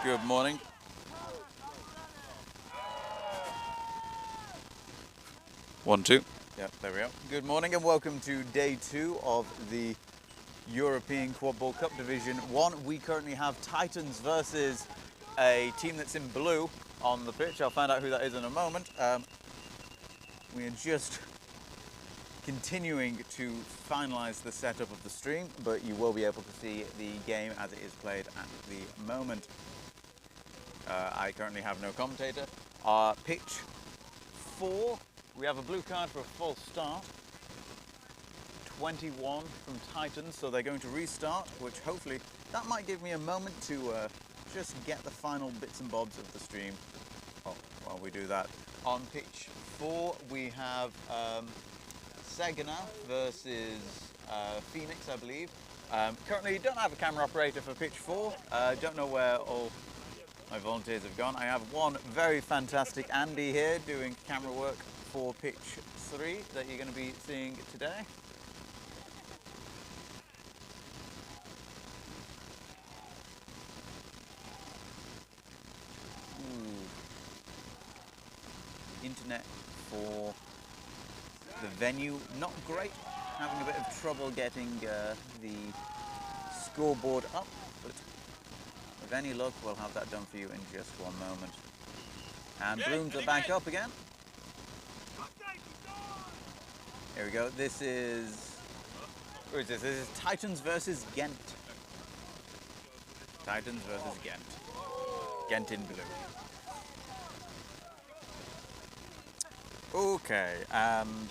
Good morning. One, two. Yep, there we go. Good morning and welcome to day 2 of the European Quadball Cup Division 1. We currently have Titans versus a team that's in blue on the pitch. I'll find out who that is in a moment. We are just continuing to finalise the setup of the stream, but you will be able to see the game as it is played at the moment. I currently have no commentator. Pitch 4, we have a blue card for a false start. 21 from Titans, so they're going to restart, which hopefully, that might give me a moment to just get the final bits and bobs of the stream while we do that. On pitch 4, we have Segana versus Phoenix, I believe. Currently, don't have a camera operator for pitch 4. Don't know where all my volunteers have gone. I have one very fantastic Andy here doing camera work for pitch 3 that you're going to be seeing today. Internet for the venue, not great. Having a bit of trouble getting the scoreboard up, but with any luck, we'll have that done for you in just one moment. And Blooms are back up again. Here we go. This is... Who is this? This is Titans versus Ghent. Titans versus Ghent. Ghent in blue. Okay, and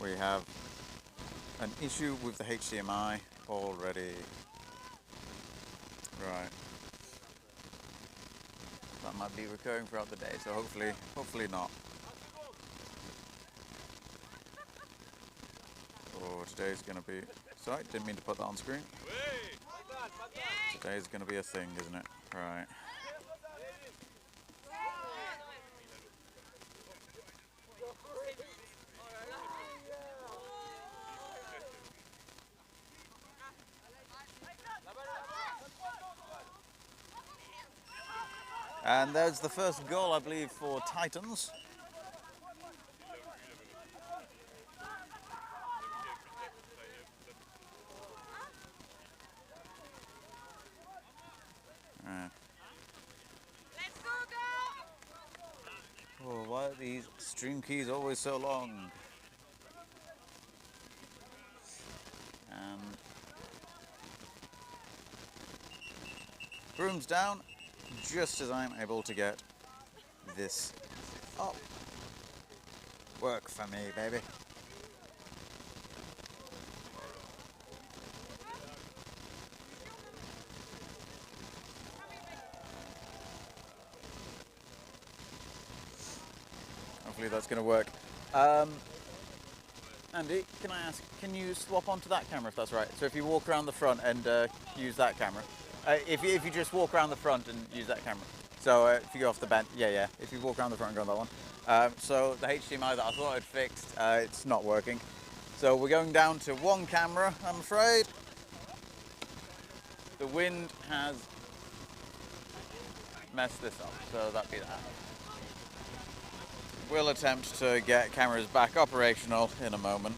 we have an issue with the HDMI already. Right. That might be recurring throughout the day, so hopefully not. Oh, today's gonna be... Sorry, didn't mean to put that on screen. Today's gonna be a thing, isn't it? Right. And there's the first goal, I believe, for Titans. Oh, why are these stream keys always so long? And Brooms down. Just as I'm able to get this up. Work for me, baby. Hopefully that's going to work. Andy, can I ask, can you swap onto that camera if that's right? So if you walk around the front and use that camera. If you just walk around the front and use that camera. So if you go off the bench, yeah. If you walk around the front and go on that one. So the HDMI that I thought I'd fixed, it's not working. So we're going down to one camera, I'm afraid. The wind has messed this up, so that'd be that. We'll attempt to get cameras back operational in a moment.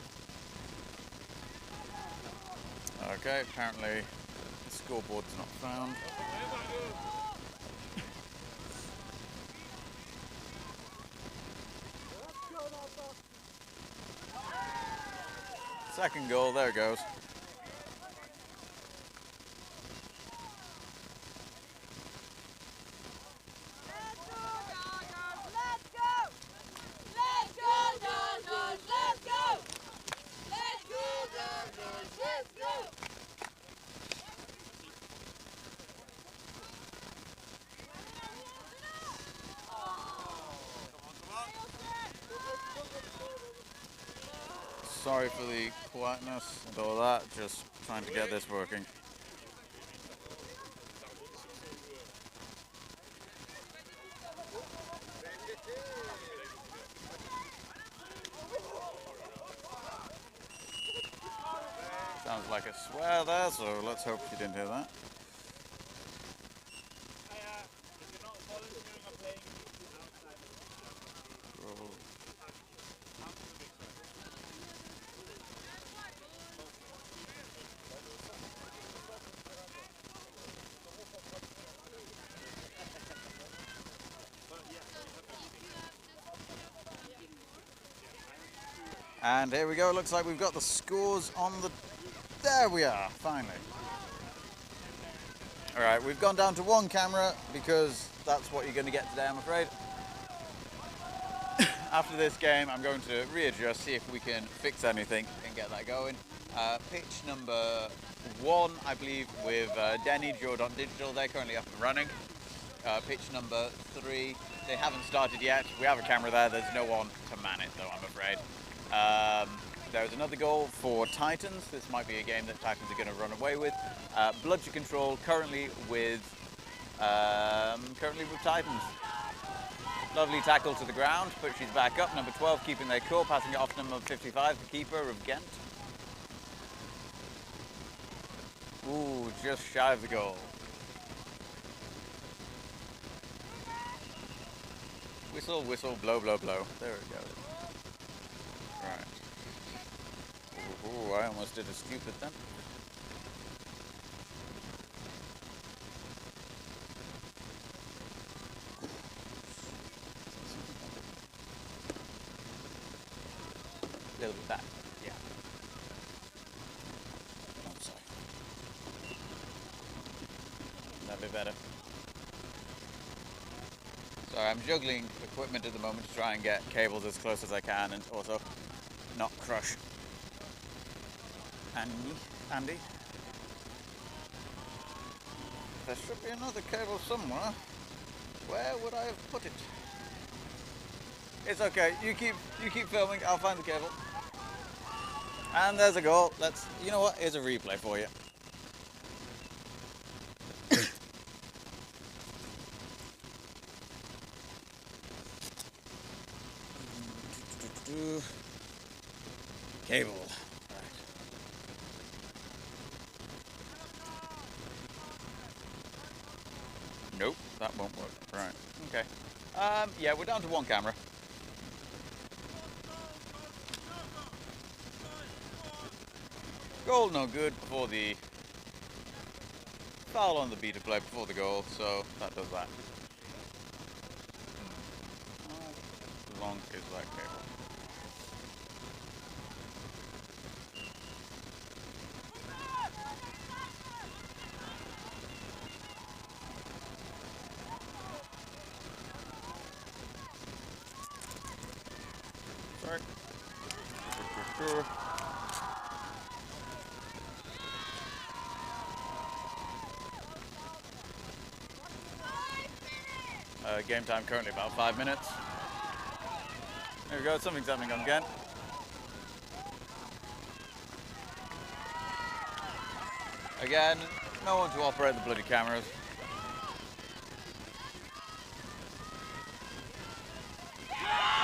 Okay, apparently scoreboard's not found. Second goal, there it goes. Sorry for the quietness and all that, just trying to get this working. Sounds like a swear there, so let's hope you didn't hear that. And here we go, looks like we've got the scores on the... There we are, finally. Alright, we've gone down to one camera because that's what you're going to get today, I'm afraid. After this game, I'm going to readjust, see if we can fix anything and get that going. Pitch number 1, I believe, with Denny, Joe.digital, they're currently up and running. Pitch number 3, they haven't started yet. We have a camera there, there's no one to man it though, I'm afraid. There's another goal for Titans. This might be a game that Titans are going to run away with. Bloodshed control currently with Titans. Lovely tackle to the ground, but she's back up. Number 12 keeping their cool, passing it off to number 55, the keeper of Ghent. Ooh, just shy of the goal. Whistle, whistle, blow, blow, blow. There it goes. Right. Ooh, I almost did a stupid then. A little bit back, yeah. Oh, sorry. That'd be better. Sorry, I'm juggling equipment at the moment to try and get cables as close as I can and also not crush Andy. There should be another cable somewhere. Where would I have put it? It's okay. You keep filming. I'll find the cable. And there's a goal. You know what? Here's a replay for you. Cable. Right. Nope, that won't work. Right. Okay. Yeah, we're down to one camera. Goal no good before the foul on the beta play before the goal, so that does that. How long is that cable? Sorry. Game time currently about 5 minutes. There we go, something's happening on Ghent. Again, no one to operate the bloody cameras.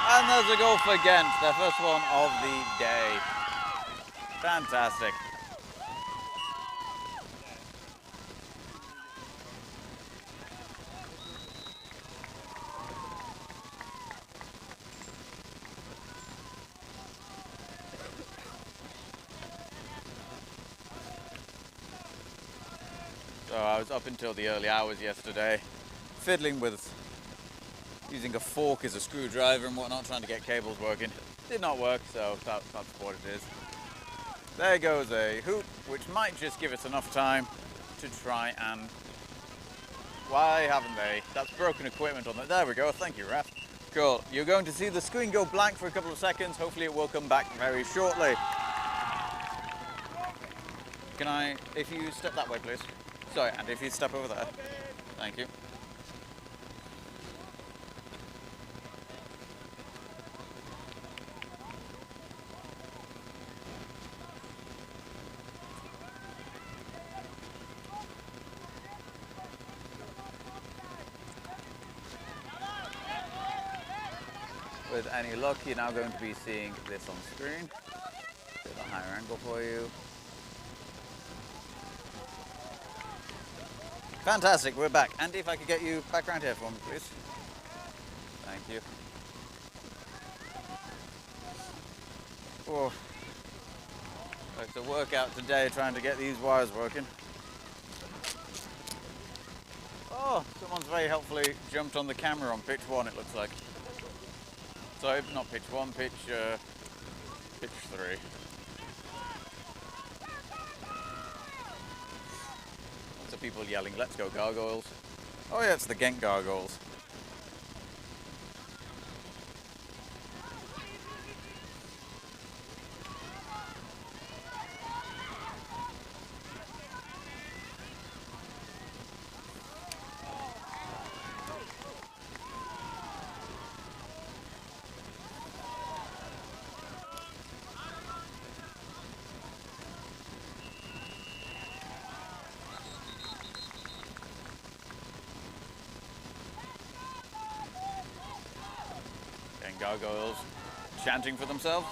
And there's a goal for Ghent, their first one of the day. Fantastic. So I was up until the early hours yesterday, fiddling with using a fork as a screwdriver and whatnot, trying to get cables working. Did not work, so that's what it is. There goes a hoop, which might just give us enough time to try and... Why haven't they? That's broken equipment on that. There we go, thank you, ref. Cool, you're going to see the screen go blank for a couple of seconds. Hopefully it will come back very shortly. Can I, if you step that way, please? Sorry, and if you step over there. Thank you. With any luck, you're now going to be seeing this on screen. Bit of a higher angle for you. Fantastic, we're back. Andy, if I could get you back around here for me, please. Thank you. Oh, it's a workout today trying to get these wires working. Oh, someone's very helpfully jumped on the camera on pitch 1, it looks like. Sorry, not pitch 1, pitch Pitch 3. Lots of people yelling, let's go Gargoyles. Oh yeah, it's the Ghent Gargoyles. Gargoyles chanting for themselves.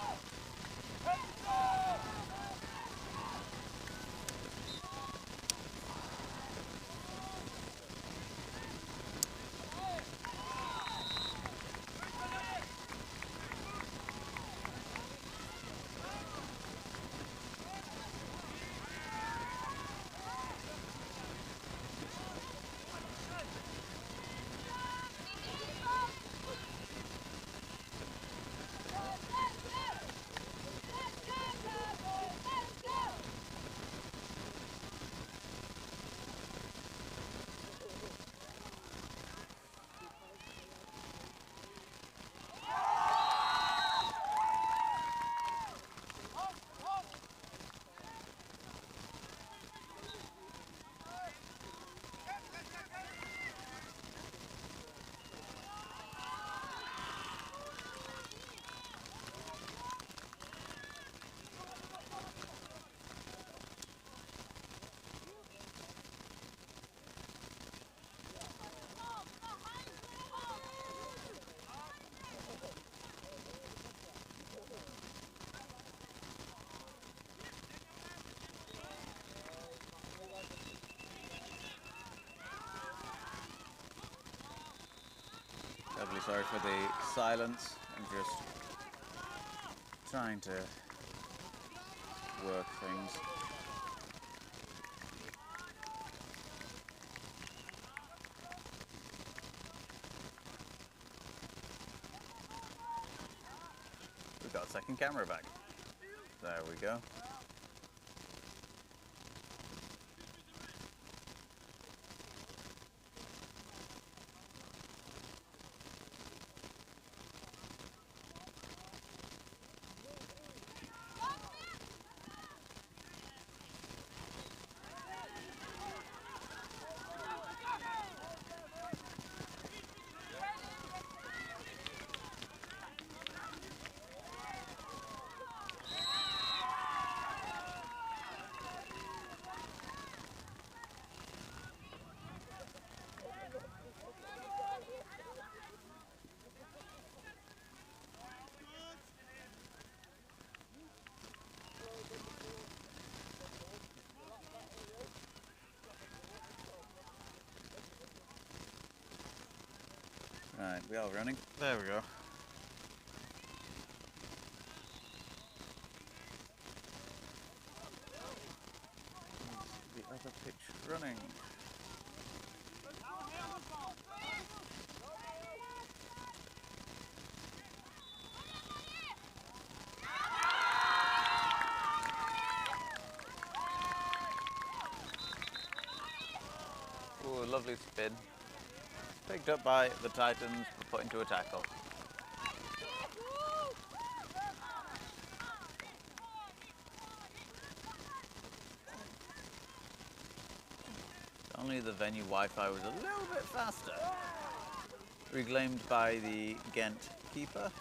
Terribly sorry for the silence. I'm just trying to work things. We've got a second camera back. There we go. Right, we are running. There we go. The other pitch running. Ooh, a lovely spin. Picked up by the Titans, put into a tackle. Only the venue Wi-Fi was a little bit faster. Reclaimed by the Ghent keeper.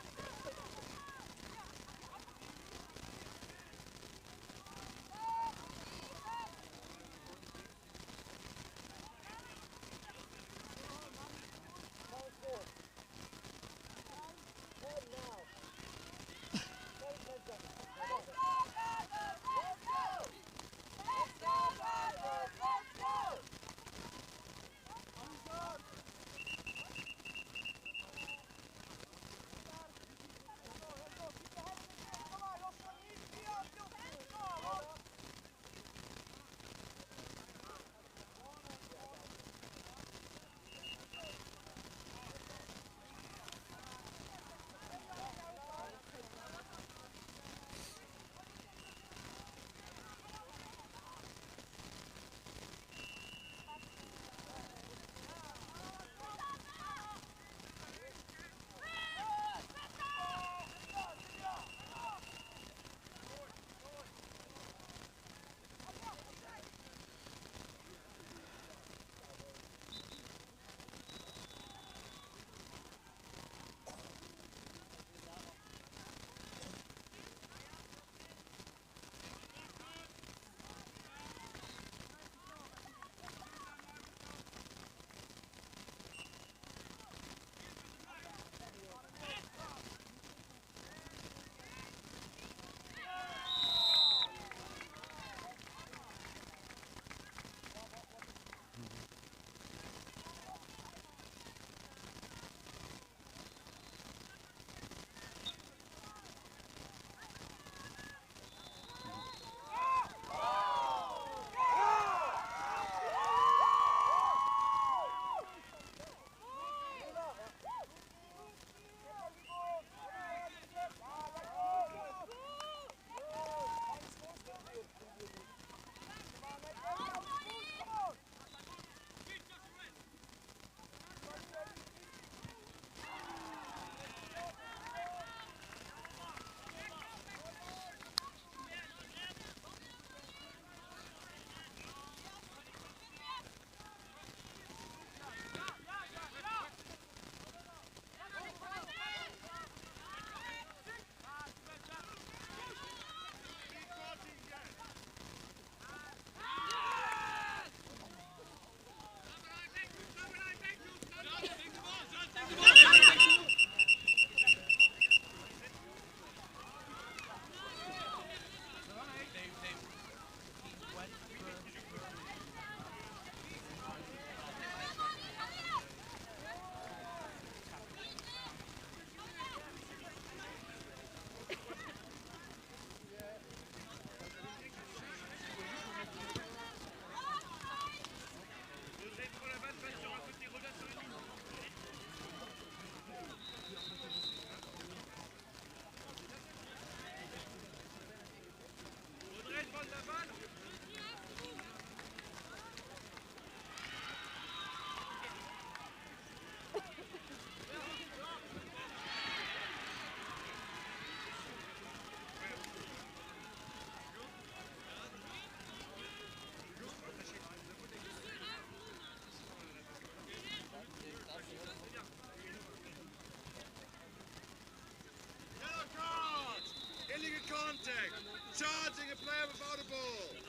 contact. Charging a player without a ball.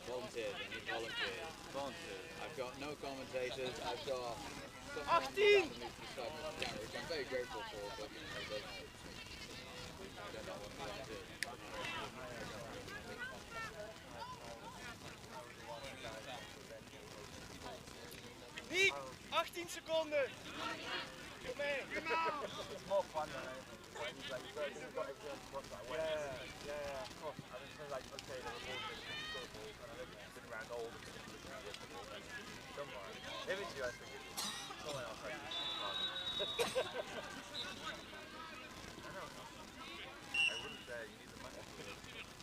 Volunteers, I need volunteers. Volunteers. I've got no commentators, I've got... 18! Which I'm very grateful for, but you know, I don't know what I do. 18 seconden! Kom mee! It's more fun than anything. You've got everyone to watch that way. Yeah, of course. And it's like, okay, the rewards are good balls, and I live been around all the people who do this ball. Don't worry. Eventually, I think it's someone else like this. I know. I wouldn't say you need the money.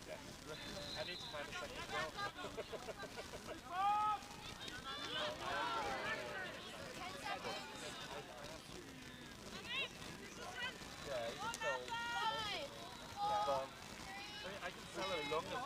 Yeah. I need to find a second job. I can sell it along the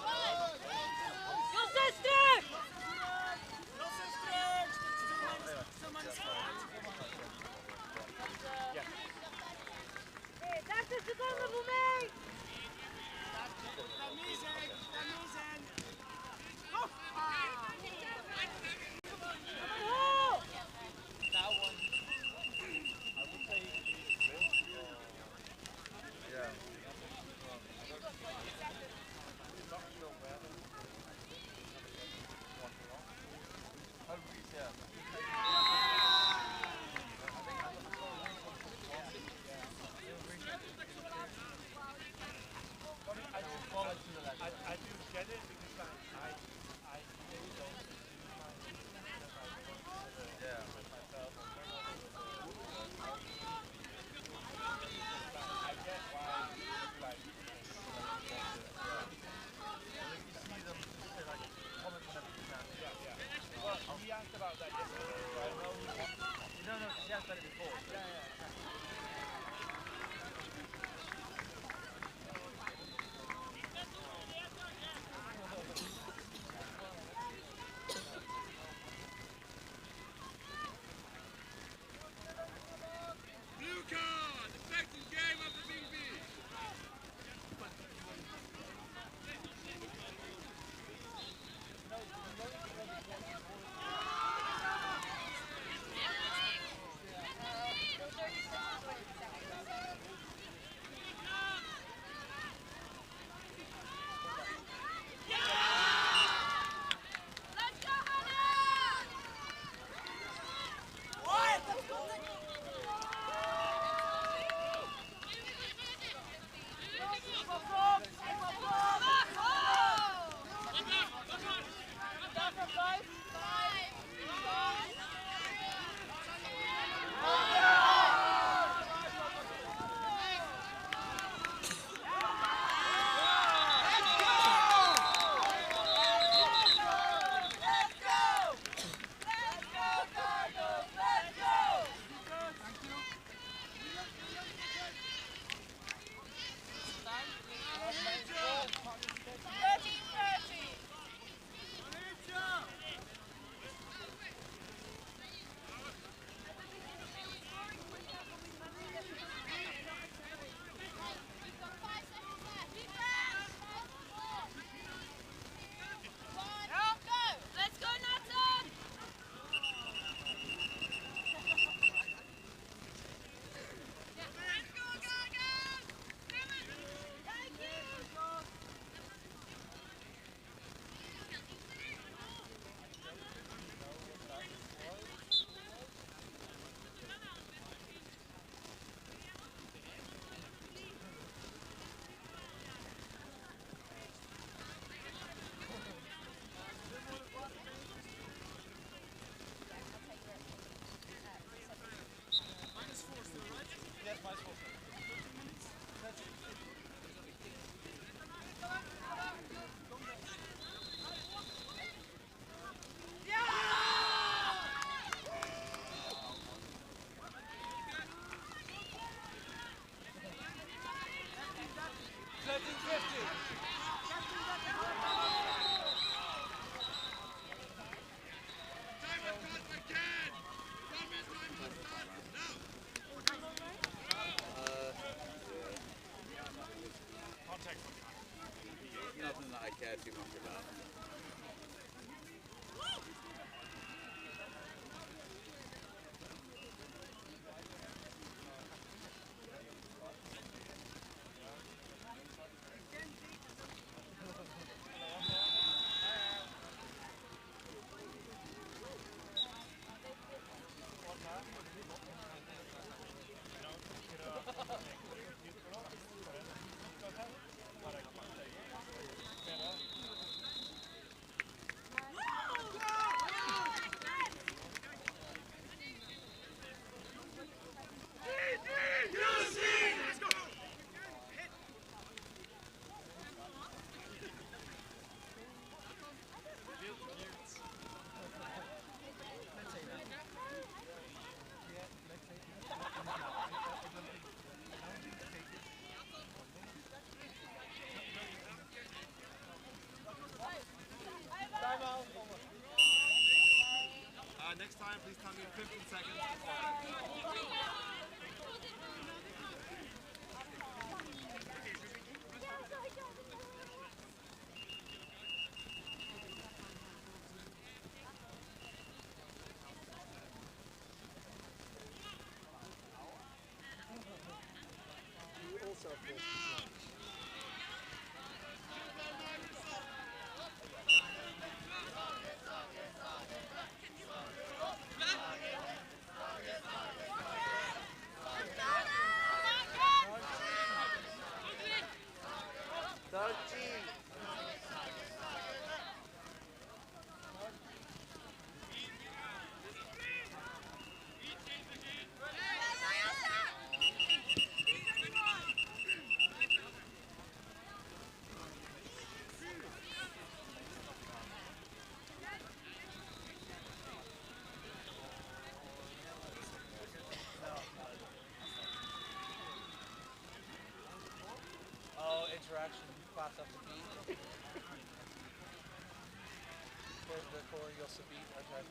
nothing that I care too much about. Next time, please tell me in 15 seconds. Interaction, pass up the beat. There's the core, you'll see beat. Okay.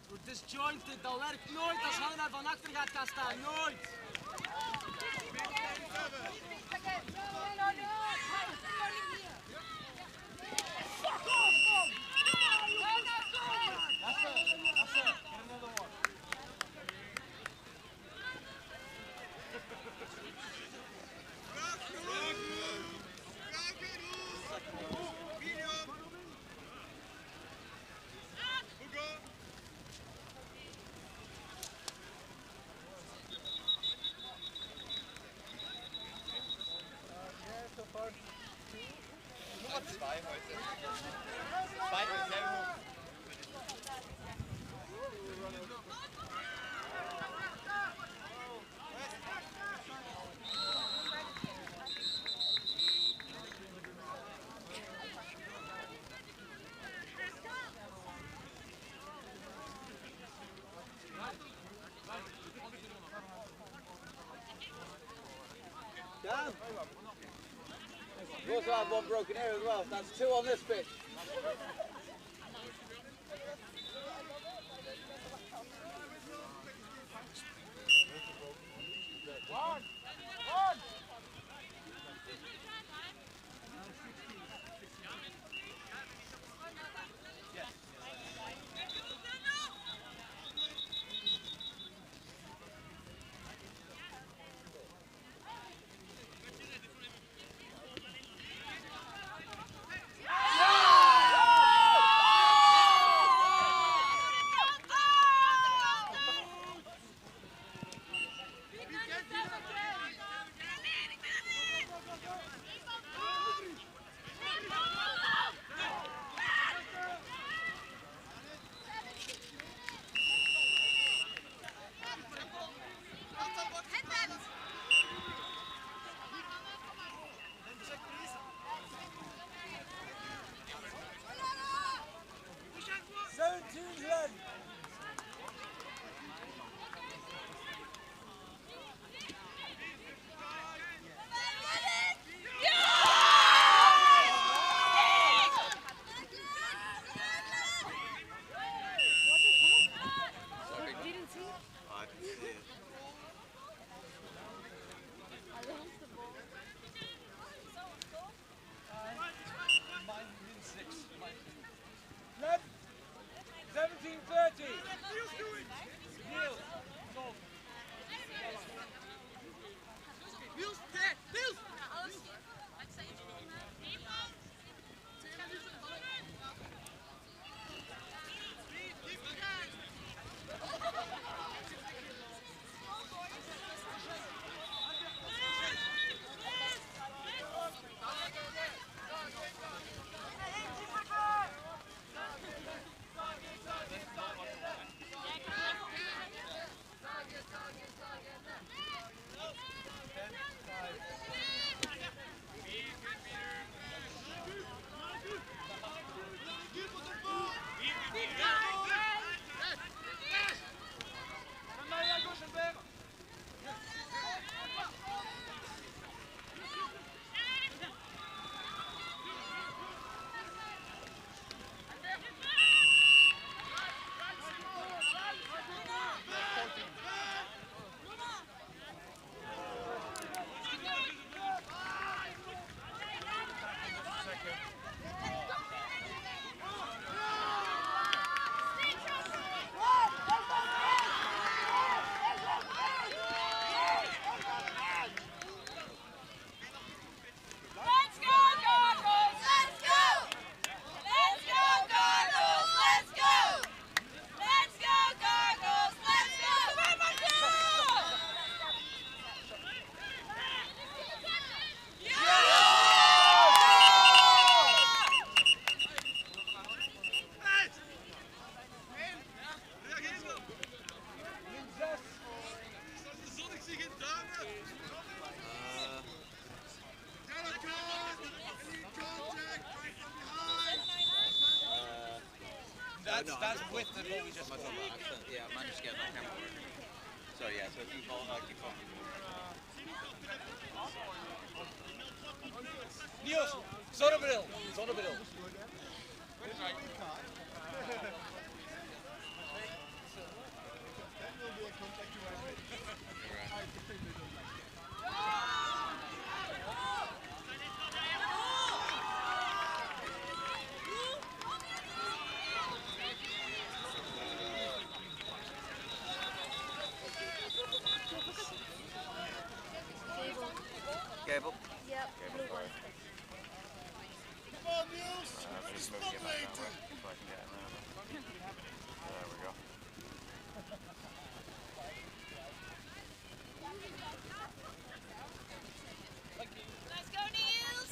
We're disjointed, dat werkt nooit als Hanna van achter gaat gaan staan, nooit! 2 heute. 2 heute sehr gut. Dan, you also have one broken here as well. That's 2 on this pitch. That's with the goal we just scored. Yeah, I managed to get that camera working. So yeah, so if you hold, keep on. Niels, zonnebril, zonnebril. Gable? Yep, blue one. Come on, Niels! Just move it back that way so I can get him over. There we go. Let's go, Niels!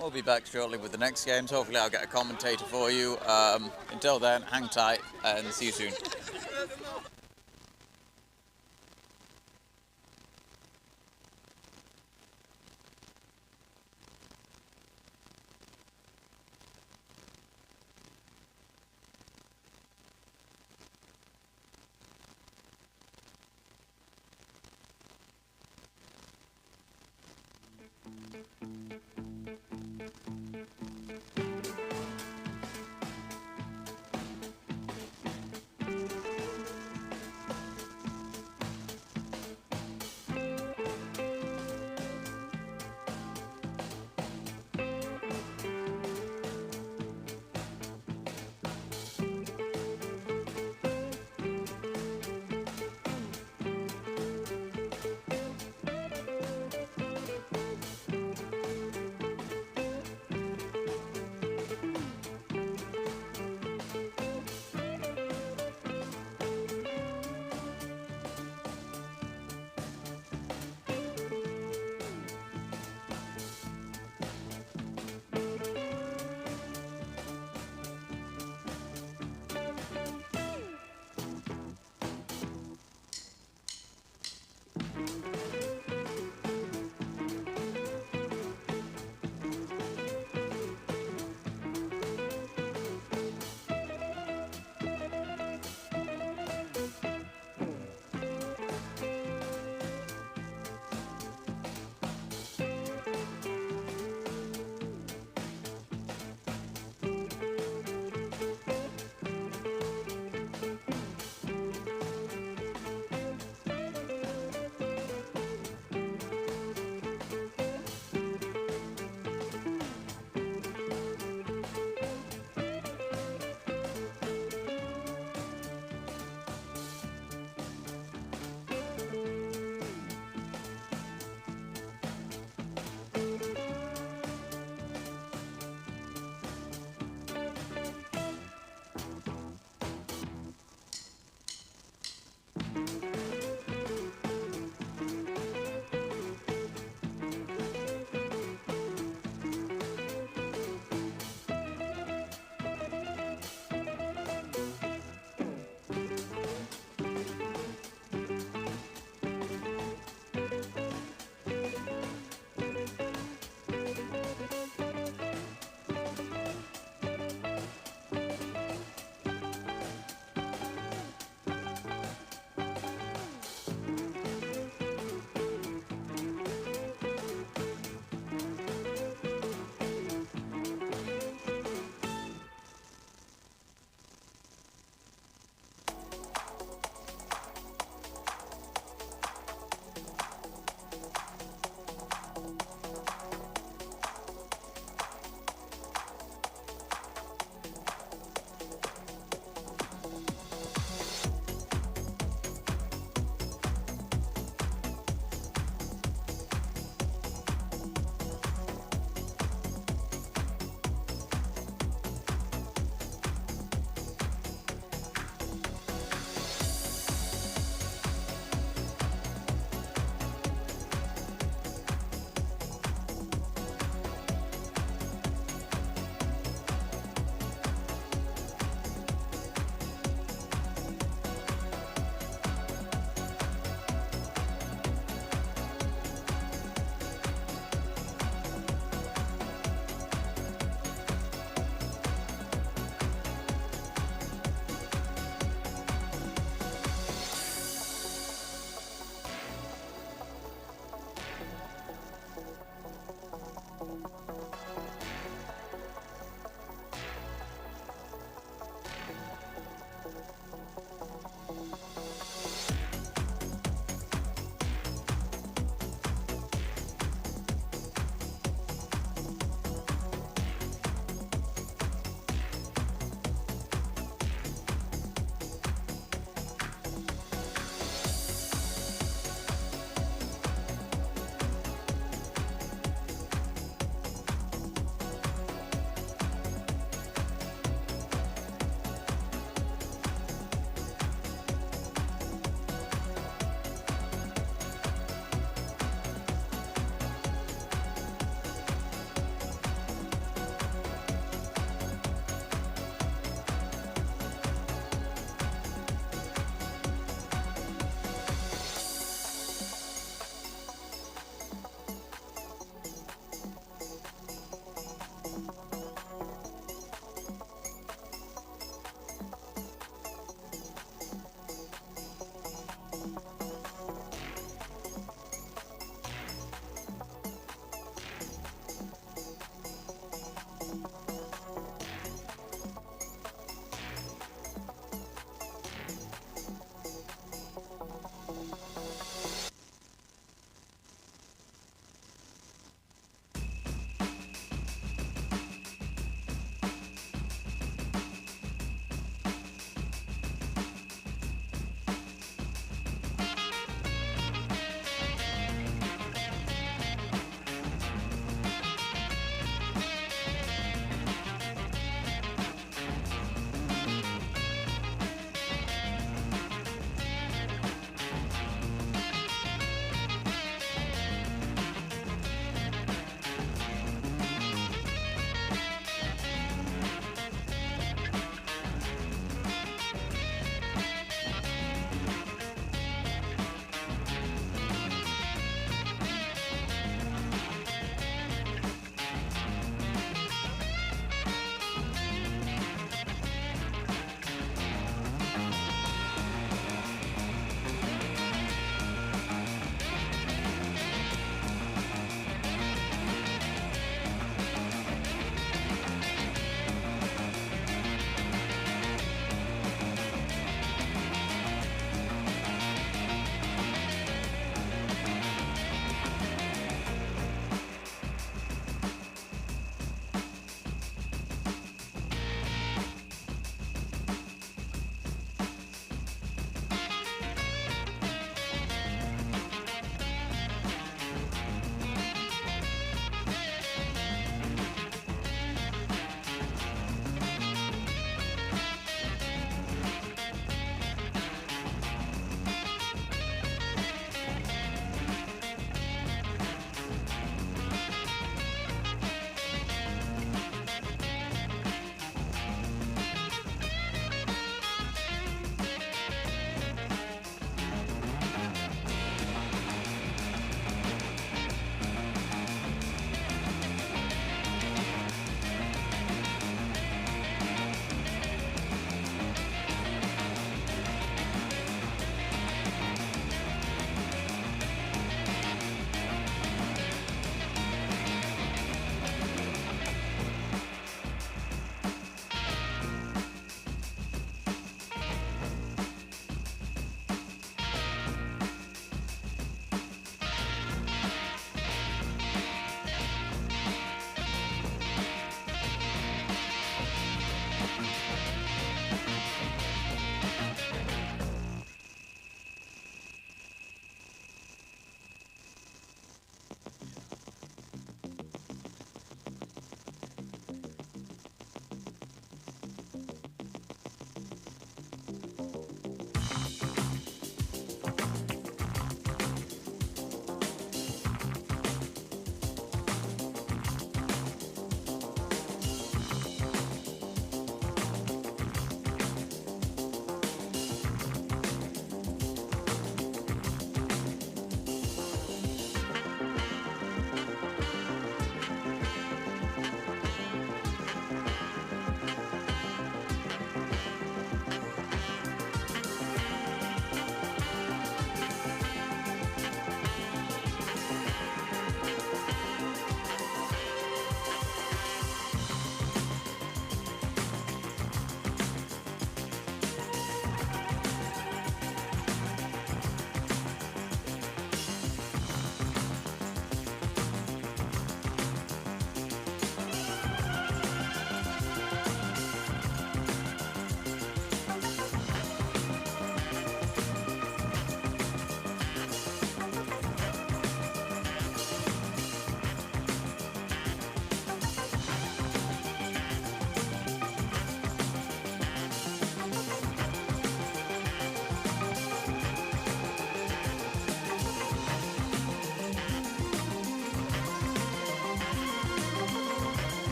We'll be back shortly with the next games. Hopefully I'll get a commentator for you. Until then, hang tight and see you soon.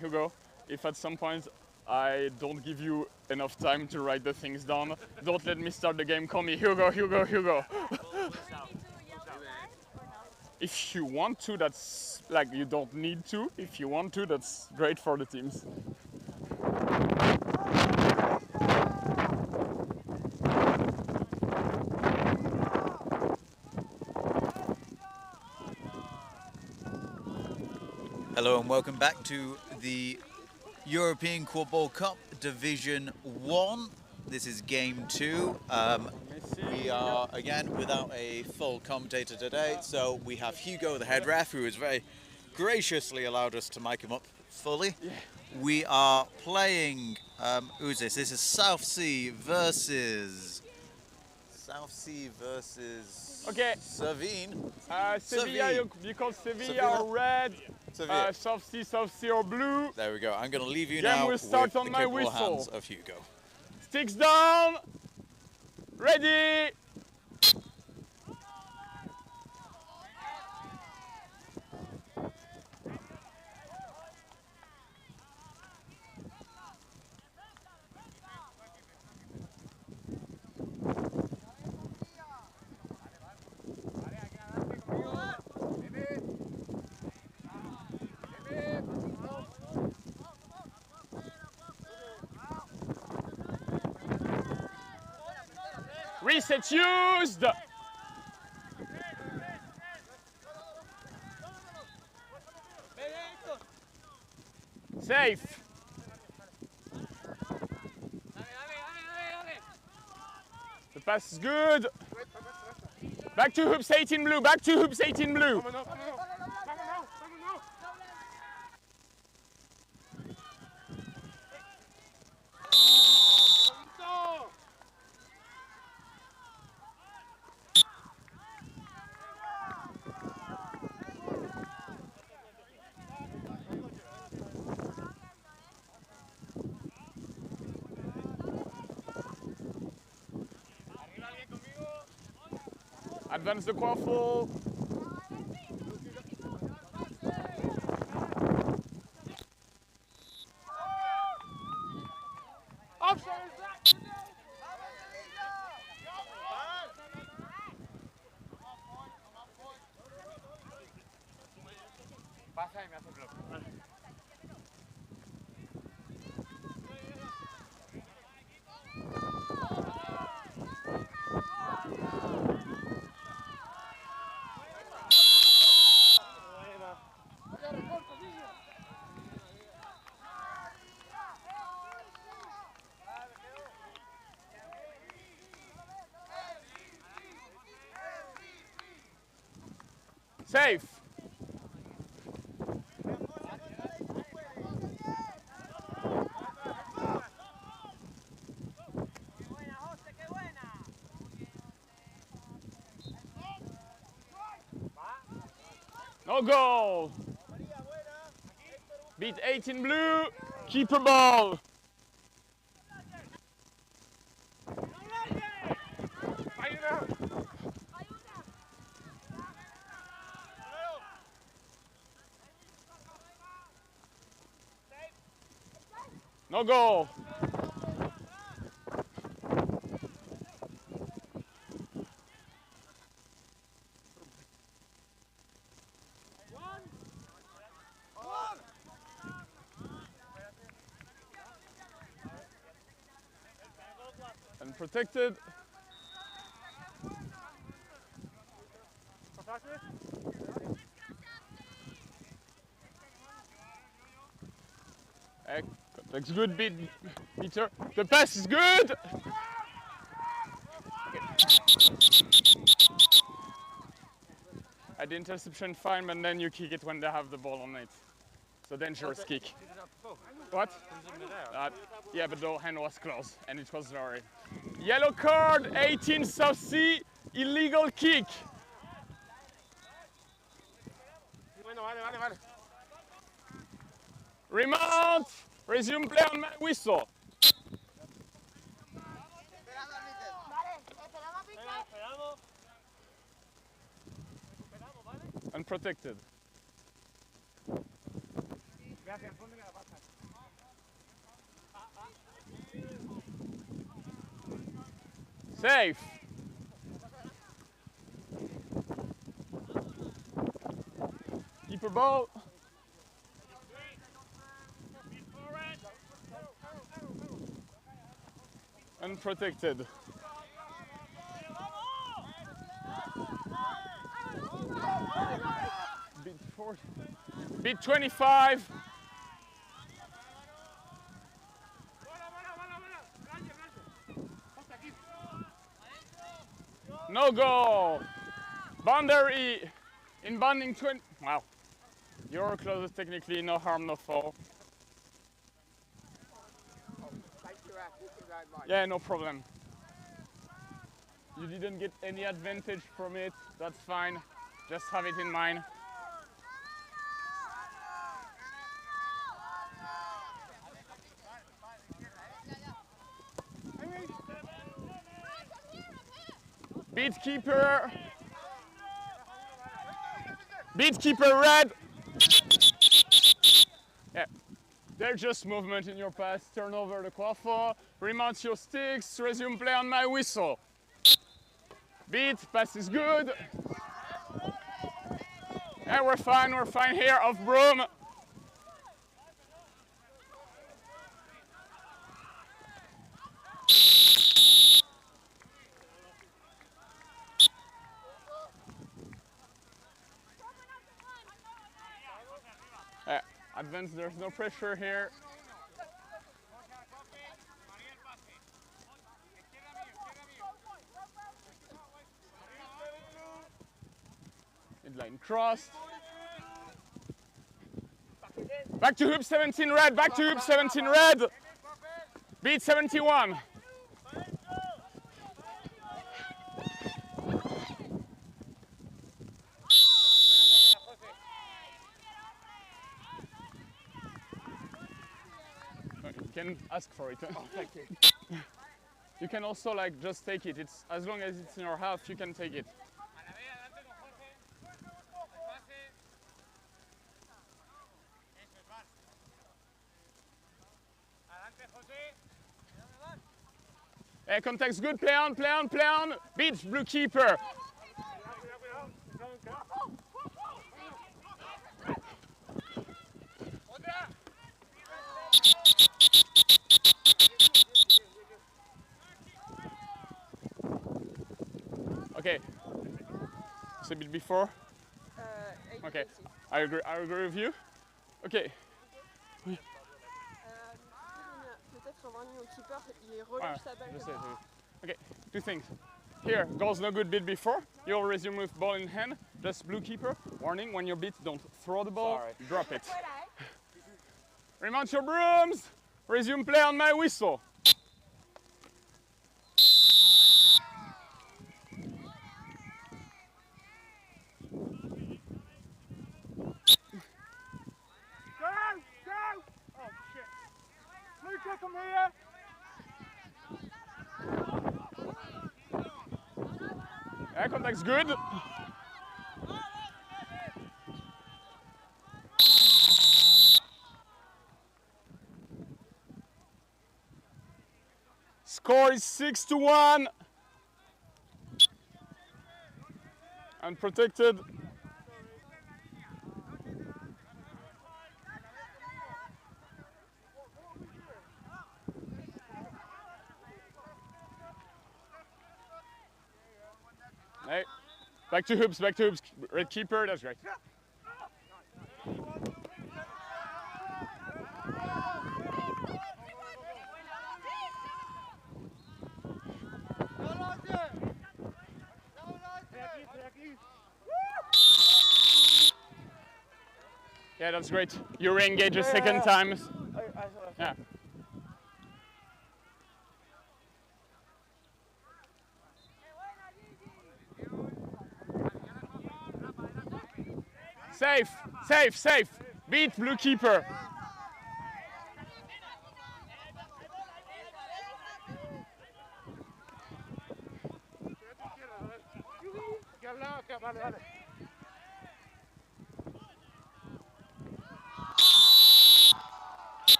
Hugo, if at some point I don't give you enough time to write the things down, don't let me start the game. Call me Hugo, Hugo, Hugo. If you want to, that's like, you don't need to. If you want to, that's great for the teams. Hello and welcome back to the European Quadball Cup Division 1. This is game 2. We are again without a full commentator today, so we have Hugo, the head ref, who has very graciously allowed us to mic him up fully. Yeah. We are playing, who's this? This is Southsea versus Okay. Sevilla, you call Sevilla or red. Southsea or blue. There we go. I'm going to leave you Game now will start with on the my capable whistle. hands of Hugo. Sticks down. Ready. Reset used! Safe! The pass is good! Back to hoops 18 blue, back to hoops 18 blue! Advance the quaffle. Pasa y me hace bloque. Safe! No goal! Beat 18 blue, keeper ball! No goal! And protected. Looks good, Peter. The pass is good! At the interception, fine, but then you kick it when they have the ball on it. It's a dangerous kick. What? Yeah, but the hand was close, and it was very. Yellow card, 18 Southsea, illegal kick. Remount! Resume play on my whistle. Unprotected. Safe. Keeper ball. Unprotected. Beat 40. Beat 25. No goal. Boundary in bounding 20. Wow. You're closest technically, no harm, no foul. Yeah, no problem. You didn't get any advantage from it, that's fine. Just have it in mind. Beat keeper. Beat keeper red. Yeah. There's just movement in your pass. Turn over the quaffle. Remount your sticks. Resume play on my whistle. Beat. Pass is good. Yeah, we're fine here off Broom. Advance, there's no pressure here. Midline crossed. Back to hoop 17 red, back to hoop 17 red. Beat 71. You can ask for it. Oh, thank you. You can also like just take it. It's as long as it's in your half, you can take it. Hey, contact's good. Play on, play on, play on. Beat blue keeper. Okay. It's a bit before. Okay. I agree with you. Okay. Okay, two things. Here, goal's no good, beat before. You'll resume with ball in hand. Just blue keeper. Warning, when you're beat, don't throw the ball, drop it. Remount your brooms. Resume play on my whistle. Come here. Yeah, contact's good. Score is 6-1. Unprotected. Hey, back to hoops, red keeper, that's great. Yeah, that's great. You re-engage a second time. Yeah. Safe, safe, safe. Beat blue keeper.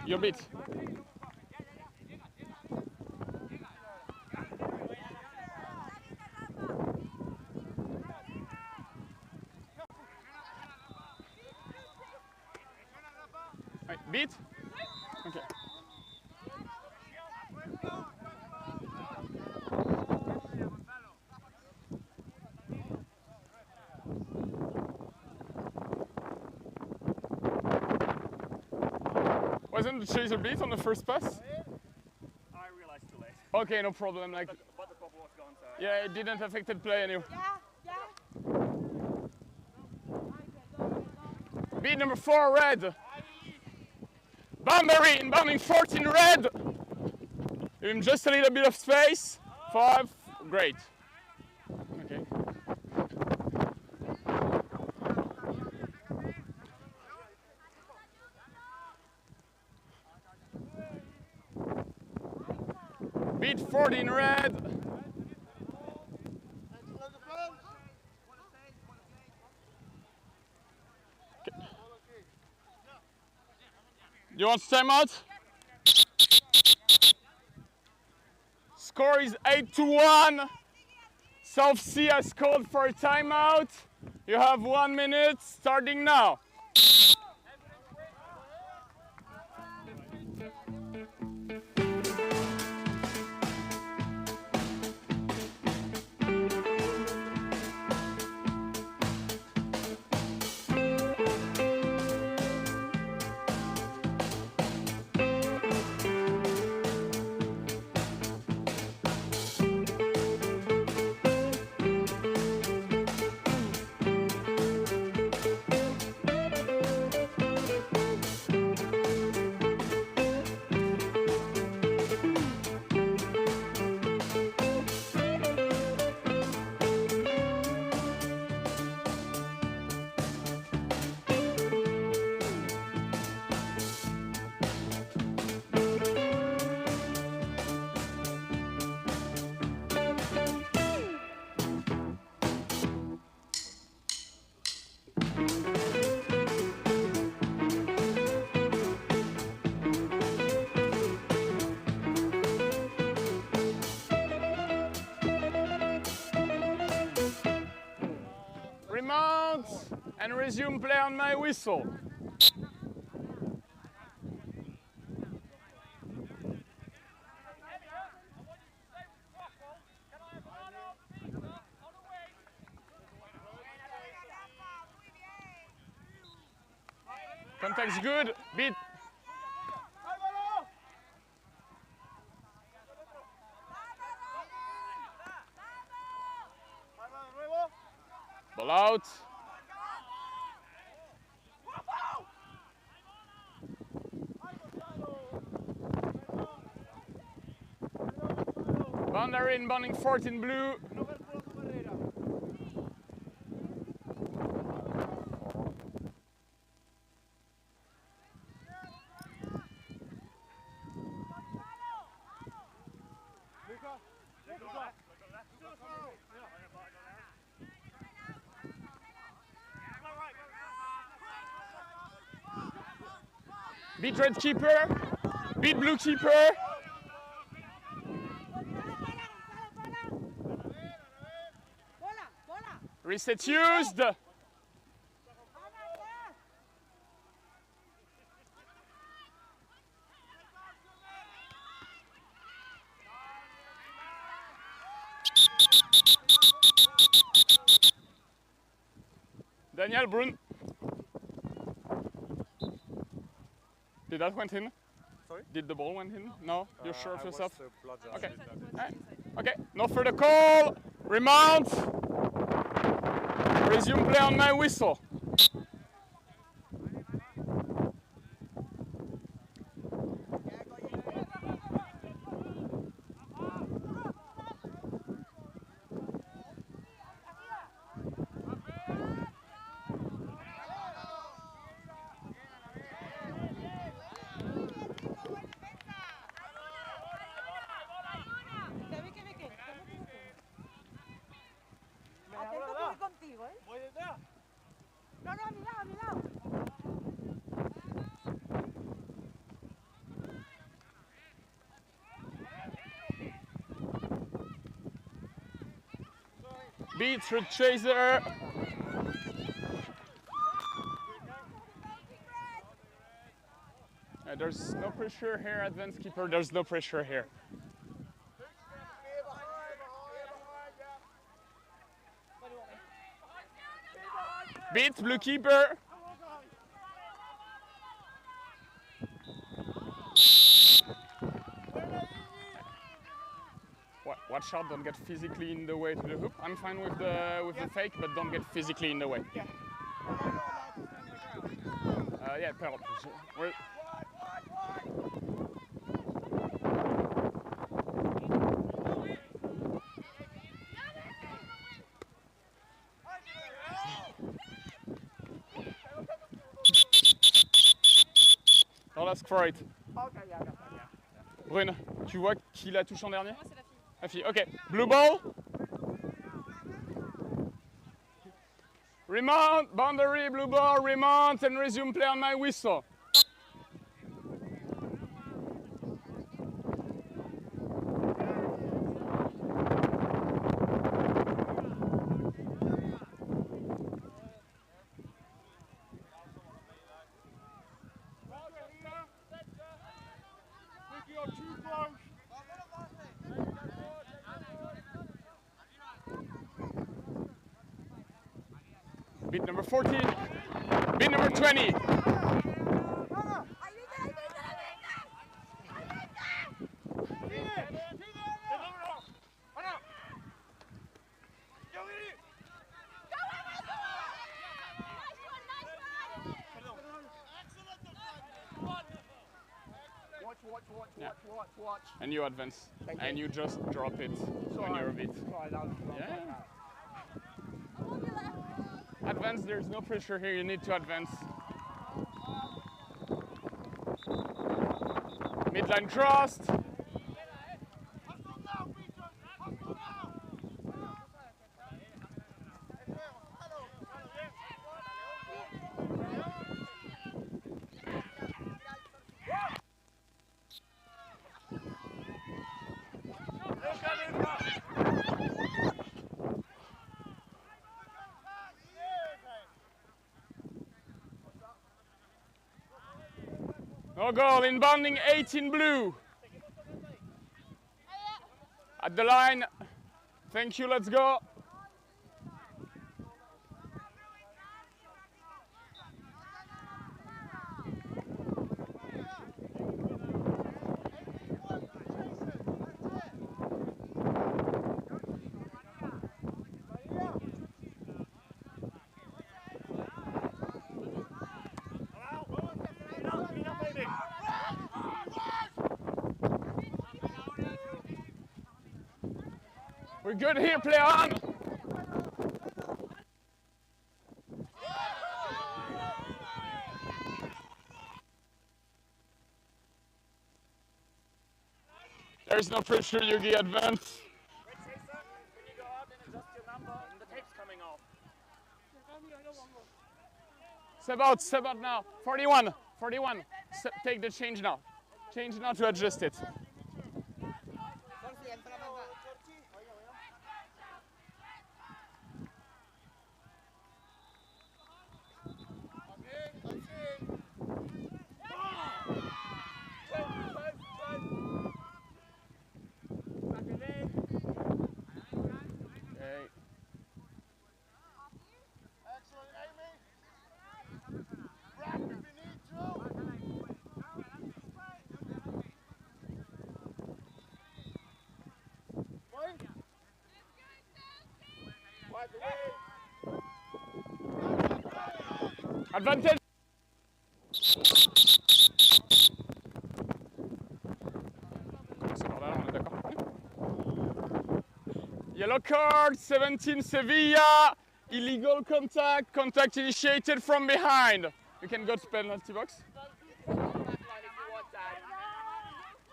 You're beat. Wait, beat? Okay. Wasn't the chaser beat on the first pass? I realised too late. Okay, no problem. Like, But the bubble was gone, so... yeah, it didn't affect the play anyway. Beat number 4, red. Boundary inbounding 14, red. Give him just a little bit of space. 5, great. Okay. Beat 14, red. You want timeout? Score is 8-1. Southsea has called for a timeout. You have 1 minute starting now. Remount and resume play on my whistle. Contact's good, beat. Ball out. Boundary inbounding 14 blue. Beat red keeper, beat blue keeper. Reset used. Daniel Brun. Did that went in? Sorry? Did the ball went in? No? You're sure of yourself? Okay. Right. Okay, no further call. Remount. Resume play on my whistle. Beetroot chaser. There's no pressure here, advanced keeper, there's no pressure here. Beat, blue keeper. Watch out, don't get physically in the way to the hoop. I'm fine with the fake, but don't get physically in the way. Yeah, Pearl. Don't ask for it. Brune, tu vois qui la touche en dernier? Moi, c'est la fille. La fille, ok. Blue ball. Remount, boundary, blue ball, remount, and resume play on my whistle. Beat number 14, beat number 20. Watch. And you advance. And you just drop it when you're a bit. Yeah. Advance, there's no pressure here, you need to advance. Midline crossed. No goal, inbounding 8 in blue. At the line. Thank you, let's go. We're good here, play on! There's no pressure, Yugi, advance. When you go out and adjust your number, the tape's coming off. Step out now. 41. Take the change now. Change now to adjust it. Advantage. Yellow card, 17 Sevilla. Illegal contact. Contact initiated from behind. You can go to penalty box.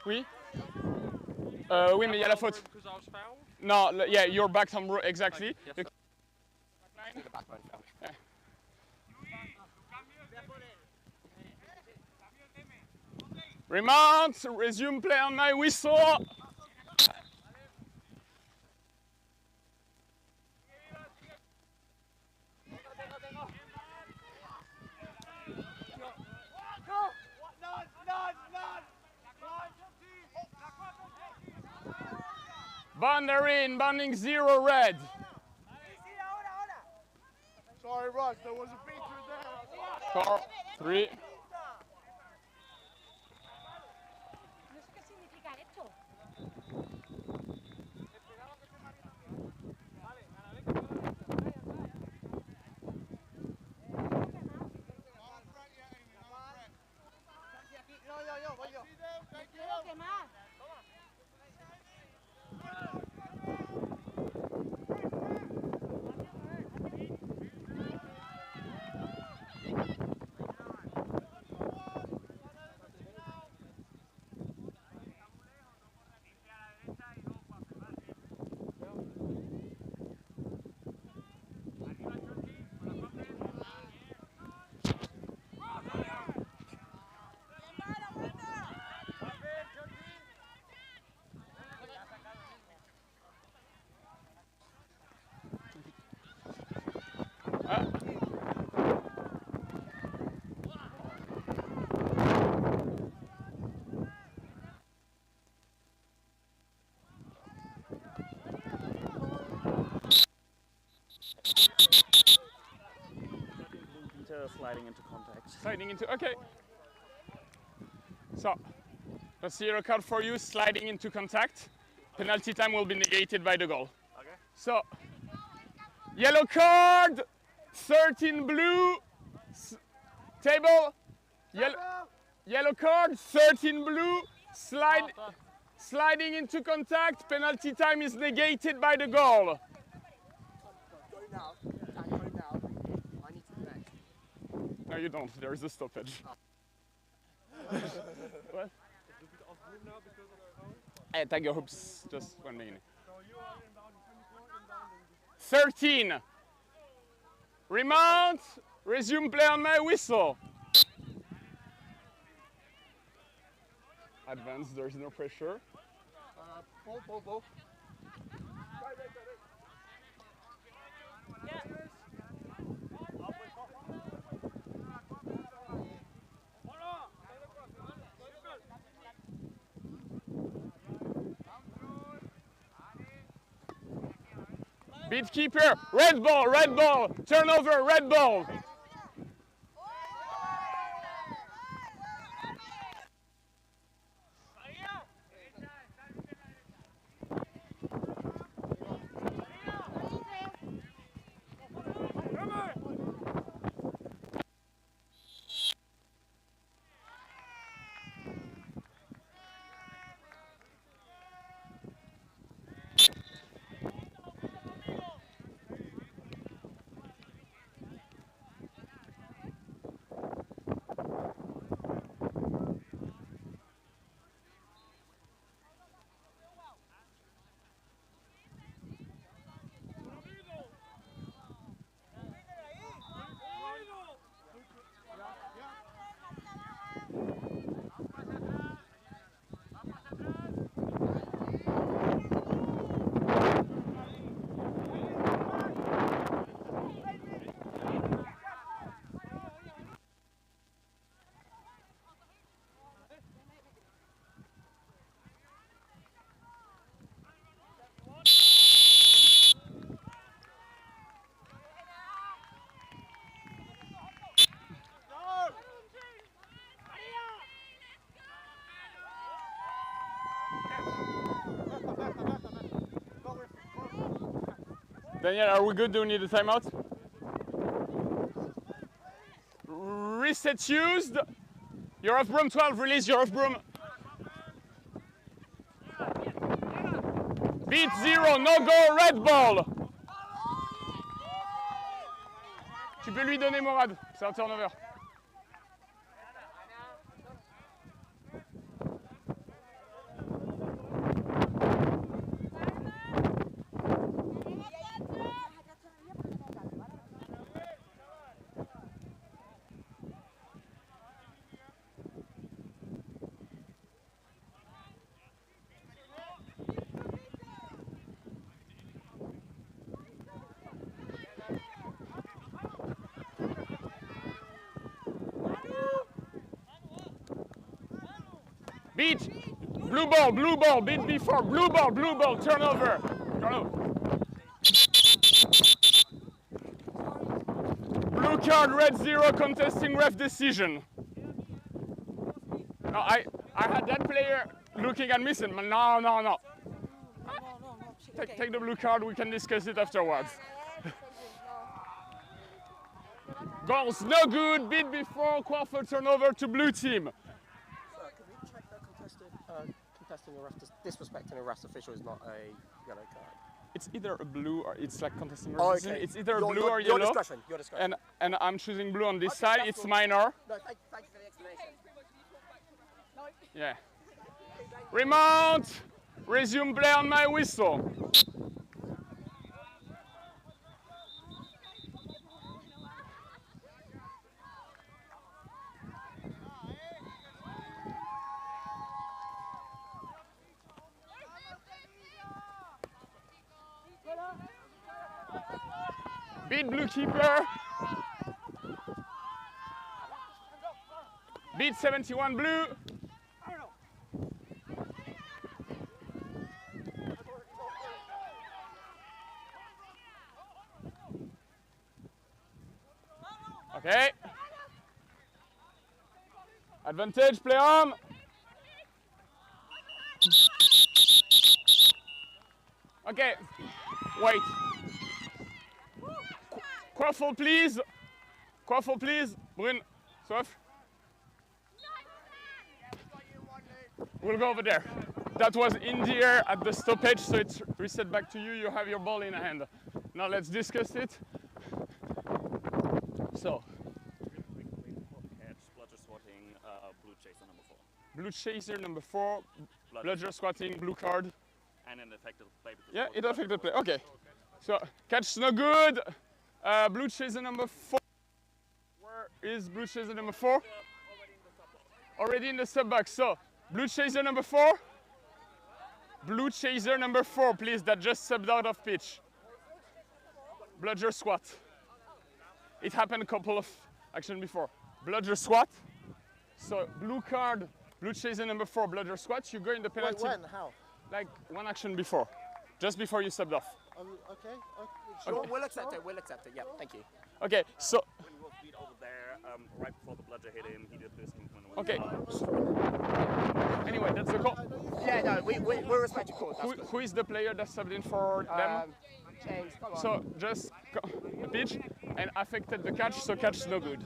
Oui. Oui, mais il y a la faute. No, yeah, you're back on exactly. Yes, Remount, resume play on my whistle. Boundary inbounding 0 red. Sorry, Ross, there was a beater there. 4, 3. No sé qué significa esto. ¿Qué más? Sliding into contact. Sliding into, okay. So, that's 0 card for you, sliding into contact. Penalty time will be negated by the goal. Okay. So, yellow card, 13 blue, table, yellow card, 13 blue, sliding into contact, penalty time is negated by the goal. Go now. Go now. I need to connect. No, you don't. There is a stoppage. What? Hey, tag your hoops. Just 1 minute. 13. Remount. Resume play on my whistle. Advance. There is no pressure. Ball. Beat keeper, red ball, turnover, red ball. Daniel, are we good? Do we need a timeout? Reset used. You're off broom 12, release, you're off broom. Beat 0, no go, red ball. Tu peux lui donner Morad, c'est un turnover. Beat. blue ball, beat before, blue ball, turnover. Blue card, red 0, contesting ref decision. No, I had that player looking at me saying, no. Take the blue card, we can discuss it afterwards. Goals, no good, beat before, quarter turnover to blue team. Sir, can we check that contesting a ref, disrespecting a ref official is not a yellow card? It's either a blue or it's like contesting ref. Oh, okay. It's either blue or yellow. Your discretion. And I'm choosing blue on this Okay, side, that's it's cool. minor. No, thank you for the explanation. Yeah. Remount! Resume play on my whistle. Beat blue keeper. Beat 71 blue. Okay. Advantage, play on. Okay. Wait. Quaffle, please. Quaffle, please. Brun, soif. We'll go over there. That was in the air at the stoppage, so it's reset back to you. You have your ball in hand. Now let's discuss it. So. Catch, bludger swatting, blue chaser number 4. Blue chaser number 4, bludger swatting, blue card. And an affected play. Yeah, it affected play. Okay. So catch no good. Blue chaser number 4. Where is blue chaser number 4? Already in the sub box. So blue chaser number 4. Blue chaser number 4, please. That just subbed out of pitch. Bludger swat. It happened a couple of actions before. Bludger swat. So blue card, blue chaser number 4, bludger swat. You go in the penalty. Wait, when? How? Like one action before, just before you subbed off. Okay. Sure, we'll accept it. Yeah, thank you. Okay, so. When he was beat over there, right before the bludger hit him, he did this movement. Okay. Anyway, that's the call. Yeah, no, we respect your call. Who is the player that subbed in for them? James, come on. So just the pitch and affected the catch, so catch no good.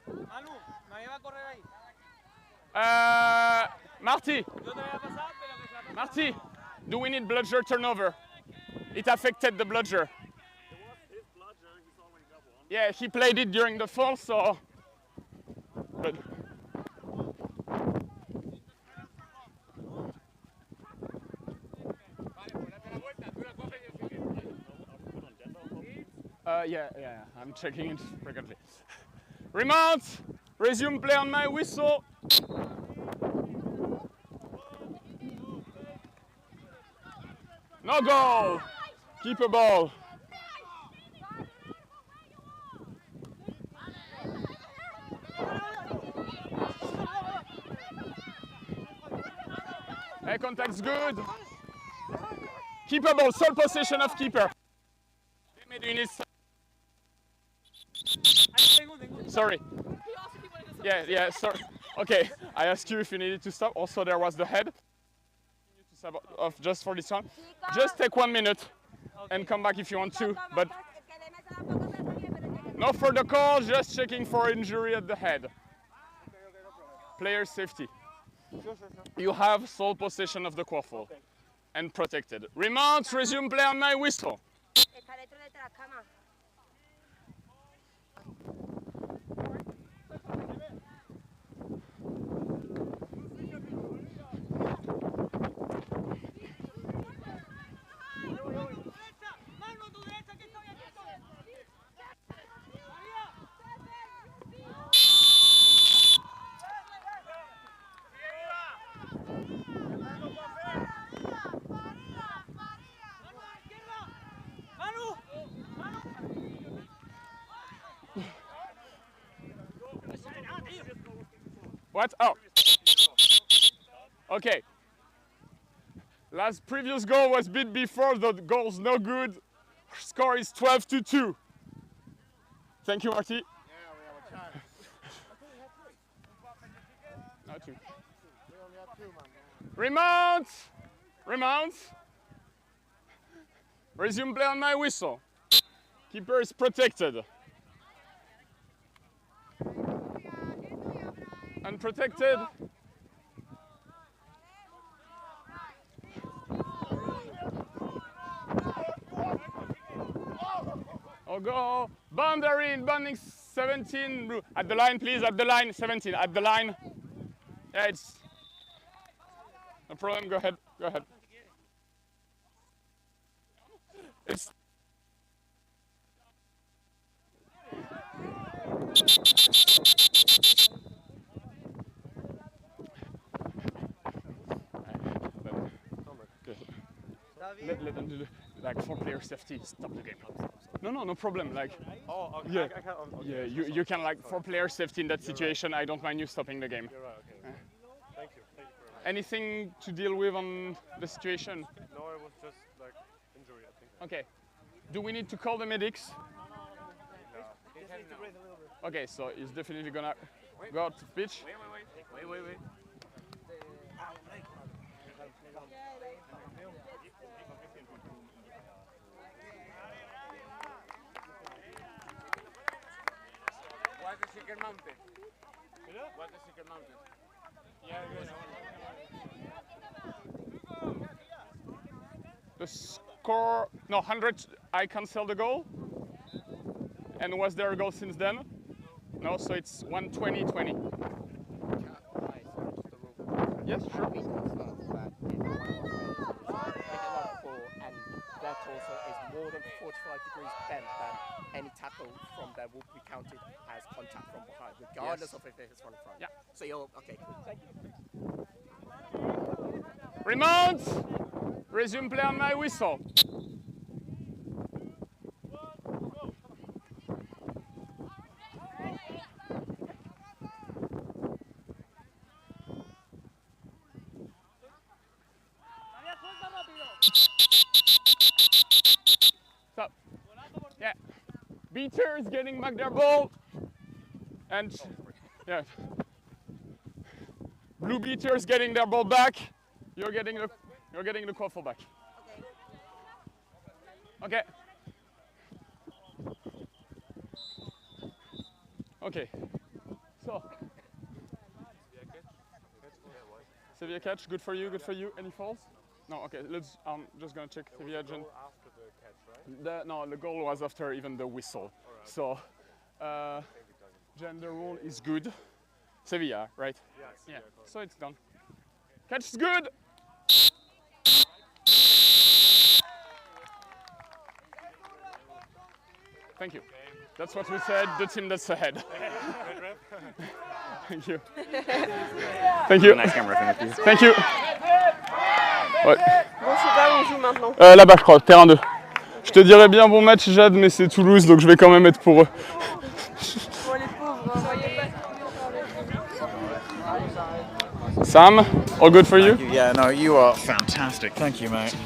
Manu, me iba a correr ahí. Marty, Yo te voy a pasar, pero que se la Marty, do we need bludger turnover? It affected the bludger. It was his bludger, he's already got one. Yeah, he played it during the fall, so. But yeah, I'm checking it frequently. Remount, resume play on my whistle. No goal, keep a ball. Eye contact's good. Keeper ball, sole possession of keeper. Sorry. Yeah, sorry. Okay, I asked you if you needed to stop. Also, there was the head. To sub off just for this one. Just take 1 minute and come back if you want to. But no further call, just checking for injury at the head. Player safety. You have sole possession of the quaffle and protected. Remount, resume play on my whistle. What? Oh. Okay. Previous goal was beat before, the goal's no good. Score is 12-2. Thank you, Marty. Yeah, we have a chance. No, 2. We only have 2, man. Remount! Remount! Resume play on my whistle. Keeper is protected. Unprotected. Oh, go. Boundary in bounding 17. At the line, please. At the line. 17. At the line. Yeah, it's no problem. Go ahead. Go ahead. It's let them do like 4-player safety. Stop the game. No problem. Like, Oh, okay. yeah, I can't, okay. yeah. You can like 4-player safety in that situation. I don't mind you stopping the game. You're right, okay. Thank you. Thank you very much. Anything to deal with on the situation? No, it was just like injury, I think. Okay. Do we need to call the medics? No. Okay, so he's definitely gonna go out to pitch. Wait. What's the secret mountain? What's the secret mountain? Yeah, The score, no, 100, I cancel the goal. And was there a goal since then? No, so it's 120-20. Yes, sure. We confirm that and their torso is more than 45 degrees bent, that any tackle from there will be counted as contact from behind, regardless of if it's from front. Yeah. So you're okay. Cool. Thank you. Remount! Resume play on my whistle. Stop. Yeah. Beater is getting back their ball. And yeah. Blue beater is getting their ball back. You're getting the call for back. Okay. Okay. So. Sevilla catch, good for you, good for you. Any falls? No, okay, let's, just gonna check Sevilla. After the catch, right? No, the goal was after even the whistle. So, gender rule is good. Sevilla, right? Yes. Yeah, so it's done. Catch is good! Thank you. That's what we said, the team that's ahead. Thank you. Thank you. Nice camera, thank you. Thank you. Ouais. Bon, c'est là où on joue maintenant. Là-bas, je crois, terrain 2. Je te dirais bien bon match, Jade, mais c'est Toulouse, donc je vais quand même être pour eux. Bon, les pauvres, voyez. Sam, all good for you? Yeah, no, you are fantastic. Thank you, mate.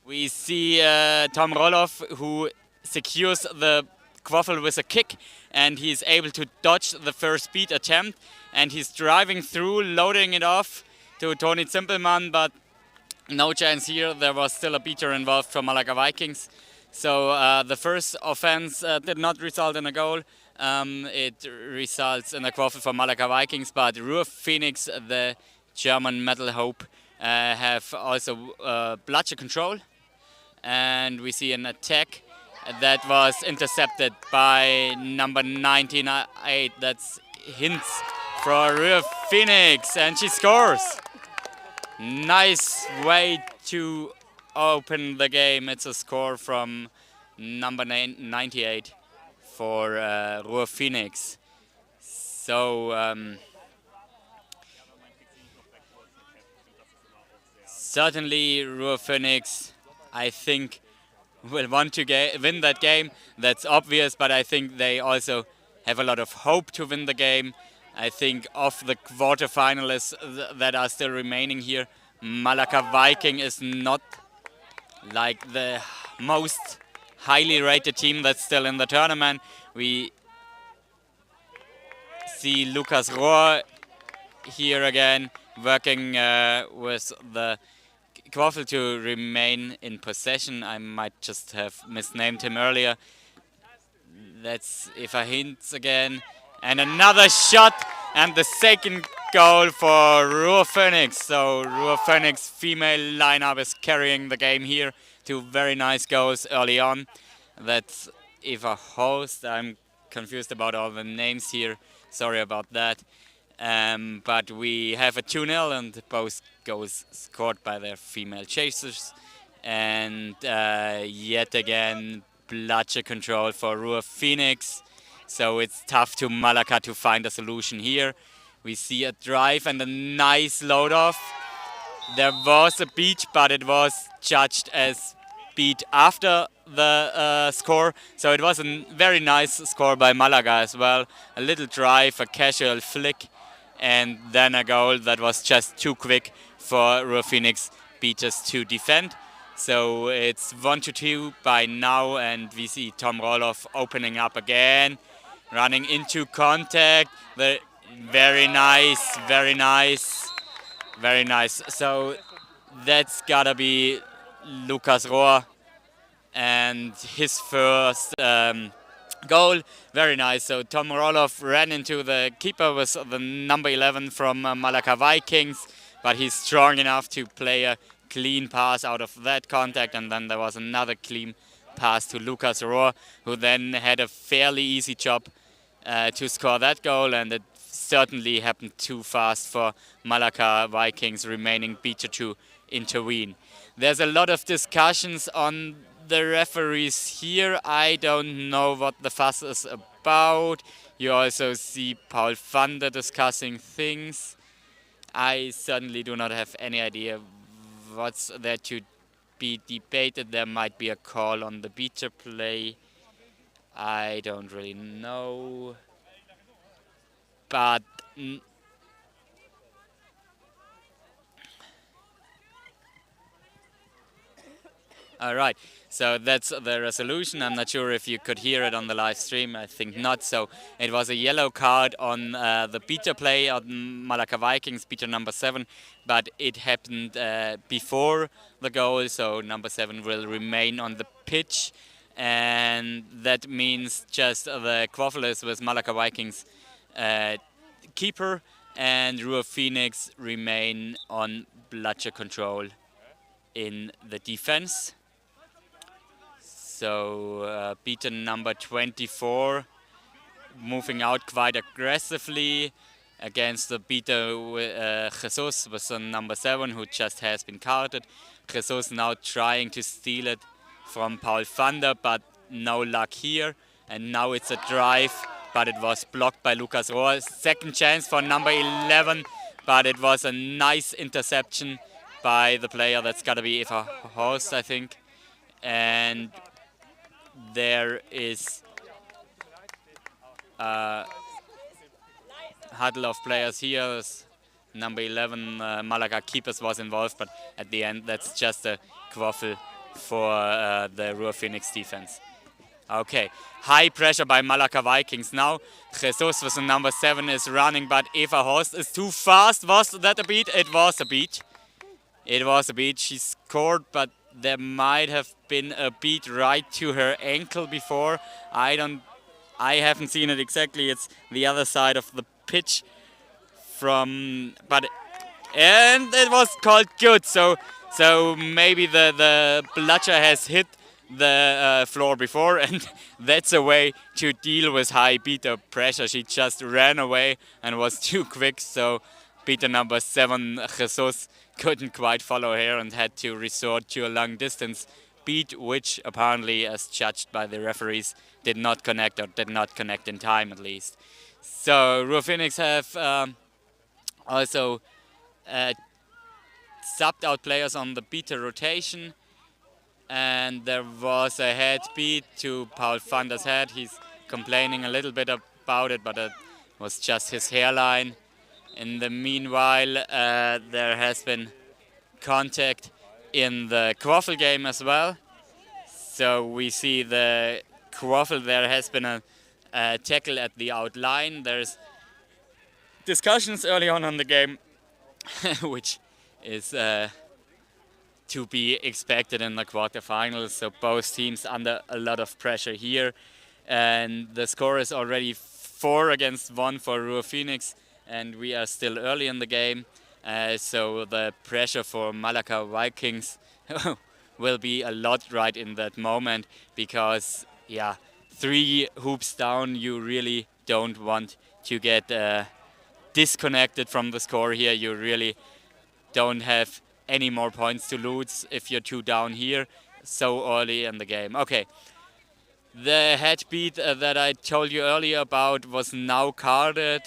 We see Tom Roloff, who secures the quaffle with a kick, and he's able to dodge the first beat attempt, and he's driving through, loading it off to Tony Zimpelmann, but no chance here. There was still a beater involved from Malaka Vikings. So the first offense did not result in a goal. It results in a quaffle for Malaka Vikings, but Ruhr Phoenix, the German metal hope, have also bloodshed control. And we see an attack that was intercepted by number 98. That's Hints for Ruhr Phoenix, and she scores. Nice way to open the game. It's a score from number 98 for Ruhr Phoenix. So certainly Ruhr Phoenix, I think, will want to win that game. That's obvious, but I think they also have a lot of hope to win the game. I think of the quarterfinalists that are still remaining here, Malaka Viking is not like the most highly rated team that's still in the tournament. We see Lucas Rohr here again working with the quaffle to remain in possession. I might just have misnamed him earlier. That's Eva Hints again. And another shot, and the second goal for Ruhr Phoenix. So Ruhr Phoenix female lineup is carrying the game here. Two very nice goals early on. That's Eva Host. I'm confused about all the names here. Sorry about that. But we have a 2-0, and both goals scored by their female chasers. And yet again, bloodshed control for Ruhr Phoenix. So it's tough to Malaka to find a solution here. We see a drive and a nice load off. There was a beat, but it was judged as beat after the score. So it was a very nice score by Malaga as well. A little drive, a casual flick, and then a goal that was just too quick for Ruhr Phoenix beaters to defend. So it's 1-2 by now, and we see Tom Roloff opening up again, running into contact. Very nice, very nice, very nice. So that's gotta be Lucas Rohr and his first goal. Very nice. So Tom Roloff ran into the keeper with the number 11 from Malaka Vikings, but he's strong enough to play a clean pass out of that contact, and then there was another clean pass to Lucas Rohr, who then had a fairly easy job to score that goal, and it certainly happened too fast for Malaka Vikings remaining beater to intervene. There's a lot of discussions on the referees here. I don't know what the fuss is about. You also see Paul Vander discussing things. I certainly do not have any idea what's there to be debated. There might be a call on the beater play. I don't really know. But all right, so that's the resolution. I'm not sure if you could hear it on the live stream. I think not. So it was a yellow card on the beater play on Malaka Vikings, beater number 7, but it happened before the goal, so number 7 will remain on the pitch, and that means just the quaffle is with Malaka Vikings keeper, and Ruhr Phoenix remain on bloodshed control in the defense. So beater number 24 moving out quite aggressively against the beater Jesus with the number 7, who just has been carded. Jesus now trying to steal it from Paul Vander, but no luck here. And now it's a drive, but it was blocked by Lucas Rohr. Second chance for number 11, but it was a nice interception by the player. That's got to be Eva Horst, I think. And there is a huddle of players here. Number 11, Malaga keepers was involved, but at the end that's just a quaffle for the Ruhr Phoenix defense. Okay, high pressure by Malaka Vikings now. Jesus with the number 7 is running, but Eva Horst is too fast. Was that a beat? It was a beat. It was a beat. She scored, but there might have been a beat right to her ankle before. I haven't seen it exactly. It's the other side of the pitch and it was called good. So maybe the bludger has hit the floor before, and that's a way to deal with high beater pressure. She just ran away and was too quick, so beater number 7, Jesus, couldn't quite follow her and had to resort to a long distance beat, which apparently, as judged by the referees, did not connect, or did not connect in time at least. So Ruhr Phoenix have also subbed out players on the beater rotation, and there was a head beat to Paul van der's head. He's complaining a little bit about it, but it was just his hairline. In the meanwhile, there has been contact in the Quaffle game as well. So we see the Quaffle, there has been a tackle at the outline. There's discussions early on the game, which is to be expected in the quarterfinals. So both teams under a lot of pressure here. And the score is already 4-1 for Ruhr Phoenix, and we are still early in the game. So the pressure for Malaka Vikings will be a lot right in that moment, because, yeah, 3 hoops down, you really don't want to get disconnected from the score here. You really don't have any more points to lose if you're 2 down here so early in the game. Okay, the head beat that I told you earlier about was now carded.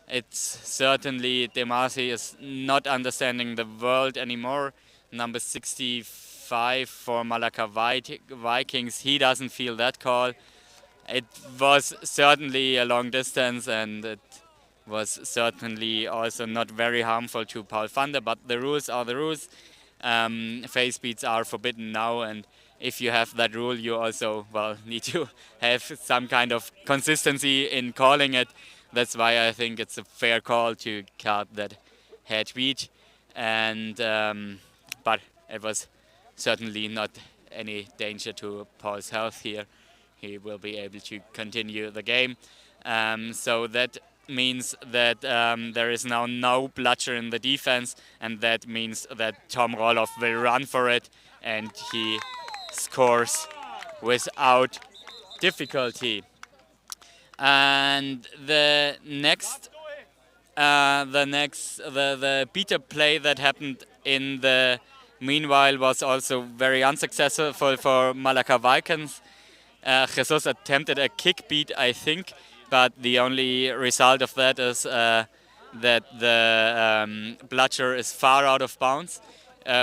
It's certainly Demasi is not understanding the world anymore. Number 65 for Malaka Vikings, he doesn't feel that call. It was certainly a long distance, and it was certainly also not very harmful to Paul van der, but the rules are the rules. Face beats are forbidden now, and if you have that rule, you also, well, need to have some kind of consistency in calling it. That's why I think it's a fair call to card that head beat. And but it was certainly not any danger to Paul's health here. He will be able to continue the game. So that means that there is now no bludger in the defense, and that means that Tom Roloff will run for it, and he scores without difficulty. And the beater play that happened in the meanwhile was also very unsuccessful for Malaka Vikings. Jesus attempted a kick beat, I think, but the only result of that is that the bludger is far out of bounds,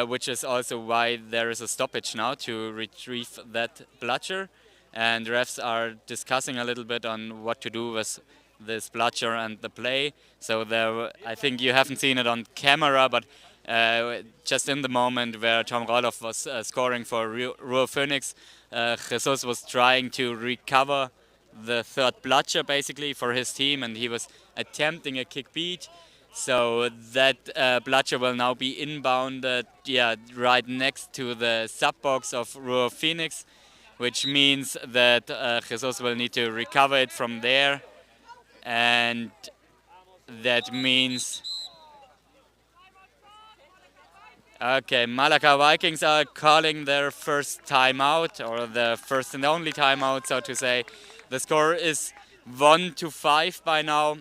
which is also why there is a stoppage now to retrieve that bludger. And refs are discussing a little bit on what to do with this bludger and the play. So there, I think you haven't seen it on camera, but just in the moment where Tom Roloff was scoring for Ruhr Phoenix, Jesus was trying to recover the third bludger basically for his team, and he was attempting a kick beat. So that bludger will now be inbounded, right next to the sub box of Ruhr Phoenix, which means that Jesus will need to recover it from there, and that means okay, Malaka Vikings are calling their first timeout, or the first and only timeout, so to say. The score is 1-5 by now.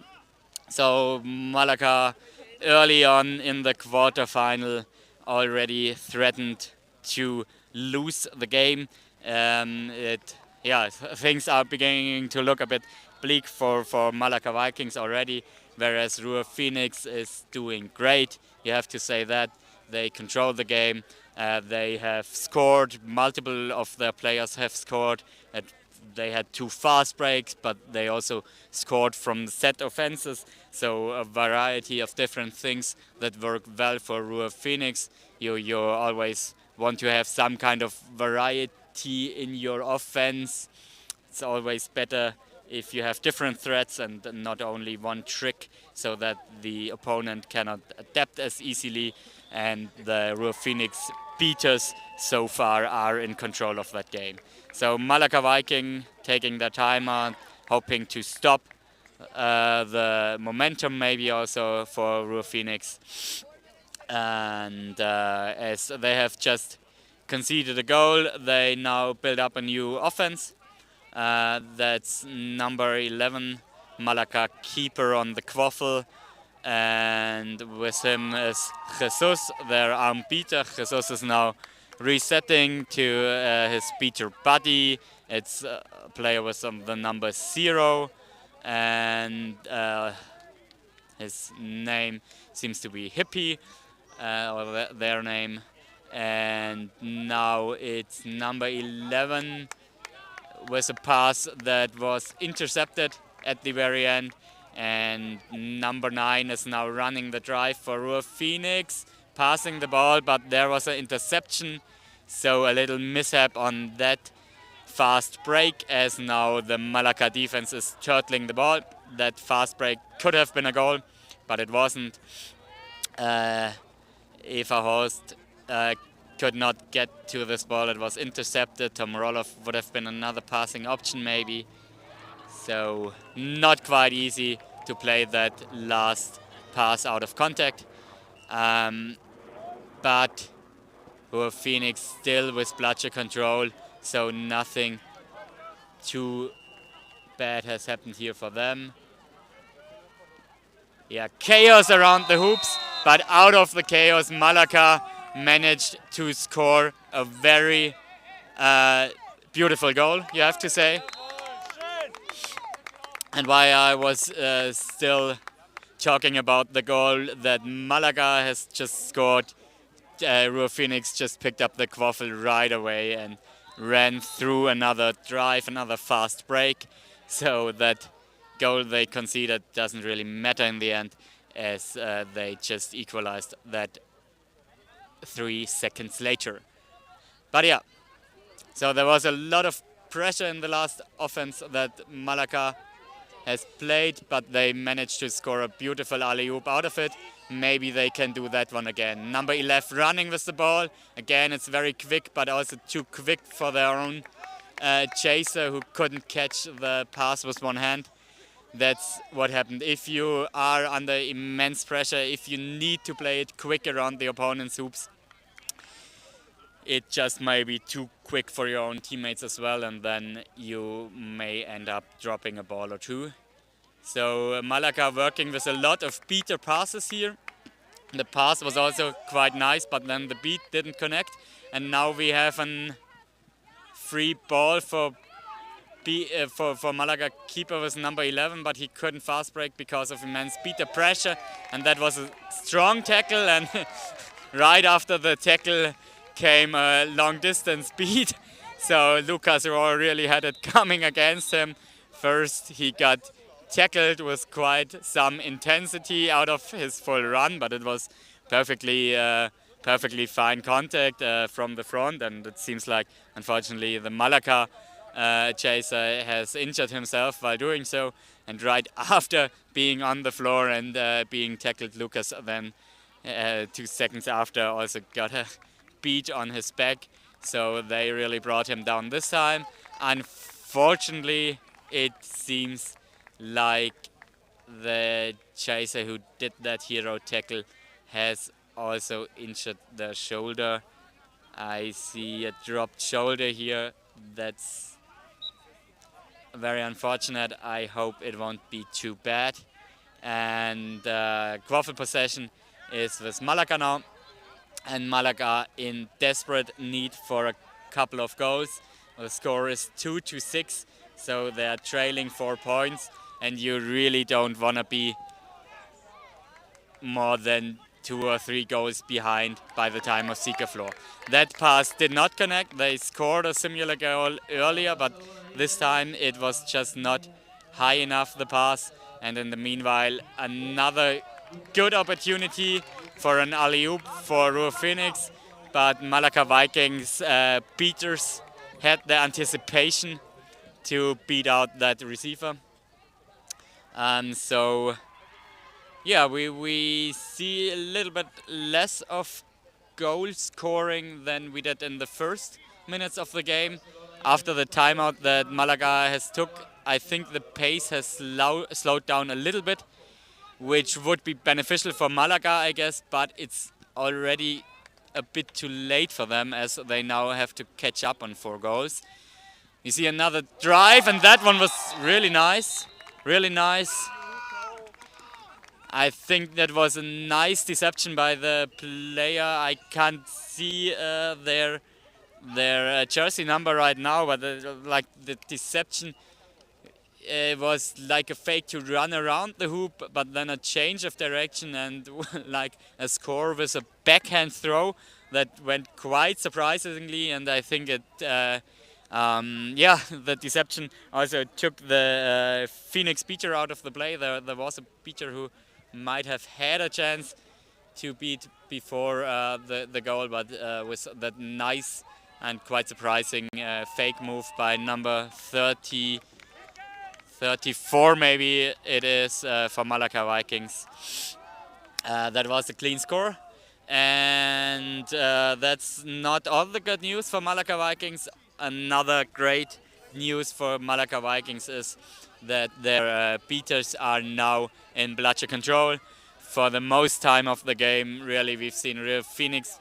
So Malaka early on in the quarterfinal already threatened to lose the game. Things are beginning to look a bit bleak for Malaka Vikings already, whereas Ruhr Phoenix is doing great. You have to say that. They control the game. They have scored. Multiple of their players have scored. They had 2 fast breaks, but they also scored from set offenses. So a variety of different things that work well for Ruhr Phoenix. You always want to have some kind of variety in your offense. It's always better if you have different threats and not only one trick, so that the opponent cannot adapt as easily, and the Ruhr Phoenix beaters so far are in control of that game. So Malaka Viking taking their time on, hoping to stop the momentum maybe also for Ruhr Phoenix. And as they have just conceded a goal, they now build up a new offense. That's number 11, Malaka, keeper on the quaffle, and with him is Jesus, their arm beater. Jesus is now resetting to his beater buddy. It's a player with the number 0, and his name seems to be Hippie, or their name. And now it's number 11 with a pass that was intercepted at the very end, and number 9 is now running the drive for Ruhr Phoenix, passing the ball, but there was an interception, so a little mishap on that fast break, as now the Malaka defense is turtling the ball. That fast break could have been a goal, but it wasn't. Eva Horst could not get to this ball. It was intercepted. Tom Roloff would have been another passing option maybe. So not quite easy to play that last pass out of contact. But Ruhr Phoenix still with bludger control, so nothing too bad has happened here for them. Yeah, chaos around the hoops, but out of the chaos, Malaka managed to score a very beautiful goal, you have to say. And why I was still talking about the goal that Malaka has just scored, Ruhr Phoenix just picked up the quaffle right away and ran through another drive, another fast break. So that goal they conceded doesn't really matter in the end, as they just equalized that 3 seconds later. But yeah, so there was a lot of pressure in the last offense that Malaka has played, but they managed to score a beautiful alley-oop out of it. Maybe they can do that one again. Number 11 running with the ball. Again, it's very quick, but also too quick for their own chaser, who couldn't catch the pass with one hand. That's what happened. If you are under immense pressure, if you need to play it quick around the opponent's hoops, it just may be too quick for your own teammates as well, and then you may end up dropping a ball or two. So Malaka working with a lot of beater passes here. The pass was also quite nice, but then the beat didn't connect. And now we have a free ball for Malaka keeper with number 11, but he couldn't fast break because of immense beater pressure. And that was a strong tackle, and right after the tackle came a long distance beat. So Lucas Rohr really had it coming against him. First he got tackled with quite some intensity out of his full run, but it was perfectly fine contact from the front, and it seems like unfortunately the Malaka chaser has injured himself while doing so, and right after being on the floor and being tackled, Lucas then 2 seconds after also got a beat on his back, so they really brought him down this time. Unfortunately, it seems like the chaser who did that hero tackle has also injured the shoulder. I see a dropped shoulder here. That's very unfortunate. I hope it won't be too bad. And quaffle possession is with Malaka now. And Malaka in desperate need for a couple of goals. The score is 2-6, so they are trailing 4 points, and you really don't want to be more than 2 or 3 goals behind by the time of Seeker floor. That pass did not connect. They scored a similar goal earlier, but this time it was just not high enough, the pass. And in the meanwhile, another good opportunity for an alley-oop for Ruhr Phoenix, but Malaka Vikings beaters had the anticipation to beat out that receiver. So yeah, we see a little bit less of goal scoring than we did in the first minutes of the game. After the timeout that Malaga has took, I think the pace has slowed down a little bit, which would be beneficial for Malaga, I guess, but it's already a bit too late for them as they now have to catch up on 4 goals. You see another drive, and that one was really nice. Really nice. I think that was a nice deception by the player. I can't see their jersey number right now, but like the deception was like a fake to run around the hoop, but then a change of direction and like a score with a backhand throw that went quite surprisingly. And I think it, yeah, the deception also took the Phoenix beater out of the play. There was a beater who might have had a chance to beat before the goal, but with that nice and quite surprising fake move by number 34 maybe it is for Malaka Vikings. That was a clean score, and that's not all the good news for Malaka Vikings. Another great news for Malaka Vikings is that their beaters are now in bloodshed control for the most time of the game. Really, we've seen real Phoenix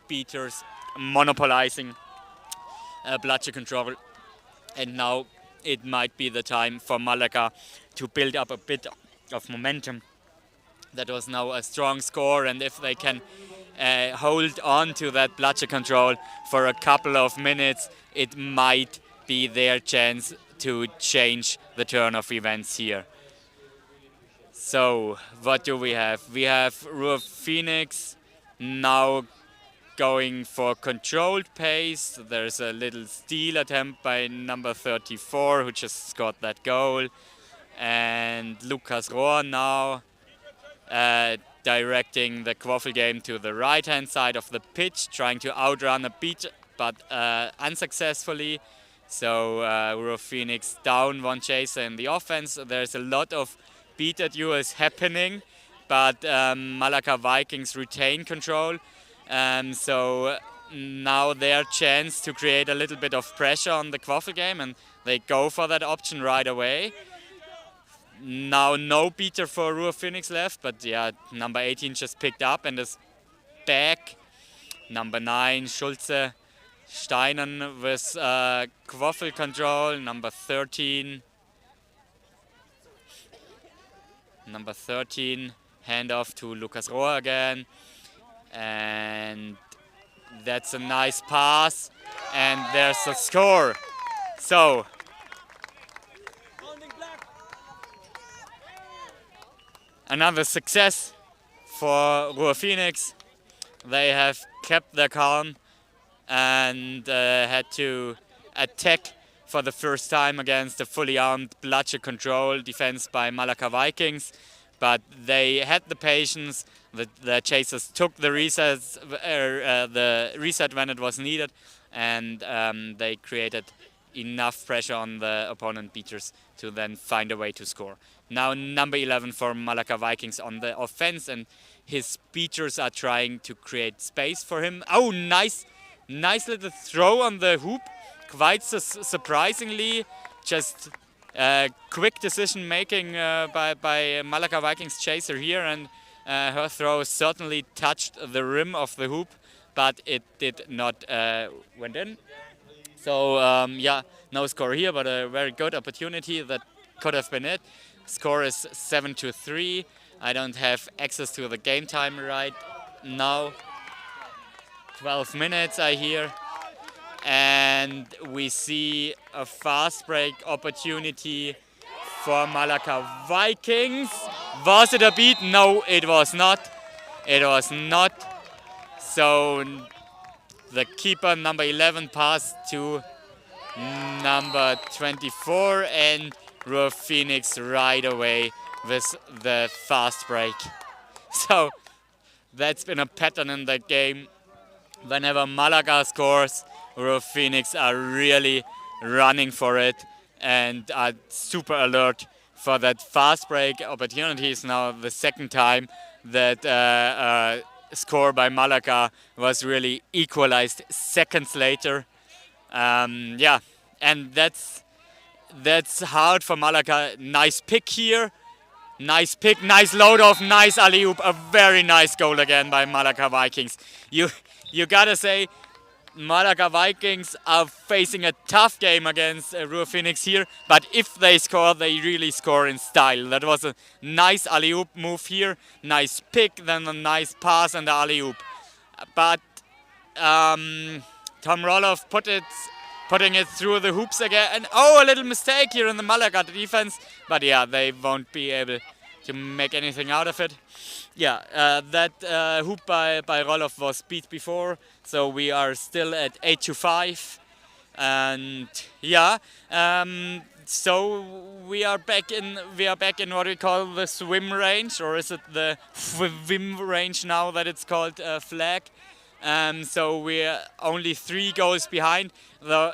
beaters monopolizing bloodshed control, and now it might be the time for Malaka to build up a bit of momentum. That was now a strong score, and if they can hold on to that bloodshed control for a couple of minutes, it might be their chance to change the turn of events here. So what do we have? We have Ruhr Phoenix now going for controlled pace. There's a little steal attempt by number 34 who just scored that goal. And Lukas Rohr now directing the Quaffle game to the right-hand side of the pitch, trying to outrun a beat, but unsuccessfully. So Ruhr Phoenix down 1 chaser in the offense. There's a lot of beater duels happening, but Malaka Vikings retain control. So now their chance to create a little bit of pressure on the Quaffle game, and they go for that option right away. Now no beater for Ruhr Phoenix left, but yeah, number 18 just picked up and is back. Number 9, Schulze Steinen with Quaffle control. Number 13. Number 13, handoff to Lukas Rohr again. And that's a nice pass. And there's a score. So another success for Ruhr Phoenix. They have kept their calm and had to attack for the first time against the fully armed bloodshed control defense by Malaka Vikings. But they had the patience. The chasers took the reset when it was needed, and they created enough pressure on the opponent beaters to then find a way to score. Now number 11 for Malaka Vikings on the offense, and his beaters are trying to create space for him. Oh, nice little throw on the hoop. Quite surprisingly, just quick decision making by Malaka Vikings chaser here, and her throw certainly touched the rim of the hoop, but it did not went in. So yeah, no score here, but a very good opportunity. That could have been it. Score is 7-3. I don't have access to the game time right now. 12 minutes I hear. And we see a fast break opportunity for Malaka Vikings. Was it a beat? No, it was not. It was not. So the keeper, number 11, passed to number 24, and Ruhr Phoenix right away with the fast break. So that's been a pattern in the game whenever Malaka scores, Ruhr Phoenix are really running for it and are super alert for that fast break opportunity. Is now the second time that score by Malaka was really equalized seconds later. Yeah, and that's hard for Malaka. Nice pick here. Nice pick, nice load off, nice alley-oop. A very nice goal again by Malaka Vikings. You gotta say, Malaka Vikings are facing a tough game against Ruhr Phoenix here, but if they score, they really score in style. That was a nice alley-oop move here, nice pick, then a nice pass and the alley-oop. But Tom Roloff putting it through the hoops again, and a little mistake here in the Malaka defense, but yeah, they won't be able to make anything out of it. Yeah, that hoop by Roloff was beat before, so we are still at 8-5, and yeah, so we are back in what we call the swim range, or is it the swim range now that it's called flag? So we're only 3 goals behind,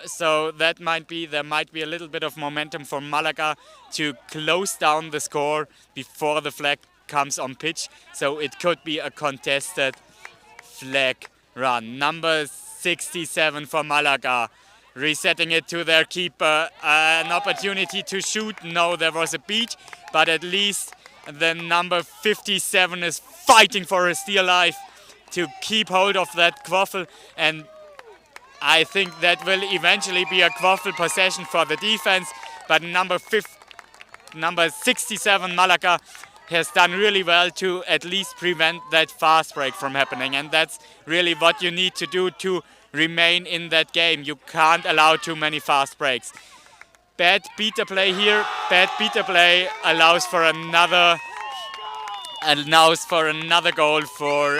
so there might be a little bit of momentum for Malaka to close down the score before the flag comes on pitch. So it could be a contested flag run. Number 67 for Malaka, resetting it to their keeper. An opportunity to shoot. No, there was a beat, but at least the number 57 is fighting for his dear life to keep hold of that quaffle, and I think that will eventually be a quaffle possession for the defense. But number 67 Malaka has done really well to at least prevent that fast break from happening, and that's really what you need to do to remain in that game. You can't allow too many fast breaks. Bad beater play here. Bad beater play allows for another goal for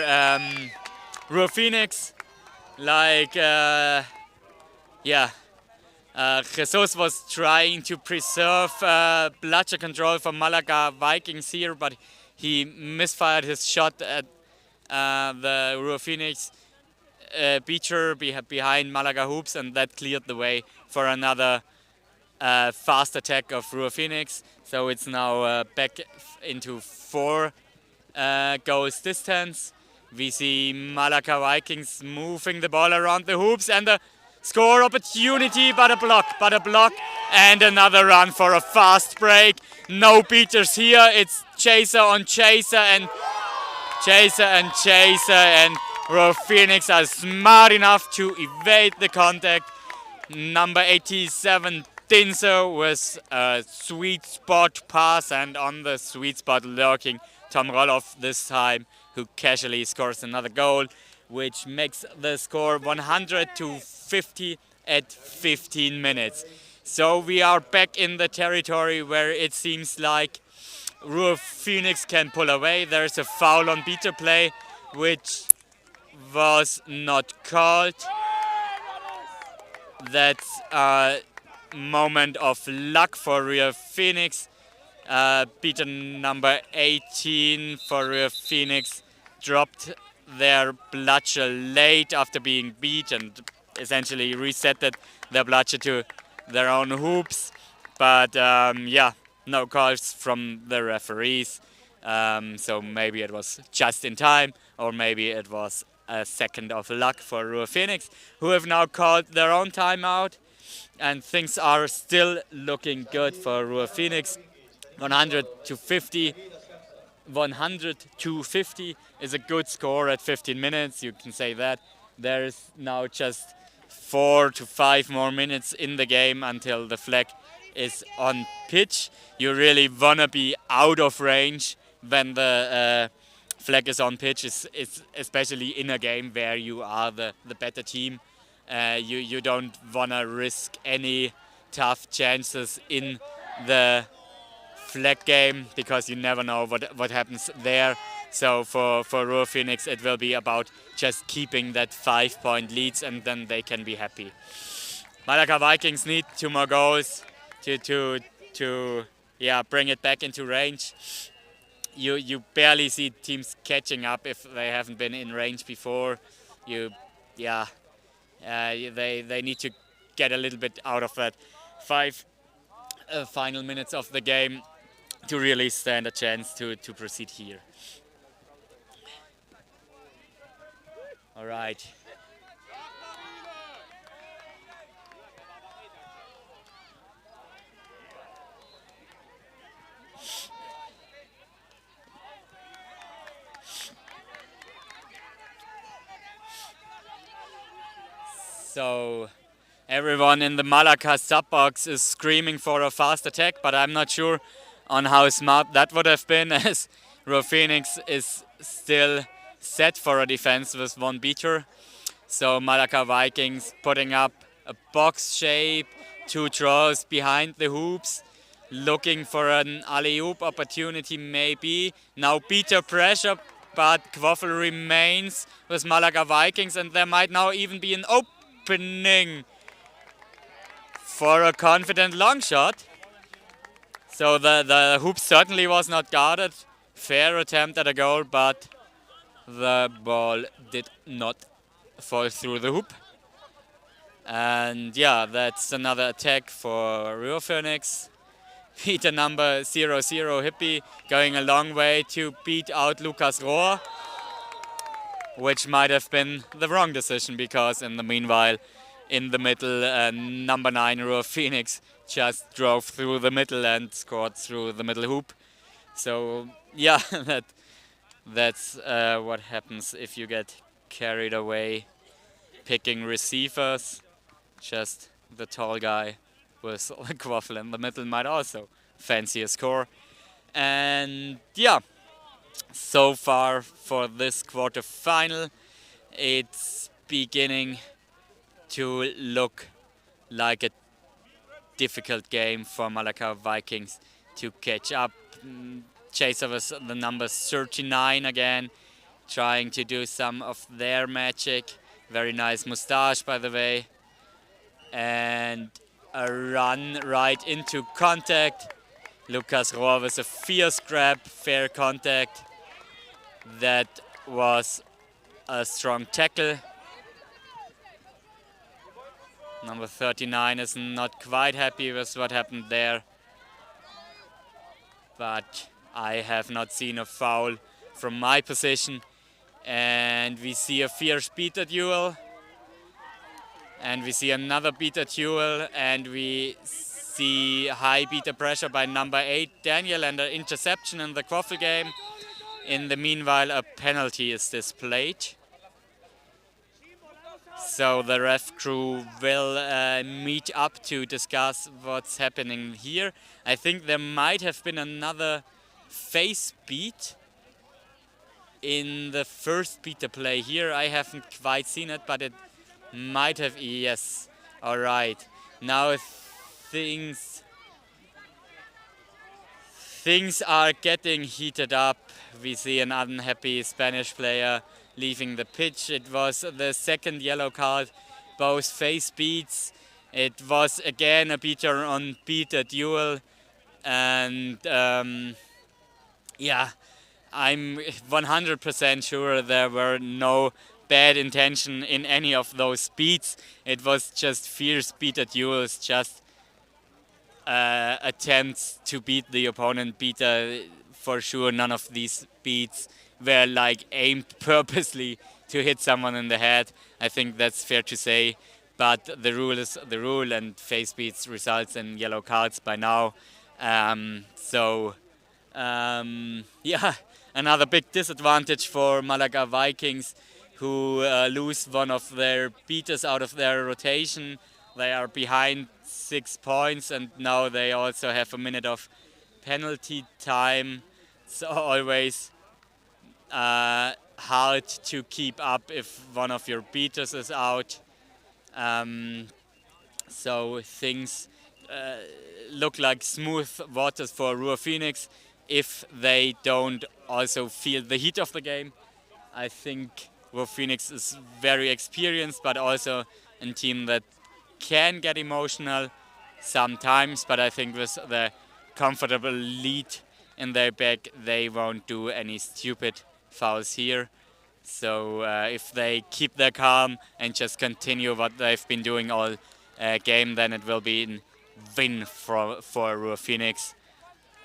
Ruhr Phoenix. Jesus was trying to preserve bludger control for Malaka Vikings here, but he misfired his shot at the Ruhr Phoenix beacher behind Malaka hoops, and that cleared the way for another fast attack of Ruhr Phoenix. So it's now back into 4 goals distance. We see Malaka Vikings moving the ball around the hoops, and a score opportunity, but a block, and another run for a fast break. No beaters here. It's chaser on chaser, and Ruhr Phoenix are smart enough to evade the contact. Number 87 Dinso with a sweet spot pass, and on the sweet spot lurking Tom Roloff this time, who casually scores another goal, which makes the score 100-50 at 15 minutes. So we are back in the territory where it seems like Ruhr Phoenix can pull away. There's a foul on beater play, which was not called. That's a moment of luck for Ruhr Phoenix. Beater number 18 for Ruhr Phoenix dropped their bludger late after being beat and essentially resetted their bludger to their own hoops. But yeah, no calls from the referees. So maybe it was just in time, or maybe it was a second of luck for Ruhr Phoenix, who have now called their own timeout. And things are still looking good for Ruhr Phoenix. 100-50 is a good score at 15 minutes, you can say that. There's now just 4 to 5 more minutes in the game until the flag is on pitch. You really wanna be out of range when the flag is on pitch, it's especially in a game where you are the better team. You don't wanna risk any tough chances in the flag game, because you never know what happens there. So for Ruhr Phoenix, it will be about just keeping that 5-point leads, and then they can be happy. Malaka Vikings need 2 more goals to bring it back into range. You barely see teams catching up if they haven't been in range before. You yeah, they need to get a little bit out of that 5 final minutes of the game to really stand a chance to proceed here. All right. So everyone in the Malaka sub-box is screaming for a fast attack, but I'm not sure on how smart that would have been, as Ruhr Phoenix is still set for a defense with 1 beater. So Malaka Vikings putting up a box shape, 2 draws behind the hoops, looking for an alley-oop opportunity maybe. Now beater pressure, but Quaffle remains with Malaka Vikings, and there might now even be an opening for a confident long shot. So the hoop certainly was not guarded. Fair attempt at a goal, but the ball did not fall through the hoop. And yeah, that's another attack for Ruhr Phoenix. Peter number 00 Hippie going a long way to beat out Lucas Rohr, which might have been the wrong decision, because in the meanwhile, in the middle, number 9 Ruhr Phoenix just drove through the middle and scored through the middle hoop. So yeah, that's what happens if you get carried away picking receivers. Just the tall guy with Quaffle in the middle might also fancy a score. And yeah, so far for this quarter final, it's beginning to look like a difficult game for Malaka Vikings to catch up. Chaser was the number 39 again, trying to do some of their magic. Very nice moustache, by the way. And a run right into contact. Lucas Rohr with a fierce grab, fair contact. That was a strong tackle. Number 39 is not quite happy with what happened there. But I have not seen a foul from my position. And we see a fierce beater duel. And we see another beater duel. And we see high beater pressure by number 8 Daniel, and an interception in the Quaffle game. In the meanwhile, a penalty is displayed. So the ref crew will meet up to discuss what's happening here. I think there might have been another face beat in the first beater play here. I haven't quite seen it, but it might have. Yes, all right. Now things are getting heated up. We see an unhappy Spanish player leaving the pitch. It was the second yellow card, both face beats. It was again a beater on beater duel. And yeah, I'm 100% sure there were no bad intention in any of those beats. It was just fierce beater duels, just attempts to beat the opponent beater. For sure, none of these beats were like aimed purposely to hit someone in the head. I think that's fair to say. But the rule is the rule, and face beats results in yellow cards by now. Yeah, another big disadvantage for Malaka Vikings, who lose one of their beaters out of their rotation. They are behind 6 points, and now they also have a minute of penalty time. So always hard to keep up if one of your beaters is out. So things look like smooth waters for Ruhr Phoenix if they don't also feel the heat of the game. I think Ruhr Phoenix is very experienced, but also a team that can get emotional sometimes. But I think with the comfortable lead in their back, they won't do any stupid fouls here. So if they keep their calm and just continue what they've been doing all game, then it will be a win for Ruhr Phoenix.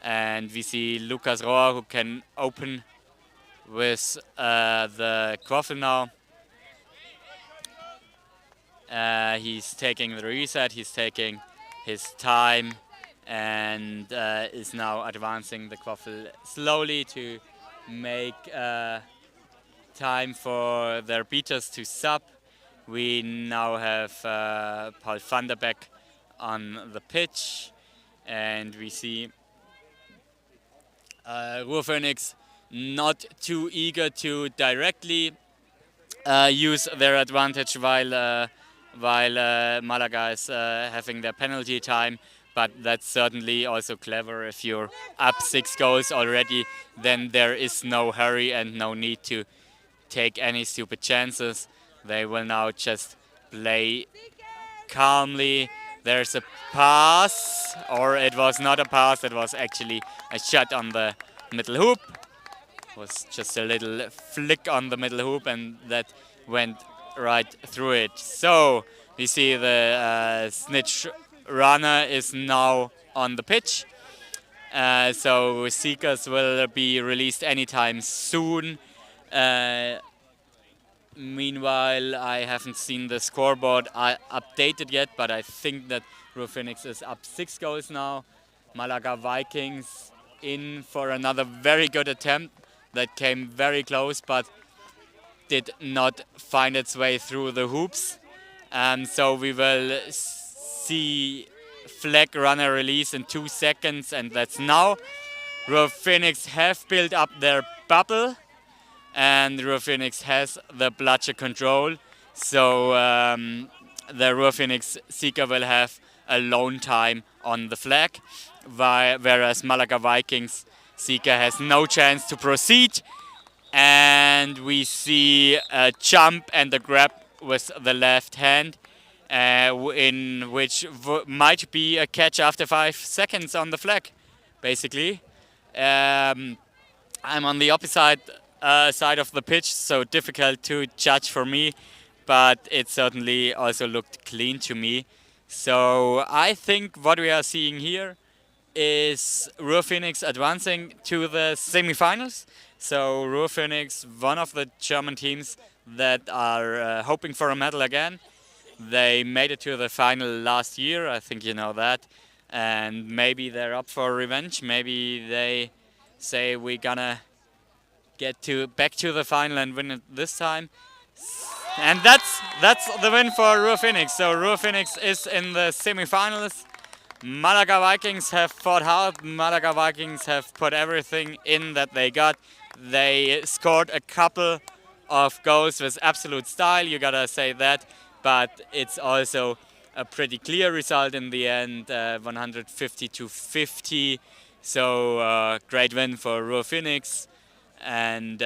And we see Lukas Rohr, who can open with the Quaffle now. He's taking the reset, he's taking his time, and is now advancing the Quaffle slowly to make time for their beaters to sub. We now have Paul van der Beek on the pitch, and we see Ruhr Phoenix not too eager to directly use their advantage while Malaka is having their penalty time. But that's certainly also clever. If you're up 6 goals already, then there is no hurry and no need to take any stupid chances. They will now just play calmly. There's a pass, or it was not a pass, it was actually a shot on the middle hoop. It was just a little flick on the middle hoop, and that went right through it. So we see the snitch runner is now on the pitch. So Seekers will be released anytime soon. Meanwhile, I haven't seen the scoreboard updated yet, but I think that Ruhr Phoenix is up 6 goals now. Malaka Vikings in for another very good attempt that came very close, but did not find its way through the hoops. So we will see flag runner release in 2 seconds, and that's now. Ruhr Phoenix have built up their bubble, and Ruhr Phoenix has the bludger control. So the Ruhr Phoenix Seeker will have alone time on the flag, whereas Malaka Vikings Seeker has no chance to proceed. And we see a jump and a grab with the left hand, in which might be a catch after 5 seconds on the flag, basically. I'm on the opposite side of the pitch, so difficult to judge for me, but it certainly also looked clean to me. So I think what we are seeing here is Ruhr Phoenix advancing to the semi-finals. So Ruhr Phoenix, one of the German teams that are hoping for a medal again. They made it to the final last year, I think you know that. And maybe they're up for revenge. Maybe they say we're gonna get back to the final and win it this time. And that's the win for Ruhr Phoenix. So Ruhr Phoenix is in the semi-finals. Malaka Vikings have fought hard. Malaka Vikings have put everything in that they got. They scored a couple of goals with absolute style, you gotta say that. But it's also a pretty clear result in the end, 150-50. So great win for Ruhr Phoenix, and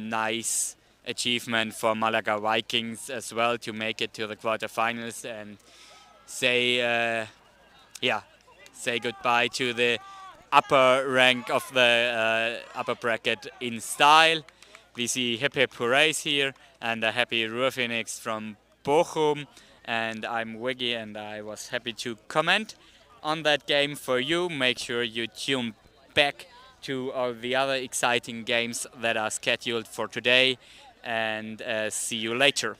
nice achievement for Malaka Vikings as well to make it to the quarterfinals and say goodbye to the upper rank of the upper bracket in style. We see hip hip hoorays here and a happy Ruhr Phoenix from Bochum, and I'm Wiggy and I was happy to comment on that game for you. Make sure you tune back to all the other exciting games that are scheduled for today, and see you later.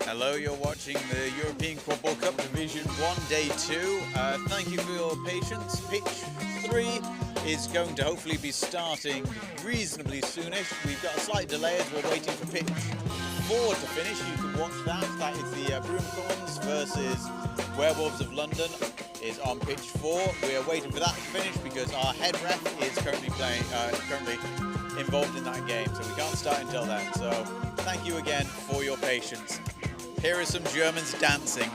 Hello, you're watching the European Quadball Cup Division 1, Day 2. Thank you for your patience. Pitch 3 is going to hopefully be starting reasonably soonish. We've got a slight delay as we're waiting for pitch 4 to finish. You can watch that. That is the Broomicorns versus Werewolves of London is on pitch 4. We are waiting for that to finish because our head ref is currently involved in that game, so we can't start until then. So thank you again for your patience. Here are some Germans dancing.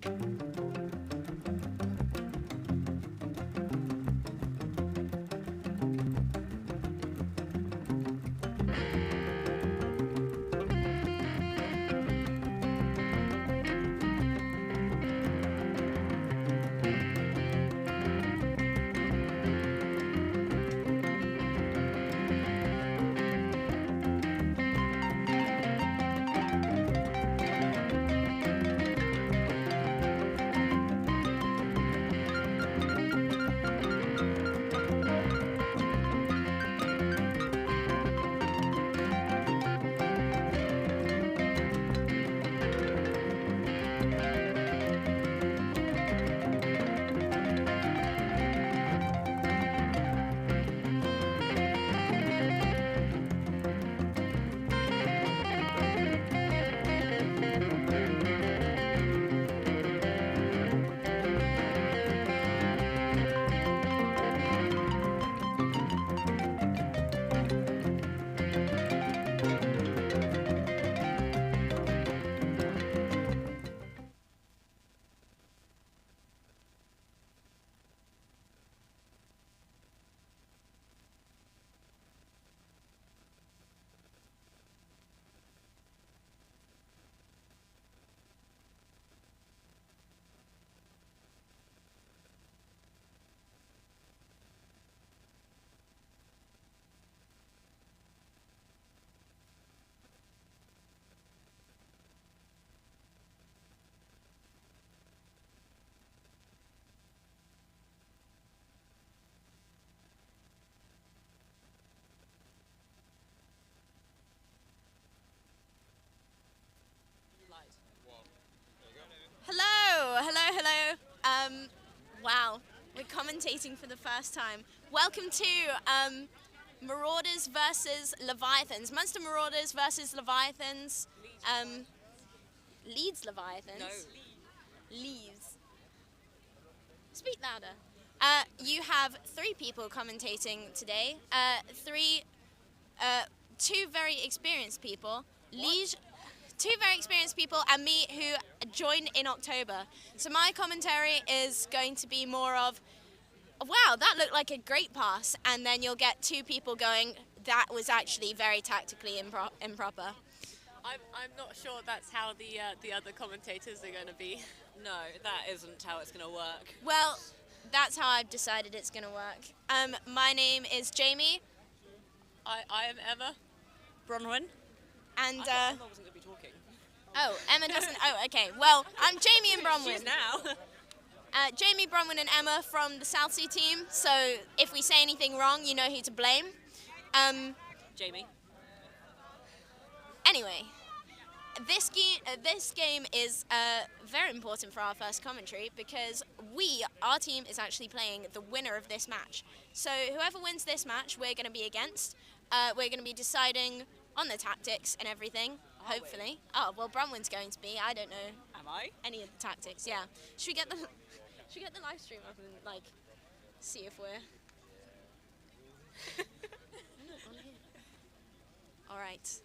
Hello. Wow, we're commentating for the first time. Welcome to Marauders versus Leviathans. Münster Marauders versus Leviathans. Leeds Leviathans. No. Leeds. Speak louder. You have 3 people commentating today. Two very experienced people. Liège. 2 very experienced people and me who joined in October. So my commentary is going to be more of, wow, that looked like a great pass, and then you'll get 2 people going, that was actually very tactically improper. I'm not sure that's how the other commentators are going to be. No, that isn't how it's going to work. Well, that's how I've decided it's going to work. My name is Jamie. I am Emma. Bronwyn. And Emma wasn't going to be talking. Oh, Emma doesn't. Oh, okay. Well, I'm Jamie and Bronwyn. She's now. Jamie, Bronwyn, and Emma from the Southsea team. So if we say anything wrong, you know who to blame. Jamie. Anyway, this game is very important for our first commentary because our team is actually playing the winner of this match. So whoever wins this match, we're going to be against. We're going to be deciding on the tactics and everything, hopefully. Oh, well, Bronwyn's going to be. I don't know. Am I? Any of the tactics, yeah. Should we get the live stream up and, like, see if we're... All right.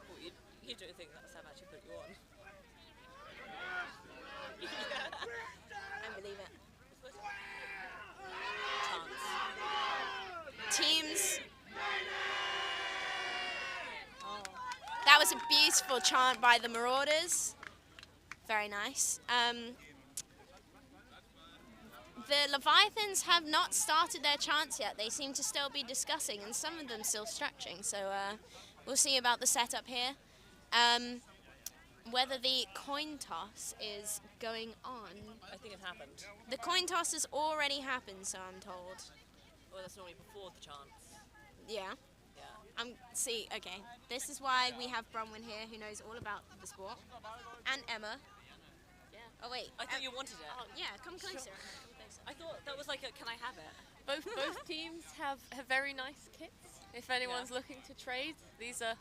Well, you don't think that's how much you put you on? I believe it. Chance. Teams... That was a beautiful chant by the Marauders. Very nice. The Leviathans have not started their chants yet. They seem to still be discussing, and some of them still stretching. So we'll see about the setup here. Whether the coin toss is going on. I think it happened. The coin toss has already happened, so I'm told. Well, that's normally before the chants. Yeah. See, okay, this is why we have Bronwyn here, who knows all about the sport, and Emma. Yeah. Oh wait. I thought you wanted it. Oh, yeah, come closer. I thought that was like a, can I have it? Both teams have very nice kits. If anyone's looking to trade, these are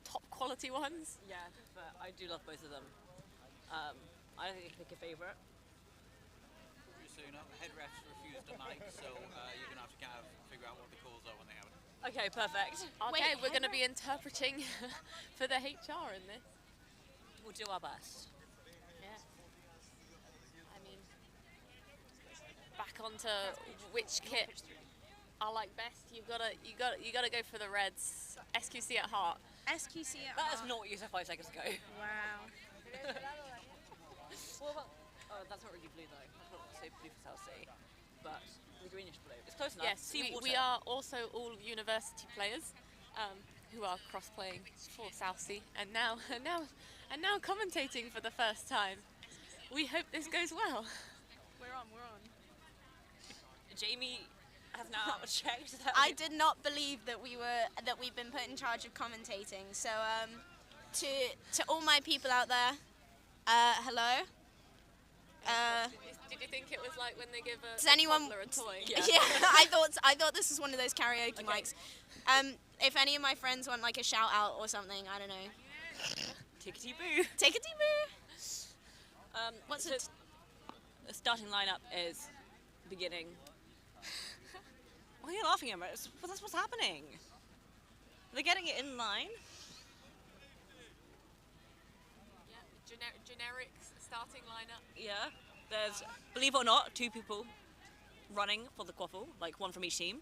top quality ones. Yeah, but I do love both of them. I don't think you can pick a favourite. So you know, head refs refused a mic, so you're going to have to kind of figure out what the calls are when they have it. Okay, perfect. Okay, we're going to be interpreting for the HR in this. We'll do our best. back onto which kit I like best, you gotta go for the reds. SQC at heart. SQC at That heart. is not what you said 5 seconds ago. Wow. What about, oh, that's not really blue though. That's not so blue for Southsea. But the greenish blue. It's close enough. Yes, we are also all university players who are cross-playing for Southsea and now commentating for the first time. We hope this goes well. We're on. Jamie has now checked that. I did not believe that we've been put in charge of commentating. So to all my people out there, hello. Did you think it was like when they give a toddler a toy? Yeah, I thought this was one of those karaoke mics. If any of my friends want like a shout out or something, I don't know. Tickety boo. Tickety boo. What's it? The starting lineup is beginning. What are you laughing at? That's what's happening. They're getting it in line. Yeah, generic starting lineup. Yeah, there's, believe it or not, 2 people running for the quaffle, like 1 from each team.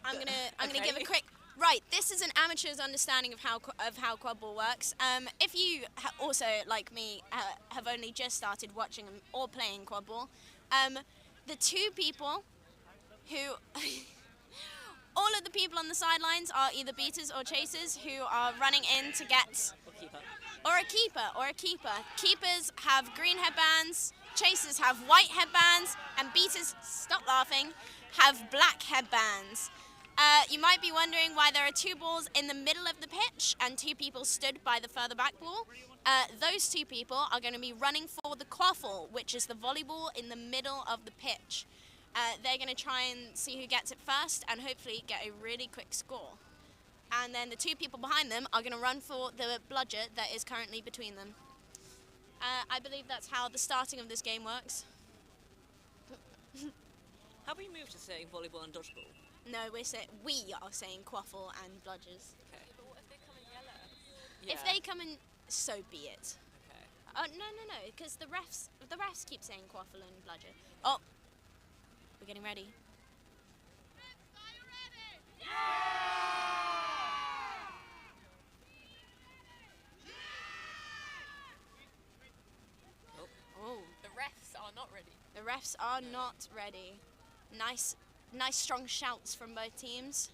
I'm gonna give a quick. Right, this is an amateur's understanding of how Quadball works. If you also, like me, have only just started watching or playing Quadball, the 2 people who, all of the people on the sidelines are either beaters or chasers who are running in to get, or a keeper. Keepers have green headbands, chasers have white headbands, and beaters, stop laughing, have black headbands. You might be wondering why there are 2 balls in the middle of the pitch and 2 people stood by the further back ball. Those 2 people are going to be running for the quaffle, which is the volleyball in the middle of the pitch. They're going to try and see who gets it first and hopefully get a really quick score. And then the 2 people behind them are going to run for the bludger that is currently between them. I believe that's how the starting of this game works. How about you move to saying volleyball and dodgeball? No, we are saying quaffle and bludgers. Okay. But what if they come in yellow? Yeah. If they come in, so be it. Okay. No, because the refs keep saying quaffle and bludger. Oh, we're getting ready. Oh. The refs are not ready. The refs are not ready. Nice strong shouts from both teams.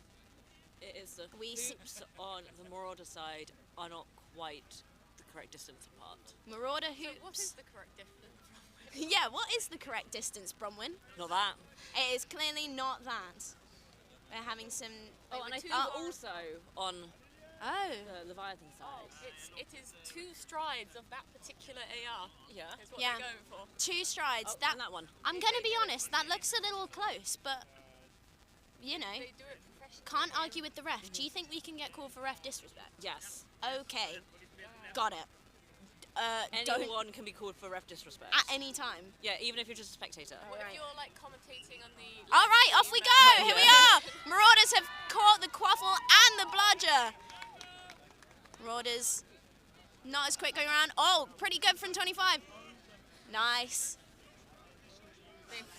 It is the hoops on the Marauder side are not quite the correct distance apart. Marauder hoops. So what is the correct distance, Bronwyn? Yeah, what is the correct distance, Bronwyn? Not that. It is clearly not that. We're having some. Oh, and I think also on the Leviathan side. It is 2 strides of that particular AR. Yeah. Is what they're going for. 2 strides. Oh, and that one. I'm going to be honest. That looks a little close, but you know, They do it professionally. can't argue with the ref. Do you think we can get called for ref disrespect? Yes. Okay, got it. Anyone can be called for ref disrespect. At any time. Yeah, even if you're just a spectator. What if you're like commentating on the... All right, off we go. Here we are. Marauders have caught the quaffle and the bludger. Marauders not as quick going around. Oh, pretty good from 25. Nice.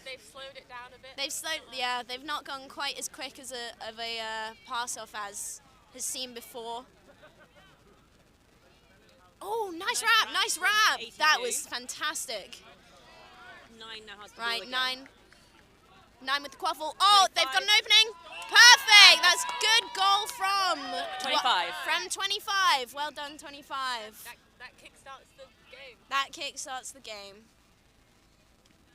They've slowed it down a bit. They've not gone quite as quick as a pass off as has seen before. Oh, nice wrap. That was fantastic. 9 now has the Right, ball again. 9 with the quaffle. Oh, they've got an opening. Perfect. That's good goal from 25. From 25. Well done, 25. That kickstarts the game. That kickstarts the game.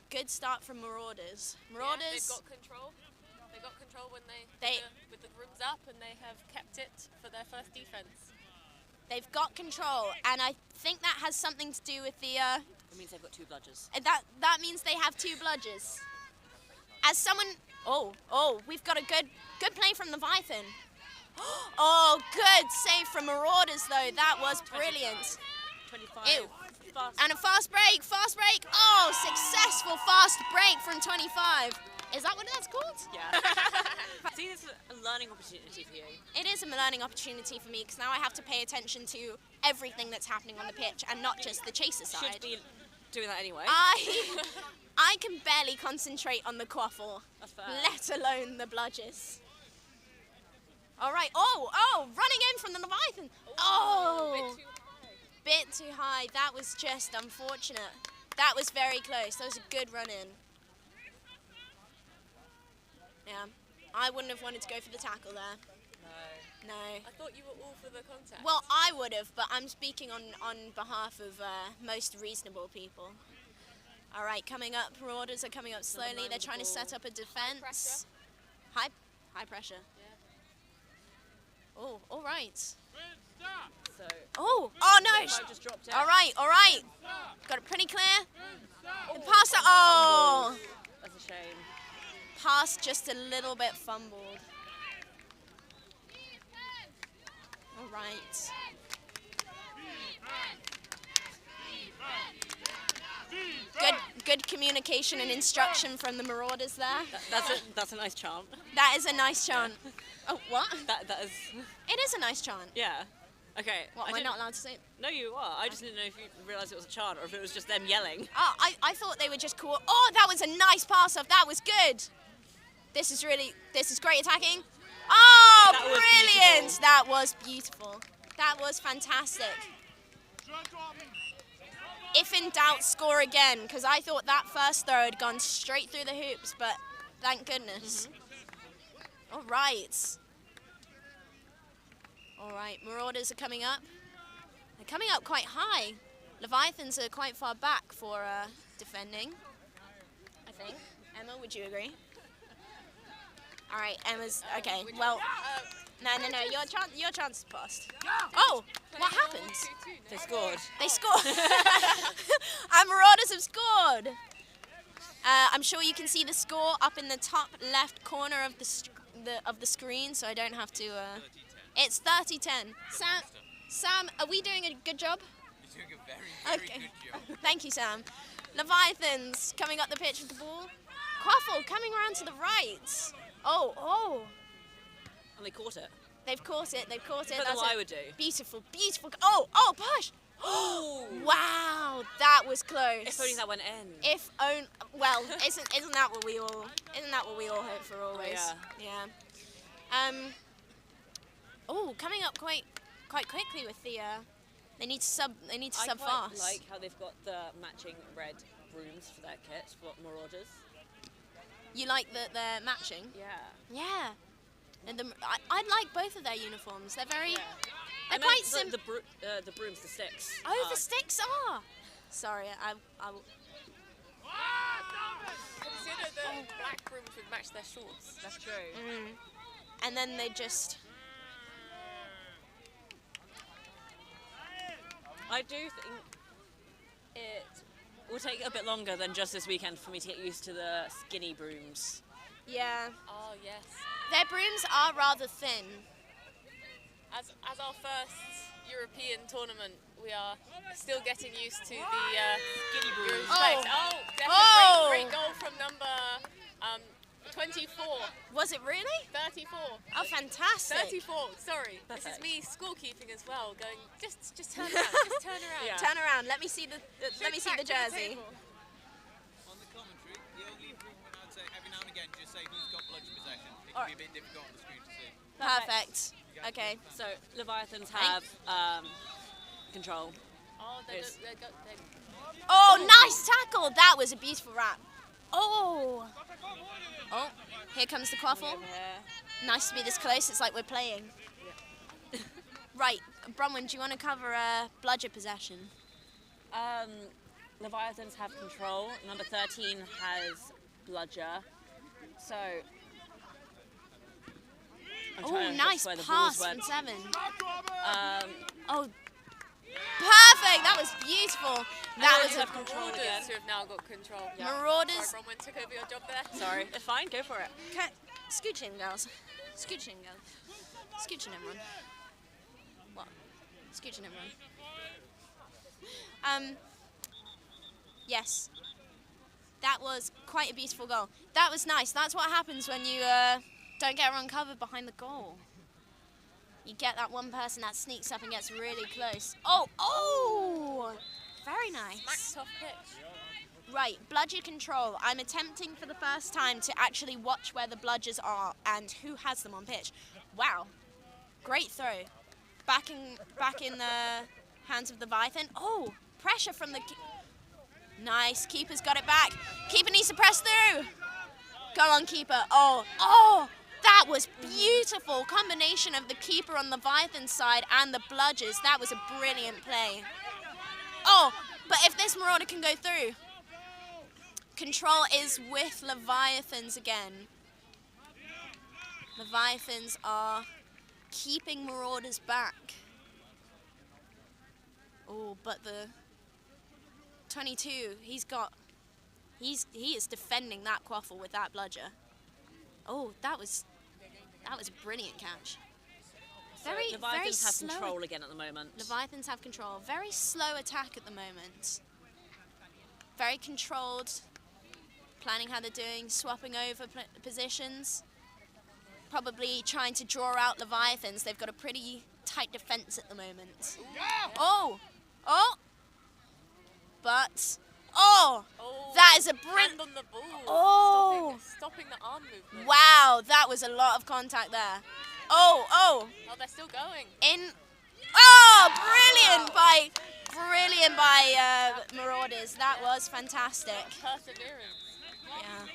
Good start from Marauders. Yeah, they've got control. They got control when with the rims up, and they have kept it for their first defense. They've got control, and I think that has something to do with the. It means they've got 2 bludgers. That means they have 2 bludgers. As someone, we've got a good play from Leviathan. Oh, good save from Marauders though. That was brilliant. 25. Ew. And a fast break. Oh, successful fast break from 25. Is that what that's called? Yeah. See, this is a learning opportunity for you. It is a learning opportunity for me because now I have to pay attention to everything that's happening on the pitch and not just the chaser side. Should be doing that anyway. I can barely concentrate on the quaffle, let alone the bludgers. All right. Oh, running in from the Leviathan. Oh, bit too high. That was just unfortunate. That was very close. That was a good run in. Yeah, I wouldn't have wanted to go for the tackle there. No. I thought you were all for the contact. Well, I would have, but I'm speaking on behalf of most reasonable people. All right, coming up, Marauders are coming up slowly. They're trying to set up a defense. High pressure. Yeah. Oh, all right. So. Oh no! Just dropped All right. Got it pretty clear. The pass. Oh. That's a shame. Pass just a little bit fumbled. All right. Good communication and instruction from the Marauders there. That's a nice chant. That is a nice chant. Oh, what? That is. It is a nice chant. Yeah. Okay. What, am I not allowed to say it? No, you are. I just didn't know if you realised it was a chant or if it was just them yelling. Oh, I thought they were just cool. Oh, that was a nice pass off. That was good. This is great attacking. Oh, brilliant. That was beautiful. That was fantastic. If in doubt, score again, because I thought that first throw had gone straight through the hoops, but thank goodness. All right. All right, Marauders are coming up. They're coming up quite high. Leviathans are quite far back for defending, I think. Emma, would you agree? All right, Emma's, okay, well, no, your chance is passed. Oh, what happened? They scored. They scored. And Marauders have scored. I'm sure you can see the score up in the top left corner of the screen, so I don't have to. It's 30-10. Sam, are we doing a good job? You're doing a very good job. Thank you, Sam. Leviathans coming up the pitch with the ball. Quaffle coming around to the right. Oh. And they caught it. They've caught it. Better than what I would do. Beautiful. Oh, push. Oh, wow, that was close. If only that went in. Well, isn't that what we all hope for always? Oh, yeah. Oh, coming up quite quickly with the. They need to sub fast. I quite like how they've got the matching red brooms for their kit for Marauders. You like that they're matching? Yeah. Yeah. And I like both of their uniforms. They're very. Yeah. They're quite simple. The brooms, the sticks. Oh, the sticks are. Sorry, I will. Consider the black brooms would match their shorts. That's true. And then they just. I do think it will take a bit longer than just this weekend for me to get used to the skinny brooms. Yeah. Oh yes. Their brooms are rather thin. As our first European tournament, we are still getting used to the skinny brooms. Oh, great goal from number 24. Was it really? 34. Oh, fantastic. 34. Sorry. Perfect. This is me scorekeeping as well. Going just turn around. Just turn around. Yeah. Turn around. Let me see the jersey. On the commentary, the only improvement I'd say every now and again, just say who's got bludgeon possession. It can be a bit difficult on the screen to see. Perfect. Okay. So Leviathans have control. Oh, Oh, nice tackle. That was a beautiful wrap. Oh, here comes the quaffle. Nice to be this close. It's like we're playing. Yeah. Right, Bronwyn, do you want to cover bludger possession? Leviathans have control. Number 13 has bludger. So. Oh, nice pass from 7. Oh, perfect. That was beautiful. That was a control again. Who have now got control. Yeah. Marauders. Sorry, Bronwyn took over your job there. Sorry, it's fine. Go for it. Okay. Scooch in, girls. Scooch in, girls. Scooch in, everyone. What? Scooch in, everyone. Yes. That was quite a beautiful goal. That was nice. That's what happens when you don't get everyone covered behind the goal. You get that one person that sneaks up and gets really close. Oh! Very nice. Smack tough pitch. Right, bludger control. I'm attempting for the first time to actually watch where the bludgers are and who has them on pitch. Wow, great throw. Back in the hands of the Leviathan. Oh, pressure from the... Nice, keeper's got it back. Keeper needs to press through. Go on, keeper. Oh, that was beautiful. Combination of the keeper on the Leviathan side and the bludgers. That was a brilliant play. Oh, but if this Marauder can go through. Control is with Leviathans again. Leviathans are keeping Marauders back. Oh, but the 22, he is defending that quaffle with that bludger. Oh, that was a brilliant catch. Very, Leviathans have slow. control again at the moment. Leviathans have control. Very slow attack at the moment. Very controlled. Planning how they're doing, swapping over positions. Probably trying to draw out Leviathans. They've got a pretty tight defense at the moment. Oh! But, that is a hand on the ball. Oh! Stopping the arm movement. Wow, that was a lot of contact there. Oh, they're still going. Brilliant by Marauders. That was fantastic. Perseverance. Yeah,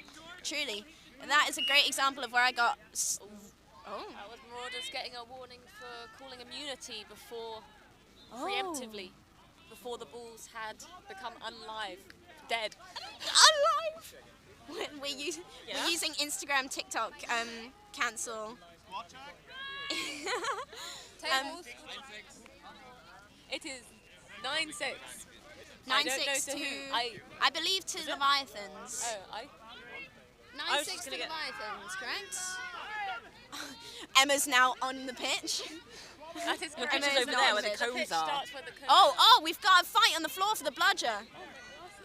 truly. And that is a great example of where I got... That was Marauders getting a warning for calling immunity before, preemptively, before the balls had become unlive, dead. Unlive? We're using Instagram, TikTok, cancel. Tables. It is 9-6. 9-6 to... I believe to Leviathans. 9-6 to Leviathans, correct? Emma's now on the pitch. That is correct. Emma's over there where the cones are. Oh, we've got a fight on the floor for the bludger.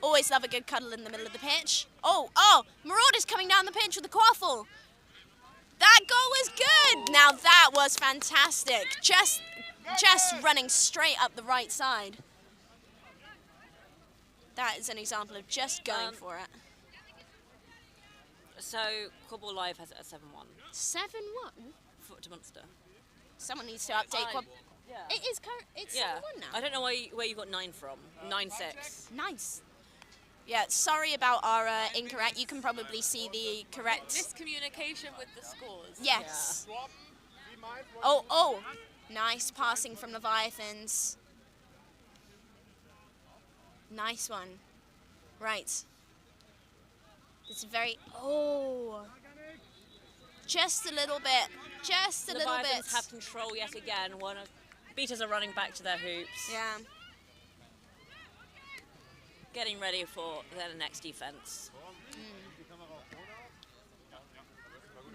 Always love a good cuddle in the middle of the pitch. Oh, Marauders coming down the pitch with the quaffle. That goal was good. Now that was fantastic. Just running straight up the right side. That is an example of just going for it. So, Quadball Live has it at 7-1. 7-1? To Münster. Someone needs to update Quadball. Yeah. It's 7-1 now. I don't know where you got 9 from. 9-6. Nice. Yeah, sorry about our incorrect. You can probably see the correct... Miscommunication with the scores. Yes. Yeah. Oh. Nice passing from Leviathans. Nice one. Right. It's very... Just a little bit. Just a little bit. Leviathans have control yet again. Beaters are running back to their hoops. Yeah. Getting ready for their next defense.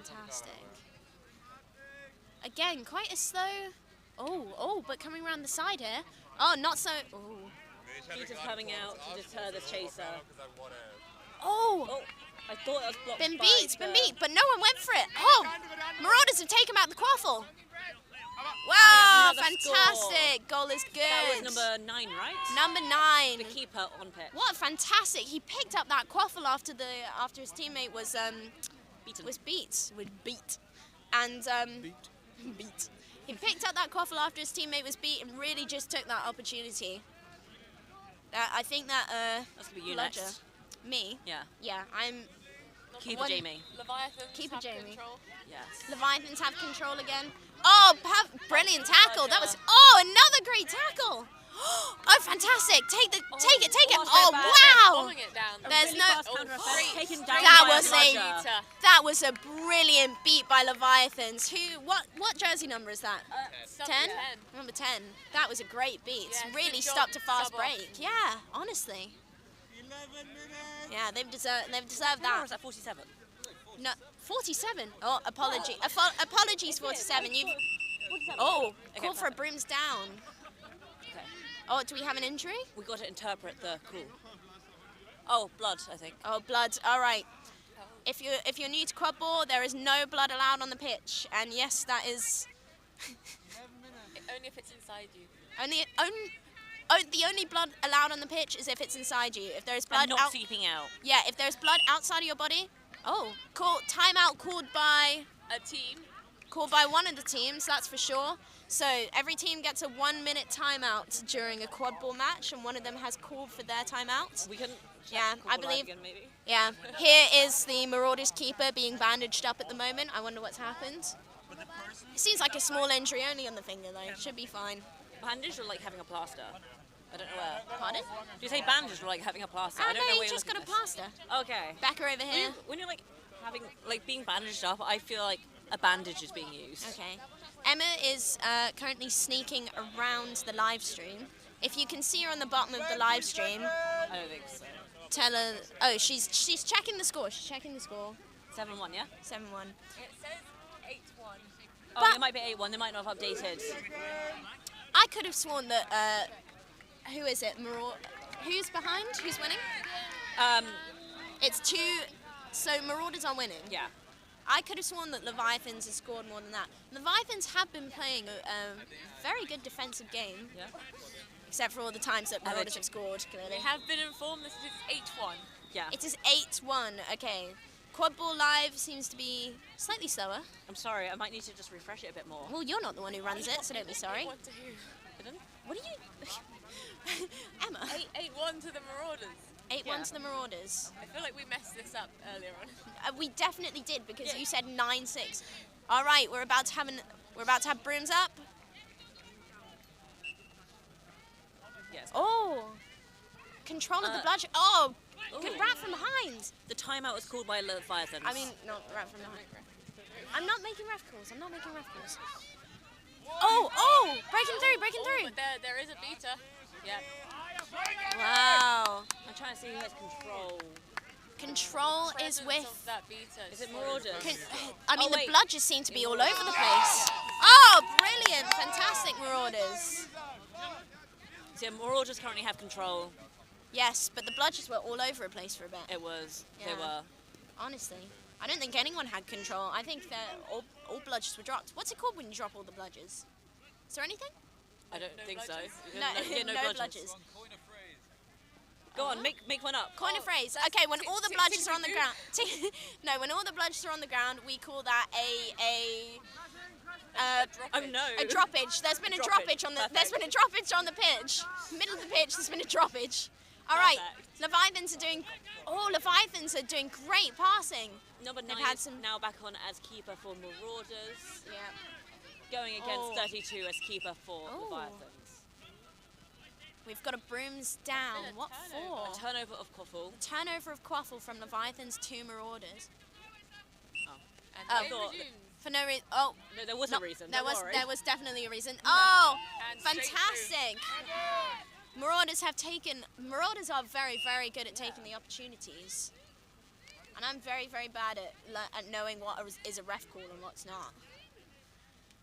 Fantastic. Again, quite a slow... but coming around the side here. Oh, not so... Beaters coming out to deter the chaser. I thought that was blocked been beat, but no one went for it. Marauders have taken out the quaffle. Wow, fantastic. Goal is good. That was number 9, right? Number 9. The keeper on pitch. What fantastic. He picked up that quaffle after his teammate was beat. And beat. He picked up that quaffle after his teammate was beat and really just took that opportunity. I think that that's gonna be you next. Me? Yeah. Yeah, I'm Keeper Jamie. Leviathans Keeper have Jamie. Control. Yes. Leviathans have control again. Brilliant tackle. That was another great tackle. Oh, fantastic. Take it. Wow. There's no That was a brilliant beat by Leviathans. What jersey number is that? 10? Number 10. That was a great beat. Yeah, really stopped a fast break. Yeah, honestly. 11 minutes. Yeah, they've deserved that. Or was that 47? No, 47. Oh, apologies, 47. You. Call for a brooms down. Okay. Oh, do we have an injury? We got to interpret the call. Oh, blood, I think. Oh, blood. All right. If you're new to Quadball, there is no blood allowed on the pitch, and yes, that is. Only if it's inside you. the only blood allowed on the pitch is if it's inside you. If there's blood And not seeping out. Yeah, if there's blood outside of your body. Oh, timeout called by A team. Called by one of the teams, that's for sure. So every team gets a 1 minute timeout during a quad ball match, and one of them has called for their timeout. We couldn't. Yeah, I believe. Again, maybe. Yeah, here is the Marauders keeper being bandaged up at the moment. I wonder what's happened. It seems like a small injury only on the finger though. Should be fine. Bandage or like having a plaster? I don't know where. Pardon? Do you say bandage or like having a plaster? I don't know no, where you you're just got a looking at this. plaster. Okay. Back her over here. When you're like having being bandaged up, I feel like a bandage is being used. Okay. Emma is currently sneaking around the live stream. If you can see her on the bottom of the live stream, I don't think so. Tell her. Oh, she's checking the score. She's checking the score. 7-1, yeah. 7-1. It says 8-1. Oh, it might be 8-1. They might not have updated. I could have sworn that. Who is it? Who's behind? Who's winning? It's 2. So Marauders are winning. Yeah. I could have sworn that Leviathans has scored more than that. Leviathans have been playing a very good defensive game. Yeah. Except for all the times that Marauders have scored, clearly. They have been informed this is 8-1. Yeah. It is 8-1, okay. Quadball Live seems to be slightly slower. I'm sorry, I might need to just refresh it a bit more. Well, you're not the one who runs it, so don't be sorry. What to who? Pardon? What are you... Emma? 8-1 to the Marauders. 8-1 to the Marauders. I feel like we messed this up earlier on. We definitely did, because you said 9-6. All right, we're about to have brooms up. Yes. Oh, control of the bloodshed. Oh, good rat from behind. The timeout was called by Leviathans. I mean, not rat from behind. I'm not making ref calls. Oh, breaking through. But there is a beater. Yeah. Wow. I'm trying to see who has control. Control is with. Of that beater. Is it Marauders? The bludgers seem to be all over the place. Oh, brilliant! Fantastic, Marauders. So Marauders currently have control. Yes, but the bludgers were all over the place for a bit. It was. Yeah. They were. Honestly, I don't think anyone had control. I think that all bludgers were dropped. What's it called when you drop all the bludgers? Is there anything? I don't think so. No bludgers. Go on, make one up. Coin a phrase. Okay, when all the bludgers are on the ground. No, when all the bludgers are on the ground, we call that a droppage. There's been a droppage on the. There's been a droppage on the pitch. Middle of the pitch. There's been a droppage. All right, Leviathans are doing great passing. Number 9 is now back on as keeper for Marauders. Yeah. Going against 32 as keeper for Leviathans. We've got a brooms down. What for? A turnover of Quaffle. The turnover of Quaffle from Leviathans to Marauders. For no reason. Oh, no, there was a reason. There was definitely a reason. Oh, fantastic! Marauders are very, very good at taking the opportunities, and I'm very, very bad at knowing what is a ref call and what's not.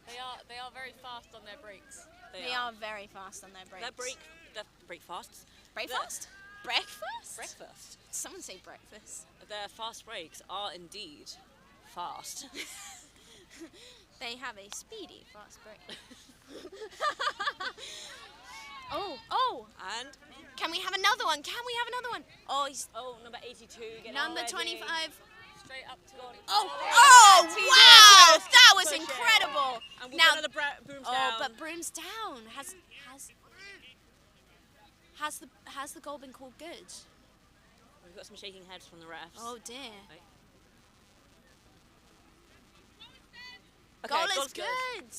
They are very fast on their breaks. They are very fast on their breaks. Their break fasts. Breakfast? Breakfast? Breakfast. Someone say breakfast. Their fast breaks are indeed fast. They have a speedy fast break. Oh! And can we have another one? Oh, number 82. Number 25. Straight up to God. Oh, wow! That was incredible. And we'll now the brooms down. But brooms down. Has the goal been called good? We've got some shaking heads from the refs. Oh dear. Right. Goal is good.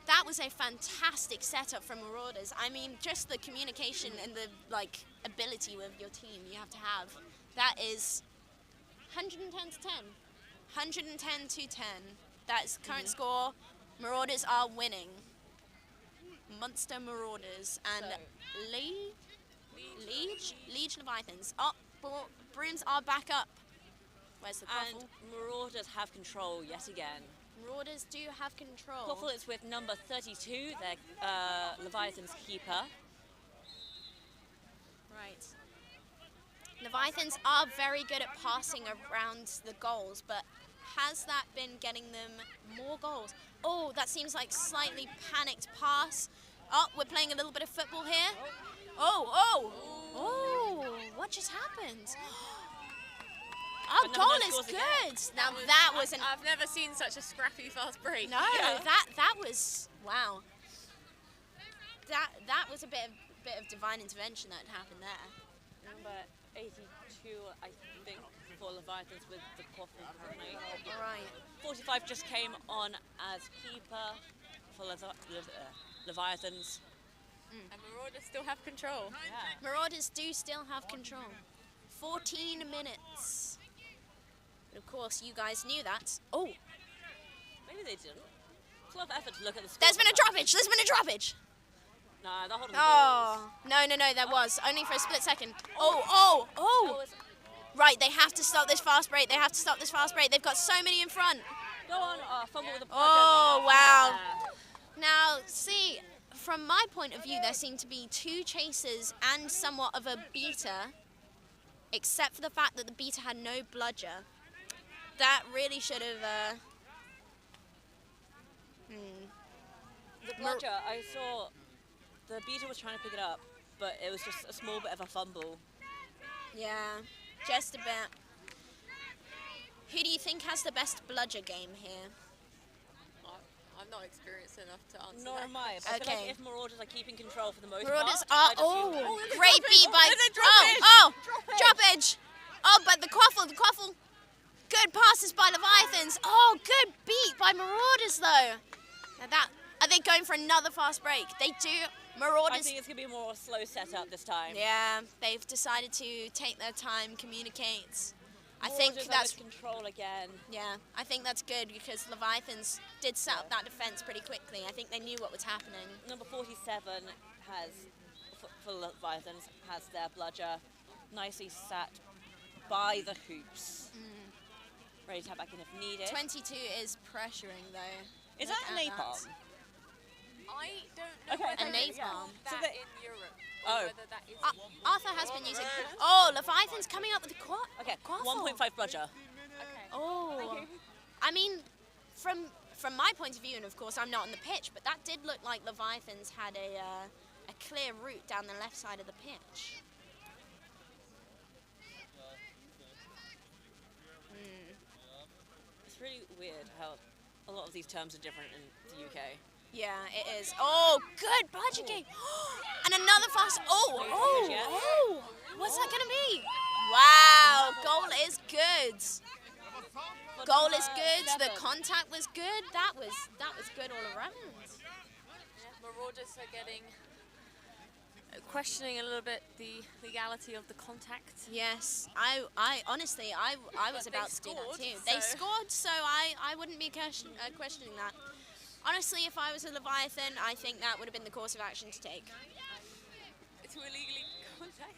That was a fantastic setup from Marauders. I mean, just the communication and the ability with your team you have to have. That is 110 to 10. 110 to 10. That is current score. Marauders are winning. Münster Marauders and Liège Leviathans. Oh, brooms are back up. Where's the Quaffle? And Marauders have control yet again. Marauders do have control. Quaffle is with number 32, their Leviathan's keeper. Right. Leviathans are very good at passing around the goals, but has that been getting them more goals? Oh, that seems like slightly panicked pass Oh, we're playing a little bit of football here. Oh, what just happened? Our goal is good. Now that was an... I've never seen such a scrappy fast break. No, that was... Wow. That was a bit of divine intervention that happened there. Number 82, I think, for Leviathans with the coffin currently. Right. 45 just came on as keeper for Leviathans. And Marauders still have control. Yeah. Marauders do still have control. 14 minutes. But of course, you guys knew that. Oh. Maybe they didn't. It's a lot of effort to look at the score. There's been a droppage. Nah, they're holding the balls. No, there was. Only for a split second. Oh. Right, they have to stop this fast break. They've got so many in front. Go on, fumble with the Oh, wow. Now, see, from my point of view, there seemed to be 2 chasers and somewhat of a beater, except for the fact that the beater had no bludger. That really should have... The bludger, I saw the beater was trying to pick it up, but it was just a small bit of a fumble. Yeah, just a bit. Who do you think has the best bludger game here? I'm not experienced enough to answer Nor that. am I. But I feel like if Marauders are keeping control for the most Marauders part... great beat by... Droppage! Oh, but the quaffle. Good passes by Leviathans. Oh, good beat by Marauders, though. Now are they going for another fast break? They do. Marauders... I think it's going to be a more slow setup this time. Yeah, they've decided to take their time, communicate. I Marauders think that's... control again. Yeah, I think that's good because Leviathans did set up that defence pretty quickly. I think they knew what was happening. Number 47 has, for Leviathans, has their bludger nicely sat by the hoops. Ready to have back in if needed. 22 is pressuring though. Is that a napalm? I don't know whether a napalm. that in Europe. Whether that is Arthur has been using... Oh, Leviathan's coming up with the quad. Okay, 1.5 bludger. Okay. Oh. I mean, from my point of view, and of course I'm not on the pitch, but that did look like Leviathans had a clear route down the left side of the pitch. It's really weird how a lot of these terms are different in the UK. Yeah, it is. Oh, good bludger game. And another fast... Oh. What's that going to be? Wow, goal is good. Goal is good. The contact was good. That was good all around. Marauders are questioning a little bit the legality of the contact. Yes, I honestly, I was about to do that too. They scored, so I wouldn't be questioning that. Honestly, if I was a Leviathan, I think that would have been the course of action to take. To illegally contact?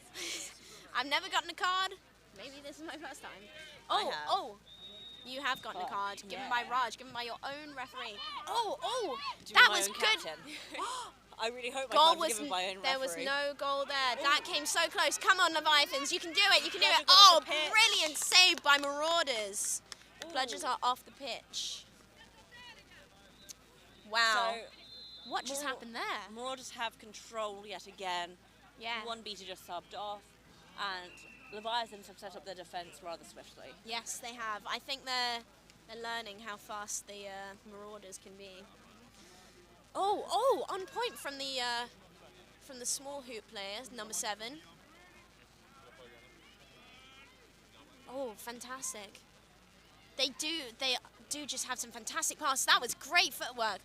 I've never gotten a card. Maybe this is my first time. Oh, you have gotten a card. Given by Raj, given by your own referee. That was good. I really hope goal was given by own referee. There was no goal there. That came so close. Come on, Leviathans, you can do it. Oh, brilliant save by Marauders. Bludgers are off the pitch. Wow. So, what just happened there? Marauders have control yet again. Yeah. One beater just subbed off, and Leviathans have set up their defence rather swiftly. Yes, they have. I think they're learning how fast the Marauders can be. Oh, on point from the small hoop player, number 7. Oh, fantastic. They do just have some fantastic passes. That was great footwork.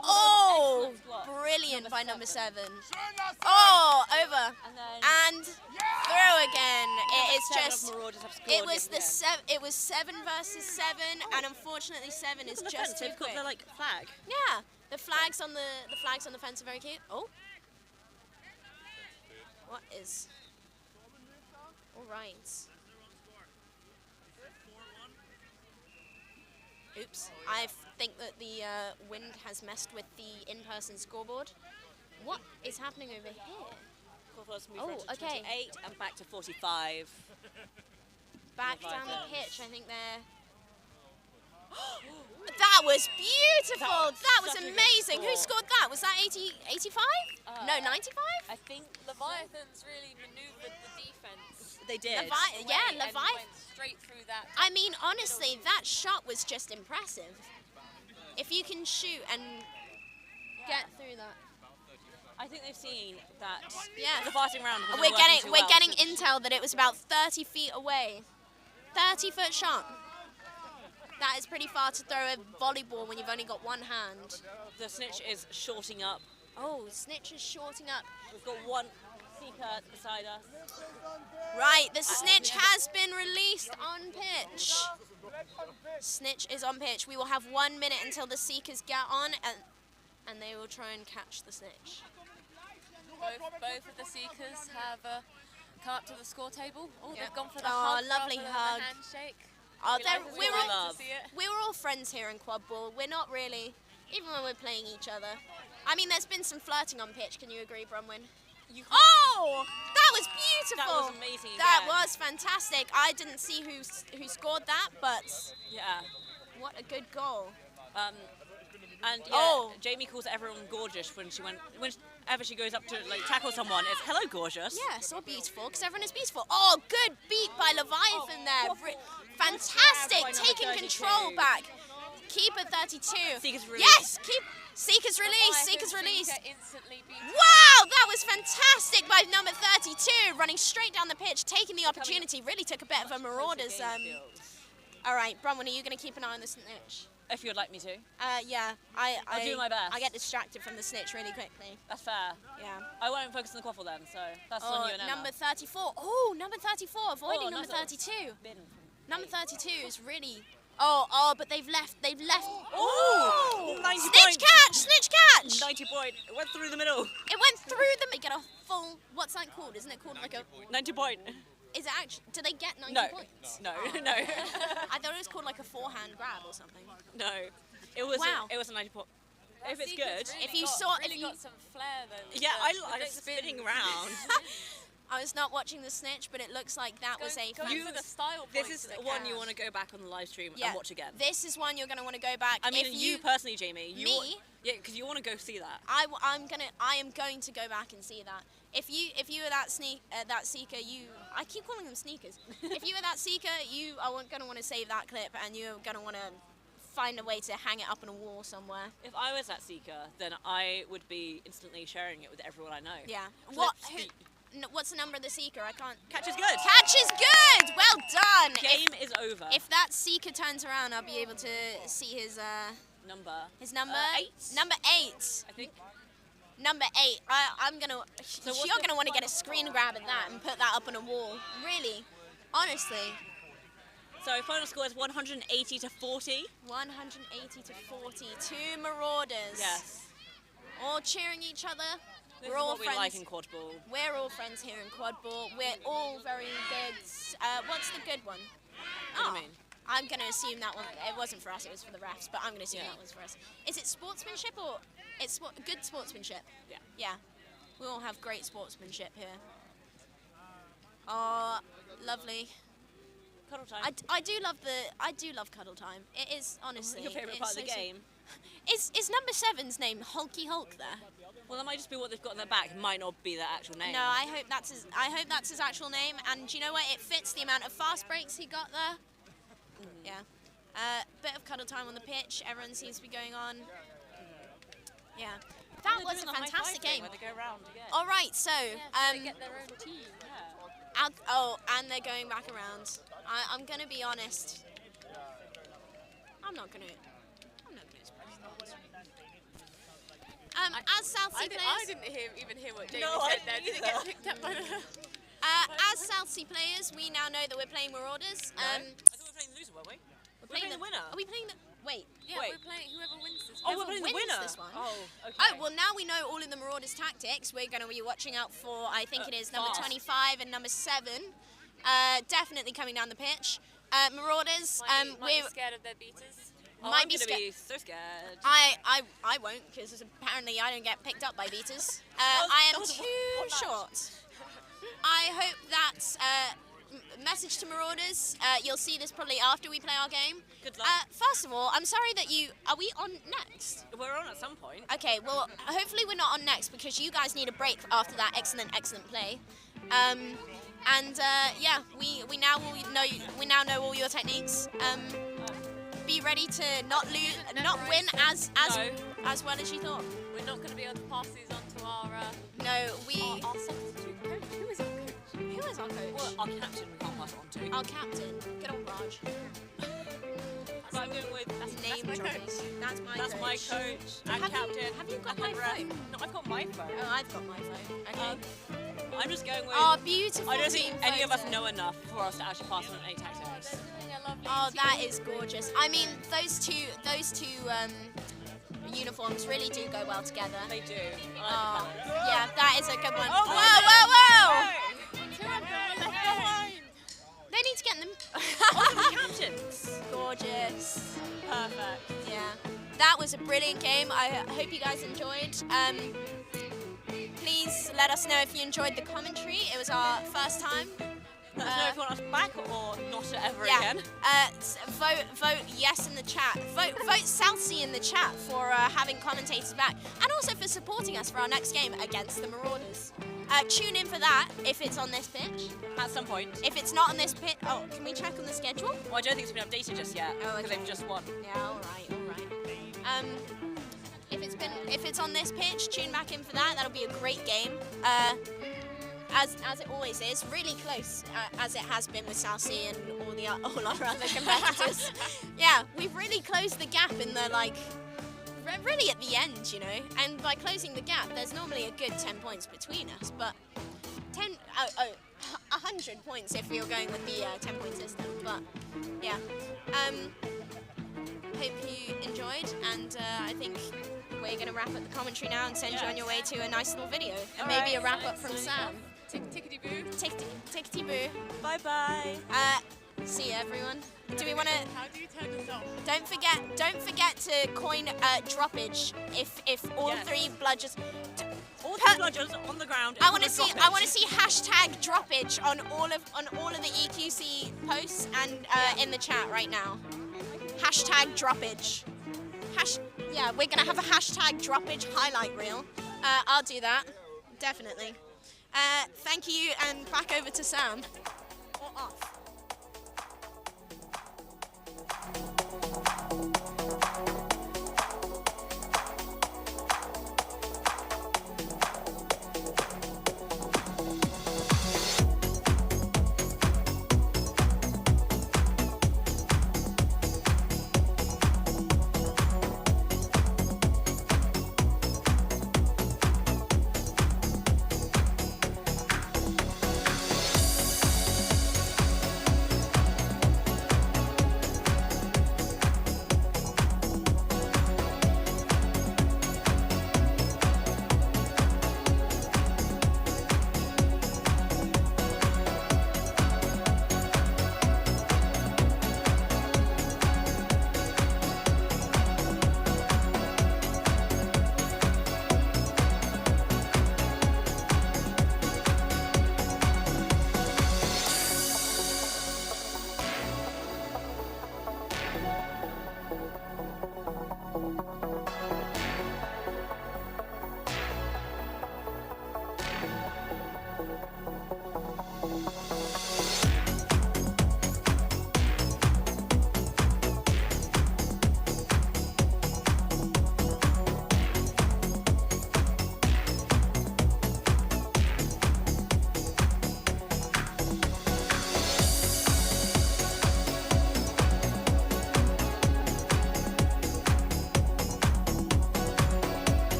Oh, brilliant by number 7. Oh, over and through again. It was 7 versus 7, and unfortunately 7 is just too quick. They're like flag. Yeah, the flags on the fence are very cute. Oh, what is? All right. Oops, I think that the wind has messed with the in-person scoreboard. What is happening over here? Okay. 28 and back to 45. Back down the pitch, I think they're... That was beautiful. That was such a good amazing. Who score. scored that? Was that 85? No, 95? I think Leviathans really manoeuvred the defense. They did. Yeah, And Leviathan. went straight through that. I mean, honestly, that shot was just impressive. If you can shoot and get through that. I think they've seen that Yeah. the fighting round wasn't We're working too well. getting intel that it was about 30 feet away. 30-foot shot. That is pretty far to throw a volleyball when you've only got one hand. The snitch is shorting up. Oh, Snitch is shorting up. We've got one seeker beside us. Right, the Snitch has been released on pitch. Snitch is on pitch. We will have 1 minute until the Seekers get on, and they will try and catch the Snitch. Both of the Seekers have come up to the score table. Oh, Yep. they've gone for the Oh, hug lovely rather than hug. the handshake. Oh, We like to see it. we're all friends here in Quadball. We're not really, even when we're playing each other. I mean, there's been some flirting on pitch. Can you agree, Bronwyn? Oh, that was beautiful. That was amazing. That yeah. was fantastic. I didn't see who scored that, but Yeah. what a good goal. And yeah, Oh. Jamie calls everyone gorgeous whenever she goes up to like tackle someone. It's hello gorgeous. Yes, or beautiful, because everyone is beautiful. Oh, good beat by Leviathan there. Fantastic, by number taking 32. control back. Keeper 32. Seekers release. Yes, Seekers release, Seekers release. Seeker instantly beat Wow, that was fantastic by number 32, running straight down the pitch, taking the opportunity. Really took a bit of a Marauders. All right, Bronwyn, are you going to keep an eye on the Snitch? If you'd like me to. Yeah, I'll do my best. I get distracted from the Snitch really quickly. That's fair. Yeah. I won't focus on the quaffle then, so that's on you and Emma. Number 34. Oh, number 34, avoiding Oh, number nice little 32. spin. Number 32 is really... Oh, but they've left. Ooh! 90 Snitch points. catch! Snitch catch! 90 point. It went through the middle. It went through them. They get a full... What's that called? Isn't it called like a... 90 point. Is it actually... Do they get 90 No. points? No. I thought it was called like a forehand grab or something. No. It was Wow. it was a 90 point. If it's Seekers good. really If you got, saw- really if you- got some flair though. Yeah, I like the spinning spins. around. I was not watching the Snitch, but it looks like that was a... Going for the style This points is of the one catch. you want to go back on the live stream Yeah, and watch again. This is one you're going to want to go back. I mean, if you personally, Jamie. Me? Yeah, because you want to go see that. I am going to go back and see that. If you were that Seeker, I keep calling them sneakers. If you were that Seeker, you are going to want to save that clip, and you're going to want to find a way to hang it up on a wall somewhere. If I was that seeker, then I would be instantly sharing it with everyone I know. Yeah. Clips- What's the number of the Seeker? I can't. Catch is good. Catch is good. Well done. Game is over. If that Seeker turns around, I'll be able to see his number. His number. 8. Number 8. I think. Number 8. I'm gonna. So you're gonna want to get a screen grab at that and put that up on a wall. Really, honestly. So final score is 180 to 40. 180 to 40. 2 Marauders. Yes. All cheering each other. This We're is all what we friends. like in Quadball. We're all friends here in Quadball. We're all very good. What's the good one? What do you mean? I'm going to assume that one. It wasn't for us. It was for the refs. But I'm going to assume Yeah. that was for us. Is it sportsmanship or it's good sportsmanship? Yeah. Yeah. We all have great sportsmanship here. Oh, lovely. Cuddle time. I do love cuddle time. It is honestly Your favourite it's part of the so game. Is number 7's name Hulky Hulk there? Well, that might just be what they've got in their back. It might not be their actual name. No, I hope that's his actual name. And you know what? It fits the amount of fast breaks he got there. Yeah. Bit of cuddle time on the pitch. Everyone seems to be going on. Yeah. That They're was doing a the high fantastic five thing game. where they go round again. All right, so they get their own team. and they're going back around. I'm gonna be honest. I'm not gonna express that. As Southsea I players, didn't even hear what Jamie No, I said there. didn't Did it get picked up by the... as Southsea players, we now know that we're playing Marauders. I thought we were playing the loser, weren't we? We're playing the winner. Are we playing the? Wait. Yeah, Wait. we're playing whoever wins this Oh, one. we're playing the wins winner. this one. Oh, okay. Oh, well, now we know all of the Marauders' tactics. We're going to be watching out for, I think it is number fast. 25 and number 7. Definitely coming down the pitch. Marauders, Might be we're scared of their beaters. Oh, might I'm be gonna scared. be so scared. I won't, because apparently I don't get picked up by beaters. I am that was too one match. short. I hope that message to Marauders. You'll see this probably after we play our game. Good luck. First of all, I'm sorry that you... Are we on next? We're on at some point. Okay, well, hopefully we're not on next because you guys need a break after that excellent play. Yeah, we now know all your techniques. Be ready to not win as well as you thought. We're not going to be able to pass these on to our our substitute coach. Who is our coach? Who is our coach? Well, our captain we can't pass it on to. Our captain. Good old Raj. But I'm going with Name my dropping. coach. That's my That's coach. my coach and captain. Have you got and my ref. phone? No, I've got my phone. Oh, I've got my phone. Okay. I'm just going with. Oh, beautiful. I don't think team any of us photo. know enough for us to actually pass on an 8 tactics. Oh, that is gorgeous. I mean, those two uniforms really do go well together. They do. Oh, yeah, that is a good one. Oh, whoa! Two of them are left behind. They need to get them. Oh, the captains. Gorgeous. Perfect. Yeah, that was a brilliant game. I hope you guys enjoyed. Please let us know if you enjoyed the commentary. It was our first time. Let us know if you want us back or not ever Yeah. again. Vote yes in the chat. Vote Southsea in the chat for having commentators back, and also for supporting us for our next game against the Marauders. Tune in for that if it's on this pitch. At some point. If it's not on this pitch, oh, can we check on the schedule? Well, I don't think it's been updated just yet because they've just won. Yeah, all right. If it's on this pitch, tune back in for that. That'll be a great game. As it always is, really close as it has been with Southsea and all our other competitors. Yeah, we've really closed the gap in the really at the end, you know. And by closing the gap, there's normally a good 10 points between us, but 100 points if you're going with the 10-point system. But yeah, hope you enjoyed, and I think we're going to wrap up the commentary now and send you on your way to a nice little video and maybe a wrap up from Sam. Tickety boo. Tickety boo. Bye bye. See you, everyone. Do we want to? How do you turn this off? Don't forget to coin droppage if all three bludgers. All three bludgers on the ground. I want to see hashtag droppage on all of the EQC posts and in the chat right now. Hashtag droppage. Yeah, we're gonna have a hashtag droppage highlight reel. I'll do that, definitely. Thank you, and back over to Sam. Or off.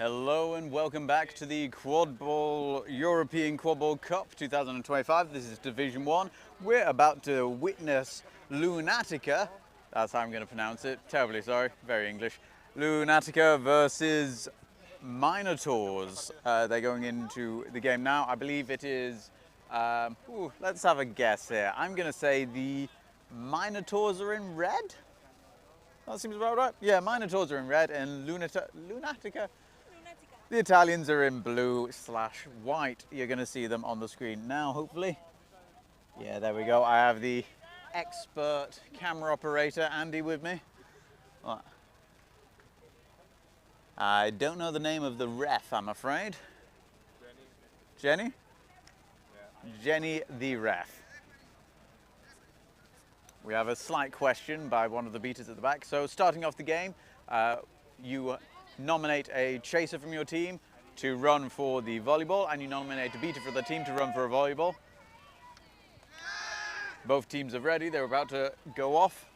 Hello and welcome back to the Quadball European Quadball Cup 2025. This is Division 1. We're about to witness Lunatica, that's how I'm going to pronounce it, terribly sorry, very English. Lunatica versus Minotaures. They're going into the game now. I believe it is, let's have a guess here. I'm going to say the Minotaures are in red? That seems about right. Yeah, Minotaures are in red and Lunatica. The Italians are in blue/white. You're going to see them on the screen now, hopefully. Yeah, there we go. I have the expert camera operator, Andy, with me. What? I don't know the name of the ref, I'm afraid. Jenny? Jenny? Yeah. Jenny the ref. We have a slight question by one of the beaters at the back. So starting off the game, you nominate a chaser from your team to run for the volleyball, and you nominate a beater for the team to run for a volleyball. Both teams are ready, they're about to go off.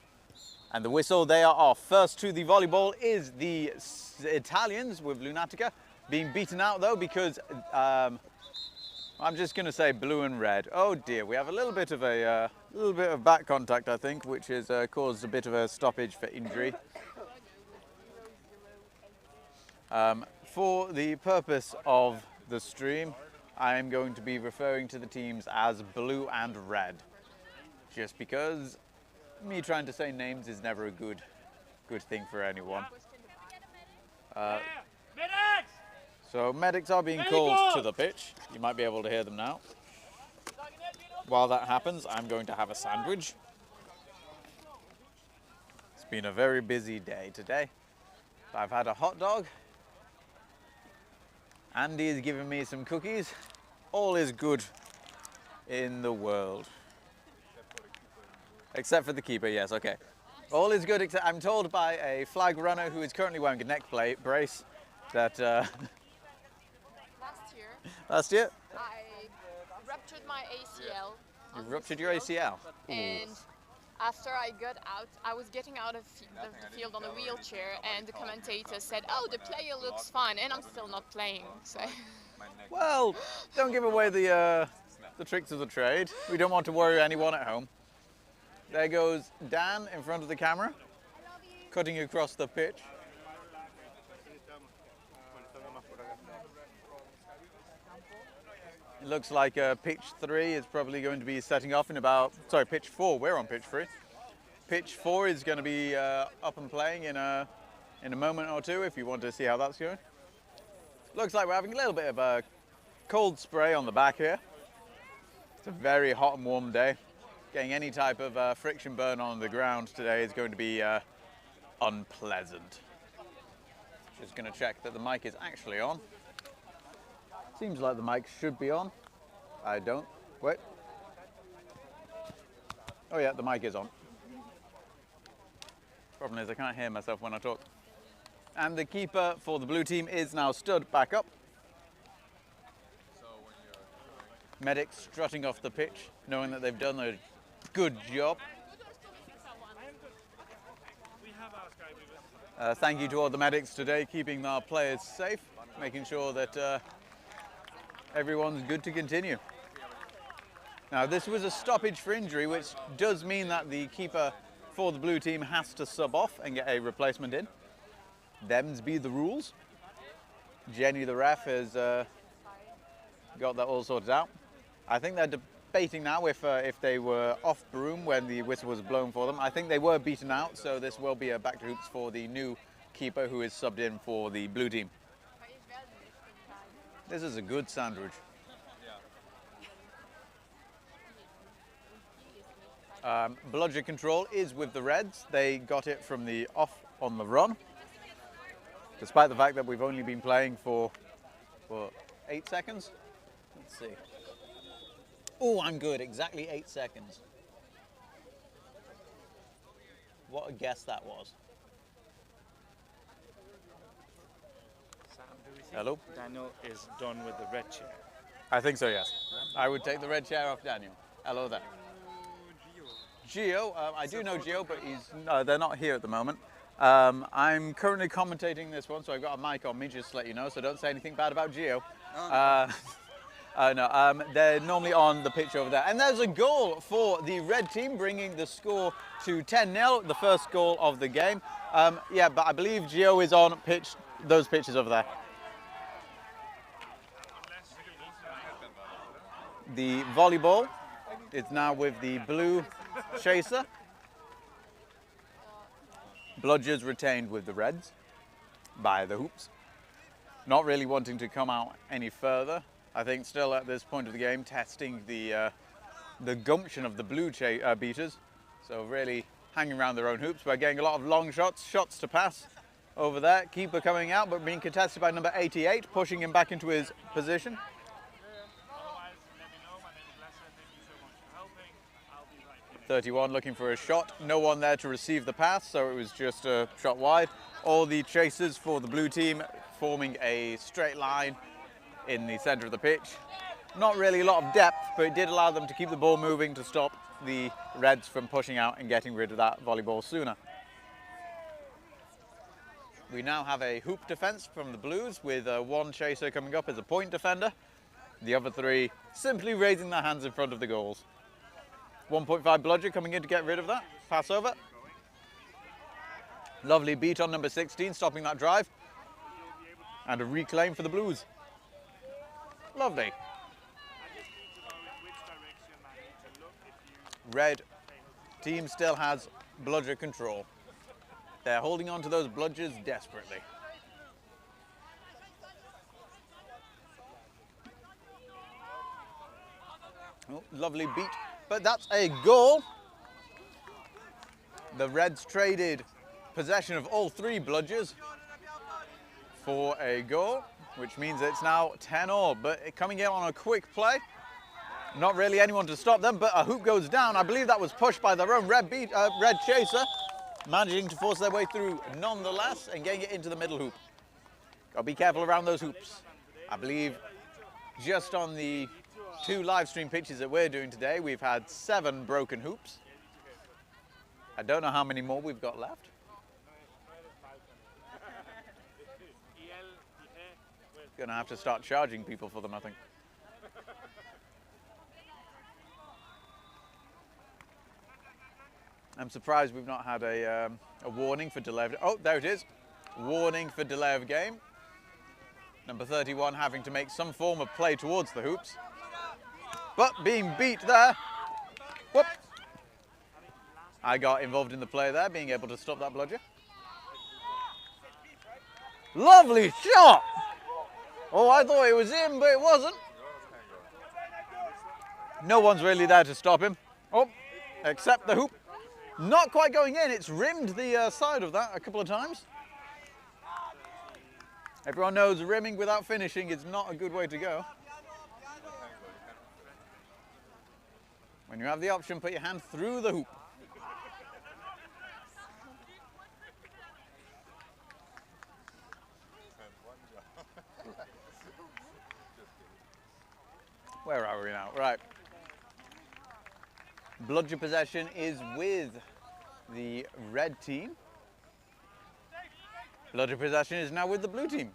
And the whistle, they are off. First to the volleyball is the Italians with Lunatica, being beaten out though because, I'm just going to say blue and red. Oh dear, we have a little bit of back contact, I think, which has caused a bit of a stoppage for injury. For the purpose of the stream, I am going to be referring to the teams as blue and red, just because me trying to say names is never a good thing for anyone. So medics are being called to the pitch. You might be able to hear them now. While that happens, I'm going to have a sandwich. It's been a very busy day today. I've had a hot dog. Andy is giving me some cookies. All is good in the world. Except for the keeper, yes, okay. All is good except I'm told by a flag runner who is currently wearing a neck brace that... Last year? I ruptured my ACL. You ruptured your ACL? And after I got out, I was getting out of the field on a wheelchair, and the commentator said, "Oh, the player looks fine," and I'm still not playing. So. Well, don't give away the tricks of the trade. We don't want to worry anyone at home. There goes Dan in front of the camera, cutting across the pitch. It looks like pitch 3 is probably going to be setting off in about, sorry, pitch 4, we're on pitch 3. Pitch 4 is going to be up and playing in a moment or two if you want to see how that's going. Looks like we're having a little bit of a cold spray on the back here. It's a very hot and warm day. Getting any type of friction burn on the ground today is going to be unpleasant. Just going to check that the mic is actually on. Seems like the mic should be on. I don't. Wait. Oh yeah, the mic is on. Problem is I can't hear myself when I talk. And the keeper for the blue team is now stood back up. Medics strutting off the pitch, knowing that they've done a good job. Thank you to all the medics today, keeping our players safe, making sure that everyone's good to continue. Now this was a stoppage for injury, which does mean that the keeper for the blue team has to sub off and get a replacement in. Them's be the rules. Jenny the ref has got that all sorted out. I think they're debating now if they were off broom when the whistle was blown for them. I think they were beaten out, so this will be a back to hoops for the new keeper who is subbed in for the blue team. This is a good sandwich. Bludger control is with the Reds. They got it from the off on the run. Despite the fact that we've only been playing for 8 seconds. Let's see. Oh, I'm good. Exactly 8 seconds. What a guess that was. Hello? Daniel is done with the red chair. I think so, yes. I would take the red chair off Daniel. Hello there. Gio, I do know Gio, but they're not here at the moment. I'm currently commentating this one, so I've got a mic on me just to let you know, so don't say anything bad about Gio. No, they're normally on the pitch over there. And there's a goal for the red team, bringing the score to 10-0, the first goal of the game. Yeah, but I believe Gio is on pitch, those pitches over there. The volleyball is now with the blue chaser. Bludgers retained with the reds by the hoops. Not really wanting to come out any further. I think still at this point of the game testing the gumption of the blue beaters. So really hanging around their own hoops. We're getting a lot of long shots to pass over there. Keeper coming out but being contested by number 88, pushing him back into his position. 31 looking for a shot, no one there to receive the pass, so it was just a shot wide. All the chasers for the blue team forming a straight line in the center of the pitch. Not really a lot of depth, but it did allow them to keep the ball moving to stop the reds from pushing out and getting rid of that volleyball sooner. We now have a hoop defense from the blues with one chaser coming up as a point defender. The other three simply raising their hands in front of the goals. 1.5 bludger coming in to get rid of that. Pass over. Lovely beat on number 16, stopping that drive. And a reclaim for the blues. Lovely. Red team still has bludger control. They're holding on to those bludgers desperately. Oh, lovely beat. But that's a goal. The Reds traded possession of all three bludgers for a goal, which means it's now 10-all. But coming in on a quick play, not really anyone to stop them, but a hoop goes down. I believe that was pushed by their own red chaser, managing to force their way through nonetheless and getting it into the middle hoop. Got to be careful around those hoops. I believe just on the 2 live stream pitches that we're doing today, we've had 7 broken hoops. I don't know how many more we've got left. Gonna have to start charging people for them, I think. I'm surprised we've not had a warning for delay of... Oh, there it is. Warning for delay of game. Number 31 having to make some form of play towards the hoops. But being beat there. Whoop. I got involved in the play there, being able to stop that bludger. Lovely shot! Oh, I thought it was in, but it wasn't. No one's really there to stop him. Oh, except the hoop. Not quite going in. It's rimmed the side of that a couple of times. Everyone knows rimming without finishing is not a good way to go. When you have the option, put your hand through the hoop. Where are we now? Right. Bludger possession is with the red team. Bludger possession is now with the blue team.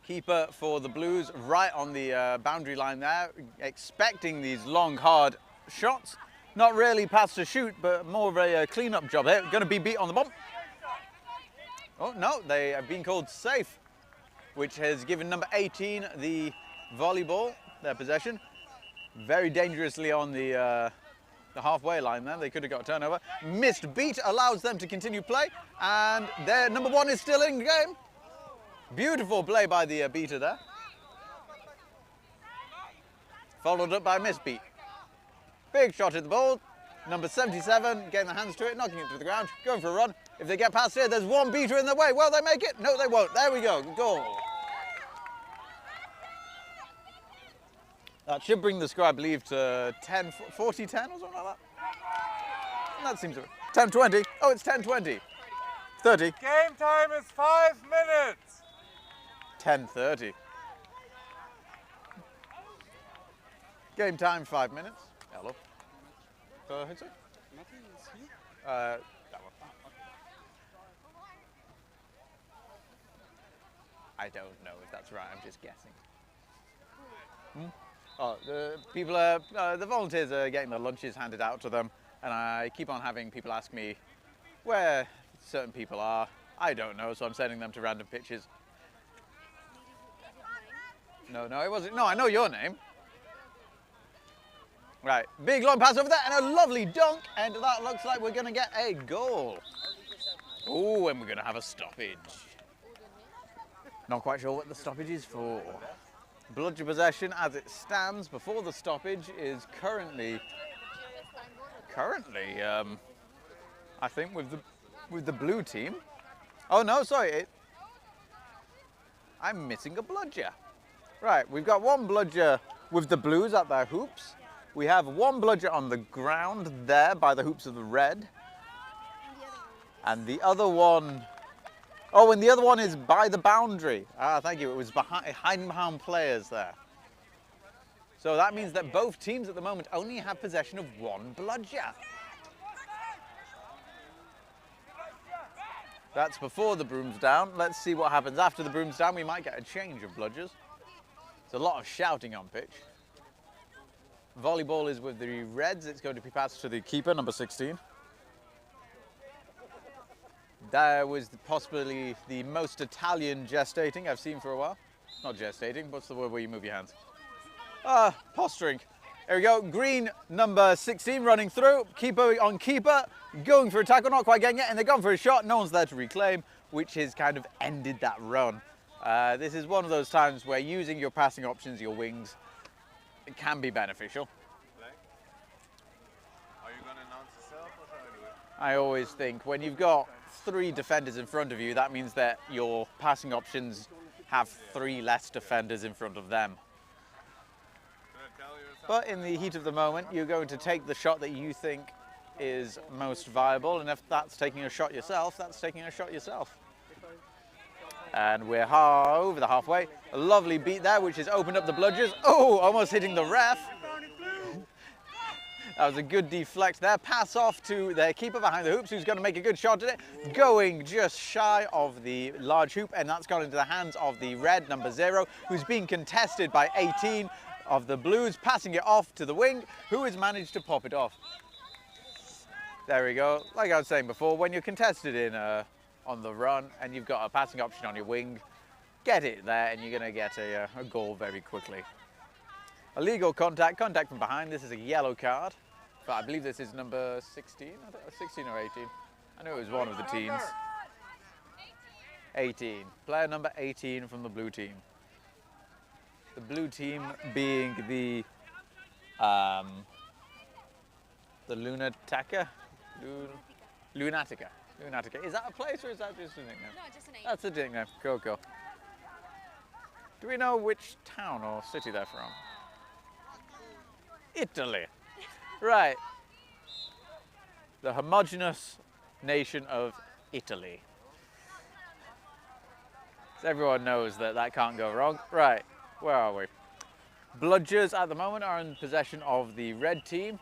Keeper for the blues right on the boundary line there, expecting these long, hard shots. Not really pass to shoot, but more of a clean-up job here. Going to be beat on the bump. Oh, no, they have been called safe, which has given number 18 the volleyball, their possession. Very dangerously on the halfway line there. They could have got a turnover. Missed beat allows them to continue play, and their number 1 is still in the game. Beautiful play by the beater there. Followed up by a misbeat. Big shot at the ball. Number 77 getting their hands to it, knocking it to the ground, going for a run. If they get past here, there's one beater in their way. Will they make it? No, they won't. There we go. Goal. That should bring the score, I believe, to 40-10 or something like that. That seems to be 10-20. Oh, it's 10-20. 30. Game time is 5 minutes. 10:30. Game time, 5 minutes. Hello. Go ahead, sir. Nothing is here? That one. I don't know if that's right, I'm just guessing. Oh, the people the volunteers are getting their lunches handed out to them, and I keep on having people ask me where certain people are. I don't know, so I'm sending them to random pitches. No, it wasn't. No, I know your name. Right, big long pass over there and a lovely dunk, and that looks like we're going to get a goal. Oh, and we're going to have a stoppage. Not quite sure what the stoppage is for. Bludger possession as it stands before the stoppage is currently, I think with the blue team. Oh no, sorry, I'm missing a bludger. Right, we've got one bludger with the blues at their hoops. We have one bludger on the ground there by the hoops of the red. And the other one, oh, and the other one is by the boundary. Ah, thank you, it was hiding behind players there. So that means that both teams at the moment only have possession of one bludger. That's before the broom's down. Let's see what happens after the broom's down. We might get a change of bludgers. There's a lot of shouting on pitch. Volleyball is with the Reds. It's going to be passed to the keeper, number 16. That was possibly the most Italian gestating I've seen for a while. Not gestating, what's the word where you move your hands? Posturing. Here we go, green number 16 running through, keeper on keeper, going for a tackle, not quite getting it, and they're going for a shot, no one's there to reclaim, which has kind of ended that run. This is one of those times where using your passing options, your wings, it can be beneficial. Are you going to announce yourself or shall I do it? I always think when you've got 3 defenders in front of you, that means that your passing options have 3 less defenders in front of them. But in the heat of the moment, you're going to take the shot that you think is most viable, and if that's taking a shot yourself, that's taking a shot yourself. And we're over the halfway. A lovely beat there, which has opened up the bludgers. Oh, almost hitting the ref. That was a good deflect there. Pass off to their keeper behind the hoops, who's going to make a good shot at it. Going just shy of the large hoop, and that's gone into the hands of the red, number 0, who's being contested by 18 of the blues, passing it off to the wing, who has managed to pop it off. There we go. Like I was saying before, when you're contested in on the run and you've got a passing option on your wing, get it there and you're going to get a goal very quickly. Illegal contact from behind. This is a yellow card. But I believe this is number 16, 16 or 18. I know it was one of the teams. 18. Player number 18 from the blue team. The blue team being the Lunatica? Lunatica. Lunatica. Is that a place or is that just a nickname? No, just a name. That's a nickname. Cool, cool. Do we know which town or city they're from? Italy. Right. The homogeneous nation of Italy. So everyone knows that that can't go wrong. Right. Where are we? Bludgers at the moment are in possession of the red team,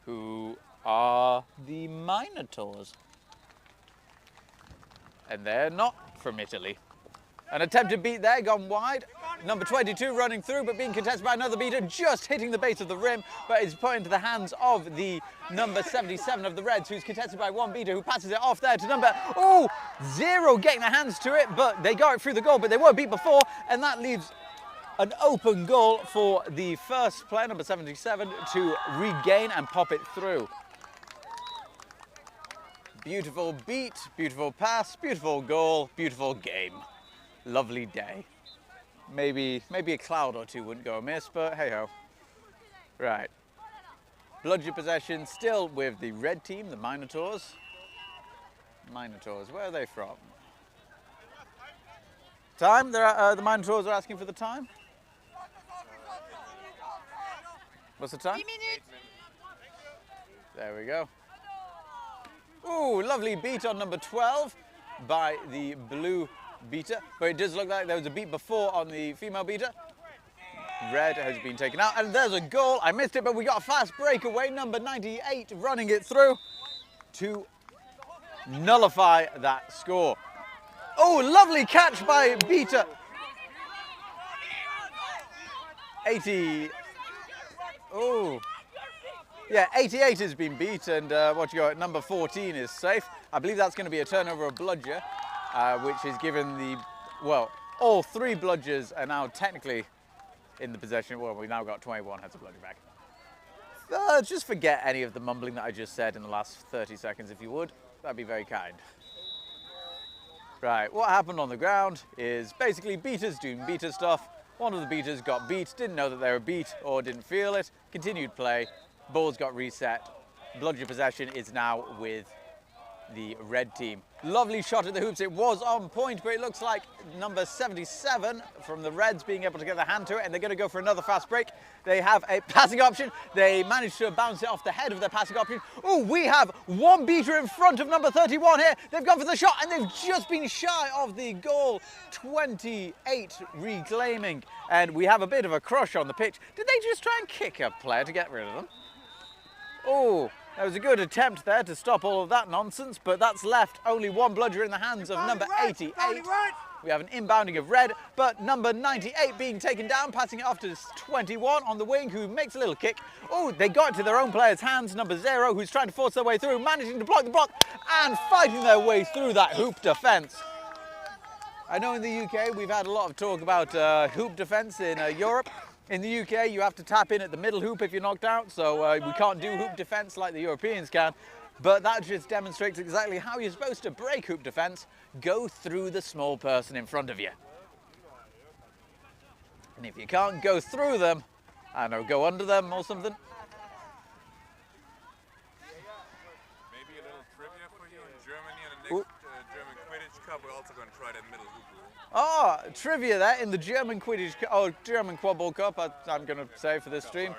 who are the Minotaures. And they're not from Italy. An attempted beat there, gone wide. Number 22 running through, but being contested by another beater, just hitting the base of the rim, but it's put into the hands of the number 77 of the Reds, who's contested by one beater, who passes it off there to number, 0 getting their hands to it, but they got it through the goal, but they were beat before, and that leaves an open goal for the first player, number 77, to regain and pop it through. Beautiful beat, beautiful pass, beautiful goal, beautiful game. Lovely day. Maybe a cloud or two wouldn't go amiss, but hey-ho. Right. Bludger possession still with the red team, the Minotaures. Minotaures, where are they from? Time? The Minotaures are asking for the time? What's the time? 3 minutes. There we go. Ooh, lovely beat on number 12 by the blue beater. But it does look like there was a beat before on the female beater. Red has been taken out, and there's a goal. I missed it, but we got a fast breakaway. Number 98 running it through to nullify that score. Oh, lovely catch by Beta. 80. Oh. Yeah, 88 has been beat, and what you got, number 14 is safe. I believe that's going to be a turnover of bludger, which is given the, well, all three bludgers are now technically in the possession. Well, we've now got 21 heads of bludger back. Just forget any of the mumbling that I just said in the last 30 seconds, if you would. That'd be very kind. Right, what happened on the ground is basically beaters doing beater stuff. One of the beaters got beat, didn't know that they were beat or didn't feel it, continued play, balls got reset. Bludger possession is now with the red team. Lovely shot at the hoops, it was on point, but it looks like number 77 from the Reds being able to get their hand to it, and they're going to go for another fast break. They have a passing option, they managed to bounce it off the head of their passing option. Oh, we have one beater in front of number 31 here. They've gone for the shot, and they've just been shy of the goal. 28 reclaiming, and we have a bit of a crush on the pitch. Did they just try and kick a player to get rid of them? Oh, that was a good attempt there to stop all of that nonsense, but that's left only one bludger in the hands of number 88. We have an inbounding of red, but number 98 being taken down, passing it off to 21 on the wing, who makes a little kick. Oh, they got it to their own player's hands. Number 0, who's trying to force their way through, managing to block the block and fighting their way through that hoop defence. I know in the UK we've had a lot of talk about hoop defence in Europe. In the UK, you have to tap in at the middle hoop if you're knocked out, so we can't do hoop defence like the Europeans can. But that just demonstrates exactly how you're supposed to break hoop defence. Go through the small person in front of you. And if you can't go through them, I don't know, go under them or something. Maybe a little trivia for you. In Germany, in the next German Quidditch Cup, we're also going to try that middle hoop rule. Oh, trivia there in the German Quidditch, German Quadball Cup, I'm going to say for this stream,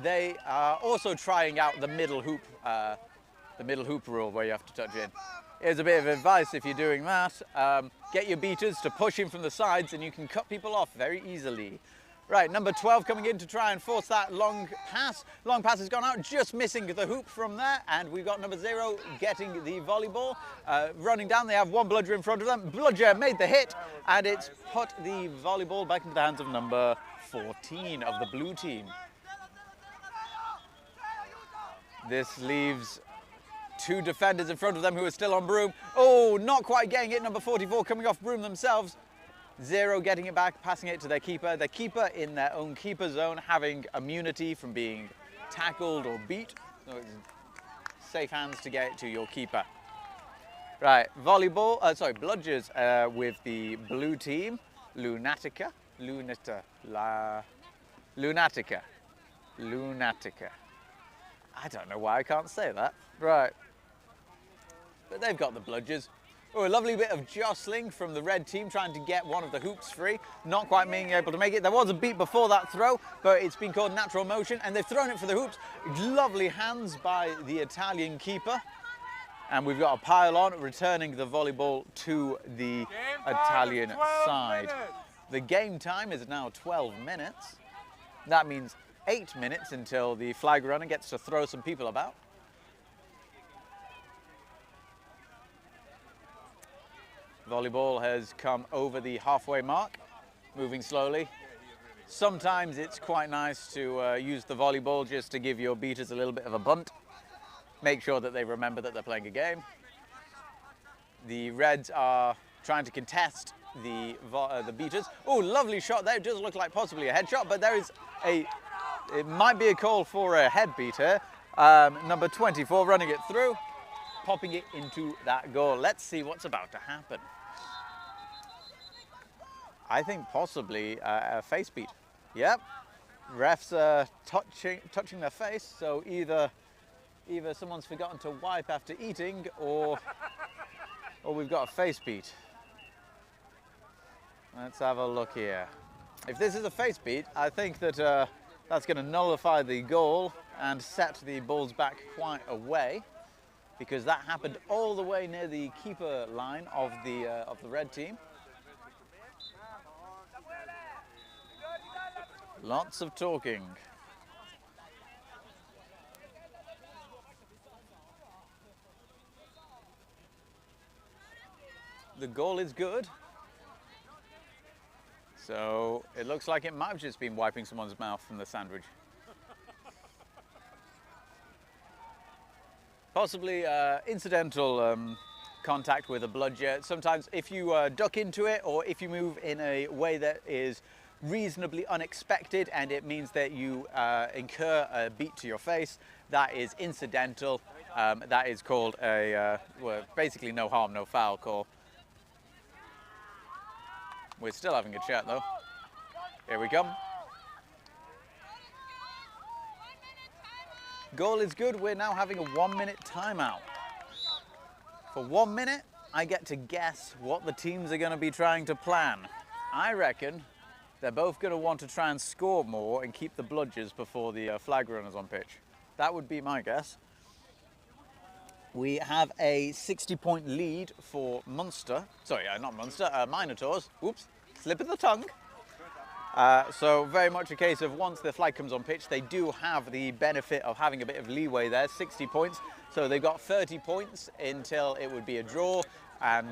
they are also trying out the middle hoop rule where you have to touch in. Here's a bit of advice if you're doing that. Get your beaters to push in from the sides and you can cut people off very easily. Right, number 12 coming in to try and force that long pass. Long pass has gone out, just missing the hoop from there. And we've got number 0 getting the volleyball. Running down, they have one bludger in front of them. Bludger made the hit, and it's put the volleyball back into the hands of number 14 of the blue team. This leaves 2 defenders in front of them who are still on broom. Oh, not quite getting it. Number 44 coming off broom themselves. 0 getting it back, passing it to their keeper. Their keeper in their own keeper zone, having immunity from being tackled or beat. So it's safe hands to get it to your keeper. Right, volleyball, bludgers with the blue team. Lunatica. I don't know why I can't say that. Right. But they've got the bludgers. Oh, a lovely bit of jostling from the red team, trying to get one of the hoops free. Not quite being able to make it. There was a beat before that throw, but it's been called natural motion, and they've thrown it for the hoops. Lovely hands by the Italian keeper. And we've got a pile on, returning the volleyball to the Italian side. The game time is now 12 minutes. That means 8 minutes until the flag runner gets to throw some people about. Volleyball has come over the halfway mark, moving slowly. Sometimes it's quite nice to use the volleyball just to give your beaters a little bit of a bunt. Make sure that they remember that they're playing a game. The Reds are trying to contest the beaters. Oh, lovely shot there. It does look like possibly a headshot, but there is it might be a call for a head beater. Number 24 running it through, popping it into that goal. Let's see what's about to happen. I think possibly a face beat. Yep, refs are touching their face, so either someone's forgotten to wipe after eating, or we've got a face beat. Let's have a look here. If this is a face beat, I think that that's going to nullify the goal and set the balls back quite a way, because that happened all the way near the keeper line of the red team. Lots of talking. The goal is good. So it looks like it might have just been wiping someone's mouth from the sandwich. Possibly incidental contact with a bludger. Sometimes if you duck into it, or if you move in a way that is reasonably unexpected and it means that you incur a beat to your face, that is incidental. That is called a, well, basically no harm, no foul call. We're still having a chat though. Here we come. Goal is good. We're now having a 1 minute timeout. For 1 minute, I get to guess what the teams are going to be trying to plan. I reckon they're both going to want to try and score more and keep the bludgers before the flag runners on pitch. That would be my guess. We have a 60-point lead for Münster. Sorry, not Münster, Minotaures. Oops, slip of the tongue. So very much a case of once the flag comes on pitch, they do have the benefit of having a bit of leeway there, 60 points. So they've got 30 points until it would be a draw, and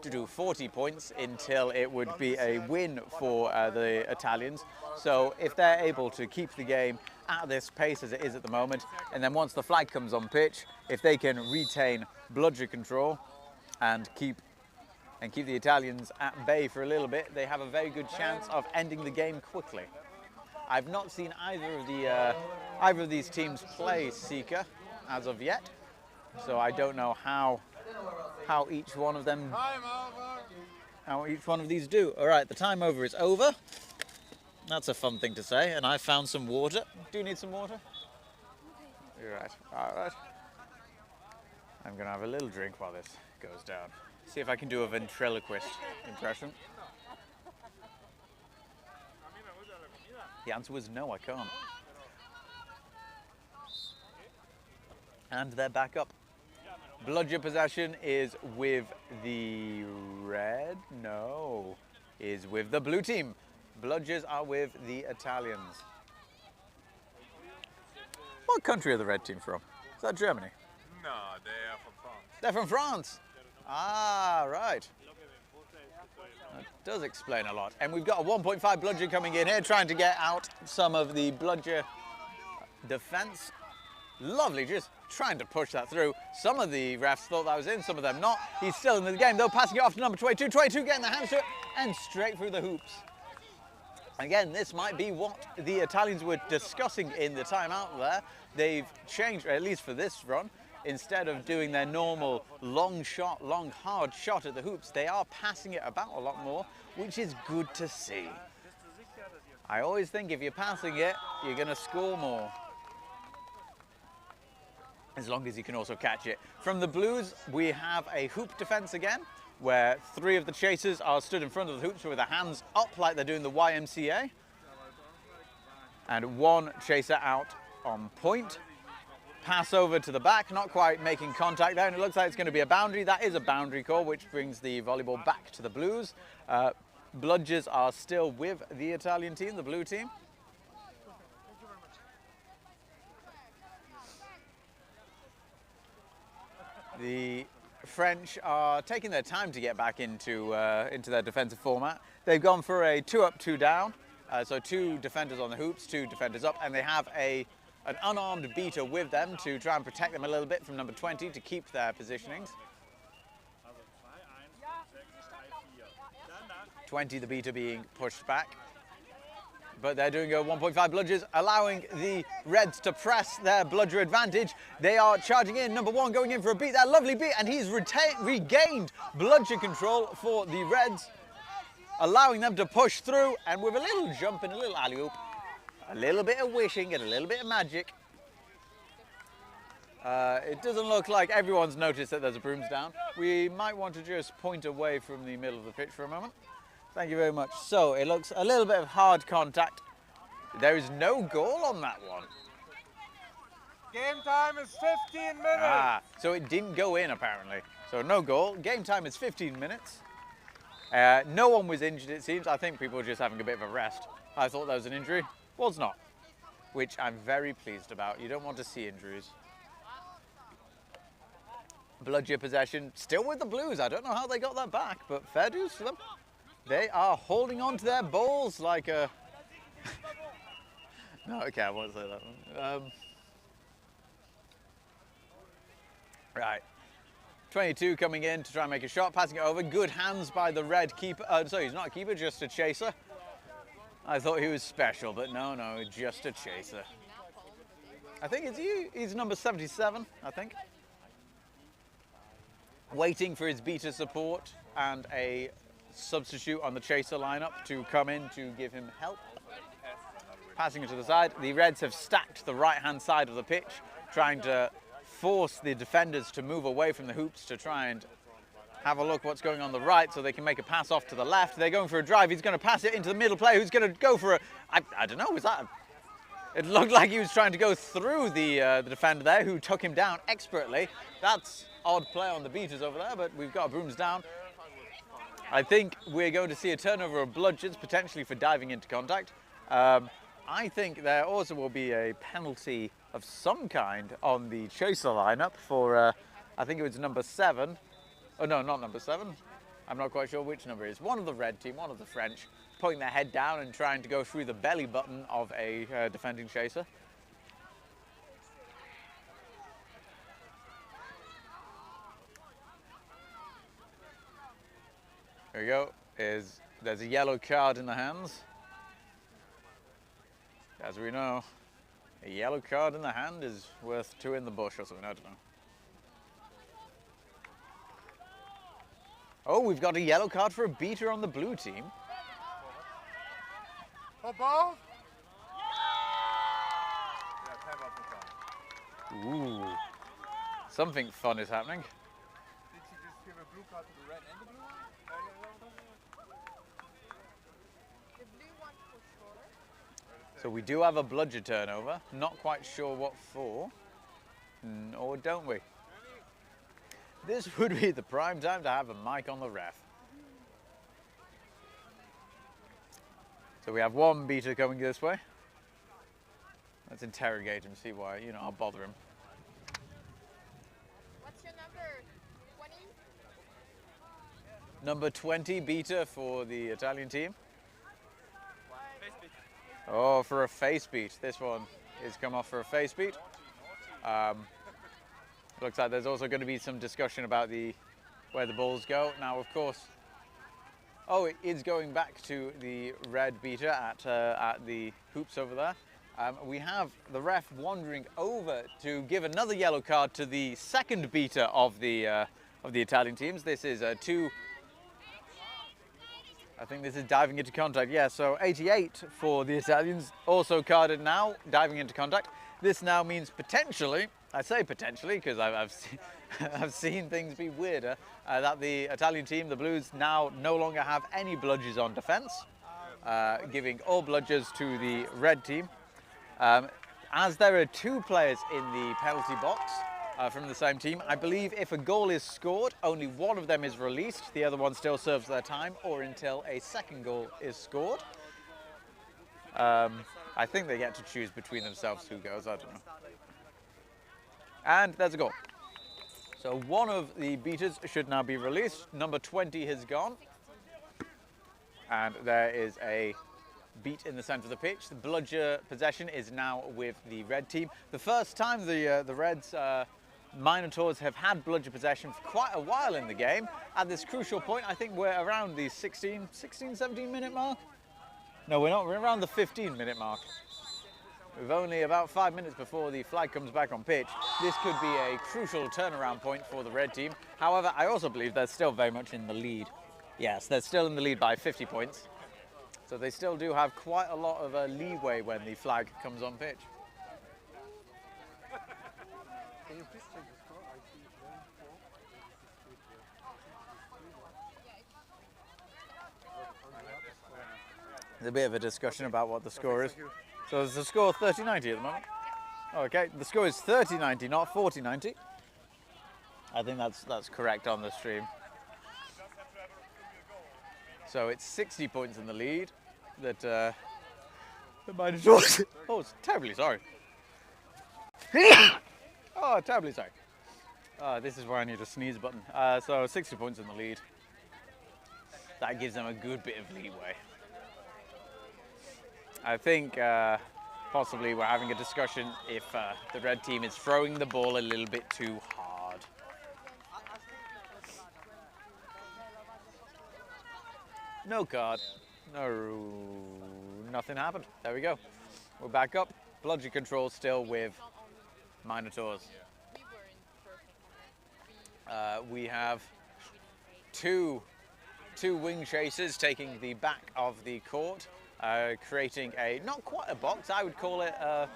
to do 40 points until it would be a win for the Italians. So if they're able to keep the game at this pace as it is at the moment, and then once the flag comes on pitch, if they can retain bludger control and keep the Italians at bay for a little bit, they have a very good chance of ending the game quickly. I've not seen either of these teams play Seeker as of yet, so I don't know how each one of them, how each one of these do. All right, the time over is over. That's a fun thing to say, and I found some water. Do you need some water? You're right. All right. I'm gonna have a little drink while this goes down. See if I can do a ventriloquist impression. The answer was no, I can't. And they're back up. Bludger possession is with the red? No, is with the blue team. Bludgers are with the Italians. What country are the red team from? Is that Germany? No, they are from France. They're from France. Ah, right. That does explain a lot. And we've got a 1.5 bludger coming in here, trying to get out some of the bludger defense. Lovely, just trying to push that through. Some of the refs thought that was in, some of them not. He's still in the game though, passing it off to number 22. 22 getting the hands to it, and straight through the hoops. Again, this might be what the Italians were discussing in the timeout there. They've changed, at least for this run. Instead of doing their normal long shot, long hard shot at the hoops, they are passing it about a lot more, which is good to see. I always think if you're passing it, you're going to score more. As long as you can also catch it. From the Blues, we have a hoop defense again, where 3 of the chasers are stood in front of the hoops with their hands up like they're doing the YMCA. And 1 chaser out on point. Pass over to the back, not quite making contact there, and it looks like it's going to be a boundary. That is a boundary call, which brings the volleyball back to the Blues. Bludgers are still with the Italian team, the blue team. The French are taking their time to get back into their defensive format. They've gone for a 2 up, 2 down. So 2 defenders on the hoops, 2 defenders up, and they have an unarmed beater with them to try and protect them a little bit from number 20 to keep their positionings. 20, the beater being pushed back. But they're doing a 1.5 bludgers, allowing the Reds to press their bludger advantage. They are charging in, number 1 going in for a beat, that lovely beat, and he's regained bludger control for the Reds, allowing them to push through, and with a little jump and a little alley-oop, a little bit of wishing and a little bit of magic. It doesn't look like everyone's noticed that there's a brooms down. We might want to just point away from the middle of the pitch for a moment. Thank you very much. So it looks a little bit of hard contact. There is no goal on that one. Game time is 15 minutes. Ah, so it didn't go in apparently. So no goal. Game time is 15 minutes. No one was injured, it seems. I think people were just having a bit of a rest. I thought that was an injury. Was not, which I'm very pleased about. You don't want to see injuries. Bludger possession, still with the Blues. I don't know how they got that back, but fair dues to them. They are holding on to their balls like a... No, okay, I won't say that one. Right. 22 coming in to try and make a shot, passing it over. Good hands by the red keeper. Sorry, he's not a keeper, just a chaser. I thought he was special, but no, just a chaser. I think he's number 77, I think. Waiting for his beater support and a substitute on the chaser lineup to come in to give him help. Passing it to the side. The Reds have stacked the right-hand side of the pitch, trying to force the defenders to move away from the hoops to try and have a look what's going on the right so they can make a pass off to the left. They're going for a drive. He's going to pass it into the middle player who's going to go for a... I don't know, was that... It looked like he was trying to go through the defender there who took him down expertly. That's odd play on the beaters over there, but we've got Brooms down. I think we're going to see a turnover of bludgeons, potentially for diving into contact. I think there also will be a penalty of some kind on the chaser lineup for, I think it was number 7. Oh no, not number 7. I'm not quite sure which number it is. One of the red team, one of the French, putting their head down and trying to go through the belly button of a defending chaser. There we go. There's a yellow card in the hands. As we know, a yellow card in the hand is worth 2 in the bush or something, I don't know. Oh, we've got a yellow card for a beater on the blue team. For both? Ooh, something fun is happening. Did she just give a blue card to the red and the blue one? The blue one for sure. So we do have a bludger turnover. Not quite sure what for. Or don't we? This would be the prime time to have a mic on the ref. So we have one beater coming this way. Let's interrogate him, see why. You know, I'll bother him. What's your number? 20? Number 20 beater for the Italian team. Oh, for a face beat. This one is come off for a face beat. Looks like there's also going to be some discussion about where the balls go. Now, of course, it is going back to the red beater at the hoops over there. We have the ref wandering over to give another yellow card to the second beater of the Italian teams. This is 2. I think this is diving into contact. Yeah, so 88 for the Italians, also carded now, diving into contact. This now means potentially, I say potentially because I've seen things be weirder, that the Italian team, the Blues, now no longer have any bludgers on defence, giving all bludgers to the red team. As there are 2 players in the penalty box from the same team, I believe if a goal is scored, only one of them is released, the other one still serves their time, or until a second goal is scored. I think they get to choose between themselves who goes, I don't know. And there's a goal. So one of the beaters should now be released. Number 20 has gone. And there is a beat in the centre of the pitch. The bludger possession is now with the red team. The first time the Reds Minotaures have had bludger possession for quite a while in the game. At this crucial point, I think we're around the 17 minute mark. No, we're not. We're around the 15-minute mark. We've only about 5 minutes before the flag comes back on pitch. This could be a crucial turnaround point for the red team. However, I also believe they're still very much in the lead. Yes, they're still in the lead by 50 points. So they still do have quite a lot of leeway when the flag comes on pitch. There's a bit of a discussion about what the score is. So there's a score 30-90 at the moment. Okay, the score is 30-90, not 40-90. I think that's correct on the stream. So it's 60 points in the lead that the Minotaures. Oh, terribly sorry. Oh, terribly sorry. This is where I need a sneeze button. So 60 points in the lead. That gives them a good bit of leeway. I think possibly we're having a discussion if the red team is throwing the ball a little bit too hard. No card. No, nothing happened. There we go. We're back up. Bludger control still with Minotaurs. We have two wing chasers taking the back of the court, creating a, not quite a box, I would call it a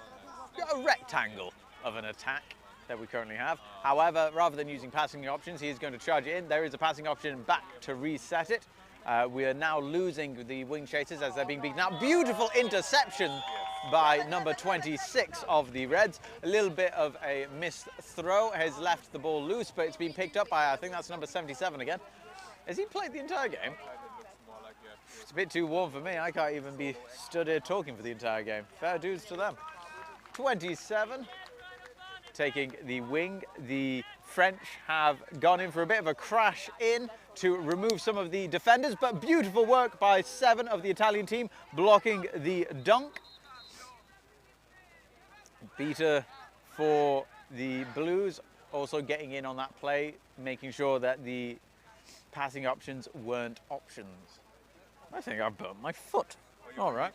rectangle of an attack that we currently have. However, rather than using passing options, he is going to charge it in. There is a passing option back to reset it. We are now losing the wing chasers as they're being beaten out. Beautiful interception by number 26 of the Reds. A little bit of a missed throw has left the ball loose, but it's been picked up by, I think that's number 77 again. Has he played the entire game? It's a bit too warm for me. I can't even be stood here talking for the entire game. Fair dues to them. 27 taking the wing. The French have gone in for a bit of a crash in to remove some of the defenders, but beautiful work by 7 of the Italian team blocking the dunk. Beater for the Blues also getting in on that play, making sure that the passing options weren't options. I think I burnt my foot. All right.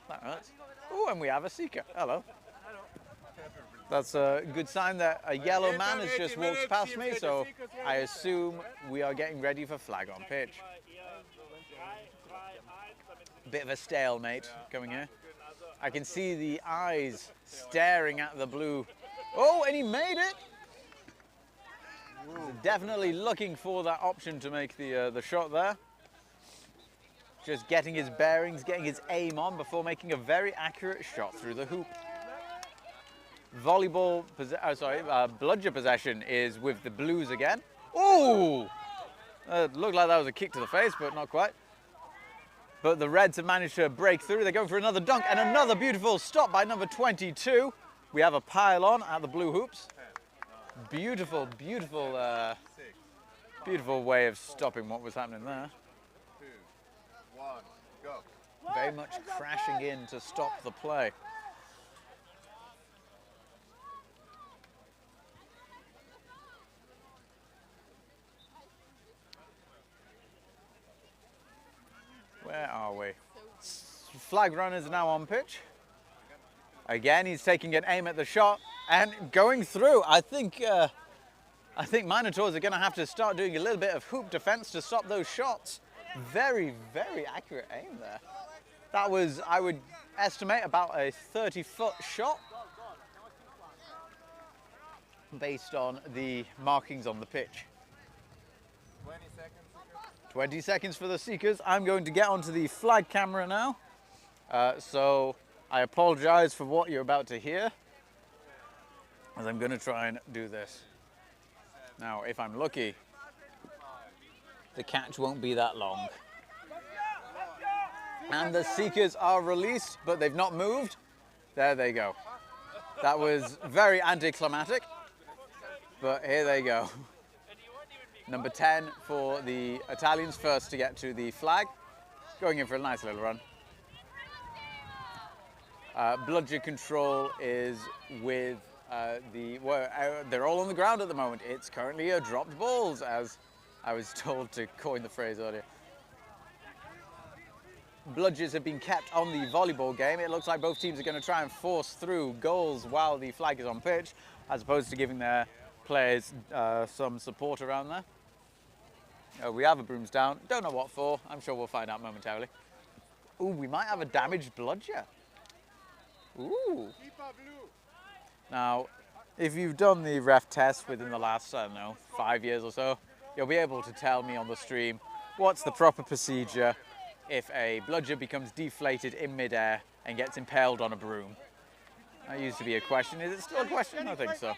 That hurts. Oh, and we have a seeker. Hello. That's a good sign that a yellow man has just walked past me, so I assume we are getting ready for flag on pitch. Bit of a stalemate coming here. I can see the eyes staring at the blue. Oh, and he made it! Definitely looking for that option to make the shot there. Just getting his bearings, getting his aim on before making a very accurate shot through the hoop. Volleyball, bludger possession is with the Blues again. Oh! It looked like that was a kick to the face, but not quite. But the Reds have managed to break through. They're going for another dunk and another beautiful stop by number 22. We have a pile on at the blue hoops. Beautiful, beautiful, beautiful way of stopping what was happening there. 2, 1, go. Very much crashing in to stop the play. Where are we? Flag runners now on pitch. Again, he's taking an aim at the shot and going through. I think Minotaurs are going to have to start doing a little bit of hoop defense to stop those shots. Very, very accurate aim there. That was, I would estimate, about a 30-foot shot based on the markings on the pitch. 20 seconds. 20 seconds for the Seekers. I'm going to get onto the flag camera now. So I apologize for what you're about to hear, as I'm going to try and do this. Now, if I'm lucky, the catch won't be that long. And the Seekers are released, but they've not moved. There they go. That was very anticlimactic, but here they go. Number 10 for the Italians, first to get to the flag. Going in for a nice little run. Bludger control is with they're all on the ground at the moment. It's currently a dropped balls, as I was told to coin the phrase earlier. Bludgers have been kept on the volleyball game. It looks like both teams are going to try and force through goals while the flag is on pitch, as opposed to giving their players some support around there. We have a brooms down. Don't know what for. I'm sure we'll find out momentarily. Ooh, we might have a damaged bludger. Ooh. Now, if you've done the ref test within the last, I don't know, 5 years or so, you'll be able to tell me on the stream what's the proper procedure if a bludger becomes deflated in midair and gets impaled on a broom. That used to be a question. Is it still a question? I think so.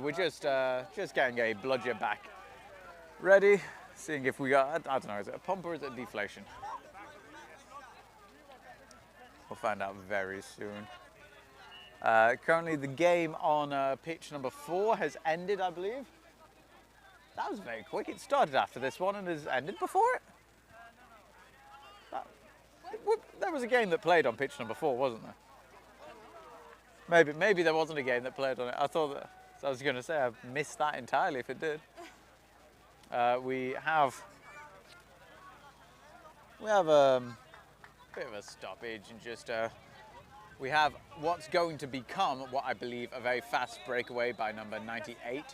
We're just getting a bludger back ready Seeing if we got, I don't know, is it a pump or is it a deflation? We'll find out very soon. Currently the game on pitch number 4 has ended, I believe. That was very quick. It started after this one and has ended before it. There was a game that played on pitch number 4, wasn't there? Maybe there wasn't a game that played on it. I thought that, I was going to say I missed that entirely if it did. We have a bit of a stoppage and just we have what's going to become what I believe a very fast breakaway by number 98,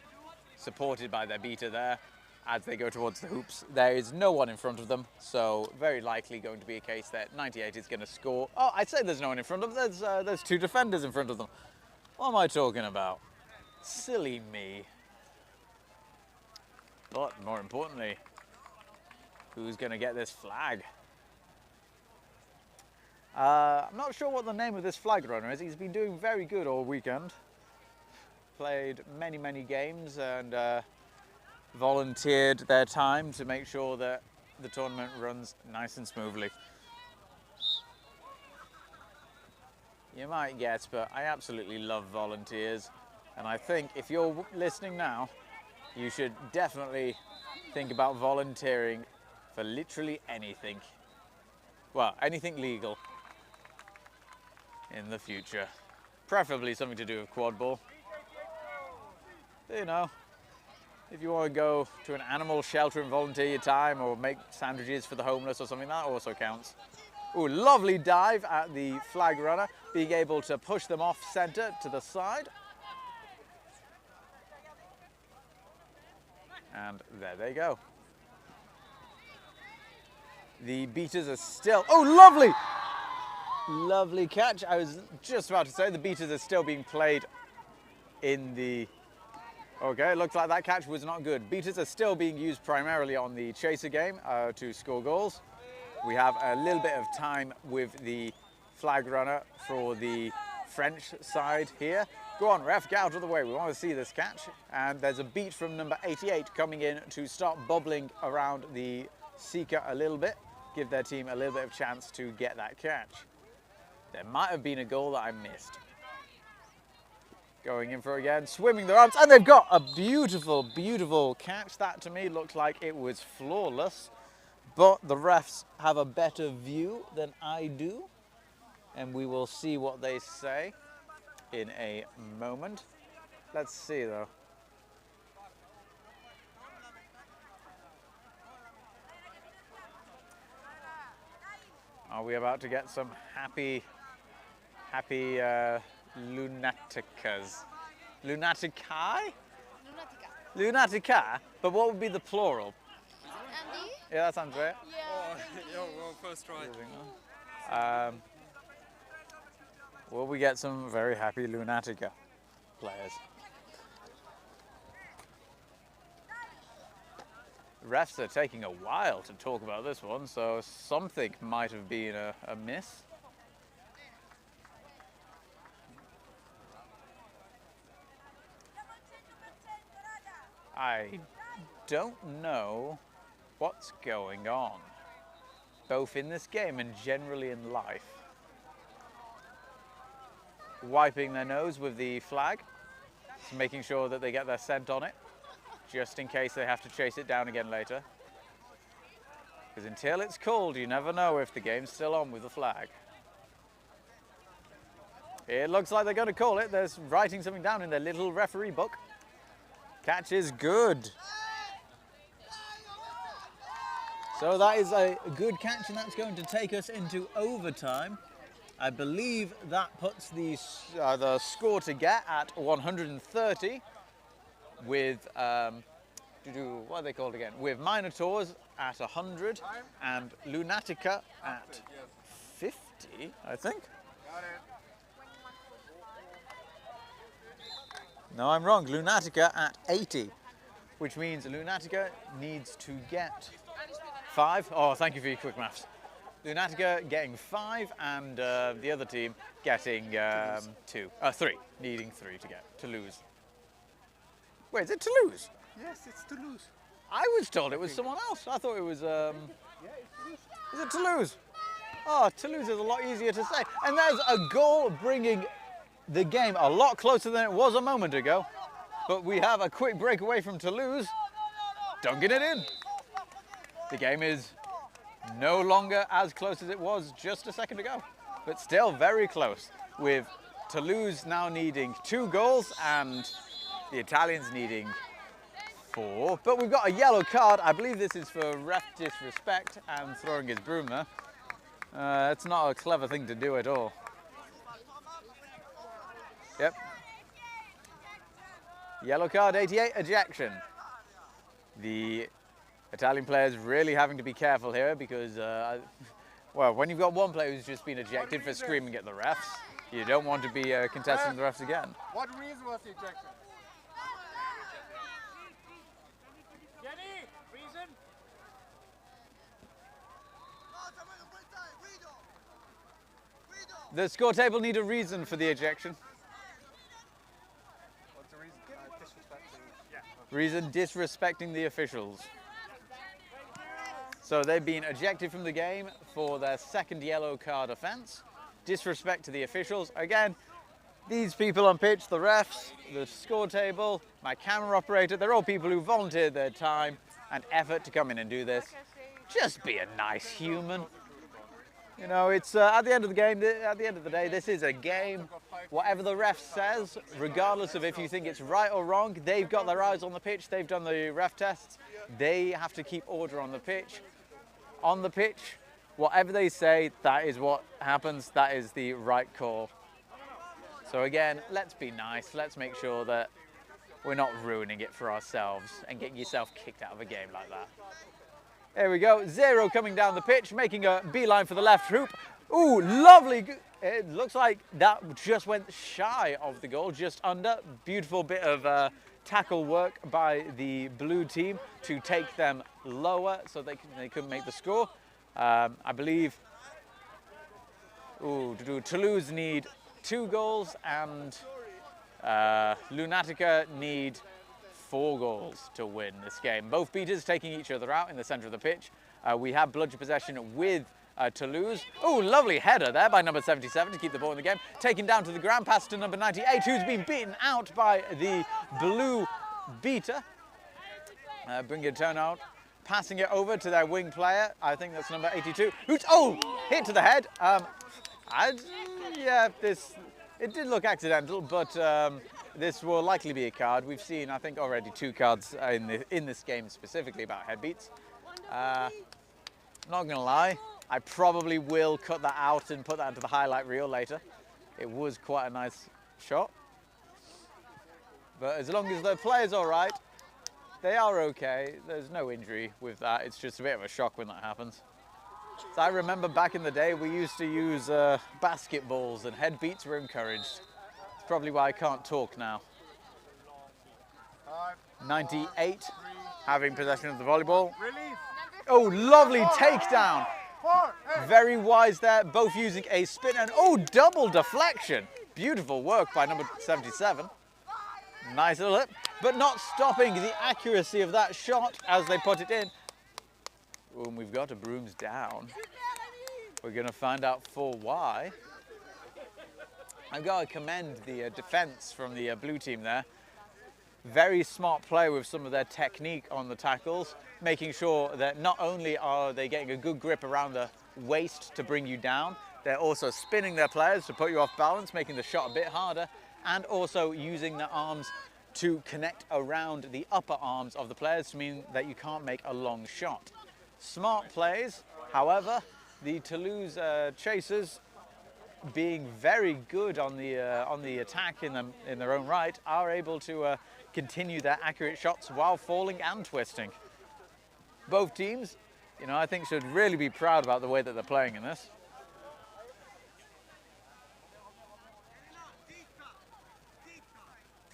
supported by their beater there as they go towards the hoops. There is no one in front of them, so very likely going to be a case that 98 is going to score. Oh, I'd say there's no one in front of them. There's 2 defenders in front of them. What am I talking about? Silly me. But more importantly, who's going to get this flag? I'm not sure what the name of this flag runner is. He's been doing very good all weekend. Played many games and volunteered their time to make sure that the tournament runs nice and smoothly. You might guess, but I absolutely love volunteers. And I think if you're listening now, you should definitely think about volunteering for literally anything. Well, anything legal in the future. Preferably something to do with quadball. You know, if you want to go to an animal shelter and volunteer your time or make sandwiches for the homeless or something, that also counts. Ooh, lovely dive at the flag runner, being able to push them off center to the side. And there they go. The beaters are still, oh, lovely! Lovely catch. I was just about to say the beaters are still being played in the, okay, it looks like that catch was not good. Beaters are still being used primarily on the chaser game to score goals. We have a little bit of time with the flag runner for the French side here. Go on, ref, get out of the way. We want to see this catch. And there's a beat from number 88 coming in to start bubbling around the seeker a little bit, give their team a little bit of chance to get that catch. There might have been a goal that I missed. Going in for again, swimming their arms, and they've got a beautiful, beautiful catch. That to me looked like it was flawless, but the refs have a better view than I do, and we will see what they say in a moment. Let's see though. Are we about to get some happy Lunaticas? Lunaticae? Lunatica. Lunatica? But what would be the plural? Andy? Yeah, that sounds right. Yeah. Well, first try. Will we get some very happy Lunatica players? Refs are taking a while to talk about this one, so something might have been a miss. I don't know what's going on, both in this game and generally in life. Wiping their nose with the flag, making sure that they get their scent on it, just in case they have to chase it down again later. Because until it's called, you never know if the game's still on with the flag. It looks like they're going to call it. They're writing something down in their little referee book. Catch is good. So that is a good catch, and that's going to take us into overtime. I believe that puts the score to get at 130 with, what are they called again? With Minotaures at 100 and Lunatica at 50, I think. No, I'm wrong. Lunatica at 80, which means Lunatica needs to get 5. Oh, thank you for your quick maths. Lunatica getting 5 and the other team getting 3, needing 3 to get Toulouse. Wait, is it Toulouse? Yes, it's Toulouse. I was told it was someone else. I thought it was, is it Toulouse? Oh, Toulouse is a lot easier to say. And there's a goal bringing the game a lot closer than it was a moment ago. But we have a quick break away from Toulouse. Dunking it in. The game is no longer as close as it was just a second ago, but still very close, with Toulouse now needing 2 goals and the Italians needing 4. But we've got a yellow card. I believe this is for ref disrespect and throwing his broom there. It's not a clever thing to do at all. Yep. Yellow card, 88, ejection. The Italian players really having to be careful here because, well, when you've got one player who's just been ejected for screaming at the refs, you don't want to be contesting the refs again. What reason was the ejection? Jenny, reason? The score table need a reason for the ejection. What's the reason? Disrespecting. Yeah. Reason, disrespecting the officials. So they've been ejected from the game for their second yellow card offence. Disrespect to the officials. Again, these people on pitch, the refs, the score table, my camera operator, they're all people who volunteered their time and effort to come in and do this. Just be a nice human. You know, it's at the end of the game, at the end of the day, this is a game. Whatever the ref says, regardless of if you think it's right or wrong, they've got their eyes on the pitch, they've done the ref tests, they have to keep order on the pitch. On the pitch, whatever they say, that is what happens, that is the right call. So again, let's be nice, let's make sure that we're not ruining it for ourselves and getting yourself kicked out of a game like that. There we go, 0 coming down the pitch, making a beeline for the left hoop. Ooh, lovely, it looks like that just went shy of the goal, just under. Beautiful bit of tackle work by the blue team to take them lower so they couldn't make the score. I believe Toulouse need 2 goals and Lunatica need 4 goals to win this game. Both beaters taking each other out in the centre of the pitch. We have bludger possession with Toulouse. Oh, lovely header there by number 77 to keep the ball in the game. Taken down to the ground, pass to number 98, who's been beaten out by the blue beater. Bring a turn out, passing it over to their wing player. I think that's number 82, who's, hit to the head. Yeah, it did look accidental, but this will likely be a card. We've seen, I think, already 2 cards in this game specifically about head beats. Not gonna lie, I probably will cut that out and put that into the highlight reel later. It was quite a nice shot. But as long as the player's all right, they are okay. There's no injury with that. It's just a bit of a shock when that happens. So I remember back in the day, we used to use basketballs and head beats were encouraged. It's probably why I can't talk now. 98, having possession of the volleyball. Oh, lovely takedown. Very wise there, both using a spin and, double deflection. Beautiful work by number 77. Nice little hit, but not stopping the accuracy of that shot as they put it in. And we've got a brooms down. We're going to find out for why. I've got to commend the defense from the blue team there. Very smart play with some of their technique on the tackles, making sure that not only are they getting a good grip around the waist to bring you down, they're also spinning their players to put you off balance, making the shot a bit harder, and also using their arms to connect around the upper arms of the players to mean that you can't make a long shot. Smart plays, however, the Toulouse chasers, being very good on the attack in their own right, are able to continue their accurate shots while falling and twisting. Both teams, you know, I think should really be proud about the way that they're playing in this.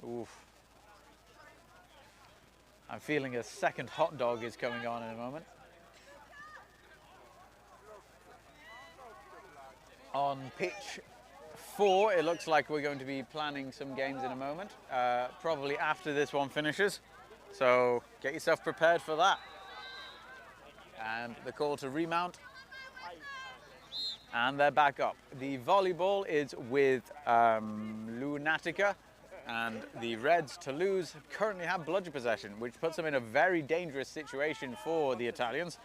Oof. I'm feeling a second hot dog is coming on in a moment. On pitch 4, it looks like we're going to be planning some games in a moment, probably after this one finishes. So Get yourself prepared for that. And the call to remount. And they're back up. The volleyball is with Lunatica, and the Reds, Toulouse, currently have bludger possession, which puts them in a very dangerous situation for the Italians.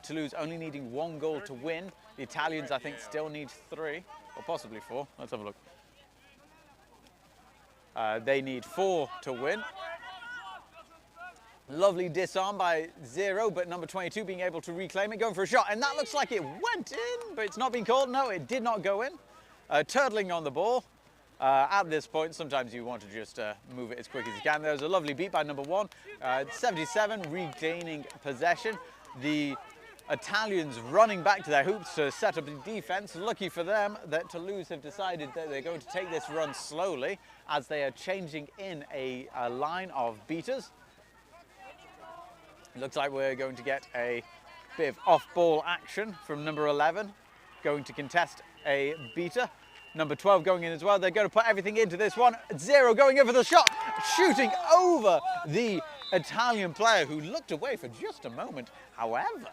Toulouse only needing 1 goal to win. The Italians, I think, still need 3, or possibly 4. Let's have a look. They need 4 to win. Lovely disarm by 0, but number 22 being able to reclaim it, going for a shot, and that looks like it went in, but it's not been called. No, it did not go in. Turtling on the ball. At this point, sometimes you want to just move it as quick as you can. There was a lovely beat by number 1. 77, regaining possession. The Italians running back to their hoops to set up the defense. Lucky for them that Toulouse have decided that they're going to take this run slowly as they are changing in a line of beaters. Looks like we're going to get a bit of off-ball action from number 11, going to contest a beater. Number 12 going in as well. They're going to put everything into this one. 0 going in for the shot, shooting over the Italian player who looked away for just a moment. However,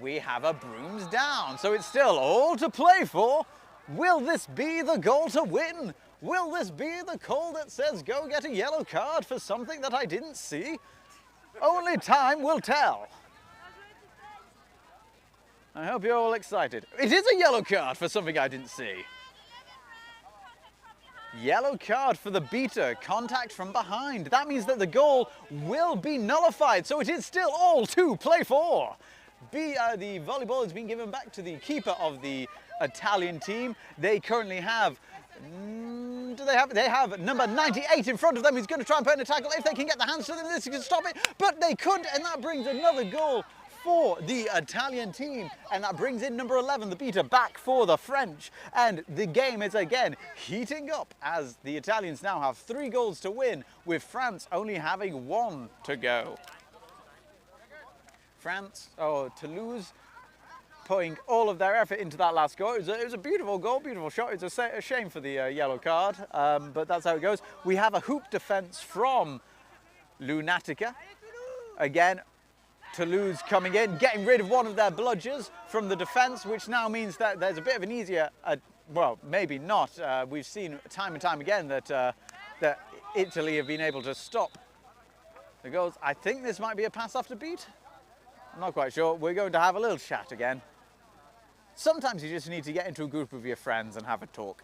we have a brooms down, so it's still all to play for. Will this be the goal to win? Will this be the call that says go get a yellow card for something that I didn't see? Only time will tell. I hope you're all excited. It is a yellow card for something I didn't see. Yellow card for the beater, contact from behind. That means that the goal will be nullified, so it is still all to play for. The volleyball has been given back to the keeper of the Italian team. They currently have, they have number 98 in front of them. He's going to try and put in a tackle. If they can get the hands to them, this can stop it, but they couldn't, and that brings another goal for the Italian team, and that brings in number 11, the beater, back for the French. And the game is again heating up as the Italians now have 3 goals to win, with France only having 1 to go. Toulouse putting all of their effort into that last goal. It was a beautiful goal, beautiful shot. It's a shame for the yellow card, but that's how it goes. We have a hoop defense from Lunatica. Again, Toulouse coming in, getting rid of one of their bludgers from the defence, which now means that there's a bit of an easier, well, maybe not. We've seen time and time again that Italy have been able to stop the goals. I think this might be a pass after beat. I'm not quite sure. We're going to have a little chat again. Sometimes you just need to get into a group of your friends and have a talk.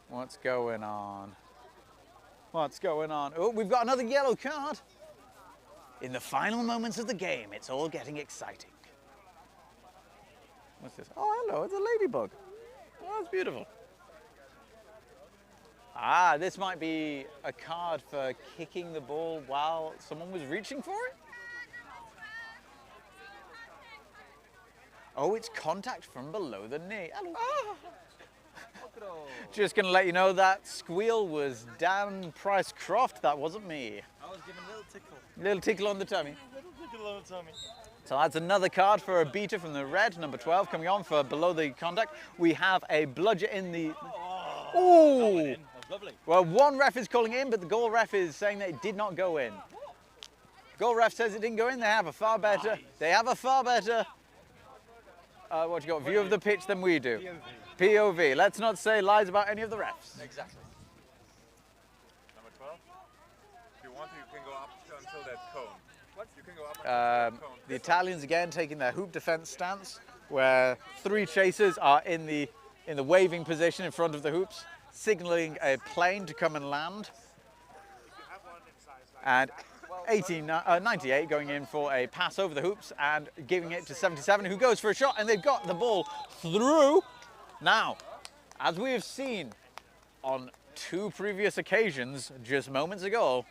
What's going on? What's going on? Oh, we've got another yellow card. In the final moments of the game, it's all getting exciting. What's this? Oh, hello, it's a ladybug. Oh, that's beautiful. Ah, this might be a card for kicking the ball while someone was reaching for it? Oh, it's contact from below the knee. Hello. Ah. Just going to let you know that squeal was Dan Price-Croft. That wasn't me. I was given a little tickle. Little tickle on the tummy. Little tickle on the tummy. So that's another card for a beater from the red, number 12, coming on for below the contact. We have a bludger in the... Oh! That was lovely. Well, one ref is calling in, but the goal ref is saying that it did not go in. Goal ref says it didn't go in. They have a far better... Nice. They have a far better... view of the pitch than we do. POV. Let's not say lies about any of the refs. Exactly. Number 12. If you want to, you can go up until that cone. What? You can go up until that cone. The Italians again taking their hoop defense stance, where 3 chasers are in the waving position in front of the hoops, signaling a plane to come and land. And 98 going in for a pass over the hoops and giving it to 77, who goes for a shot, and they've got the ball through. Now, as we have seen on 2 previous occasions just moments ago,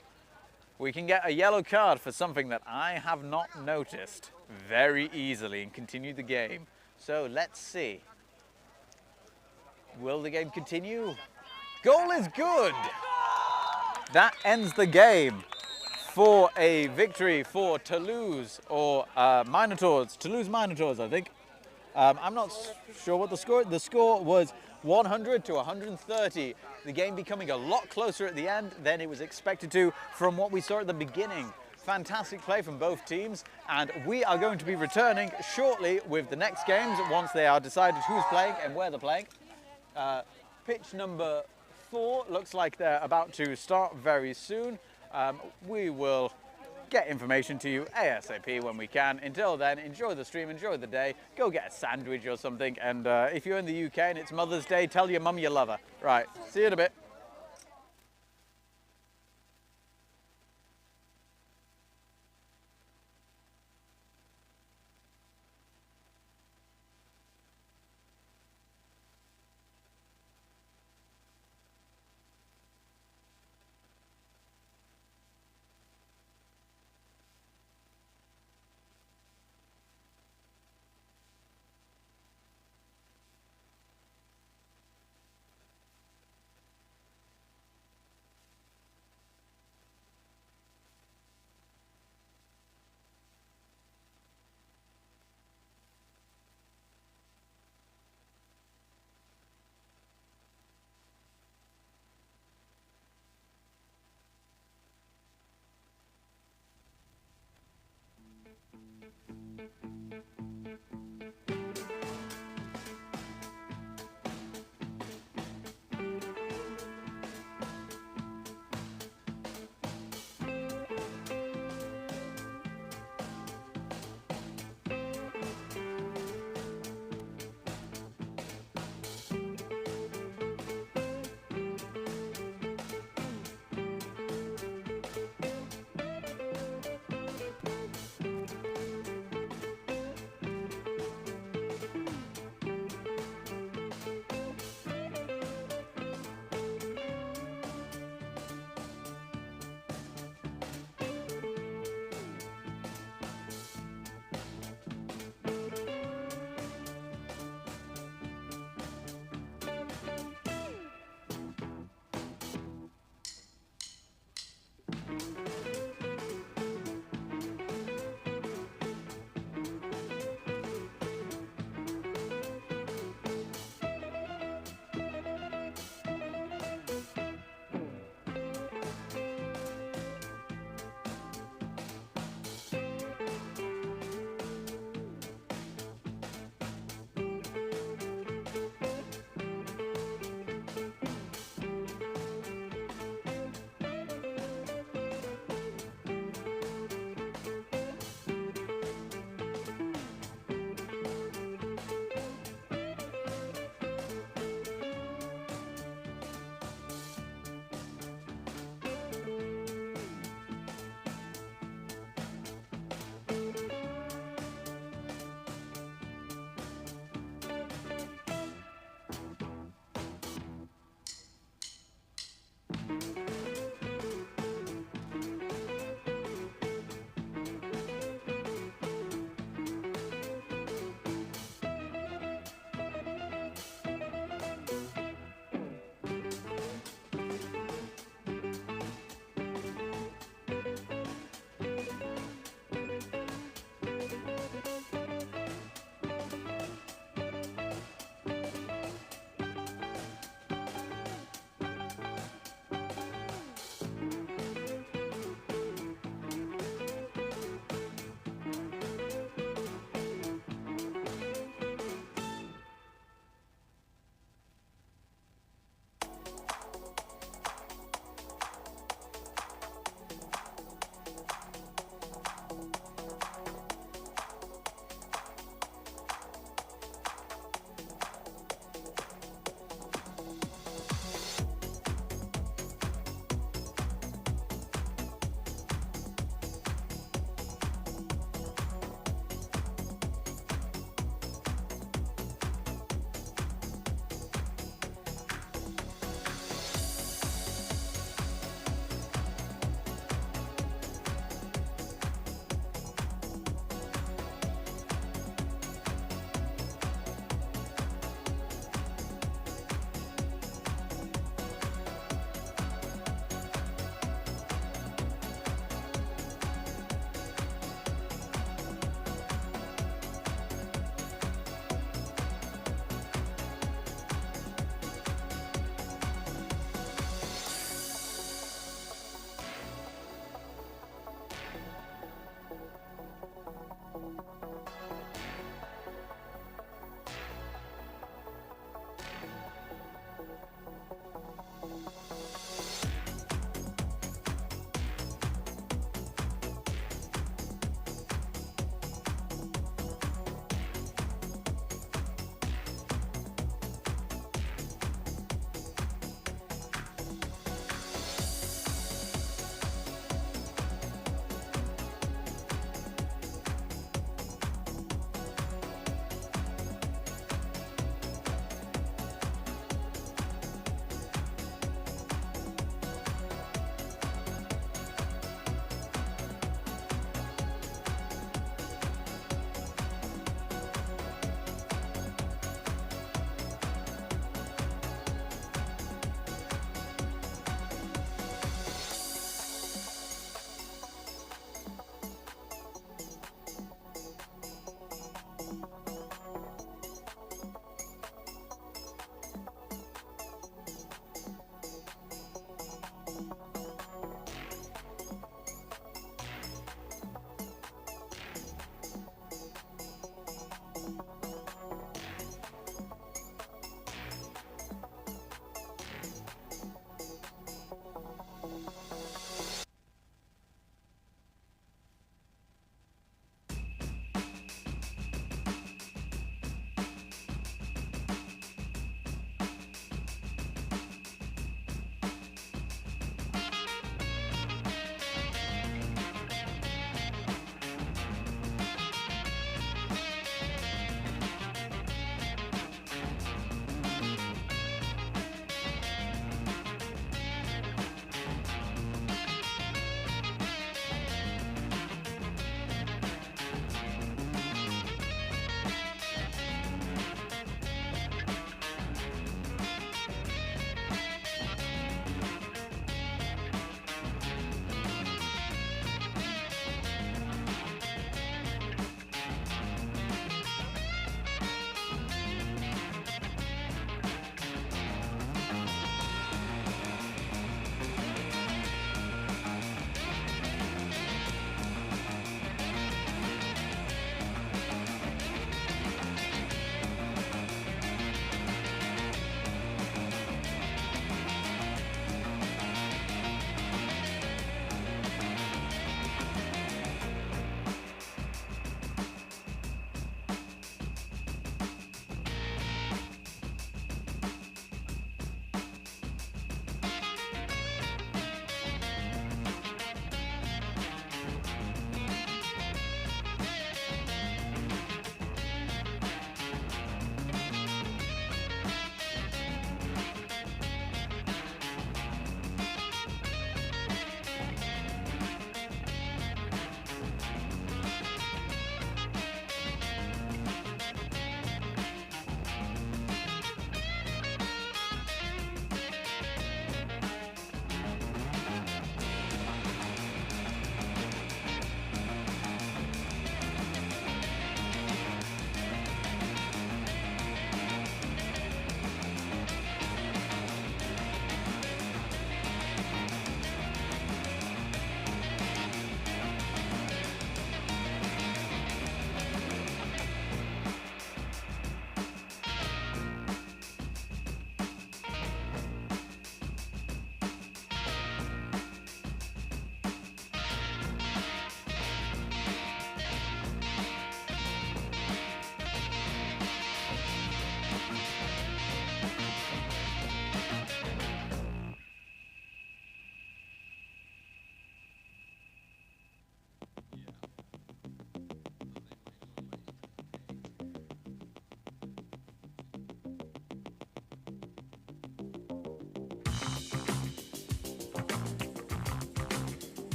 we can get a yellow card for something that I have not noticed very easily and continue the game. So let's see. Will the game continue? Goal is good. That ends the game for a victory for Toulouse, or Minotaures. Toulouse Minotaures, I think. I'm not sure what the score was 100 to 130. The game becoming a lot closer at the end than it was expected to from what we saw at the beginning. Fantastic play from both teams, and we are going to be returning shortly with the next games once they are decided who's playing and where they're playing. Pitch number 4 looks like they're about to start very soon. We will get information to you ASAP when we can. Until then, enjoy the stream, enjoy the day, go get a sandwich or something, and if you're in the UK and it's Mother's Day, tell your mum you love her. Right, see you in a bit.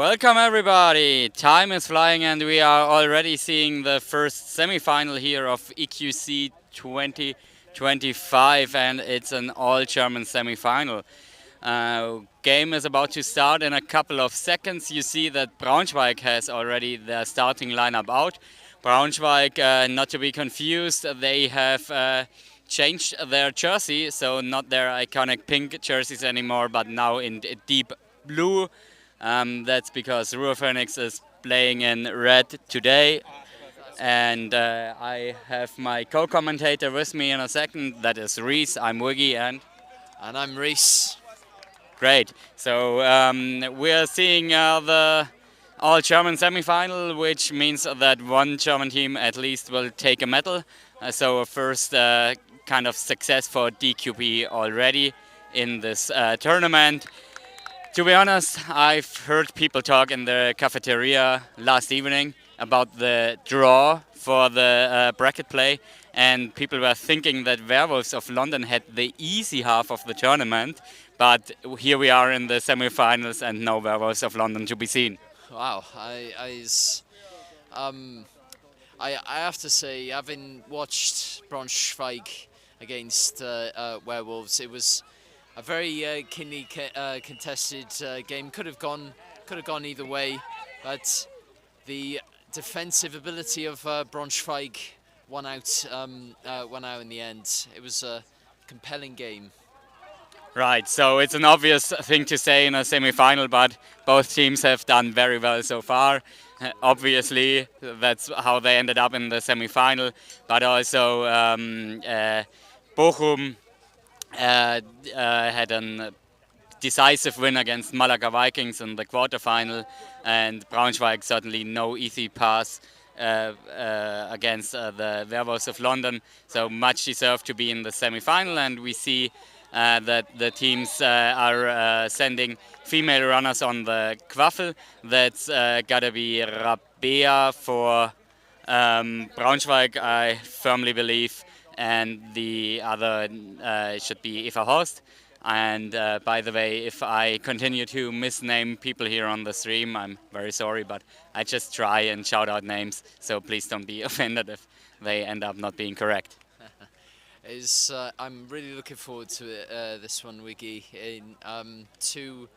Welcome everybody! Time is flying and we are already seeing the first semi-final here of EQC 2025, and it's an all-German semi-final. Game is about to start in a couple of seconds. You see that Braunschweig has already their starting lineup out. Braunschweig, not to be confused, they have changed their jersey, so not their iconic pink jerseys anymore, but now in deep blue. That's because Ruhr Phoenix is playing in red today. And I have my co-commentator with me in a second. That is Reese. I'm Wiggy and I'm Reese. Great. So we are seeing the all-German semi-final, which means that one German team at least will take a medal. So a first kind of success for DQP already in this tournament. To be honest, I've heard people talk in the cafeteria last evening about the draw for the bracket play, and people were thinking that Werewolves of London had the easy half of the tournament, but here we are in the semi-finals and no Werewolves of London to be seen. Wow, I have to say, having watched Braunschweig against Werewolves, it was a very keenly contested game. Could have gone either way, but the defensive ability of Braunschweig won out in the end. It was a compelling game. Right, so it's an obvious thing to say in a semi-final, but both teams have done very well so far. Obviously, that's how they ended up in the semi-final, but also Bochum had a decisive win against Malaka Vikings in the quarterfinal, and Braunschweig certainly no easy pass against the Werewolves of London, so much deserved to be in the semi-final. And we see that the teams are sending female runners on the Quaffel. That's gotta be Rabea for Braunschweig, I firmly believe, and the other should be Eva Horst. And by the way, if I continue to misname people here on the stream, I'm very sorry, but I just try and shout out names, so please don't be offended if they end up not being correct. I'm really looking forward to this one, Wiggy. In two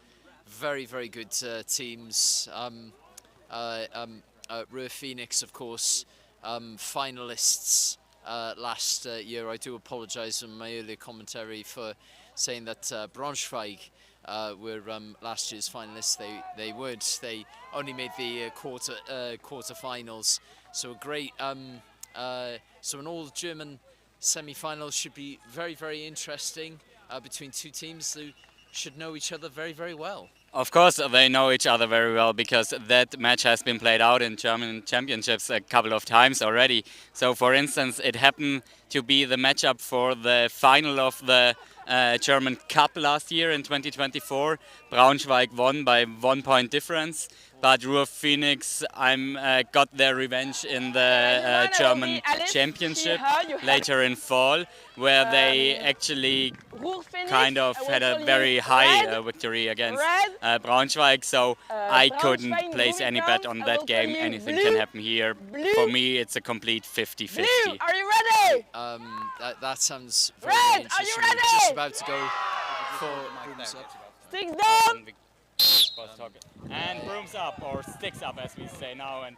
very, very good teams. Ruhr Phoenix, of course, finalists last year. I do apologise in my earlier commentary for saying that Braunschweig were last year's finalists. They weren't. They only made the quarterfinals. So a great. So an all-German semi-final should be very, very interesting between two teams who should know each other very, very well. Of course, they know each other very well because that match has been played out in German championships a couple of times already. So, for instance, it happened to be the matchup for the final of the German Cup last year in 2024. Braunschweig won by 1 point difference, but Ruhr Phoenix got their revenge in the German championship later in fall, where they actually kind of had a very high victory against Braunschweig. So I couldn't place any bet on that game. Anything can happen here. For me, it's a complete 50-50. Are you ready? That sounds very, very interesting. We're just about to go for brooms up. Sticks down! And brooms up, or sticks up as we say now. And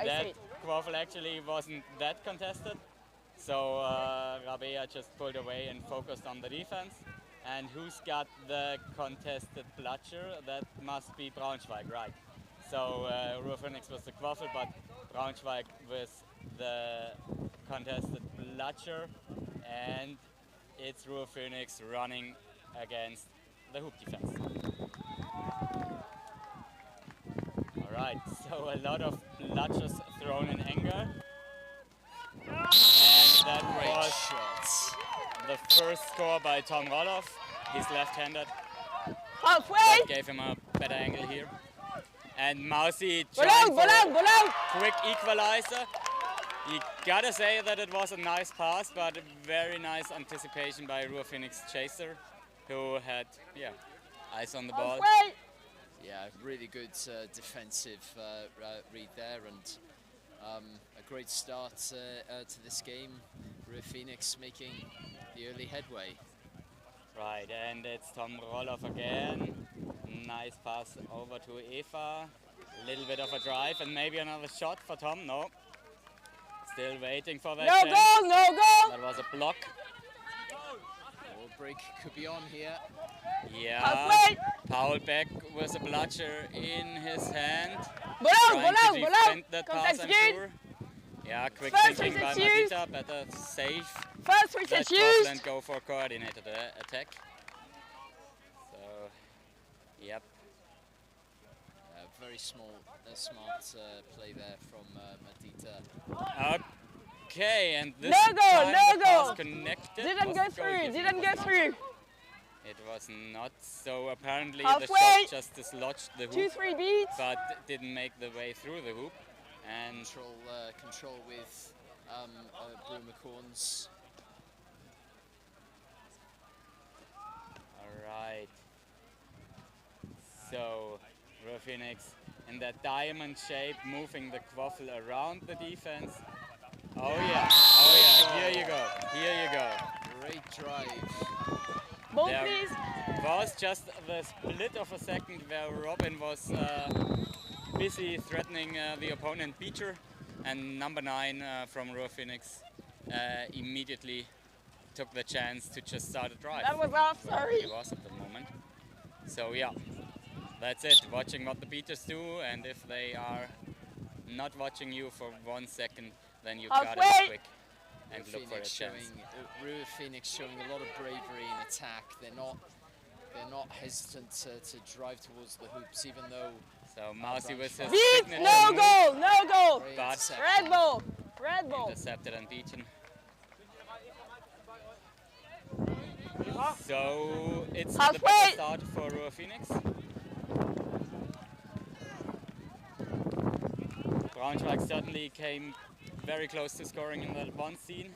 that quaffle actually wasn't that contested. So Rabea just pulled away and focused on the defense. And who's got the contested bludger? That must be Braunschweig, right? So Ruhr Phoenix was the quaffle, but Braunschweig with the contested bludger, and it's Ruhr Phoenix running against the hoop defense. Alright, so a lot of bludgers thrown in anger. And that was the first score by Tom Roloff. He's left-handed. That gave him a better angle here. And Mousy trying for a quick equalizer. You gotta say that it was a nice pass, but a very nice anticipation by Ruhr Phoenix chaser, who had eyes on the ball. Yeah, really good defensive read there, and a great start to this game. Ruhr Phoenix making the early headway. Right, and it's Tom Roloff again. Nice pass over to Eva. A little bit of a drive and maybe another shot for Tom. No. Still waiting for that. No goal, no goal! That was a block. Ball break could be on here. Yeah. Paul Beck with a bludger in his hand. Volant, Trying to volant, defend volant. that Contact pass, I'm good. sure. Yeah, quick First thinking by reset used. Madita. Better save First that reset cross used. and go for coordinated attack. So, yep. Very small, smart play there from Madita. Okay, and this No goal, time no the pass goal. connected. Didn't go through, didn't go through. It was not, so apparently Halfway. the shot just dislodged the hoop, 2-3 beats. but didn't make the way through the hoop. And Control with Broomicorns. Alright. So, Ruhr Phoenix in that diamond shape, moving the quaffle around the defense. Oh yeah, here you go, here you go. Great drive. Ball, There please. was just the split of a second where Robin was busy threatening the opponent Beecher, and number 9 from Ruhr Phoenix immediately took the chance to just start a drive. That was off, sorry. It was at the moment. So yeah, that's it. Watching what the beaters do, and if they are not watching you for 1 second, then you gotta be quick and look for a chance. Ruhr Phoenix showing a lot of bravery in attack. They're not hesitant to drive towards the hoops, even though. So Marcy with his Beat, signature no move, goal, no goal. but Red ball, red ball. intercepted and beaten. So it's the better start for Ruhr Phoenix. Braunschweig certainly came very close to scoring in that one scene.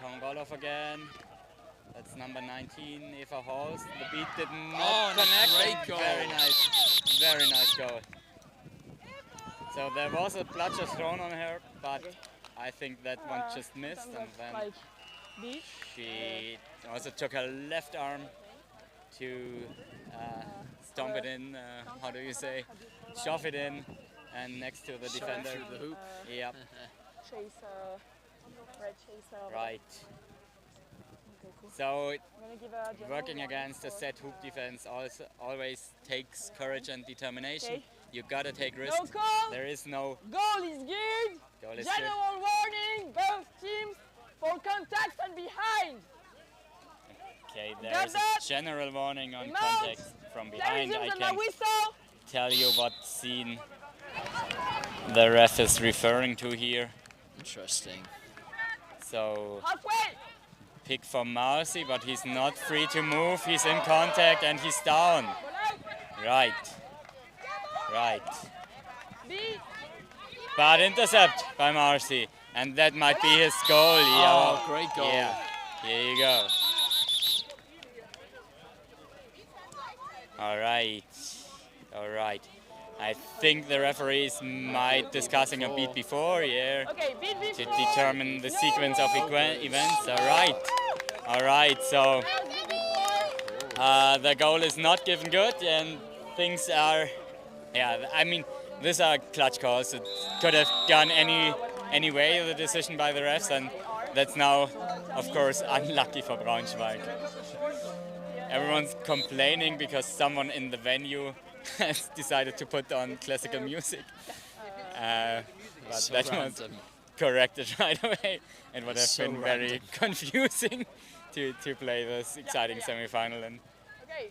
Tom Roloff again. That's number 19, Eva Holst. The beat did not connect. Great goal. Very nice goal. So there was a bludger thrown on her, but I think that one just missed, and then she also took her left arm to stomp it in, how do you say, shove it in, and next to the defender. Through the hoop. Yep. Chaser, red chaser. Right. So working against a set hoop defense always takes courage and determination. Okay. You gotta take risks. No call. There is no Goal is good. goal is General warning, both teams for contact and behind. okay. Got There's that? a general warning on Remote. contact from behind. There I is the can whistle. tell you what scene the ref is referring to here. Interesting. So Halfway. pick for Marcy, but he's not free to move. He's in contact and he's down. Right. Right. Beat. But intercept by Marcy, and that might be his goal. Oh, great goal. Yeah, here you go. All right. I think the referees might discussing a beat before, yeah, Okay, beat to before. determine the sequence of events. All right. So the goal is not given good, and things are, yeah. I mean, these are clutch calls. It could have gone any way, the decision by the refs, and that's now, of course, unlucky for Braunschweig. Everyone's complaining because someone in the venue has decided to put on classical music. But So that was random. corrected right away. It would have So been very random. confusing to play this exciting semi-final and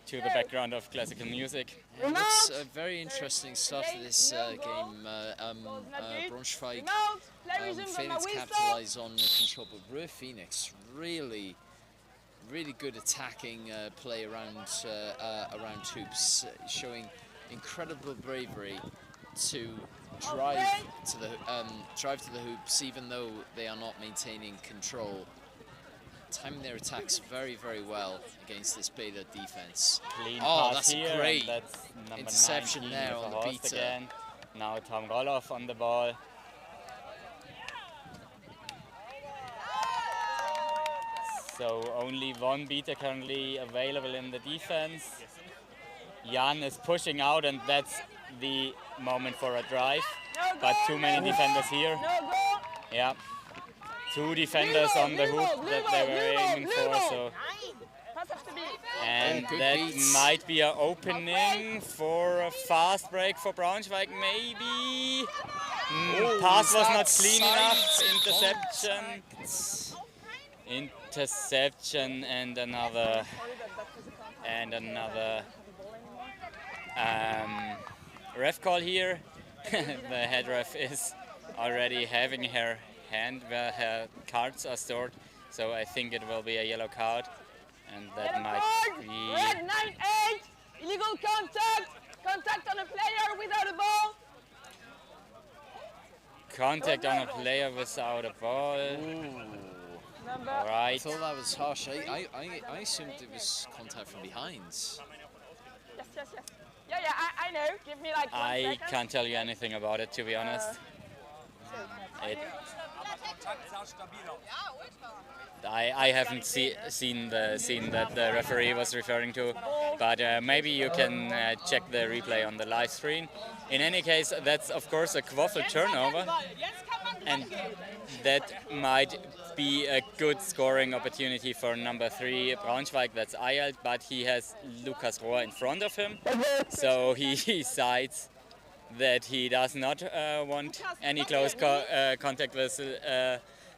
to the background of classical music. It looks a very interesting start to this game. Braunschweig failing to capitalise on the control, but Ruhr Phoenix really good attacking play around hoops, showing incredible bravery to drive to the hoops, even though they are not maintaining control. timing their attacks very, very well against this beta defense. Clean oh, pass that's here, a great that's number interception 19 there with on the the horse beta. again. Now Tom Roloff on the ball. So only one beater currently available in the defense. Jan is pushing out, and that's the moment for a drive. But too many defenders here. Yeah. 2 defenders on the hoop that they were aiming for. So. And that might be an opening for a fast break for Braunschweig, maybe. Pass was not clean enough. Interception and another ref call here. The head ref is already having her hand where her cards are stored, so I think it will be a yellow card, and that might be... Red 9-8, illegal contact on a player without a ball. Contact on a player without a ball. Right. I thought that was harsh. I assumed it was contact from behind. Yes. Yeah, I know. Give me like 1 I second. can't tell you anything about it, to be honest. I haven't seen the scene that the referee was referring to, but maybe you can check the replay on the live stream. In any case, that's of course a Quaffle turnover, and that might be a good scoring opportunity for number 3 Braunschweig. That's Ayalt, but he has Lukas Rohr in front of him, so he decides that he does not want any close contact with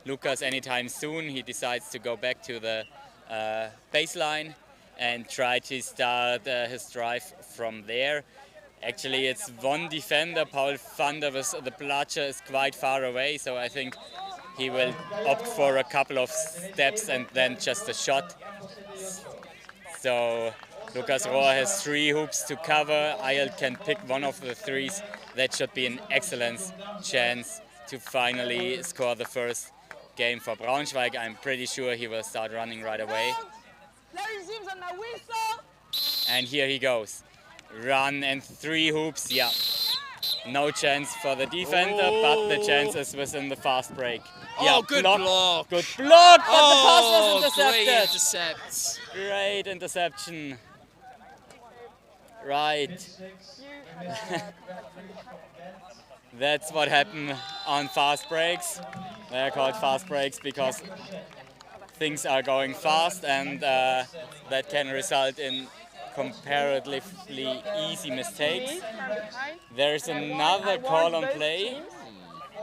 Lukas anytime soon. He decides to go back to the baseline and try to start his drive from there. Actually, it's one defender, Paul van der with the bludger is quite far away, so I think he will opt for a couple of steps and then just a shot. So Lukas Rohr has 3 hoops to cover. Ayalt can pick one of the 3s. That should be an excellent chance to finally score the first game for Braunschweig. I'm pretty sure he will start running right away. And here he goes. Run and 3 hoops, yeah. No chance for the defender, but the chance is within the fast break. Yeah, good block. Good block, but the pass was intercepted. Great intercept. Great interception. Right. That's what happened on fast breaks. They're called fast breaks because things are going fast, and that can result in comparatively easy mistakes. There's another call on play.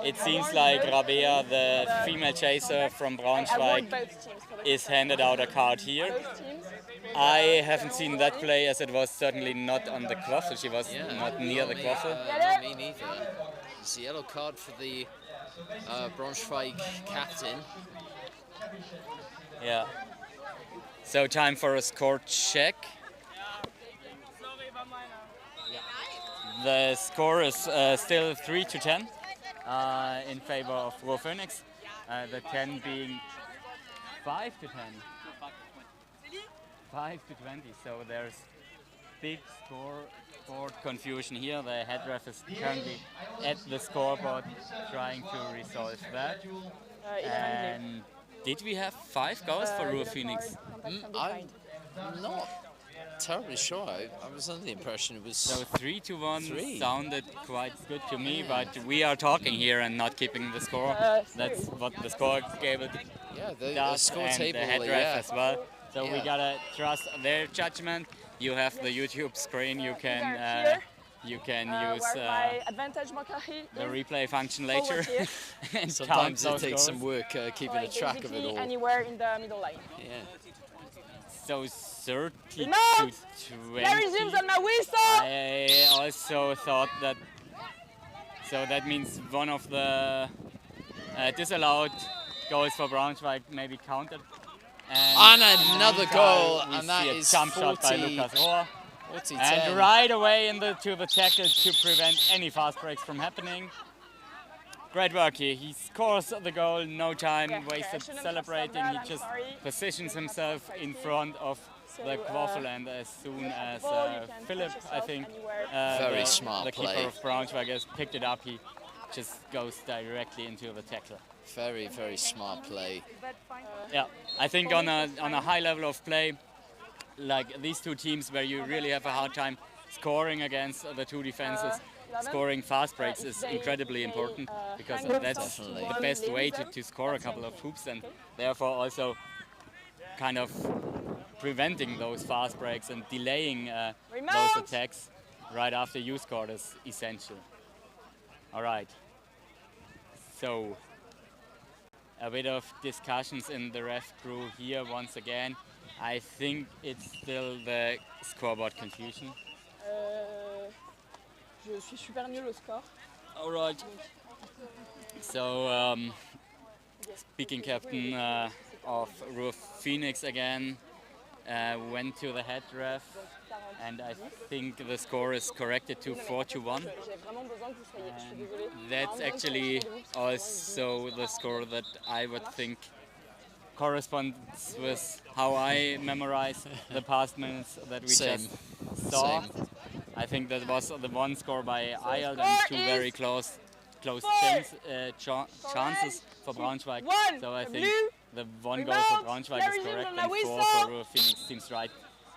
It seems like Rabea, the female chaser from Braunschweig, is handed out a card here. I haven't seen that play, as it was certainly not on the quaffle. She was not near the quaffle. Not me neither. It's a yellow card for the Braunschweig captain. Yeah. So time for a score check. The score is still 3-10 in favor of Ruhr Phoenix. The 10 being 5-10. 5-20. So there's big scoreboard confusion here. The head ref is currently at the scoreboard trying to resolve that. And did we have 5 goals for Ruhr Phoenix? I'm not terribly sure. I was under the impression it was... So 3-1 sounded quite good to me, but we are talking here and not keeping the score. That's what the score table the score and table, the head ref as well. So we gotta trust their judgment. You have the YouTube screen. You can use the replay function later. And sometimes it takes some work keeping a track of it all. Anywhere in the middle line. Yeah. So 30-20. There resumes on my whistle. I also thought that. So that means one of the disallowed goals for Braunschweig may be counted. And another goal, and that is jump shot by Lukas Rohr. 40-10. And right away to the tackle to prevent any fast breaks from happening. great work here. He scores the goal, no time Okay, wasted I shouldn't have celebrating. stopped He that, I'm just sorry. positions himself in front of the quaffle, and as soon as ball, you can Philip, touch I yourself think, anywhere. Very smart the play. keeper of Braunschweiger, has picked it up, he just goes directly into the tackle. Very, very smart play. Yeah, I think on a high level of play, like these two teams where you really have a hard time scoring against the two defenses, scoring fast breaks is incredibly important, because that's the best way to score a couple of hoops, and therefore also kind of preventing those fast breaks and delaying those attacks right after you scored is essential. All right. So a bit of discussions in the ref crew here once again. I think it's still the scoreboard confusion. Je suis super nul au score. All right. So speaking captain of Ruhr Phoenix again went to the head ref, and I think the score is corrected to 4-1. That's actually also the score that I would think corresponds with how I memorize the past minutes that we just saw. I think that was the one score by Eyal and two very close chances for Braunschweig. So I think the one goal for Braunschweig is correct, and 4 for Ruhr Phoenix seems right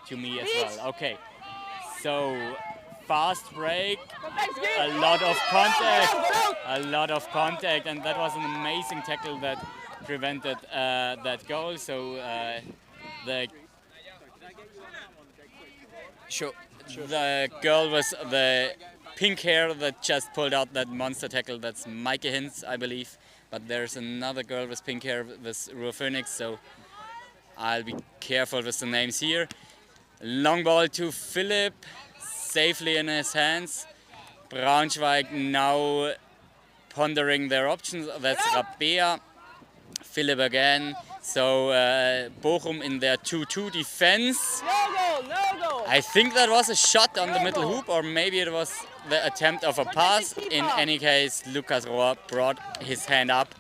to me as well. Okay, so fast break, a lot of contact, and that was an amazing tackle that prevented that goal. So the girl with the pink hair that just pulled out that monster tackle, that's Maike Hinz, I believe. But there's another girl with pink hair with Ruhr Phoenix, so I'll be careful with the names here. Long ball to Philipp, safely in his hands. Braunschweig now pondering their options. That's Rabea. Philipp again. So Bochum in their 2-2 defense. No goal. I think that was a shot on the middle hoop, or maybe it was the attempt of a pass. In any case, Lukas Rohr brought his hand up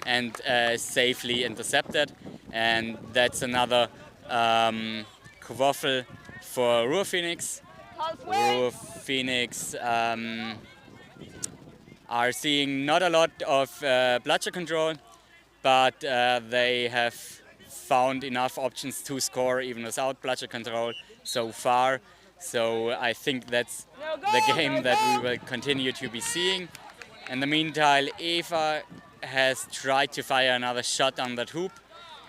and safely intercepted. And that's another quaffle for Ruhr Phoenix. Ruhr Phoenix are seeing not a lot of bloodsher control, but they have found enough options to score even without bloodsher control so far. So I think that's the game that we will continue to be seeing. In the meantime, Eva has tried to fire another shot on that hoop,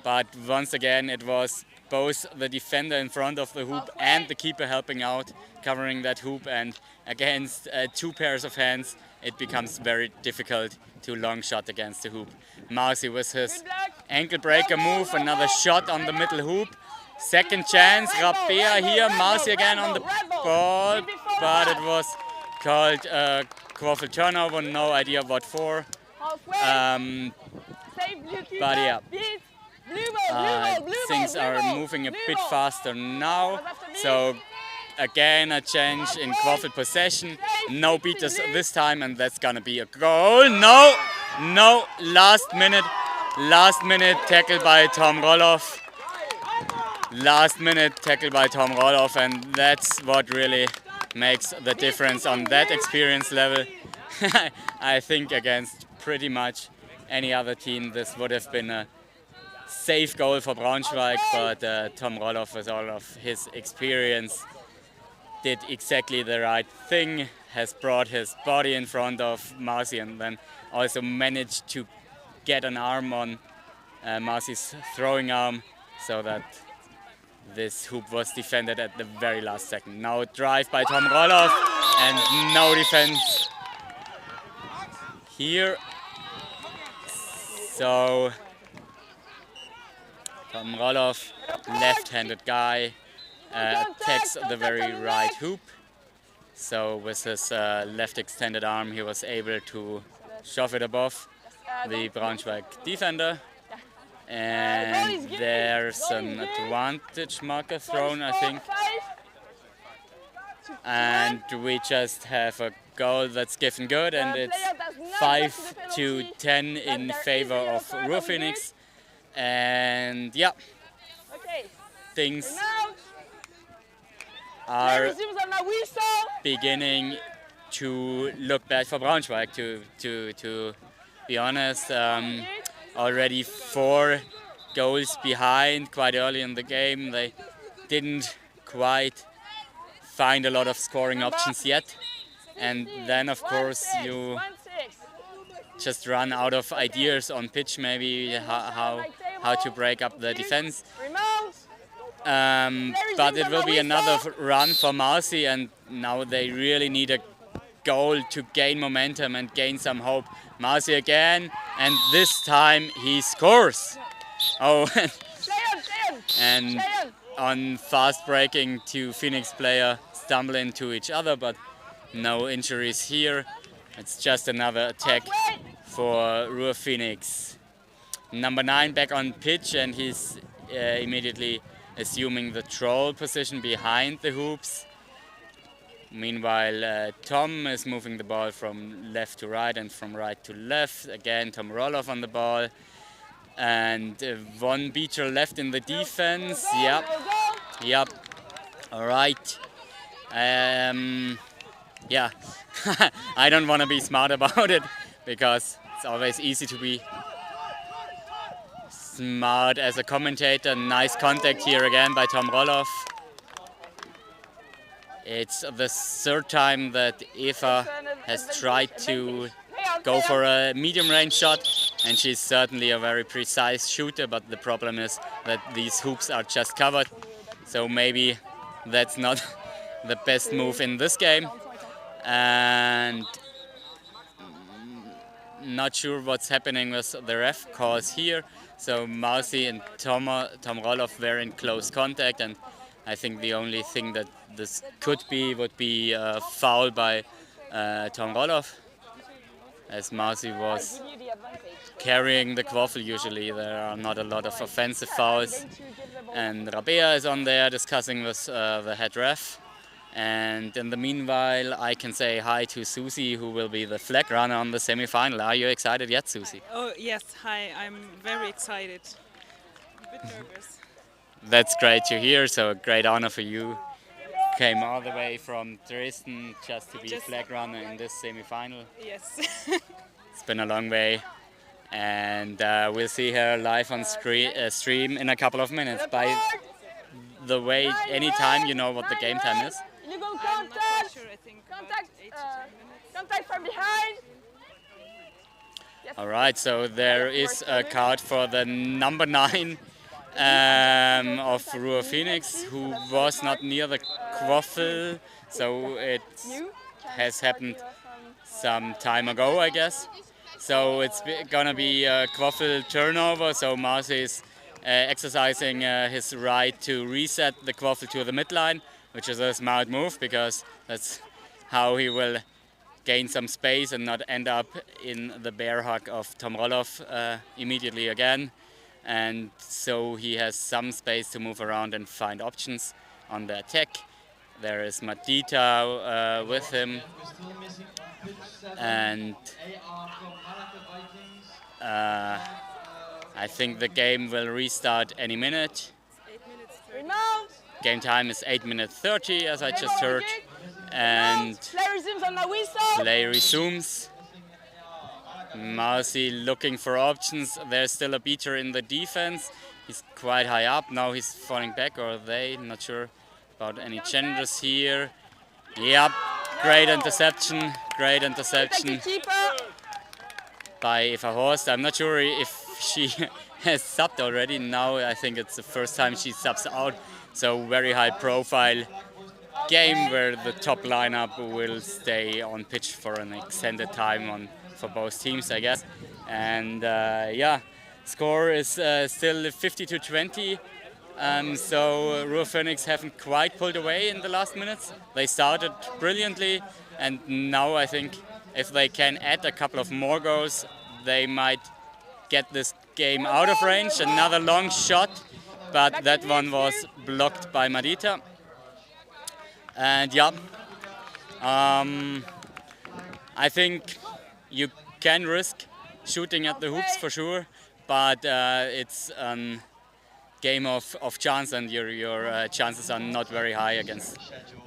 but once again it was both the defender in front of the hoop and the keeper helping out, covering that hoop, and against two pairs of hands it becomes very difficult to long shot against the hoop. Marcy with his ankle breaker move, another shot on the middle hoop. Second chance, Rabea here, Marcy again on the ball, but it was called quaffle turnover, no idea what for. But yeah, things are moving a bit faster now. So again a change in quaffle possession. No beaters this time, and that's gonna be a goal. No, last minute tackle by Tom Roloff. Last minute tackle by Tom Roloff, and that's what really makes the difference on that experience level. I think against pretty much any other team this would have been a safe goal for Braunschweig, but Tom Roloff, with all of his experience, did exactly the right thing, has brought his body in front of Marcy, and then also managed to get an arm on Marcy's throwing arm, so that this hoop was defended at the very last second. Now drive by Tom Roloff, and no defense here. So Tom Roloff, left-handed guy, attacks the very right hoop. So with his left extended arm he was able to shove it above the Braunschweig defender. And there's an advantage marker thrown, I think. And we just have a goal that's given good, and it's 5-10 in favor of Ruhr Phoenix. And yeah, things are beginning to look bad for Braunschweig, to be honest. Already 4 goals behind quite early in the game. They didn't quite find a lot of scoring options yet. And then, of course, you just run out of ideas on pitch, maybe how to break up the defense. But it will be another run for Malsi, and now they really need a goal to gain momentum and gain some hope. Malsi again, and this time he scores. Oh, and on fast breaking, 2 Phoenix player stumble into each other, but no injuries here. It's just another attack for Ruhr Phoenix. Number 9 back on pitch, and he's immediately assuming the troll position behind the hoops. Meanwhile, Tom is moving the ball from left to right and from right to left. Again, Tom Roloff on the ball. And one beater left in the defense. Yep. All right. Yeah, I don't want to be smart about it, because it's always easy to be smart as a commentator. Nice contact here again by Tom Roloff. It's the 3rd time that Eva has tried to go for a medium range shot, and she's certainly a very precise shooter, but the problem is that these hoops are just covered, so maybe that's not the best move in this game. And not sure what's happening with the ref calls here. So Malsi and Tom Roloff were in close contact, and I think the only thing that this could be would be a foul by Tom Roloff, as Malsi was carrying the quaffle. Usually there are not a lot of offensive fouls, and Rabea is on there discussing with the head ref. And in the meanwhile, I can say hi to Susie, who will be the flag runner on the semi-final. Are you excited yet, Susie? Oh yes, hi, I'm very excited. A bit nervous. That's great to hear, so a great honor for you. Came all the way from Dresden just to be flag runner in this semi-final. Yes. It's been a long way, and we'll see her live on stream in a couple of minutes. By the way, anytime you know what the game time is. Illegal contact! Sure, I think Contact from behind! All right, so there is a card for the number 9 of Ruhr Phoenix, who was not near the quaffle, so it has happened some time ago, I guess. So it's gonna be a quaffle turnover, so Marcy is exercising his right to reset the quaffle to the midline, which is a smart move, because that's how he will gain some space and not end up in the bear hug of Tom Roloff immediately again. And so he has some space to move around and find options on the attack. There is Matita with him, and I think the game will restart any minute. Game time is 8:30, as I just heard, and play resumes. Marcy looking for options. There's still a beater in the defense. He's quite high up. Now he's falling back, or they, not sure about any genders here. Yep, great interception by Eva Horst. I'm not sure if she has subbed already. Now I think it's the first time she subs out. So very high profile game where the top lineup will stay on pitch for an extended time for both teams, I guess. And yeah, score is still 50-20. So Ruhr Phoenix haven't quite pulled away in the last minutes. They started brilliantly, and now I think if they can add a couple of more goals, they might get this game out of range. Another long shot, but that one was blocked by Madita. And yeah, I think you can risk shooting at the hoops for sure, but it's a game of chance, and your chances are not very high against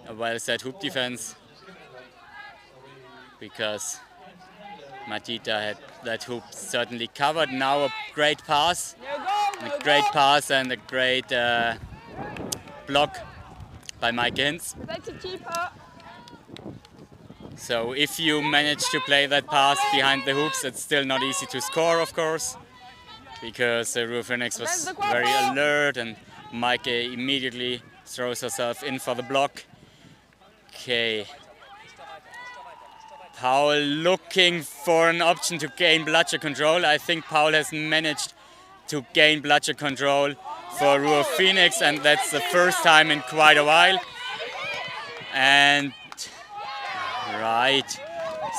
a well-set hoop defense, because Matita had that hoop certainly covered. Now a great pass, and a great block by Mike Ghent. So if you manage to play that pass behind the hoops, it's still not easy to score, of course, because Ruhr Phoenix was very alert, and Mike immediately throws herself in for the block. Okay. Paul looking for an option to gain bludger control. I think Paul has managed to gain bludger control for Ruhr Phoenix, and that's the first time in quite a while. And right,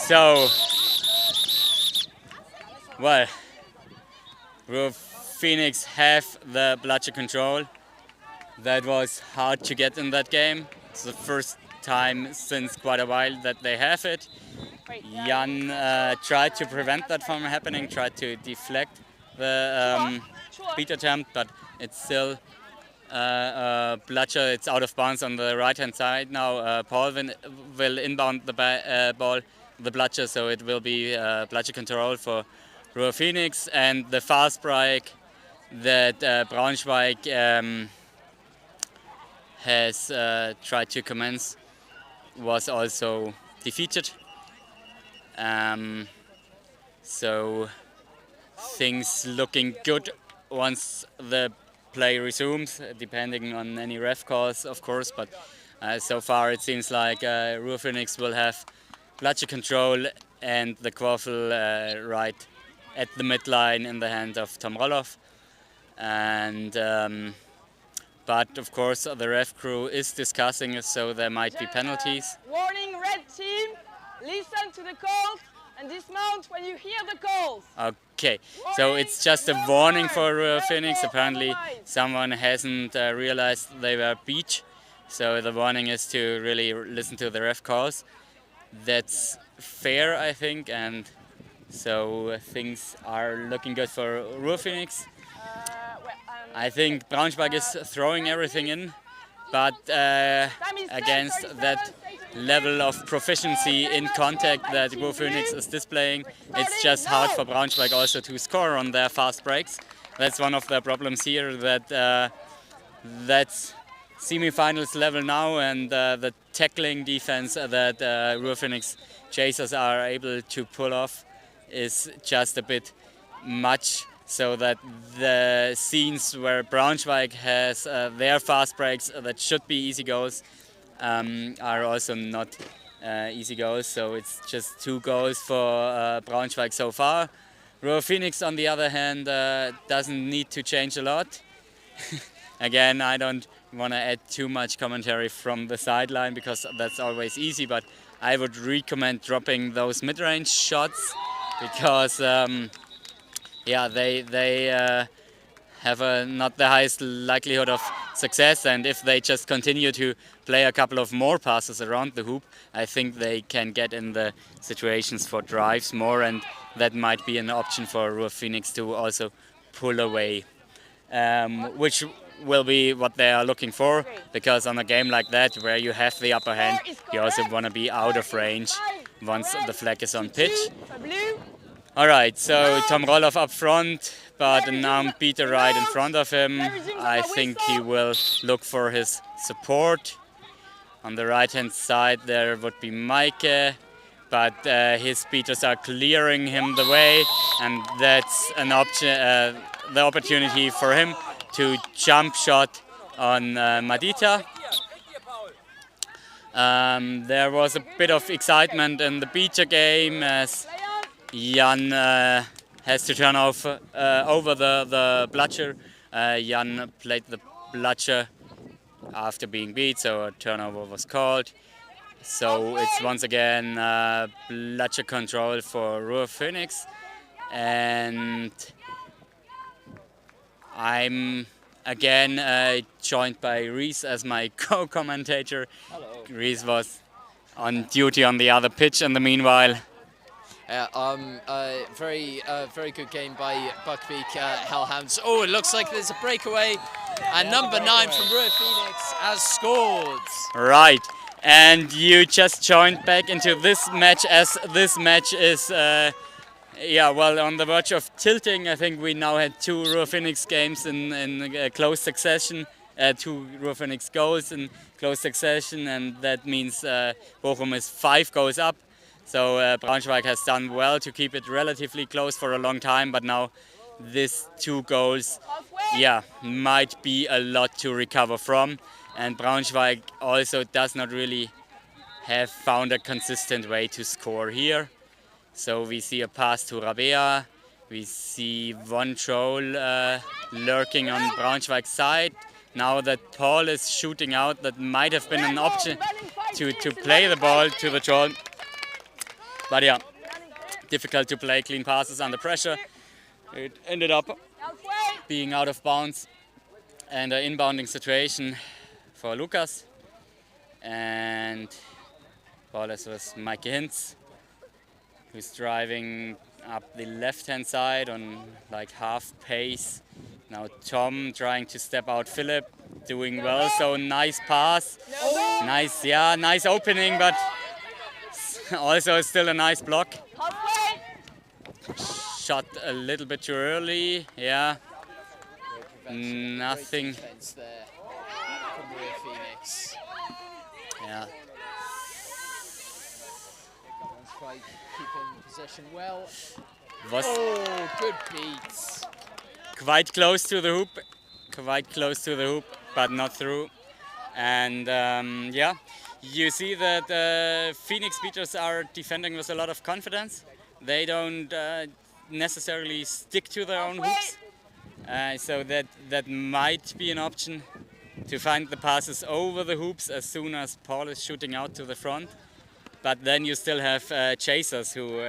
so, well, Ruhr Phoenix have the bludger control. That was hard to get in that game. It's the first time since quite a while that they have it. Jan tried to prevent that from happening, tried to deflect the beat attempt, but it's still bludger. It's out of bounds on the right hand side now. Paul will inbound the ball, the bludger, so it will be bludger control for Ruhr Phoenix, and the fast break that Braunschweig has tried to commence was also defeated. So things looking good once the play resumes, depending on any ref calls, of course, but so far it seems like Ruhr Phoenix will have bludger control and the quaffle right at the midline in the hand of Tom Roloff. And but of course the ref crew is discussing, so there might be penalties. Warning, red team, listen to the calls and dismount when you hear the calls. Okay, so it's just a warning for Ruhr Phoenix. Apparently someone hasn't realized they were beach, so the warning is to really listen to the ref calls. That's fair, I think, and so things are looking good for Ruhr Phoenix. I think Braunschweig is throwing everything in, but against that level of proficiency in contact that Ruhr Phoenix is displaying, it's just hard for Braunschweig also to score on their fast breaks. That's one of the problems here, that that's semi-finals level now, and the tackling defense that Ruhr Phoenix chasers are able to pull off is just a bit much, so that the scenes where Braunschweig has their fast breaks that should be easy goals are also not easy goals. So it's just 2 goals for Braunschweig so far. Ruhr Phoenix, on the other hand, doesn't need to change a lot. Again, I don't want to add too much commentary from the sideline, because that's always easy, but I would recommend dropping those mid-range shots, because yeah, they have not the highest likelihood of success, and if they just continue to play a couple of more passes around the hoop, I think they can get in the situations for drives more, and that might be an option for Ruhr Phoenix to also pull away, which will be what they are looking for, because on a game like that, where you have the upper hand, you also want to be out of range once the flag is on pitch. Alright, so Tom Roloff up front, but an arm beater right in front of him. I think he will look for his support. On the right hand side there would be Maike, but his beaters are clearing him the way, and that's an option, the opportunity for him to jump shot on Madita. There was a bit of excitement in the beacher game, as Jan has to turn off over the bludger. Jan played the bludger after being beat, so a turnover was called. So it's once again bludger control for Ruhr Phoenix, and I'm again joined by Reese as my co-commentator. Reese was on duty on the other pitch in the meanwhile. Very good game by Buckbeak Hellhounds. Oh, it looks like there's a breakaway, and number 9 from Ruhr Phoenix has scored. Right, and you just joined back into this match, as this match is, yeah, well, on the verge of tilting. I think we now had 2 Ruhr Phoenix games in close succession, 2 Ruhr Phoenix goals in close succession, and that means Bochum is 5 goals up. So Braunschweig has done well to keep it relatively close for a long time, but now these 2 goals, yeah, might be a lot to recover from. And Braunschweig also does not really have found a consistent way to score here. So we see a pass to Rabea, we see one troll lurking on Braunschweig's side. Now that Paul is shooting out, that might have been an option to play the ball to the troll. But yeah, difficult to play clean passes under pressure. It ended up being out of bounds and an inbounding situation for Lucas. And ball is with Mike Hintz, who's driving up the left-hand side on like half pace. Now Tom trying to step out Philip, doing well, so nice pass. Nice, yeah, nice opening, but also still a nice block. Shot a little bit too early, yeah. Nothing. There from Ruhr Phoenix. Yeah. Braunschweig keeping possession well. Was oh, good beats. Quite close to the hoop, but not through. And yeah, you see that Phoenix beaters are defending with a lot of confidence. They don't necessarily stick to their own hoops, so that might be an option to find the passes over the hoops as soon as Paul is shooting out to the front. But then you still have chasers who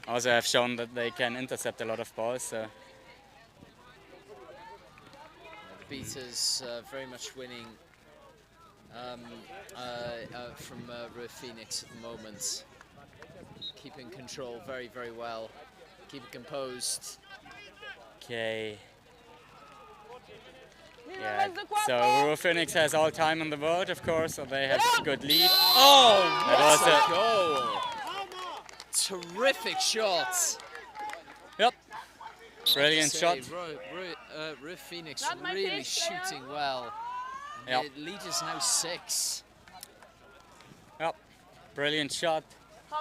also have shown that they can intercept a lot of balls. So. Beaters very much winning from Ruhr Phoenix at the moment. Keeping control very, very well. Keep it composed. Okay. Yeah, so Ruhr Phoenix has all time on the world, of course, so they have a good lead. Oh, what a goal! Terrific shot. Yep. Brilliant shot. Ruhr Phoenix really shooting well. Yep. The lead is now 6. Yep. Brilliant shot.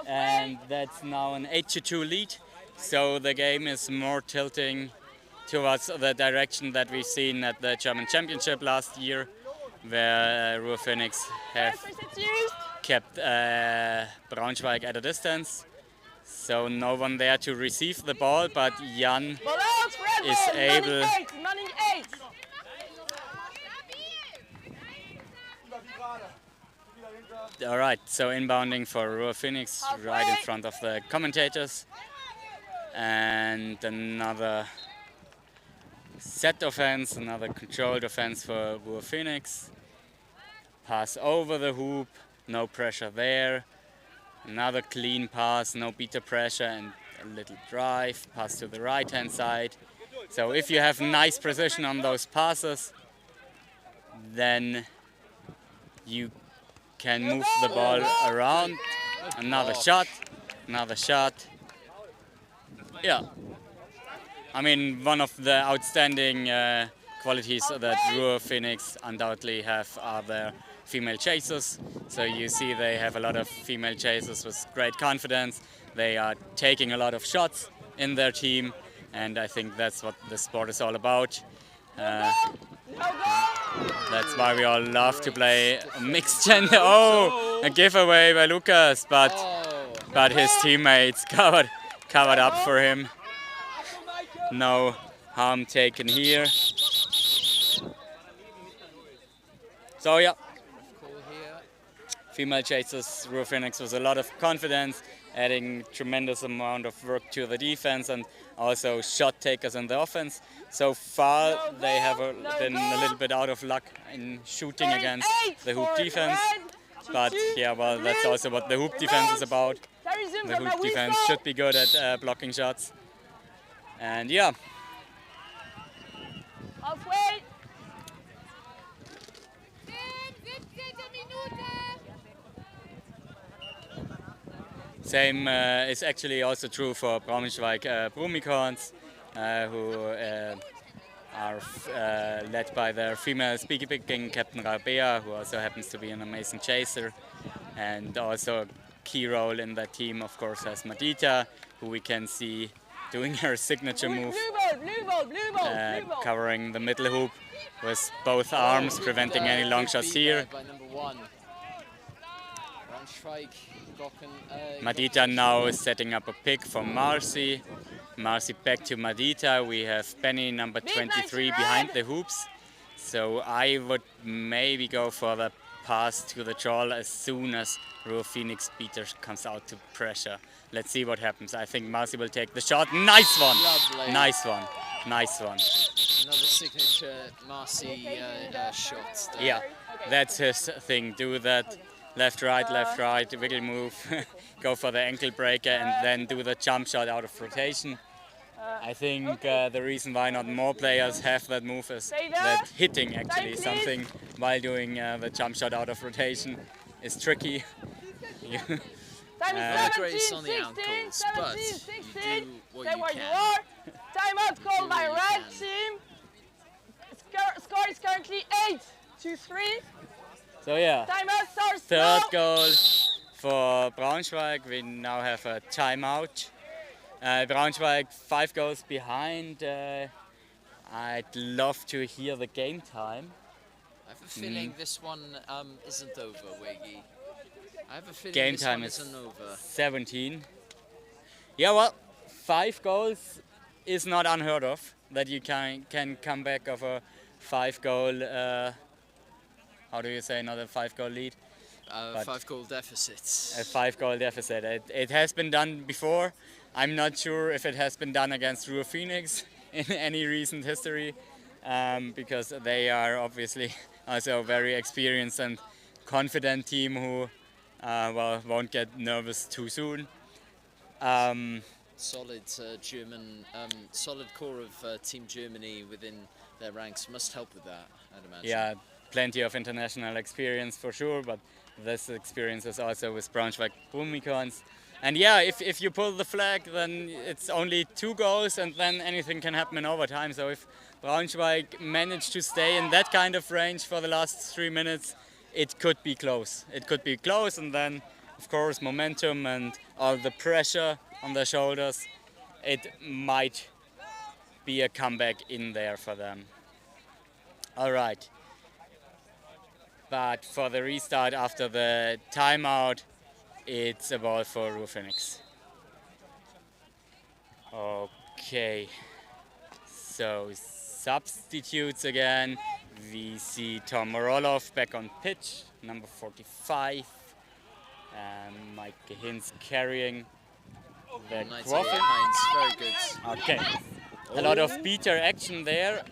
And that's now an 8-2 lead. So the game is more tilting towards the direction that we've seen at the German Championship last year, where Ruhr Phoenix have kept Braunschweig at a distance. So no one there to receive the ball, but Jan is able. All right, so inbounding for Ruhr Phoenix right in front of the commentators. And another set offense, another controlled offense for Ruhr Phoenix. Pass over the hoop, no pressure there. Another clean pass, no beater pressure, and a little drive, pass to the right-hand side. So if you have nice precision on those passes, then you can move the ball around. Another shot, another shot. Yeah. I mean, one of the outstanding qualities that Ruhr Phoenix undoubtedly have are their female chasers. So you see they have a lot of female chasers with great confidence. They are taking a lot of shots in their team, and I think that's what the sport is all about. That's why we all love to play mixed gender. Oh, a giveaway by Lucas, but his teammates covered up for him. No harm taken here. So yeah, female chasers, Ruhr Phoenix with a lot of confidence, adding tremendous amount of work to the defense and also shot takers in the offense. So far they have been a little bit out of luck in shooting against the hoop defense. But yeah, well, that's also what the hoop defense is about. Very soon The for my Hoop defense whistle. should be good at blocking shots. And yeah, Halfway. same is actually also true for Braunschweig Broomicorns, who are led by their female speaking captain Rabea, who also happens to be an amazing chaser. And also a key role in that team, of course, has Madita, who we can see doing her signature move, Blue ball. covering the middle hoop with both arms, preventing any long shots here. By number 1. Braunschweig, Madita now is setting up a pick for Marcy. Marcy back to Madita. We have Benny, number 23, behind the hoops. So I would maybe go for the pass to the troll as soon as Ruhr Phoenix beater comes out to pressure. Let's see what happens. I think Marcy will take the shot. Nice one! Lovely. Nice one. Nice one. Another signature Marcy shot there. Yeah, that's his thing. Do that left, right, wiggle move, go for the ankle breaker and then do the jump shot out of rotation. I think the reason why not more players have that move is that hitting actually something while doing the jump shot out of rotation is tricky. Grace on the ankles, but you do what you can. Timeout called by red team. Score is currently 8-3. So yeah, Timeout starts third now. goal for Braunschweig. We now have a timeout. Braunschweig 5 goals behind. I'd love to hear the game time. I have a feeling this one isn't over, Wiggy. I have a feeling Game this time one is isn't over. 17. Yeah, well, 5 goals is not unheard of. That you can come back of a 5-goal. How do you say? Not a 5-goal lead. 5-goal deficits. A 5-goal deficit. It has been done before. I'm not sure if it has been done against Ruhr Phoenix in any recent history, because they are obviously also a very experienced and confident team who well, won't get nervous too soon. Solid German, solid core of Team Germany within their ranks must help with that, I'd imagine. Yeah, plenty of international experience for sure, but this experience is also with Braunschweig Broomicorns. And yeah, if you pull the flag, then it's only 2 goals and then anything can happen in overtime. So if Braunschweig managed to stay in that kind of range for the last 3 minutes, it could be close. It could be close, and then, of course, momentum and all the pressure on their shoulders, it might be a comeback in there for them. All right. But for the restart after the timeout, it's a ball for Ruhr Phoenix. Okay, so substitutes again. We see Tom Roloff back on pitch, number 45. And Mike Hinz carrying the Quaffle. Very good. Okay, a lot of beater action there.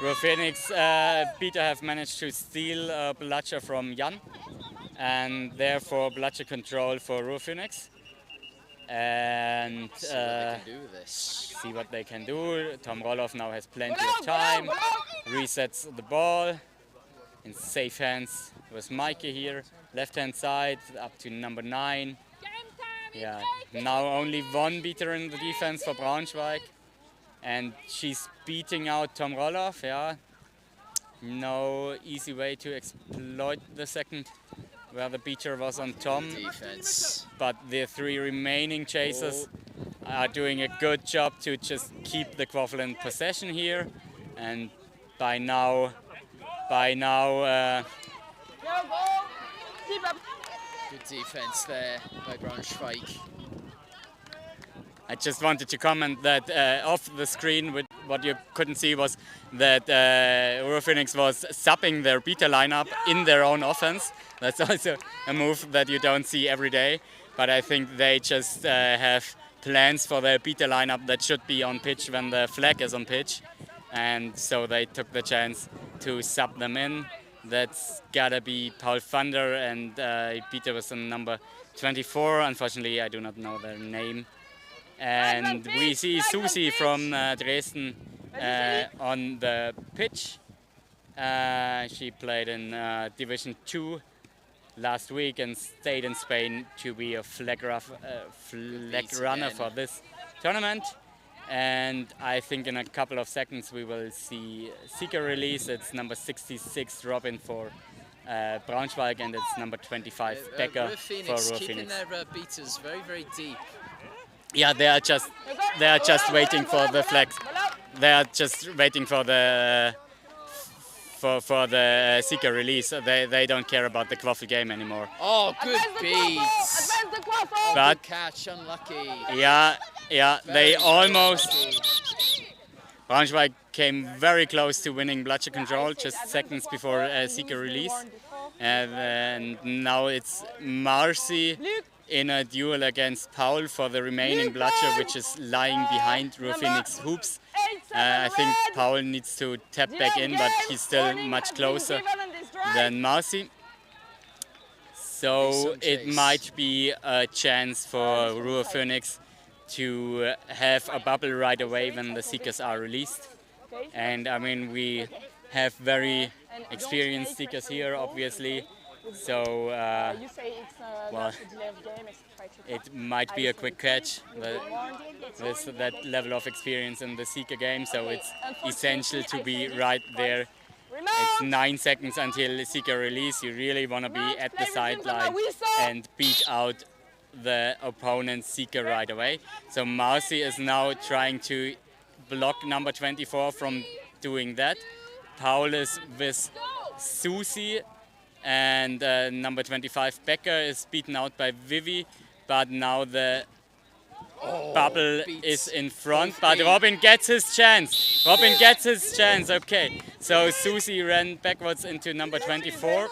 Ruhr Phoenix beater have managed to steal bludger from Jan, and therefore bludger control for Ruhr Phoenix. And see what they can do. Tom Roloff now has plenty of time, resets the ball in safe hands with Mikey here. Left hand side up to number 9. Yeah, now only 1 beater in the defense for Braunschweig. And she's beating out Tom Roloff, yeah. No easy way to exploit the second where the beater was on Tom. Defense. But the 3 remaining chasers are doing a good job to just keep the Quaffle in possession here. And by now, good defense there by Braunschweig. I just wanted to comment that off the screen, what you couldn't see was that Ruhr Phoenix was supping their beta lineup in their own offense. That's also a move that you don't see every day. But I think they just have plans for their beta lineup that should be on pitch when the flag is on pitch. And so they took the chance to sub them in. That's gotta be Paul Thunder, and beta was on number 24. Unfortunately, I do not know their name. And we see Susi from Dresden on the pitch. She played in Division 2 last week and stayed in Spain to be a flag runner for this tournament. And I think in a couple of seconds we will see Seeker release. It's number 66 Robin for Braunschweiger, and it's number 25 Becker for Ruhr keeping Phoenix. their beaters very, very deep. Yeah, they are just waiting for the flag. They are just waiting for the Seeker release. They don't care about the Quaffle game anymore. Oh, good beats. But good catch, unlucky. Yeah, they Very almost. unlucky. Braunschweig came very close to winning bloodshed control just seconds before Seeker release. And now it's Marcy in a duel against Paul for the remaining bloodshed, which is lying behind Ruhr Phoenix hoops. I think Paul needs to tap back in, but he's still much closer than Marcy. So it might be a chance for Ruhr Phoenix to have a bubble right away when the Seekers are released. And I mean, we have very experienced Seekers here, obviously. So, well, it might be a quick catch with that level of experience in the Seeker game. So it's essential to be right there. It's 9 seconds until Seeker release. You really want to be at the sideline and beat out the opponent's Seeker right away. So Marcy is now trying to block number 24 from doing that. Paul is with Susi, and number 25 Becker is beaten out by Vivi, but now the bubble is in front, but Robin gets his chance. Robin gets his chance, okay. So Susi ran backwards into number 24.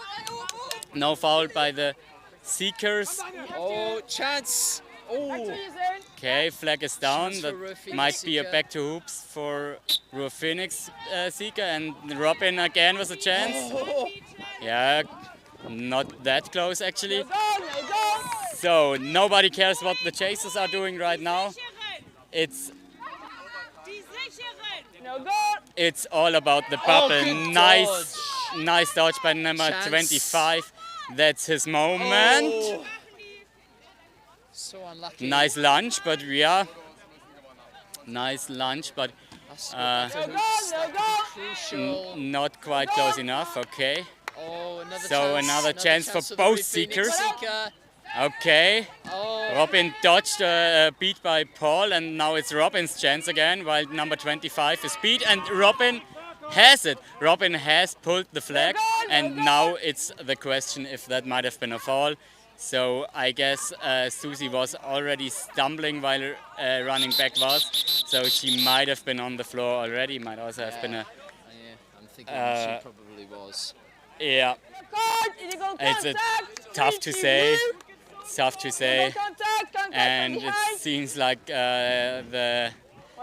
No foul by the Seekers. Oh, chance. Oh. Okay, flag is down. That might be a back to hoops for Ruhr Phoenix Seeker, and Robin again with a chance. Yeah, not that close actually. So nobody cares what the chasers are doing right now. It's all about the bubble. Nice dodge by number 25. That's his moment. Oh. So unlucky. Nice lunge, but yeah. Nice lunge, but not quite close enough. Okay. Oh, another chance for both Seekers. Okay. Robin dodged a beat by Paul, and now it's Robin's chance again, while number 25 is beat, and Robin has it. Robin has pulled the flag, and now it's the question if that might have been a foul. So I guess Susie was already stumbling while running backwards, so she might have been on the floor already. Might also have been a. Yeah, I'm thinking she probably was. Yeah, it's tough to say. It's tough to say, and it seems like the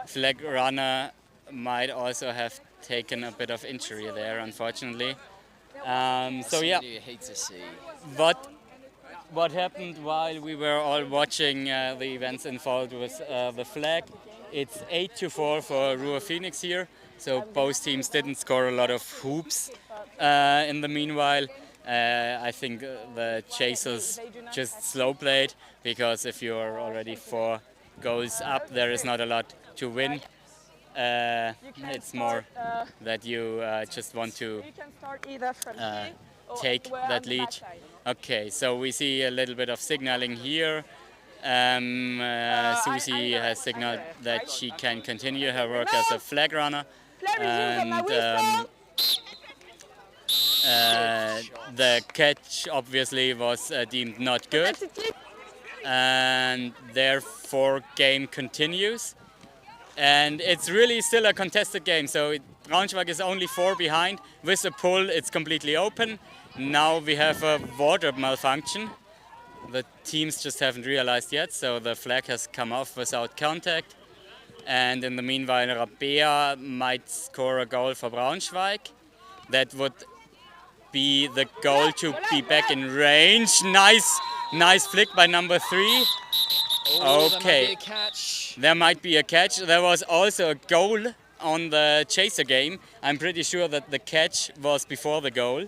flag runner might also have taken a bit of injury there, unfortunately. So yeah, you hate to see. What happened while we were all watching the events unfold with the flag? It's 8-4 for Ruhr Phoenix here. So both teams didn't score a lot of hoops in the meanwhile. I think the chasers just slow played, because if you're already 4 goals up, there is not a lot to win. It's more that you just want to take that lead. Okay, so we see a little bit of signaling here. Susie has signaled that she can continue her work as a flag runner, and the catch obviously was deemed not good, and therefore game continues. And it's really still a contested game, so Braunschweig is only 4 behind. With a pull, it's completely open. Now we have a wardrobe malfunction. The teams just haven't realized yet, so the flag has come off without contact. And in the meanwhile, Rabea might score a goal for Braunschweig. That would be the goal to be back in range. Nice Nice flick by number 3. Oh, Okay. there might be a catch. There might be a catch. There was also a goal on the chaser game. I'm pretty sure that the catch was before the goal,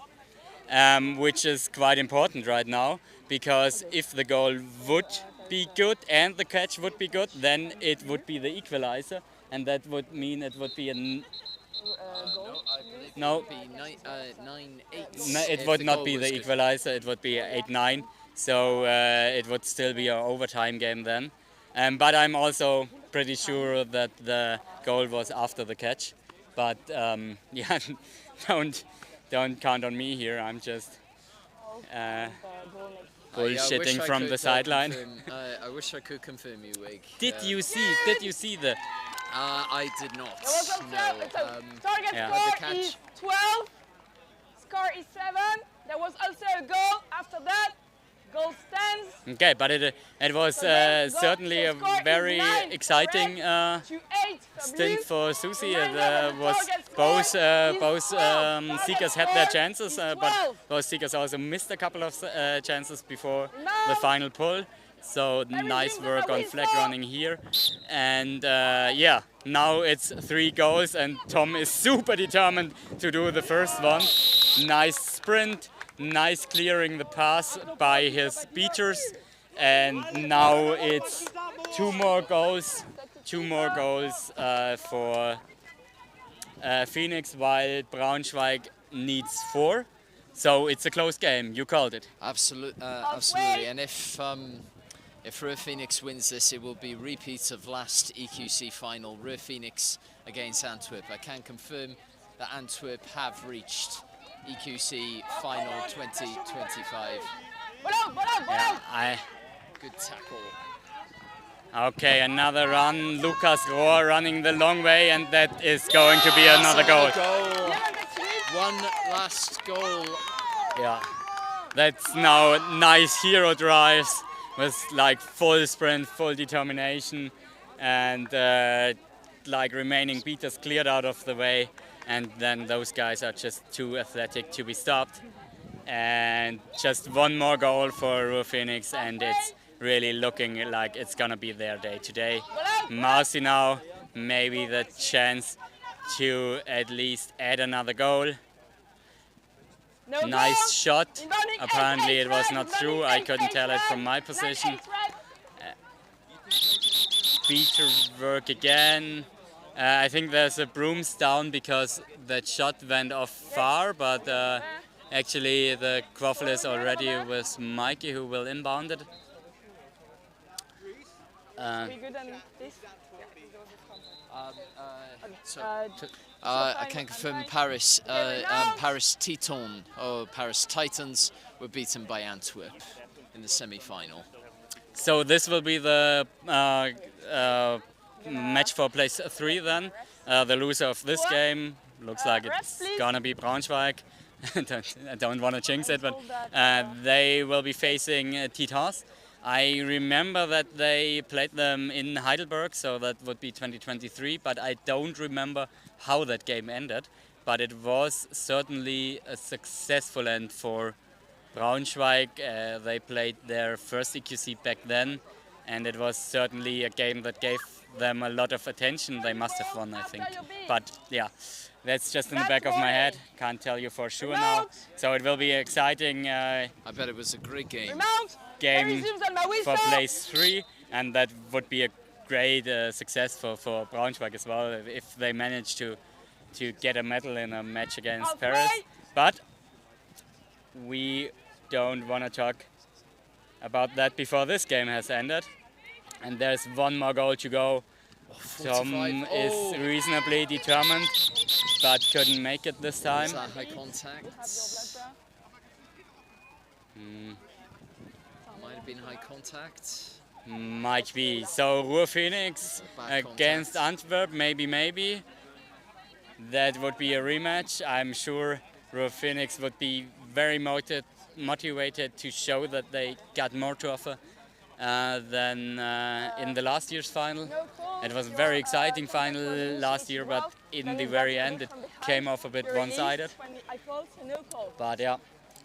which is quite important right now, because if the goal would be good and the catch would be good, then it would be the equalizer, and that would mean it would be a no, it would not be the equalizer, it would be 8-9, so it would still be an overtime game then. But I'm also pretty sure that the goal was after the catch. But yeah, don't count on me here. I'm just bullshitting from the sideline. I wish I could confirm you, Wig. Did you see the? I did not. No. Target Yeah. score is 12. Score is 7. There was also a goal after that. Goal stands. Okay, but it was certainly a very exciting stint for Southsea. It was both seekers had their chances, but both seekers also missed a couple of chances before the final pull. So nice work on flag running here, and yeah, now it's 3 goals, and Tom is super determined to do the first one. Nice sprint. Nice clearing the pass by his beaters, and now it's 2 more goals for Phoenix, while Braunschweig needs 4. So it's a close game. You called it. Absolutely. And if Ruhr Phoenix wins this, it will be repeat of last EQC final, Ruhr Phoenix against Antwerp. I can confirm that Antwerp have reached EQC final 2025. Yeah, good tackle. Okay, another run. Lucas Rohr running the long way, and that is going to be another goal. One last goal. Yeah, that's now nice hero drives with like full sprint, full determination, and like remaining beaters cleared out of the way. And then those guys are just too athletic to be stopped. And just 1 more goal for Ruhr Phoenix, and it's really looking like it's gonna be their day today. Marcy now, maybe the chance to at least add another goal. Nice shot. Apparently it was not through. I couldn't tell it from my position. Beater work again. I think there's a brooms down because that shot went off far, but actually the quaffle is already with Mikey, who will inbound it. I can confirm Paris Teton, or Paris Titans, were beaten by Antwerp in the semi-final. So this will be the match for place 3 then. The loser of this game looks like it's gonna be Braunschweig. I don't want to jinx it, but they will be facing Titans. I remember that they played them in Heidelberg, so that would be 2023, but I don't remember how that game ended. But it was certainly a successful end for Braunschweig. They played their first EQC back then, and it was certainly a game that gave them a lot of attention. They must have won, I think. But yeah, that's just in the back of my head. Can't tell you for sure now. So it will be exciting. I bet it was a great game. Game for place 3, and that would be a great success for Braunschweig as well if they manage to get a medal in a match against Paris. But we don't want to talk about that before this game has ended. And there's 1 more goal to go. Tom is reasonably determined, but couldn't make it this time. Is that high contact? Might have been high contact. Might be. So Ruhr Phoenix against Antwerp, maybe. That would be a rematch. I'm sure Ruhr Phoenix would be very motivated to show that they got more to offer than in the last year's final. It was a very exciting final last year, but in the very end it came off a bit one-sided. But yeah,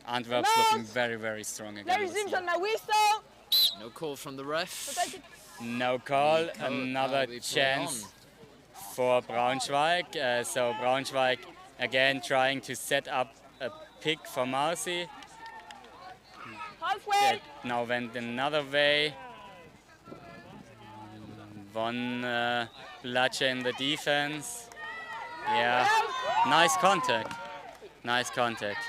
Antwerp's looking very, very strong again. There is on my whistle. No call from the ref. No call. Another chance for Braunschweig. So Braunschweig again trying to set up a pick for Marcy. That now went another way. One bludger in the defense. Yeah, nice contact. Nice contact.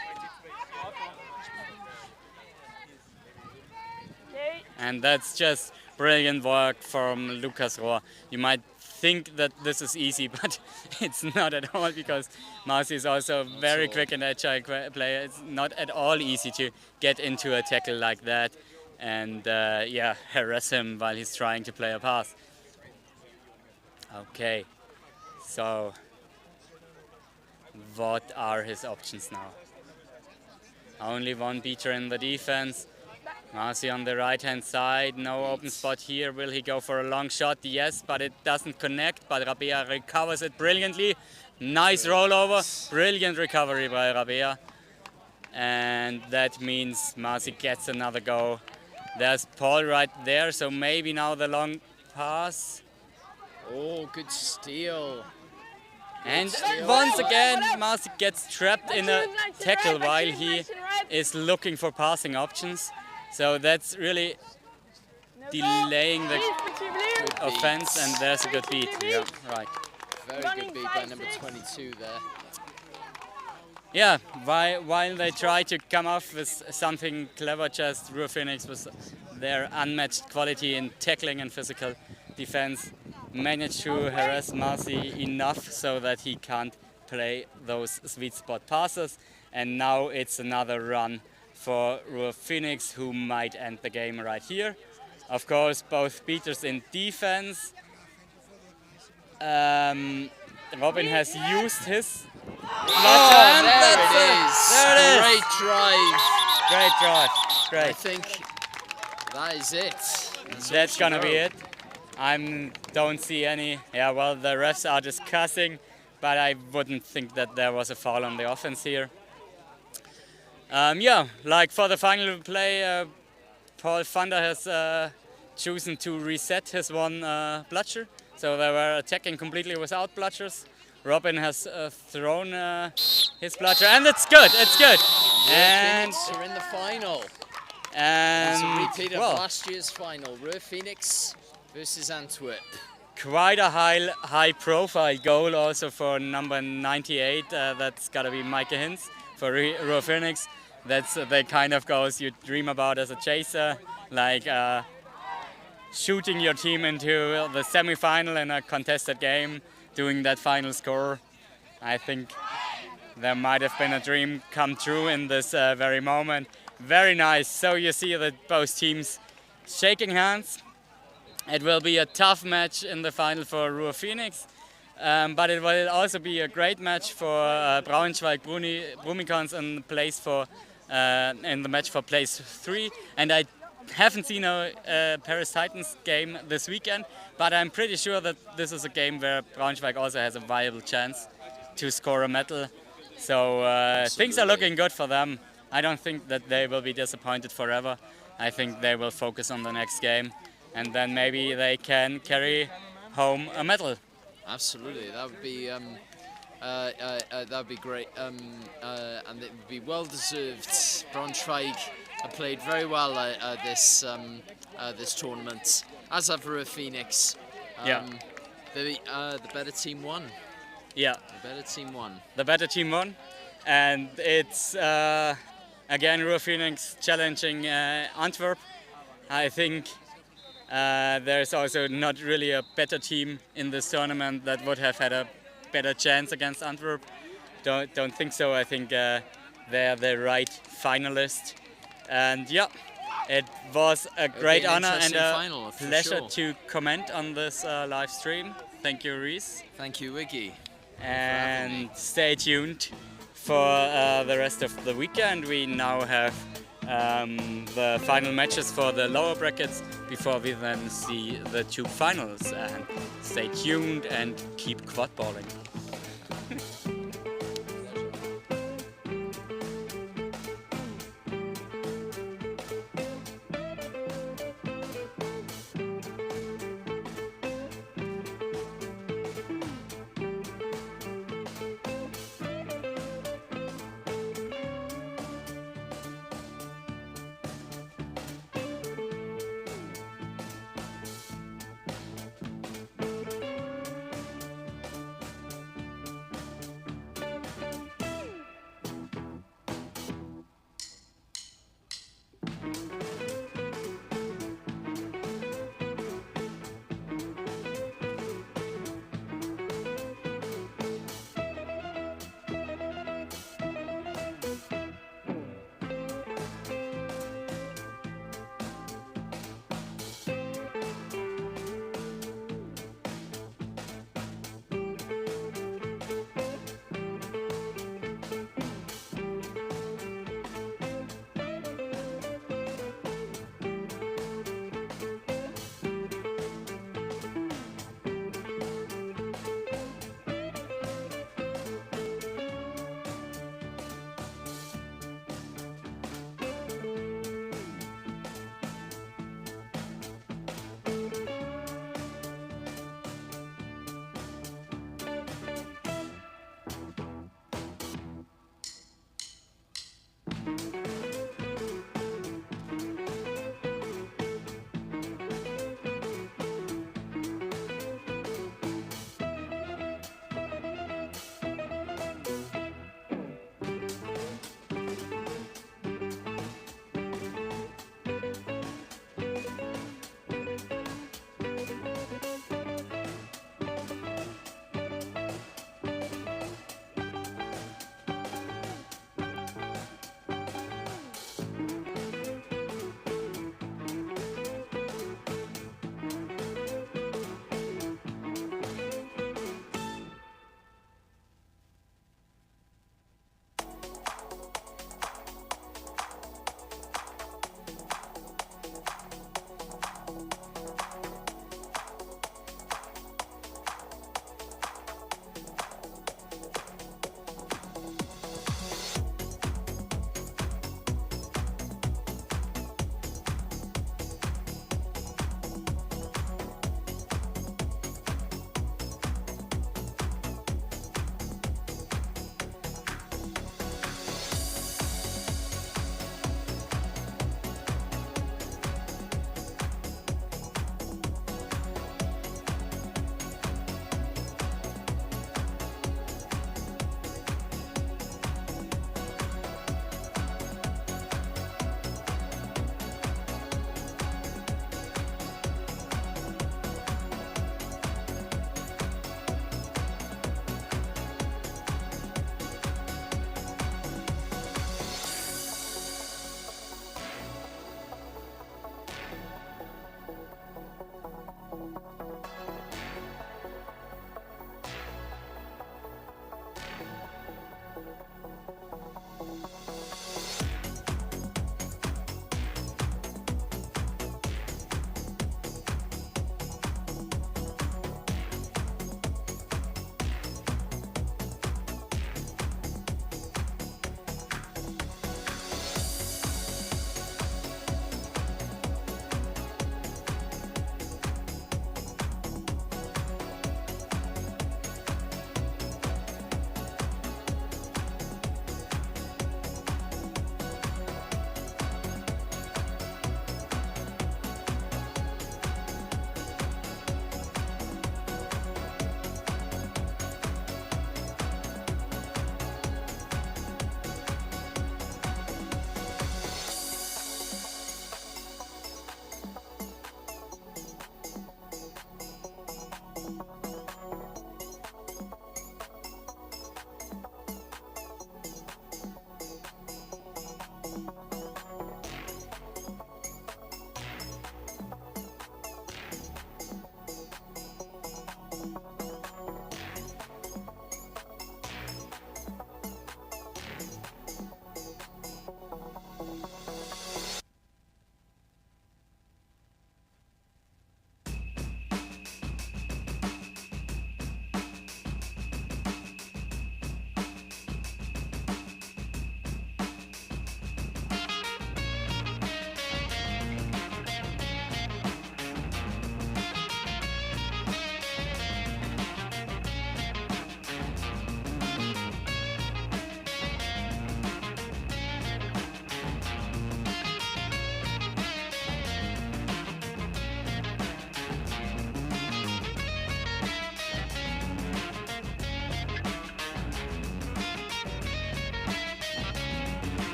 And that's just brilliant work from Lucas Ruhr. You might think that this is easy, but it's not at all, because Marcy is also a very quick and agile player. It's not at all easy to get into a tackle like that and yeah, harass him while he's trying to play a pass. Okay, so what are his options now? Only one beater in the defense. Marcy on the right hand side, no open spot here. Will he go for a long shot? Yes, but it doesn't connect, but Rabea recovers it brilliantly. Nice rollover, brilliant recovery by Rabea. And that means Marcy gets another go. There's Paul right there, so maybe now the long pass. Oh, good steal. And once again, Marcy gets trapped in a tackle while he is looking for passing options. So that's really delaying the offense, and there's a good beat. Yeah, right. Very good beat by number 22 there. Yeah, while they try to come off with something clever, just Ruhr Phoenix with their unmatched quality in tackling and physical defense managed to harass Marcy enough so that he can't play those sweet spot passes. And now it's another run for Ruhr Phoenix, who might end the game right here. Of course, both beaters in defense. Robin has used his. Oh, there it is. There it is. Great drive. Great drive. Great. I think that is it. That's gonna be it. I don't see any. Yeah, well, the refs are discussing, but I wouldn't think that there was a foul on the offense here. Yeah, like for the final play, Paul Thunder has chosen to reset his one bludger. So they were attacking completely without bludgers. Robin has thrown his bludger, and it's good, it's good. And are in the final. And it's a repeat of last year's final, Ruhr Phoenix versus Antwerp. Quite a high profile goal also for number 98. That's got to be Micah Hinz for Ruhr Phoenix. That's the kind of goals you dream about as a chaser, like shooting your team into the semi-final in a contested game, doing that final score. I think there might have been a dream come true in this very moment. Very nice. So you see that both teams shaking hands. It will be a tough match in the final for Ruhr Phoenix, but it will also be a great match for Braunschweig Broomicorns in the match for place 3. And I haven't seen a Paris Titans game this weekend, but I'm pretty sure that this is a game where Braunschweig also has a viable chance to score a medal. So things are looking good for them. I don't think that they will be disappointed forever. I think they will focus on the next game, and then maybe they can carry home a medal. Absolutely, that would be great, and it would be well deserved. Braunschweig have played very well this tournament, as have Ruhr Phoenix. The better team won. Yeah, the better team won. The better team won, and it's again Ruhr Phoenix challenging Antwerp. I think there's also not really a better team in this tournament that would have had a better chance against Antwerp. Don't think so. I think they're the right finalist. And yeah, it was a great honor and a pleasure to comment on this live stream. Thank you, Reese. Thank you, Wiggy. And stay tuned for the rest of the weekend. We now have the final matches for the lower brackets before we then see the two finals. And stay tuned and keep quadballing.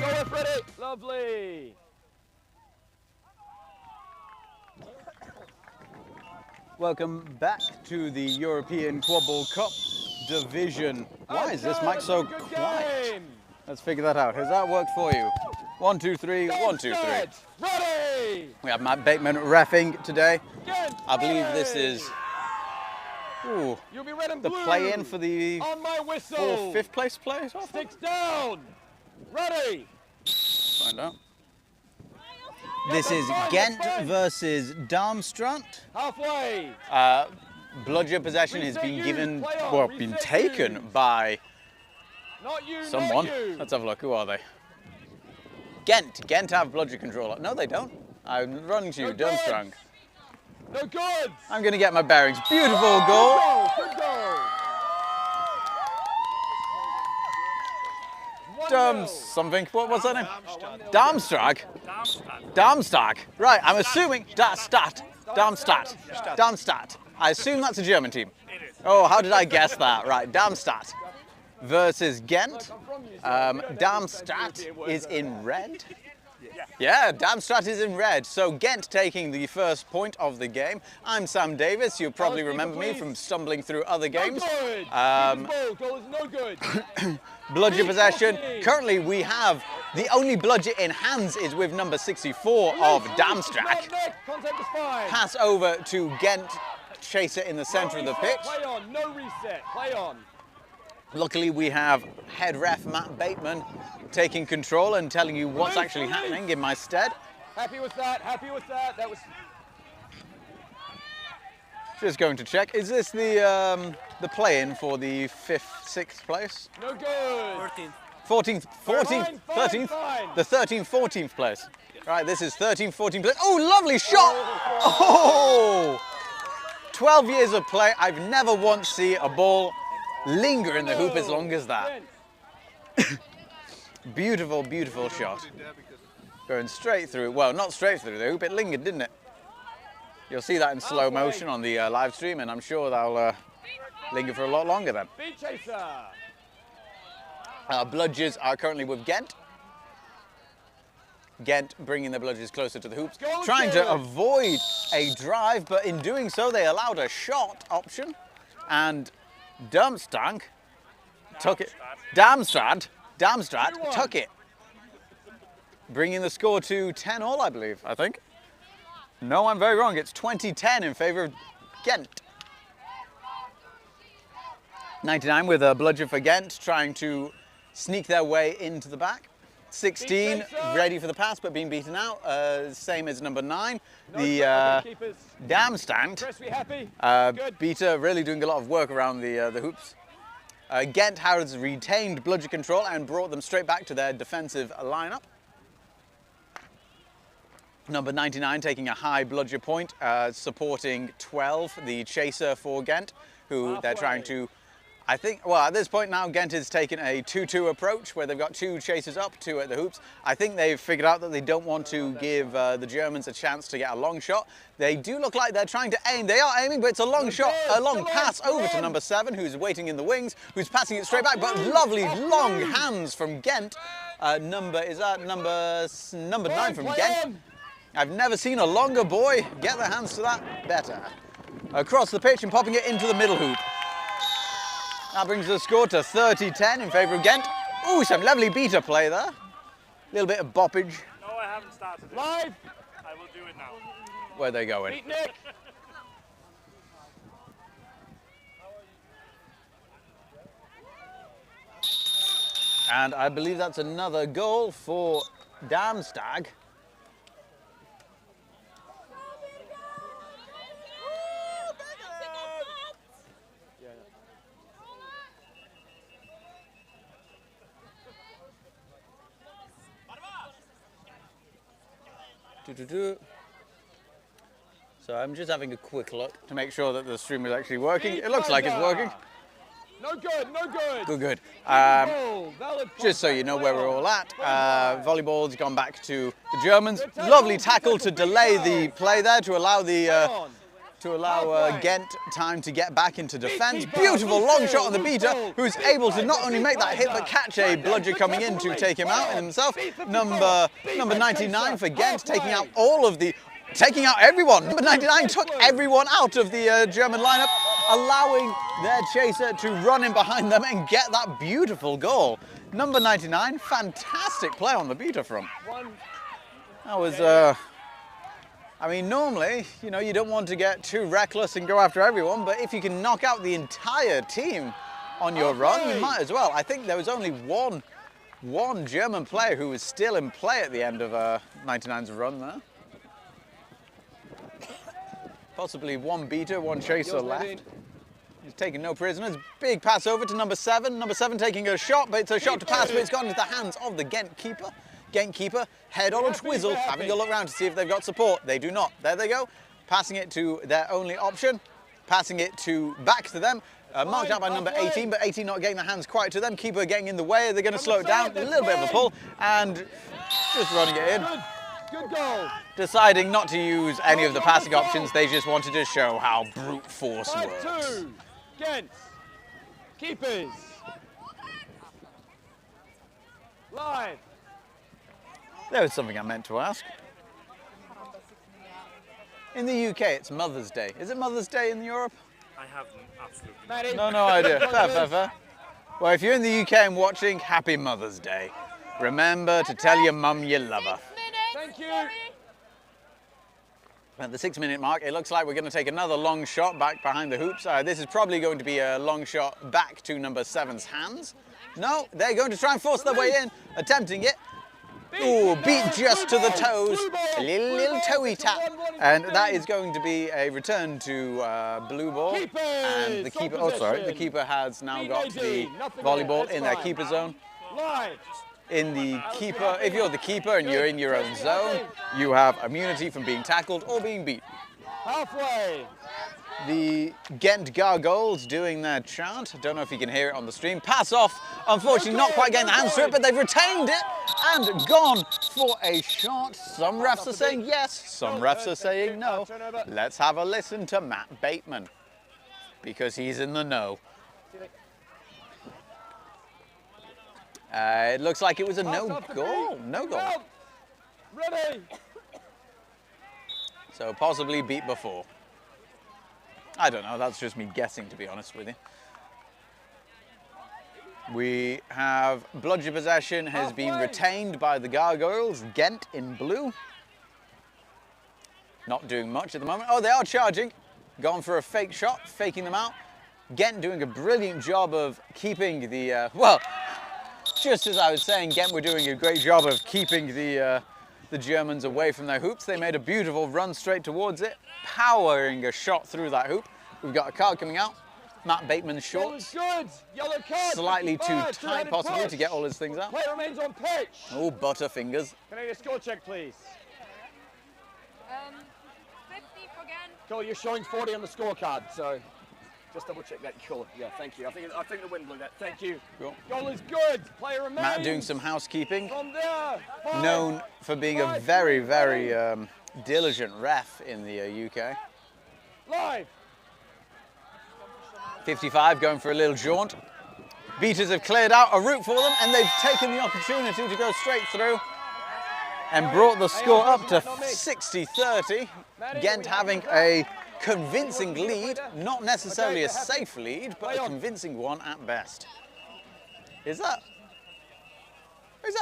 Ref ready. Lovely. Welcome back to the European Quadball Cup Division. Why is this mic so quiet? Let's figure that out. Has that worked for you? 1, 2, 3, 1, 2, 3. Ready. We have Matt Bateman reffing today. I believe this is the play-in for the on my whistle. 4th, 5th place players. Sticks down. Ready. Find out. This is Ghent versus Darmstadt. Halfway. Bludger possession has been given, well, been taken by someone. Let's have a look. Who are they? Ghent. Ghent have bludger control. No, they don't. I'm running to you, Darmstadt. No good. I'm going to get my bearings. Beautiful goal. Good goal. Something. What's that name? Darmstadt. Darmstadt. Right. I'm assuming Darmstadt. I assume that's a German team. Oh, how did I guess that? Right. Darmstadt versus Ghent. Darmstadt is in red. Yeah, Darmstadt is in red. So Ghent taking the first point of the game. I'm Sam Davis. You probably remember me from stumbling through other games. Goal is no good. Bludger possession. Currently we have the only bludger in hands is with number 64 of Darmstadt. Pass over to Ghent, chaser in the centre of the pitch. Play on, no reset. Play on. Luckily we have head ref Matt Bateman taking control and telling you what's actually happening in my stead. Happy with that, happy with that. That was... Just going to check. Is this the play-in for the 5th, 6th place? No good. 14th, 13th, the 13th, 14th place. Right, this is 13th, 14th place. Oh, lovely shot! Oh! 12 years of play, I've never once seen a ball linger in the hoop as long as that. Beautiful, beautiful shot. Going straight through, well, not straight through the hoop, it lingered, didn't it? You'll see that in slow motion on the live stream, and I'm sure that'll linger for a lot longer then. Bludgers are currently with Ghent. Ghent bringing the bludgers closer to the hoops, trying to avoid a drive, but in doing so they allowed a shot option, and Darmstadt took it. Darmstadt took it, bringing the score to 10-all, I believe. I think. No, I'm very wrong. It's 20-10 in favour of Ghent. 99 with a bludger for Ghent, trying to sneak their way into the back. 16 ready for the pass, but being beaten out. Same as number 9. The Darmstadt beater really doing a lot of work around the hoops. Ghent has retained bludger control and brought them straight back to their defensive lineup. Number 99 taking a high bludger point, supporting 12, the chaser for Ghent, who they're trying to, I think, well, at this point now, Ghent has taken a 2-2 approach where they've got 2 chasers up, 2 at the hoops. I think they've figured out that they don't want to give the Germans a chance to get a long shot. They do look like they're trying to aim. They are aiming, but it's a long shot, a long pass over to number 7, who's waiting in the wings, who's passing it straight back, but lovely long hands from Ghent. Number 9 from Ghent. I've never seen a longer boy get their hands to that better. Across the pitch and popping it into the middle hoop. That brings the score to 30-10 in favour of Ghent. Ooh, some lovely beater play there. A little bit of boppage. No, I haven't started it. Live! I will do it now. Where are they going? Beat Nick! And I believe that's another goal for Darmstadt. So I'm just having a quick look to make sure that the stream is actually working. It looks like it's working. No good, no good. Good. Just so you know where we're all at, volleyball's gone back to the Germans. Lovely tackle to delay the play there, to allow the to allow Ghent time to get back into defence. Beautiful long shot on the beater, who's able to not only make that hit but catch a bludger coming in to take him out himself. Number 99 for Ghent, taking out everyone. Number 99 took everyone out of the German lineup, allowing their chaser to run in behind them and get that beautiful goal. Number 99, fantastic play on the beater front. That was, I mean, normally, you know, you don't want to get too reckless and go after everyone, but if you can knock out the entire team on your run, you might as well. I think there was only one German player who was still in play at the end of 99's run there. Possibly one beater, one chaser left. He's taking no prisoners. Big pass over to number 7. Number 7 taking a shot, but it's a shot to pass, but it's gone into the hands of the Ghent keeper. Ghent keeper, head on a twizzle, having a look around to see if they've got support. They do not. There they go. Passing it to their only option. Passing it back to them. Marked out by number 18, but 18 not getting the hands quite to them. Keeper getting in the way. They're going to slow it down. A little bit of a pull, and just running it in. Good goal. Deciding not to use any of the passing options. They just wanted to show how brute force works. 5-2. Ghent. Keepers. Live. There was something I meant to ask. In the UK, it's Mother's Day. Is it Mother's Day in Europe? I have absolutely No idea. Fair. Well, if you're in the UK and watching, happy Mother's Day. Remember to tell your mum you love her. Thank you. At the 6-minute mark, it looks like we're going to take another long shot back behind the hoops. This is probably going to be a long shot back to number 7's hands. No, they're going to try and force their way in, attempting it. Ooh, beat just to the toes. A little toey tap. And that is going to be a return to blue ball. And the keeper, the keeper has now got the volleyball in their keeper zone. In the keeper, if you're the keeper and you're in your own zone, you have immunity from being tackled or being beat. Halfway. The Ghent Gargoyles doing their chant. I don't know if you can hear it on the stream. Pass off. Unfortunately, not quite getting the hands to it, but they've retained it and gone for a shot. Some refs are saying yes, some refs are saying no. Let's have a listen to Matt Bateman, because he's in the know. It looks like it was a no goal. No goal. Ready. So possibly beat before. I don't know, that's just me guessing, to be honest with you. We have bludger possession has been retained by the Gargoyles. Ghent in blue. Not doing much at the moment. Oh, they are charging. Gone for a fake shot, faking them out. Ghent doing a brilliant job of keeping the, well, just as I was saying, Ghent were doing a great job of keeping the Germans away from their hoops. They made a beautiful run straight towards it, powering a shot through that hoop. We've got a card coming out. Matt Bateman's shorts. Good. Yellow card. Slightly too tight, possibly, to get all his things out. Player remains on pitch. Oh, butterfingers. Can I get a score check, please? 50 for Ghent. Cool, you're showing 40 on the scorecard, so just double check that. Cool. Yeah, thank you. I think the wind blew that. Thank you. Cool. Goal is good. Player remains. Matt doing some housekeeping. From there. Known for being a very, very diligent ref in the UK. Live. 55 going for a little jaunt. Beaters have cleared out a route for them, and they've taken the opportunity to go straight through and brought the score up to 60-30. Ghent having a convincing lead, not necessarily a safe lead, but a convincing one at best. Is that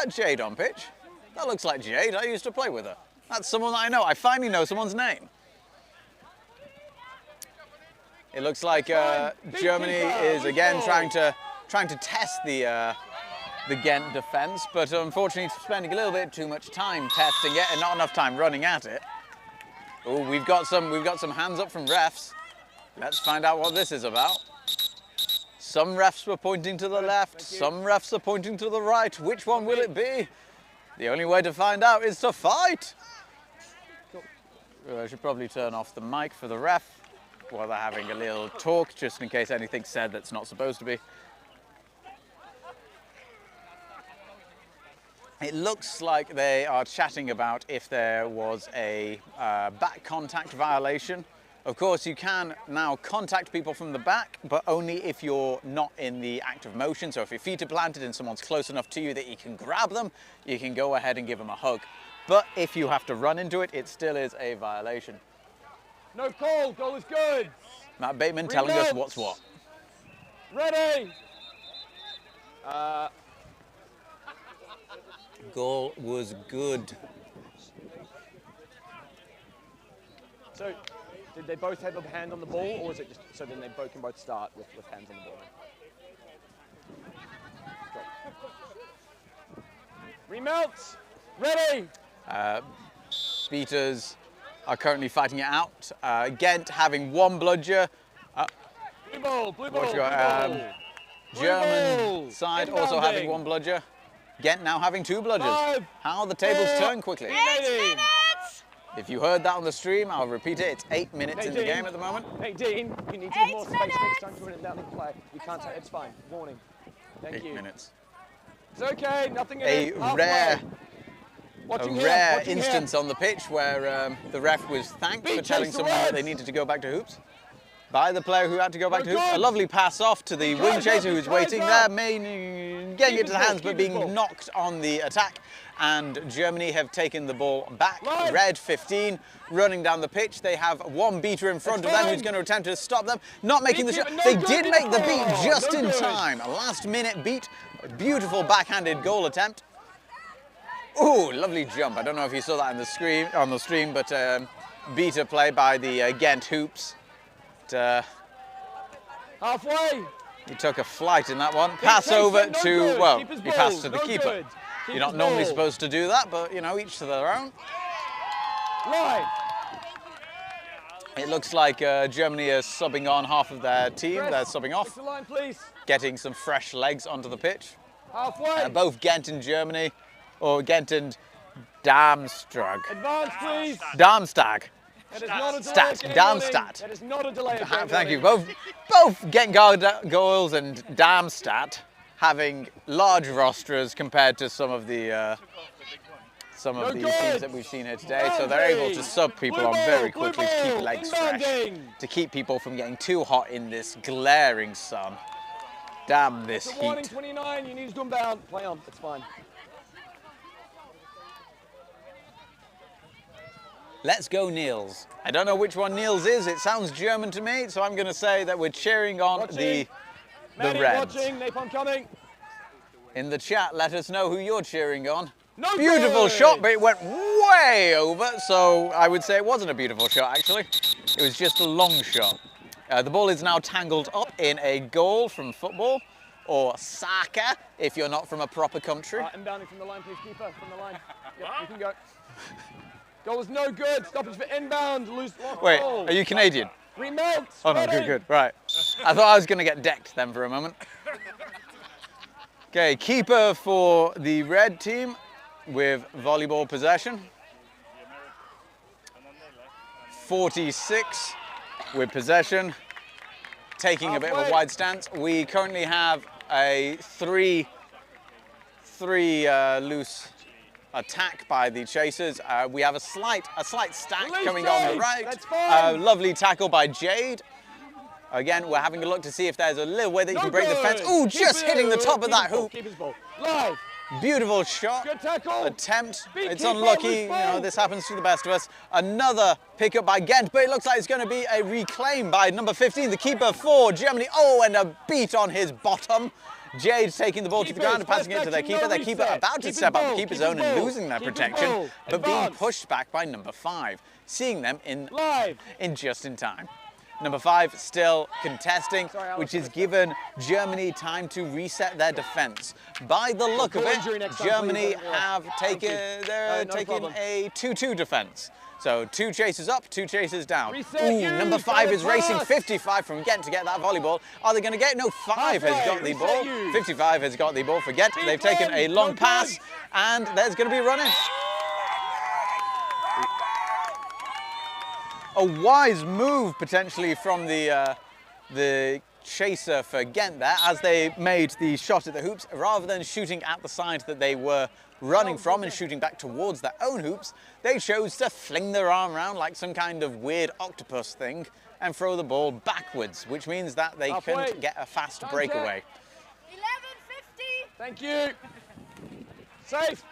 Jade on pitch? That looks like Jade. I used to play with her. That's someone that I know. I finally know someone's name. It looks like Germany is again trying to test the Ghent defence, but unfortunately spending a little bit too much time testing it and not enough time running at it. Oh, we've got some hands up from refs. Let's find out what this is about. Some refs were pointing to the left, some refs are pointing to the right. Which one will it be? The only way to find out is to fight. I should probably turn off the mic for the ref while they're having a little talk, just in case anything's said that's not supposed to be. It looks like they are chatting about if there was a back contact violation Of course, you can now contact people from the back, but only if you're not in the act of motion. So if your feet are planted and someone's close enough to you that you can grab them, you can go ahead and give them a hug. But if you have to run into it, it still is a violation. No call, goal is good. Matt Bateman telling us what's what. Ready. Goal was good. So, did they both have a hand on the ball, or was it just so then they can both start with hands on the ball? Remelt, ready. Beaters are currently fighting it out. Ghent having one bludger. Blue ball, What you got? German side also having one bludger. Ghent now having two bludgers. How the tables turn quickly. 8 minutes! If you heard that on the stream, I'll repeat it. It's 8 minutes in the game at the moment. Hey, Dean, you need to have more space next time to run it down and play. You can't say it's fine. Warning. Thank you. 8 minutes. It's okay, nothing in A it. rare Watching instance on the pitch where the ref was thanked for telling someone that they needed to go back to hoops by the player who had to go back to hoops. A lovely pass off to the wing chaser who's waiting there, getting it to the hands but being knocked on the attack. And Germany have taken the ball back. Red 15 running down the pitch. They have one beater in front of them who's going to attempt to stop them. Not making the shot. They did make the beat just in time. A last minute beat. A beautiful backhanded goal attempt. Ooh, lovely jump. I don't know if you saw that on the stream, but beater play by the Ghent hoops. Halfway. He took a flight in that one. Pass over to, well, he passed to the keeper. You're not normally supposed to do that, but, you know, each to their own. It looks like Germany is subbing on half of their team. They're subbing off, getting some fresh legs onto the pitch. Halfway. Both Ghent and Germany, or Ghent and Darmstadt. Advance, please. Darmstadt. That is not a delay. Darmstadt. That is not a delay. Thank you. Both Ghent Gargoyles and Darmstadt having large rosters compared to some of the teams that we've seen here today. So they're able to sub people on very quickly to keep legs fresh, to keep people from getting too hot in this glaring sun. Damn this heat. Warning 29, you need to unbound. Play on, it's fine. Let's go Niels. I don't know which one Niels is. It sounds German to me, so I'm going to say that we're cheering on the Reds. Watching, napalm coming. In the chat, let us know who you're cheering on. Beautiful shot, but it went way over, so I would say it wasn't a beautiful shot, actually. It was just a long shot. The ball is now tangled up in a goal from football, or soccer, if you're not from a proper country. Inbounding from the line, please, keeper, from the line. Yep, you can go. Goal was no good. Stoppage for inbound. Loose. Wait, are you Canadian? Remelt. Oh no, good. Right. I thought I was going to get decked then for a moment. Okay, keeper for the red team with volleyball possession. 46 with possession, taking a bit of a wide stance. We currently have a three loose attack by the chasers. We have a slight stack coming on the right. Lovely tackle by Jade. Again, we're having a look to see if there's a little way that you can break the fence. Ooh, just hitting the top of that hoop. Beautiful shot. Good tackle. Attempt. It's unlucky. You know, this happens to the best of us. Another pickup by Ghent, but it looks like it's going to be a reclaim by number 15, the keeper for Germany. Oh, and a beat on his bottom. Jade taking the ball to the ground and passing it to their keeper. Their keeper about to step out the keeper's zone and losing their protection, but being pushed back by number 5. Seeing them in just in time. Number 5 still contesting, which has given Germany time to reset their defence. By the look of it, Germany have taken a 2-2 defence. So 2 chasers up, 2 chasers down. Ooh, number 5 is racing 55 from Ghent to get that volleyball. Are they going to get it? No, 5 has got the ball. 55 has got the ball for Ghent. They've taken a long pass, and there's going to be a run-in. A wise move potentially from the chaser for Ghent there as they made the shot at the hoops. Rather than shooting at the side that they were running from and shooting back towards their own hoops, they chose to fling their arm around like some kind of weird octopus thing and throw the ball backwards, which means that they couldn't get a fast breakaway. 11:50. Thank you. Safe.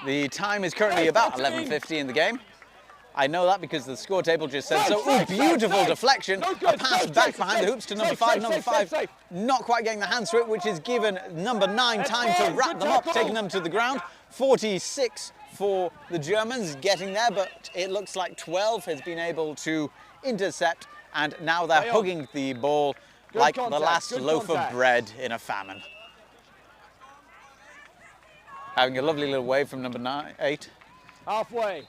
The time is currently about 11:50 in the game. I know that because the score table just said so. Ooh, beautiful deflection. A pass back behind the hoops to number 5. Number 5 not quite getting the hands to it, which has given number 9 time to wrap them up, taking them to the ground. 46 for the Germans getting there, but it looks like 12 has been able to intercept, and now they're hugging the ball like the last loaf of bread in a famine. Having a lovely little wave from number 8. Halfway.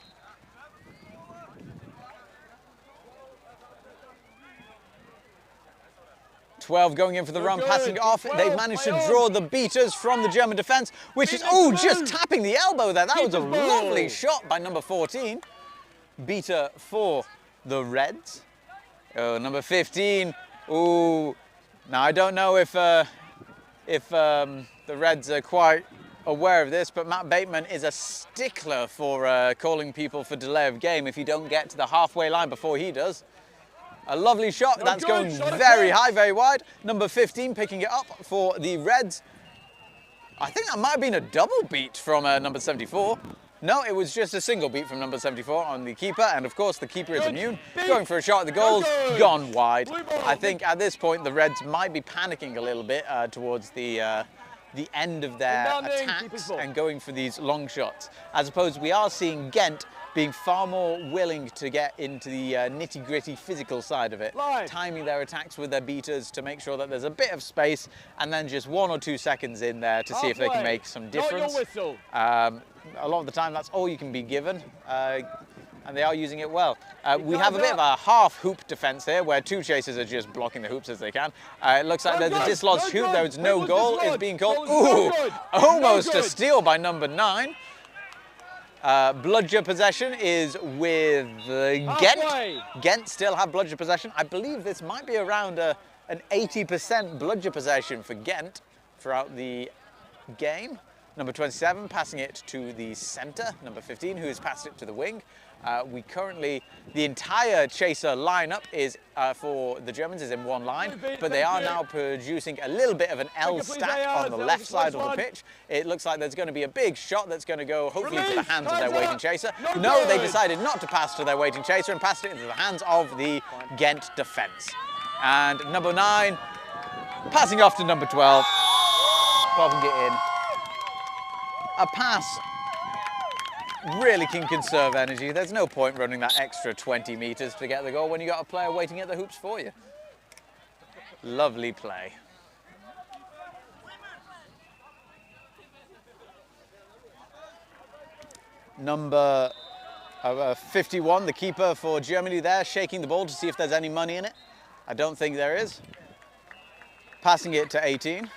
12 going in for the run, passing it off. They've managed to draw the beaters from the German defence, which is, oh, just tapping the elbow there. That was a lovely shot by number 14. Beater for the Reds. Oh, number 15. Ooh. Now, I don't know if the Reds are quite aware of this, but Matt Bateman is a stickler for calling people for delay of game if you don't get to the halfway line before he does. A lovely shot, that's going very high, very wide. Number 15 picking it up for the Reds. I think that might have been a double beat from number 74. No, it was just a single beat from number 74 on the keeper, and of course the keeper is immune. Going for a shot at the goals, gone wide. I think at this point the Reds might be panicking a little bit towards the end of their attacks and going for these long shots. As opposed, we are seeing Ghent being far more willing to get into the nitty-gritty physical side of it, timing their attacks with their beaters to make sure that there's a bit of space, and then just 1 or 2 seconds in there to see if they can make some difference. A lot of the time, that's all you can be given, and they are using it well. We have a bit of a half hoop defence here, where 2 chasers are just blocking the hoops as they can. It looks like there's a dislodged hoop. There's no goal is being called. Ooh, almost a steal by number 9. Bludger possession is with Ghent. Ghent still have bludger possession. I believe this might be around an 80% bludger possession for Ghent throughout the game. Number 27 passing it to the centre. Number 15 who has passed it to the wing. The entire chaser lineup is for the Germans is in one line, but they are now producing a little bit of an L stack on the left side of the pitch. It looks like there's going to be a big shot that's going to go hopefully to the hands of their waiting chaser. No, they decided not to pass to their waiting chaser and passed it into the hands of the Ghent defence. And number 9 passing off to number 12, popping it in. A pass really can conserve energy. There's no point running that extra 20 metres to get the goal when you've got a player waiting at the hoops for you. Lovely play. Number 51, the keeper for Germany there, shaking the ball to see if there's any money in it. I don't think there is. Passing it to 18.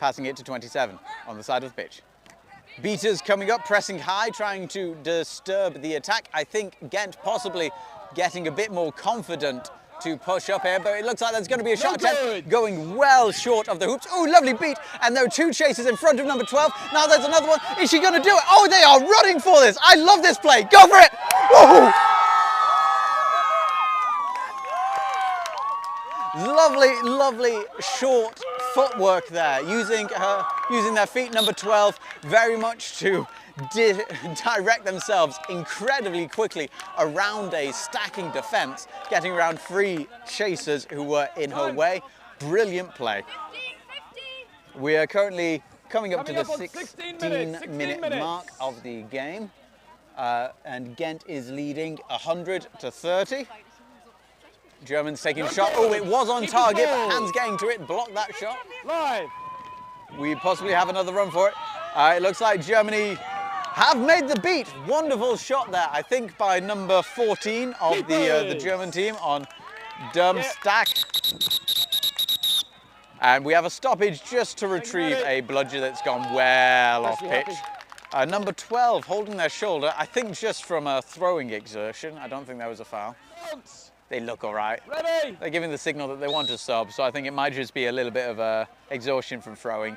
Passing it to 27 on the side of the pitch. Beaters coming up, pressing high, trying to disturb the attack. I think Ghent possibly getting a bit more confident to push up here, but it looks like there's going to be a shot attempt going well short of the hoops. Oh, lovely beat, and there are 2 chasers in front of number 12. Now there's another one. Is she going to do it? Oh, they are running for this. I love this play. Go for it. Woo! Lovely, lovely short footwork there, using their feet, number 12, very much to direct themselves incredibly quickly around a stacking defence, getting around 3 chasers who were in her way. Brilliant play. We are currently coming up to the 16-minute mark of the game, and Ghent is leading 100-30. Germans taking a shot. Oh, it was on target, but hands getting to it, blocked that shot. We possibly have another run for it. It looks like Germany have made the beat. Wonderful shot there, I think, by number 14 of the German team on Darmstadt. And we have a stoppage just to retrieve a bludger that's gone well off pitch. Number 12 holding their shoulder, I think just from a throwing exertion. I don't think there was a foul. I they look all right. Ready. They're giving the signal that they want to sub, so I think it might just be a little bit of exhaustion from throwing.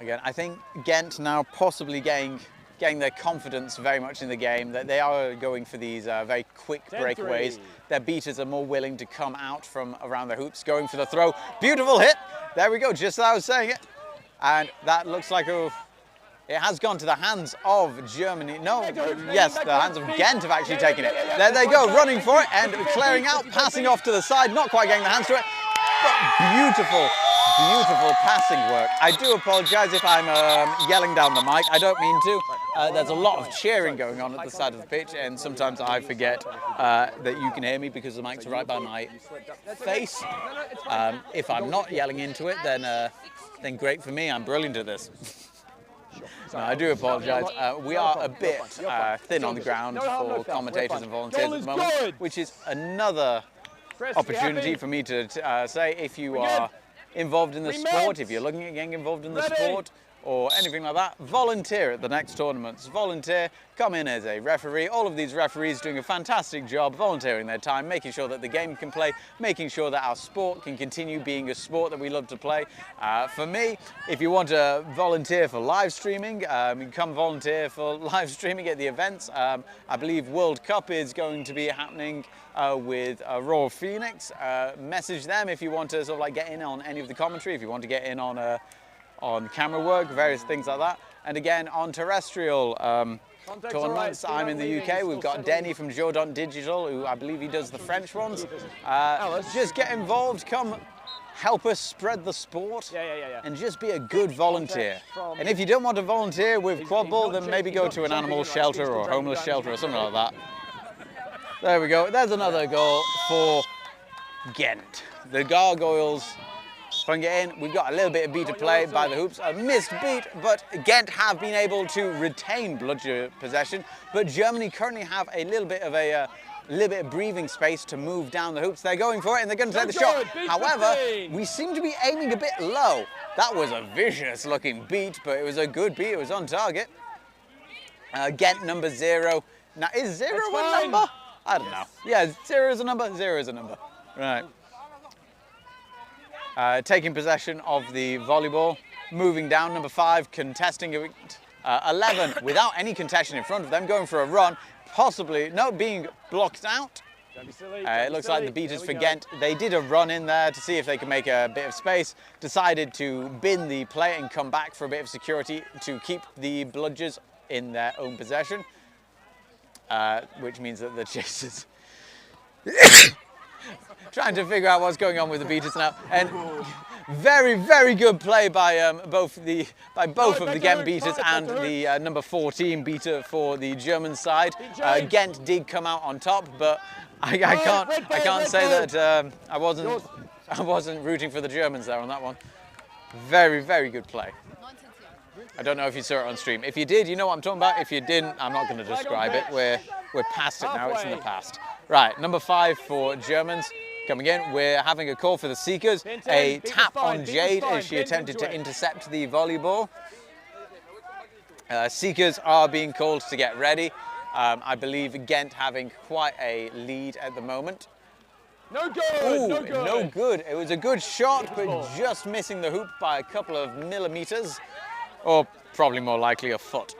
Again, I think Ghent now possibly getting their confidence very much in the game, that they are going for these very quick breakaways. Their beaters are more willing to come out from around the hoops, going for the throw. Beautiful hit. There we go, just as I was saying it. And that looks like it has gone to the hands of Germany. No, yes, the hands of Ghent have actually taken it. There they go, running for it and clearing out, passing off to the side, not quite getting the hands to it. But beautiful, beautiful passing work. I do apologise if I'm yelling down the mic. I don't mean to. There's a lot of cheering going on at the side of the pitch, and sometimes I forget that you can hear me because the mic's right by my face. If I'm not yelling into it, then great for me. I'm brilliant at this. No, I do apologise. We are a bit thin on the ground for commentators and volunteers at the moment, which is another opportunity for me to say, if you are involved in the sport, if you're looking at getting involved in the sport or anything like that, volunteer at the next tournaments. Volunteer, come in as a referee. All of these referees doing a fantastic job volunteering their time, making sure that the game can play, making sure that our sport can continue being a sport that we love to play. For me, if you want to volunteer for live streaming, you can come volunteer for live streaming at the events. I believe World Cup is going to be happening with Raw Phoenix. Message them if you want to sort of like get in on any of the commentary, if you want to get in on camera work, various things like that. And again, on terrestrial tournaments, I'm in the UK. We've got Denny from Jordan Digital, who I believe he does the French ones. Just get involved, come help us spread the sport, and just be a good volunteer. And if you don't want to volunteer with Quadball, then maybe go to an animal shelter or homeless shelter or something like that. There we go. There's another goal for Ghent. The Gargoyles trying to get in. We've got a little bit of beat to play by the hoops. A missed beat, but Ghent have been able to retain bludger possession. But Germany currently have a little bit of breathing space to move down the hoops. They're going for it and they're going to take the shot. However, we seem to be aiming a bit low. That was a vicious looking beat, but it was a good beat. It was on target. Ghent number 0. Now, is 0 a number? I don't know. Yeah, 0 is a number. 0 is a number. Right. Taking possession of the volleyball, moving down, number 5, contesting it, 11 without any contention in front of them, going for a run, possibly, no, being blocked out. It looks like the beaters for Ghent, they did a run in there to see if they could make a bit of space, decided to bin the play and come back for a bit of security to keep the bludgers in their own possession, which means that the chasers trying to figure out what's going on with the beaters now, and very, very good play by both of the Ghent beaters and the number 14 beater for the German side. Ghent did come out on top, but I can't say that I wasn't rooting for the Germans there on that one. Very, very good play. I don't know if you saw it on stream. If you did, you know what I'm talking about. If you didn't, I'm not going to describe it. We're past it now. It's in the past. Right, number 5 for Germans. Coming in, we're having a call for the Seekers. A tap on Jade as she attempted to intercept the volleyball. Seekers are being called to get ready. I believe Ghent having quite a lead at the moment. No good! Ooh, no good! No good. It was a good shot, but just missing the hoop by a couple of millimeters. Or probably more likely a foot.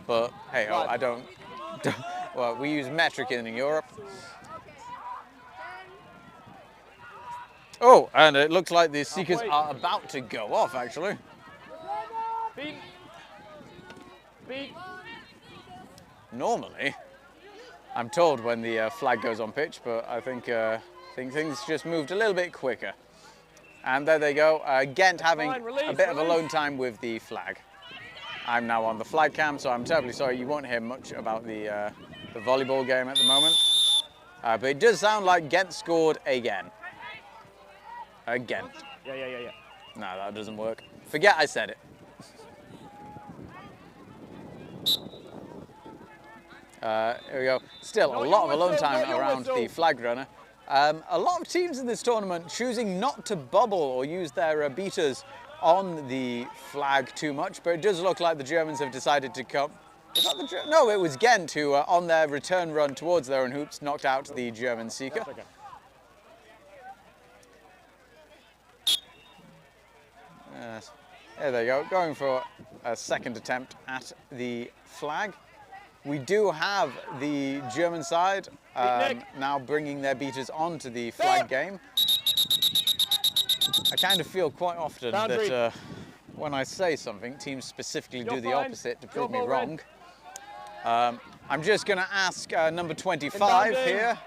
But hey, I don't well, we use metric in Europe. Oh, and it looks like the Seekers are about to go off, actually. Beat. Normally, I'm told when the flag goes on pitch, but I think things just moved a little bit quicker. And there they go, Ghent having a bit of alone time with the flag. I'm now on the flag cam, so I'm terribly sorry you won't hear much about the volleyball game at the moment. But it does sound like Ghent scored again. Again. Yeah. No, that doesn't work. Forget I said it. Here we go. Still a lot of alone time around the flag runner. A lot of teams in this tournament choosing not to bubble or use their beaters on the flag too much, but it does look like the Germans have decided to come. is that the no, it was Ghent who, on their return run towards their own hoops, knocked out the German seeker. Okay. Yes. There they go, going for a second attempt at the flag. We do have the German side now bringing their beaters onto the flag game. I kind of feel quite often that when I say something, teams specifically do the opposite to prove me wrong. I'm just going to ask number 25 here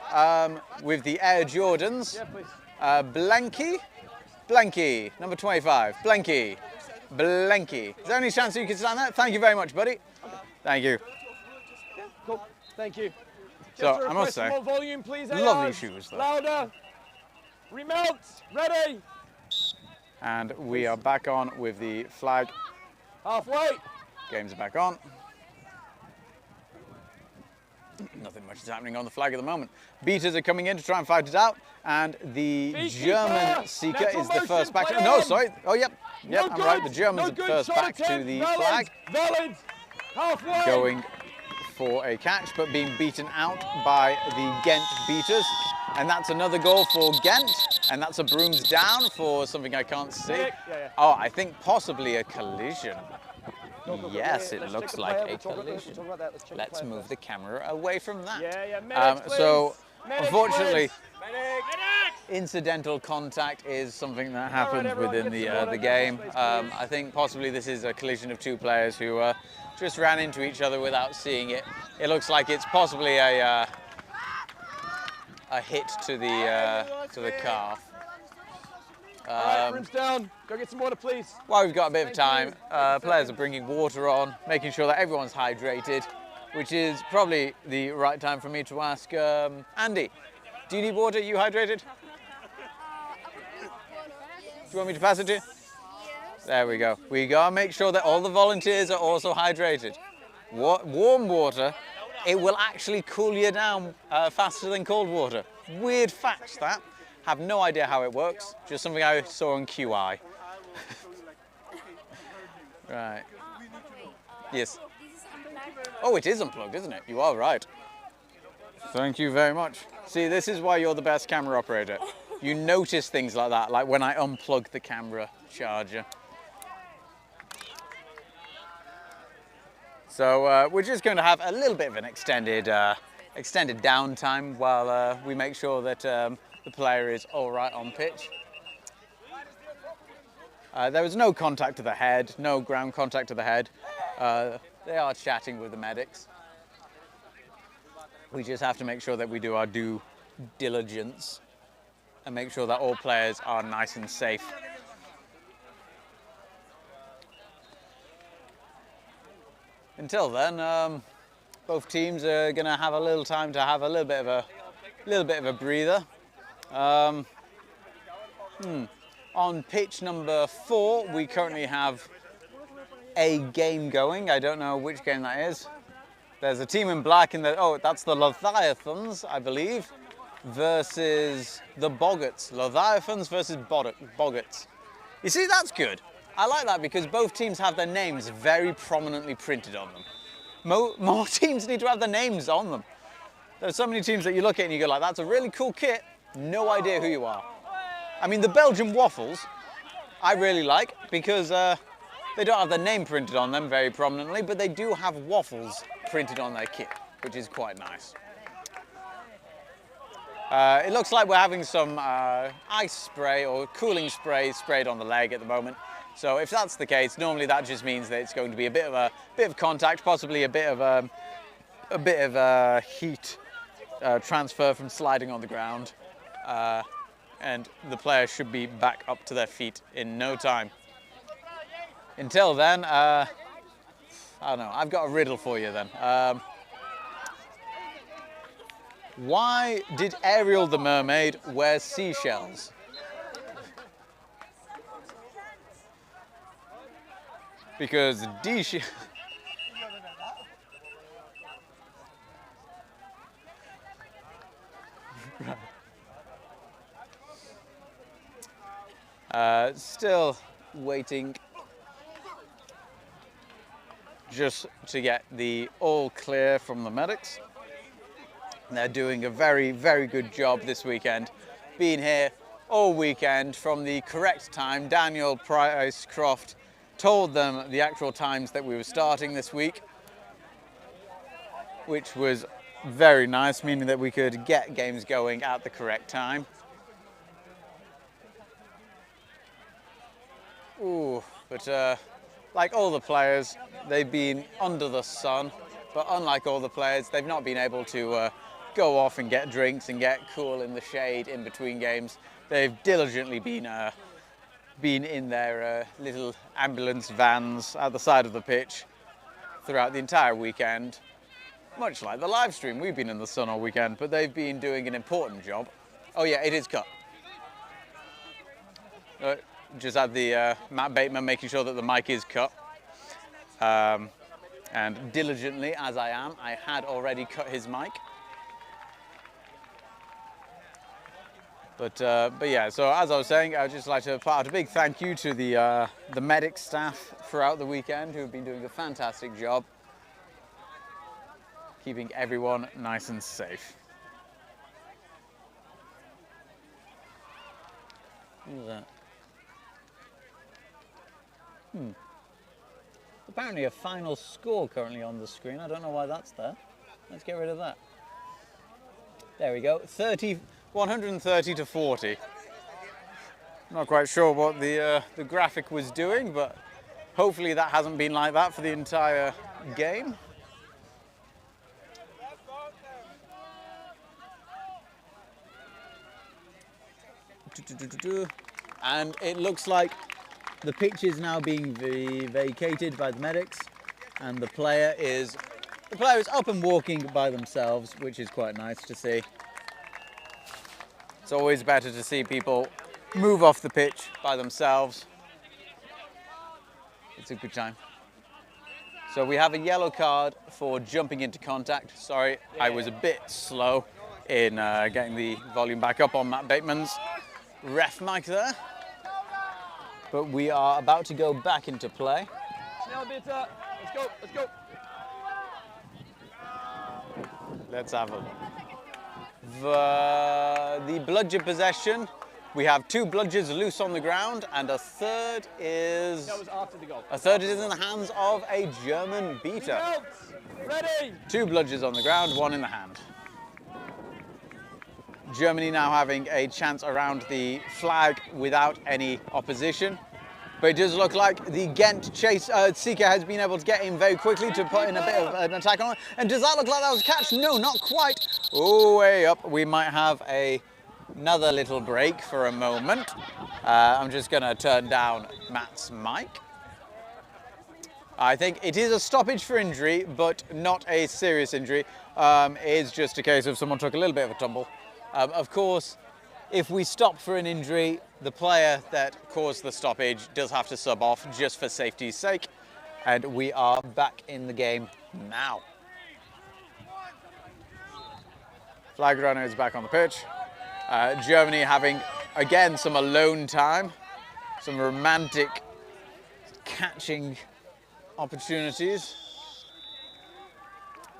with the Air Jordans, Blanky, number 25, Blanky. Is there any chance you can stand there? Thank you very much, buddy. Thank you. Yeah, cool. Thank you. So, I must say, more volume, please, lovely shoes though. Louder. Remelt, ready. And we are back on with the flag. Halfway. Games are back on. Nothing much is happening on the flag at the moment. Beaters are coming in to try and fight it out, and the German seeker is the first back. No, sorry. Oh, yep, I'm right. The Germans are first back to the flag, going for a catch, but being beaten out by the Ghent beaters. And that's another goal for Ghent, and that's a brooms down for something I can't see. Oh, I think possibly a collision. Yes, it looks like a collision. Let's move the camera away from that. So, unfortunately, incidental contact is something that happens within the game. I think possibly this is a collision of two players who just ran into each other without seeing it. It looks like it's possibly a hit to the calf. Down. Go get some water, please. While we've got a bit of time, players are bringing water on, making sure that everyone's hydrated, which is probably the right time for me to ask Andy, do you need water? Are you hydrated? Do you want me to pass it to you? There we go. We gotta make sure that all the volunteers are also hydrated. Warm water, it will actually cool you down faster than cold water. Weird fact, that. Have no idea how it works, just something I saw on QI. Right. Yes. Oh, it is unplugged, isn't it? You are right. Thank you very much. See, this is why you're the best camera operator. You notice things like that, like when I unplug the camera charger. So we're just going to have a little bit of an extended downtime while we make sure that the player is all right on pitch. There was no contact to the head, no ground contact to the head. They are chatting with the medics. We just have to make sure that we do our due diligence and make sure that all players are nice and safe. Until then, both teams are going to have a little time to have a little bit of a breather. On pitch number 4, we currently have a game going. I don't know which game that is. There's a team in black in the, oh, that's the Leviathans, I believe, versus the Boggarts. Leviathans versus Boggarts. You see, that's good. I like that because both teams have their names very prominently printed on them. More teams need to have their names on them. There's so many teams that you look at and you go like, that's a really cool kit, no idea who you are. I mean, the Belgian waffles, I really like because they don't have their name printed on them very prominently, but they do have waffles printed on their kit, which is quite nice. It looks like we're having some ice spray or cooling spray sprayed on the leg at the moment. So if that's the case, normally that just means that it's going to be a bit of contact, possibly a bit of heat transfer from sliding on the ground, and the player should be back up to their feet in no time. Until then, I don't know. I've got a riddle for you then. Why did Ariel the mermaid wear seashells? Because still waiting. just to get the all clear from the medics. They're doing a very, very good job this weekend. Being here all weekend from the correct time. Daniel Price-Croft told them the actual times that we were starting this week, which was very nice, meaning that we could get games going at the correct time. Ooh, but like all the players, they've been under the sun, but unlike all the players, they've not been able to go off and get drinks and get cool in the shade in between games. They've diligently been in their little ambulance vans at the side of the pitch throughout the entire weekend. Much like the live stream, we've been in the sun all weekend, but they've been doing an important job. Oh yeah, it is cut. Just had the Matt Bateman making sure that the mic is cut. And diligently, as I am, I had already cut his mic. But yeah, so as I was saying, I'd just like to put out a big thank you to the medic staff throughout the weekend who have been doing a fantastic job keeping everyone nice and safe. What was that? Apparently a final score currently on the screen. I don't know why that's there. Let's get rid of that. There we go. 130 to 40. Not quite sure what the graphic was doing, but hopefully that hasn't been like that for the entire game. And it looks like the pitch is now being vacated by the medics, and the player is up and walking by themselves, which is quite nice to see. It's always better to see people move off the pitch by themselves. It's a good time. So we have a yellow card for jumping into contact. Sorry, I was a bit slow in getting the volume back up on Matt Bateman's ref mic there. But we are about to go back into play. Let's go, let's go. Let's have a look. The bludger possession. We have 2 bludgers loose on the ground, and a third is... That was after the goal. A third is in the hands of a German beater. Ready. 2 bludgers on the ground, 1 in the hand. Germany now having a chance around the flag without any opposition. But it does look like the Ghent chase seeker has been able to get in very quickly to put in a bit of an attack on it. And does that look like that was a catch? No, not quite. Oh, way up. We might have another little break for a moment. I'm just going to turn down Matt's mic. I think it is a stoppage for injury, but not a serious injury. It's just a case of someone took a little bit of a tumble. Of course, if we stop for an injury, the player that caused the stoppage does have to sub off just for safety's sake. And we are back in the game now. Flag runner is back on the pitch. Germany having, again, some alone time. Some romantic catching opportunities.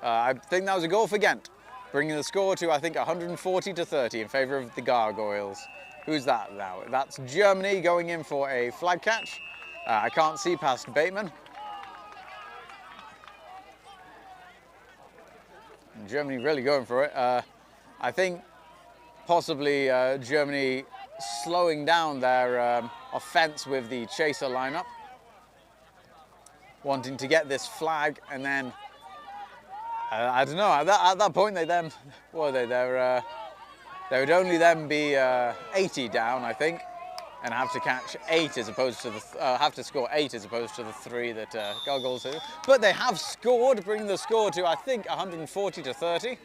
I think that was a goal for Ghent, bringing the score to, I think, 140 to 30 in favour of the Gargoyles. Who's that now? That's Germany going in for a flag catch. I can't see past Bateman. And Germany really going for it. I think possibly Germany slowing down their offence with the chaser lineup, wanting to get this flag, and then I don't know. At that point, they then what are they? They would only then be 80 down, I think, and have to catch 8 as opposed to have to score 8 as opposed to the 3 that Gargoyles do. But they have scored, bringing the score to, I think, 140 to 30.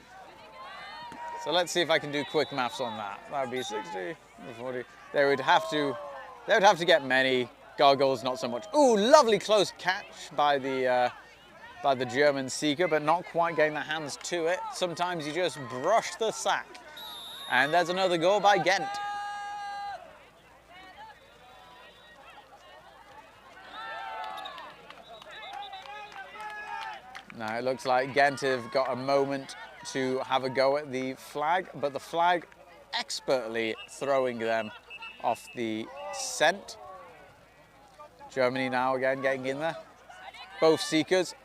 So let's see if I can do quick maths on that. That would be 60, 40. They would have to get many. Gargoyles not so much. Ooh, lovely close catch by the German seeker, but not quite getting their hands to it. Sometimes you just brush the sack. And there's another goal by Ghent. Now it looks like Ghent have got a moment to have a go at the flag, but the flag expertly throwing them off the scent. Germany now again getting in there. Both seekers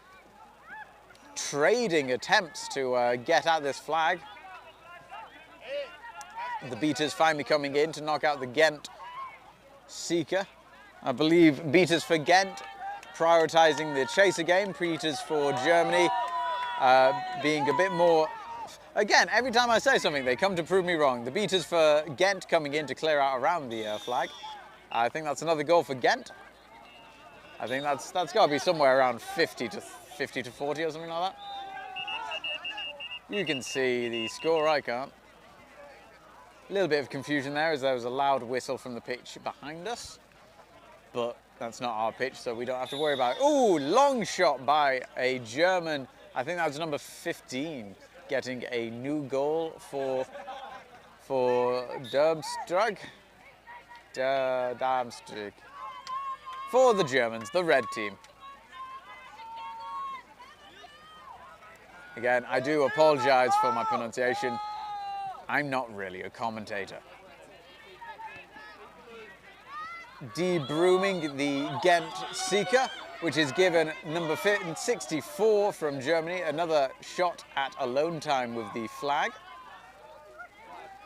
trading attempts to get at this flag. The beaters finally coming in to knock out the Ghent seeker. I believe beaters for Ghent prioritising the chaser game, beaters for Germany being a bit more... Again, every time I say something, they come to prove me wrong. The beaters for Ghent coming in to clear out around the flag. I think that's another goal for Ghent. I think that's got to be somewhere around 50 to 40 or something like that. You can see the score, I can't. A little bit of confusion there as there was a loud whistle from the pitch behind us. But that's not our pitch, so we don't have to worry about it. Ooh, long shot by a German. I think that was number 15, getting a new goal for Darmstadt. Darmstadt. For the Germans, the red team. Again, I do apologise for my pronunciation. I'm not really a commentator. De-brooming the Ghent seeker, which is given number 64 from Germany. Another shot at alone time with the flag.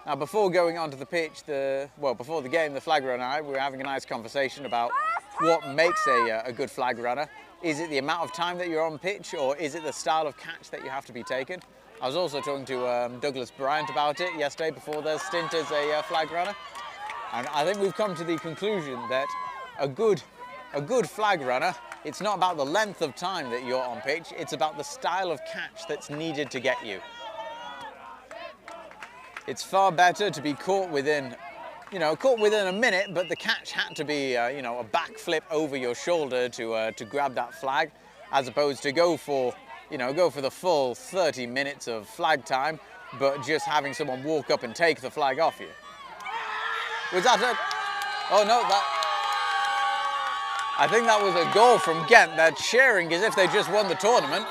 Now, before going onto the pitch, before the game, the flag runner and I were having a nice conversation about what makes a good flag runner. Is it the amount of time that you're on pitch, or is it the style of catch that you have to be taken? I was also talking to Douglas Bryant about it yesterday before their stint as a flag runner. And I think we've come to the conclusion that a good flag runner, it's not about the length of time that you're on pitch, it's about the style of catch that's needed to get you. It's far better to be caught within a minute, but the catch had to be, a backflip over your shoulder to grab that flag, as opposed to go for the full 30 minutes of flag time, but just having someone walk up and take the flag off you. Was that it? Oh no, I think that was a goal from Ghent. They're cheering as if they just won the tournament.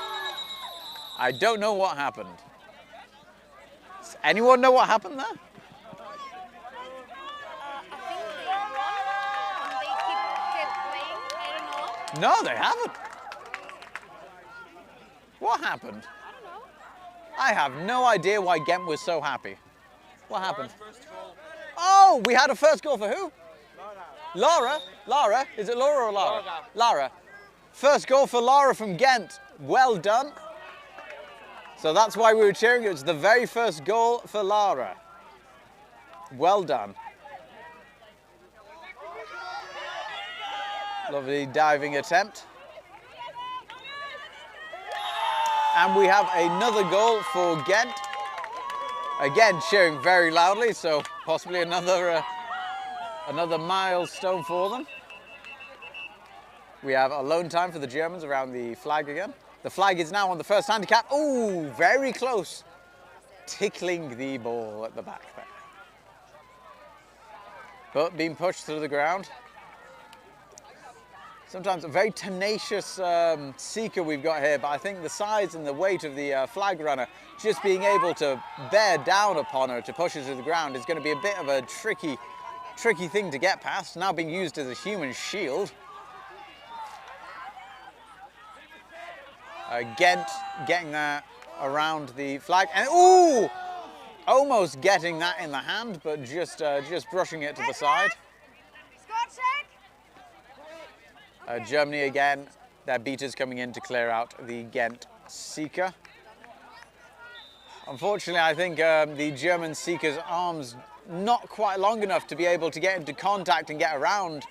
I don't know what happened. Does anyone know what happened there? No, they haven't. What happened? I don't know. I have no idea why Ghent was so happy. What happened? Oh, we had a first goal for who? Laura. Laura? Is it Laura or Lara? Lara. First goal for Lara from Ghent. Well done. So that's why we were cheering. It was the very first goal for Lara. Well done. Lovely diving attempt. And we have another goal for Ghent. Again, cheering very loudly, so possibly another milestone for them. We have alone time for the Germans around the flag again. The flag is now on the first handicap. Ooh, very close. Tickling the ball at the back there. But being pushed to the ground. Sometimes a very tenacious seeker we've got here, but I think the size and the weight of the flag runner, just being able to bear down upon her to push her to the ground is going to be a bit of a tricky thing to get past, now being used as a human shield. Ghent getting that around the flag, and ooh! Almost getting that in the hand, but just brushing it to the side. Germany again, their beaters coming in to clear out the Ghent seeker. Unfortunately, I think the German seeker's arms not quite long enough to be able to get into contact and get around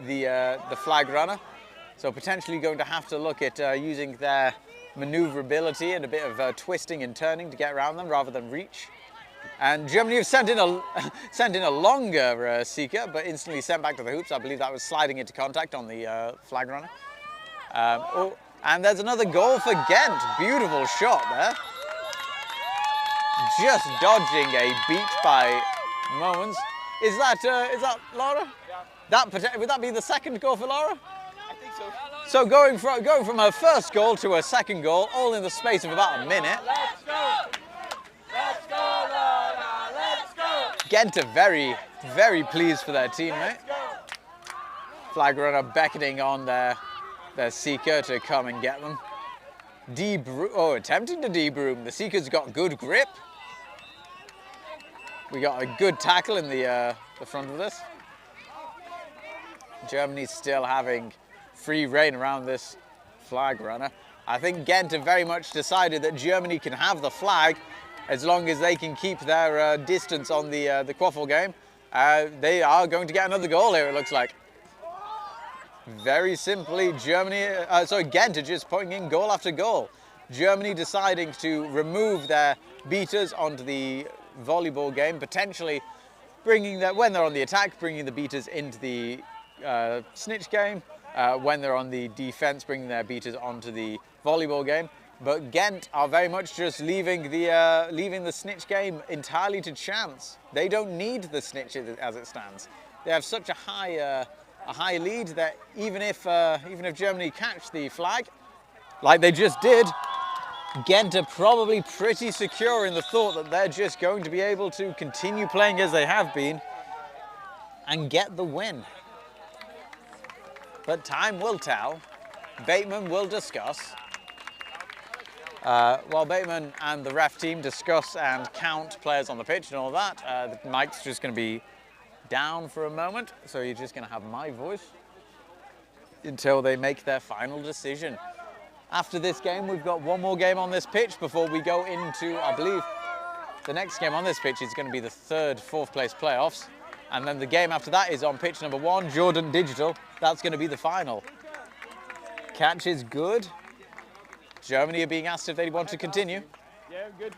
the flag runner. So potentially going to have to look at using their maneuverability and a bit of twisting and turning to get around them rather than reach. And Germany have sent in a longer seeker, but instantly sent back to the hoops. I believe that was sliding into contact on the flag runner. And there's another goal for Ghent. Beautiful shot there. Just dodging a beat by Moments. Is that Laura? Yeah. Would that be the second goal for Laura? I think So going from her first goal to her second goal, all in the space of about a minute. Let's go! Let's go, Lola! Let's go! Ghent are very, very pleased for their teammate. Flag runner beckoning on their seeker to come and get them. Attempting to debroom. The seeker's got good grip. We got a good tackle in the front of this. Germany's still having free reign around this flag runner. I think Ghent have very much decided that Germany can have the flag as long as they can keep their distance on the Quaffle game. They are going to get another goal here, it looks like. Very simply, Ghent are just putting in goal after goal. Germany deciding to remove their beaters onto the volleyball game, potentially bringing when they're on the attack, bringing the beaters into the snitch game. When they're on the defense, bringing their beaters onto the volleyball game. But Ghent are very much just leaving the snitch game entirely to chance. They don't need the snitch as it stands. They have such a high lead that even if Germany catch the flag, like they just did, Ghent are probably pretty secure in the thought that they're just going to be able to continue playing as they have been and get the win. But time will tell. Bateman will discuss. While Bateman and the ref team discuss and count players on the pitch and all that, the mic's just going to be down for a moment, so you're just going to have my voice until they make their final decision. After this game, we've got one more game on this pitch before we go into, I believe, the next game on this pitch is going to be the fourth place playoffs. And then the game after that is on pitch number 1, Jordan Digital. That's going to be the final. Catch is good. Germany are being asked if they want to continue. Yeah, good.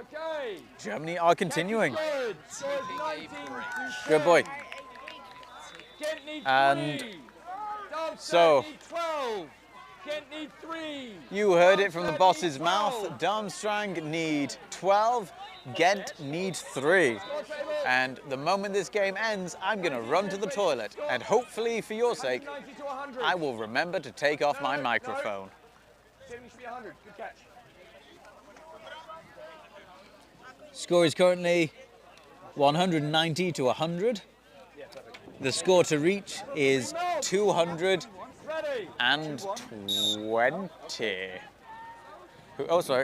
Okay. Germany are continuing. Good. Good boy. And so, you heard it from the boss's mouth. Darmstadt need 12. Ghent need 3. And the moment this game ends, I'm going to run to the toilet. And hopefully, for your sake, I will remember to take off my microphone. Score is currently 190 to 100. The score to reach is 220.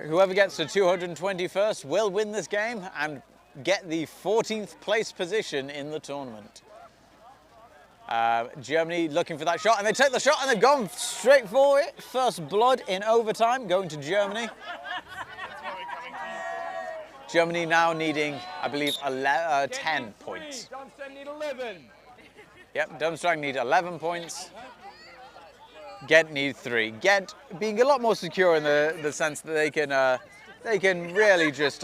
Whoever gets to 220 first will win this game and get the 14th place position in the tournament. Germany looking for that shot, and they take the shot, and they've gone straight for it. First blood in overtime going to Germany. Germany now needing, I believe, 10 points. Darmstadt need 11. Yep, Darmstadt need 11 points. Ghent need 3. Ghent being a lot more secure in the sense that they can really just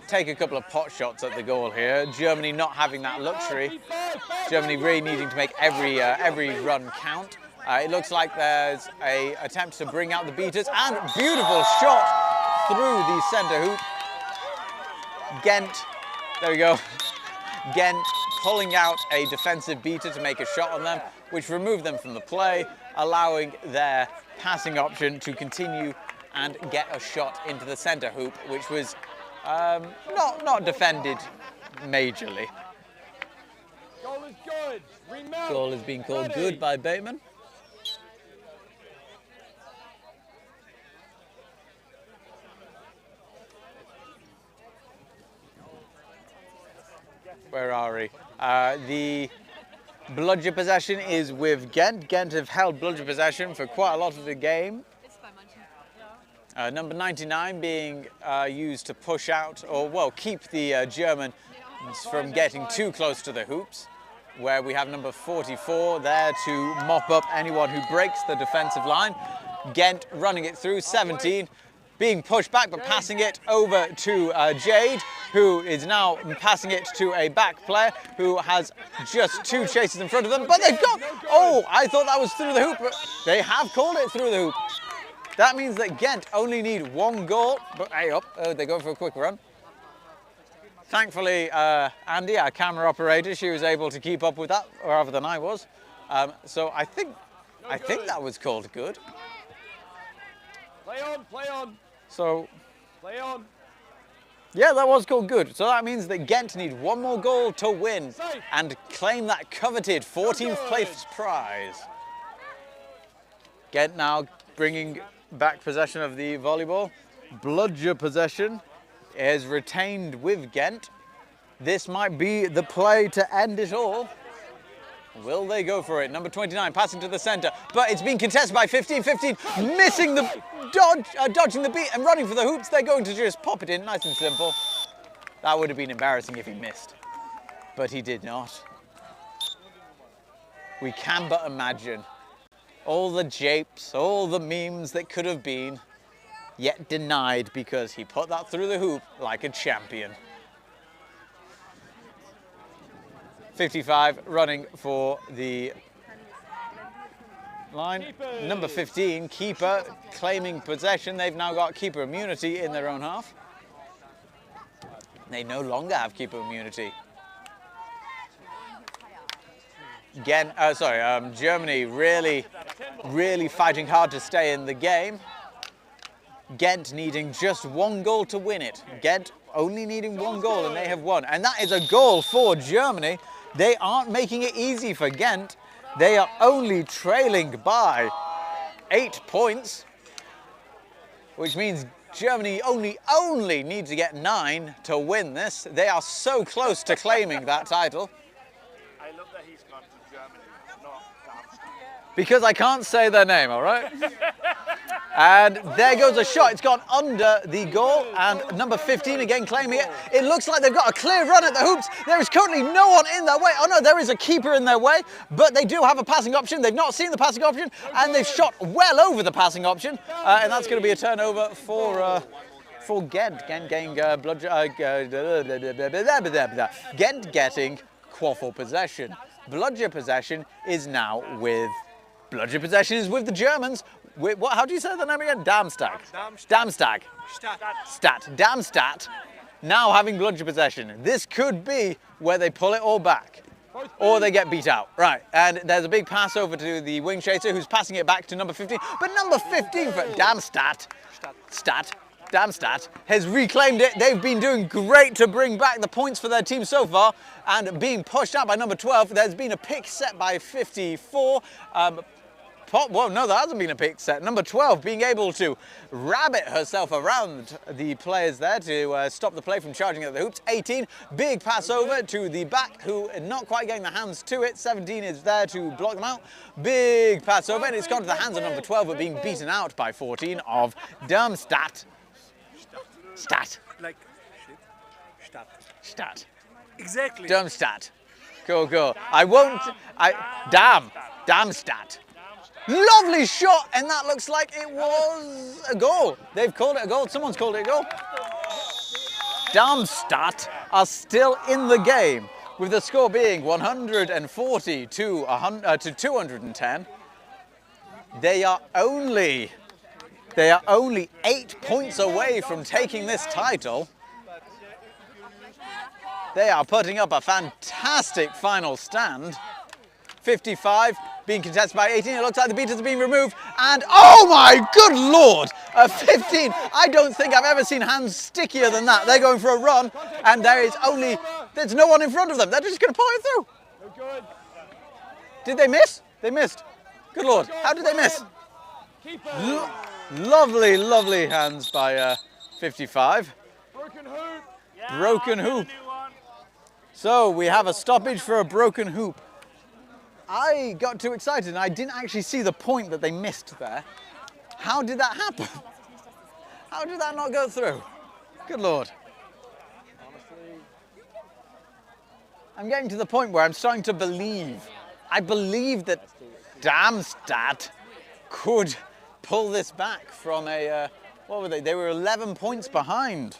take a couple of pot shots at the goal here. Germany not having that luxury. Germany really needing to make every run count. It looks like there's a attempt to bring out the beaters, and beautiful shot through the centre hoop. Ghent, there we go. Ghent pulling out a defensive beater to make a shot on them, which removed them from the play, allowing their passing option to continue and get a shot into the centre hoop, which was not defended majorly. Goal is good. Goal is being called good by Bateman. Where are we? The bludger possession is with Ghent. Ghent have held bludger possession for quite a lot of the game. Number 99 being used to push out, or well, keep the Germans from getting too close to the hoops, where we have number 44 there to mop up anyone who breaks the defensive line. Ghent running it through, 17, being pushed back but passing it over to Jade, who is now passing it to a back player who has just 2 chases in front of them, but they've got, oh, I thought that was through the hoop, but they have called it through the hoop. That means that Ghent only need 1 goal, but hey up, they're going for a quick run. Thankfully, Andy, our camera operator, she was able to keep up with that, rather than I was. So I think that was called good. Play on, play on. So, Play on. yeah, that was called good. So that means that Ghent need one more goal to win and claim that coveted 14th place prize. Ghent now bringing back possession of the volleyball. Bludger possession is retained with Ghent. This might be the play to end it all. Will they go for it? Number 29 passing to the centre, but it's being contested by 15. 15 missing the dodging the beat and running for the hoops. They're going to just pop it in, nice and simple. That would have been embarrassing if he missed, but he did not. We can but imagine all the japes, all the memes that could have been, yet denied because he put that through the hoop like a champion. 55 running for the line. Number 15, keeper, claiming possession. They've now got keeper immunity in their own half. They no longer have keeper immunity. Again, Germany really fighting hard to stay in the game. Ghent needing just one goal to win it. Ghent only needing one goal and they have won. And that is a goal for Germany. They aren't making it easy for Ghent. They are only trailing by 8 points, which means Germany only need to get 9 to win this. They are so close to claiming that title. I love that he's gone to Germany, not Darmstadt. Because I can't say their name, all right? And there goes a shot. It's gone under the goal, and number 15 again claiming it. It looks like they've got a clear run at the hoops. There is currently no one in their way. Oh no, there is a keeper in their way, but they do have a passing option. They've not seen the passing option, and they've shot well over the passing option, and that's going to be a turnover for Ghent. Ghent getting Ghent getting quaffle possession. Bludger possession is now with the Germans. How do you say the name again? Darmstadt. Darmstadt now having bludger possession. This could be where they pull it all back or they get beat out. Right, and there's a big pass over to the wing chaser who's passing it back to number 15. But number 15 for Darmstadt has reclaimed it. They've been doing great to bring back the points for their team so far, and being pushed out by number 12. There's been a pick set by 54. Well, no, there hasn't been a pick set. Number 12 being able to rabbit herself around the players there to stop the play from charging at the hoops. 18, big pass over to the back, who are not quite getting the hands to it. 17 is there to block them out. Big pass over, and it's gone to the hands of number 12, but being beaten out by 14 of Darmstadt. Like Stat. Exactly. Darmstadt. Go. Darmstadt. Lovely shot, and that looks like it was a goal. They've called it a goal. Someone's called it a goal. Darmstadt are still in the game, with the score being 140 to 210. They are only 8 points away from taking this title. They are putting up a fantastic final stand. 55 being contested by 18. It looks like the beaters are being removed. And oh my good lord! 15. I don't think I've ever seen hands stickier than that. They're going for a run, and there's no one in front of them. They're just going to pull it through. Did they miss? They missed. Good lord. How did they miss? Lovely hands by 55. Broken hoop. So we have a stoppage for a broken hoop. I got too excited and I didn't actually see the point that they missed there. How did that happen? How did that not go through? Good lord. I'm getting to the point where I'm starting to believe. I believe that Darmstadt could pull this back from a, what were they? They were 11 points behind.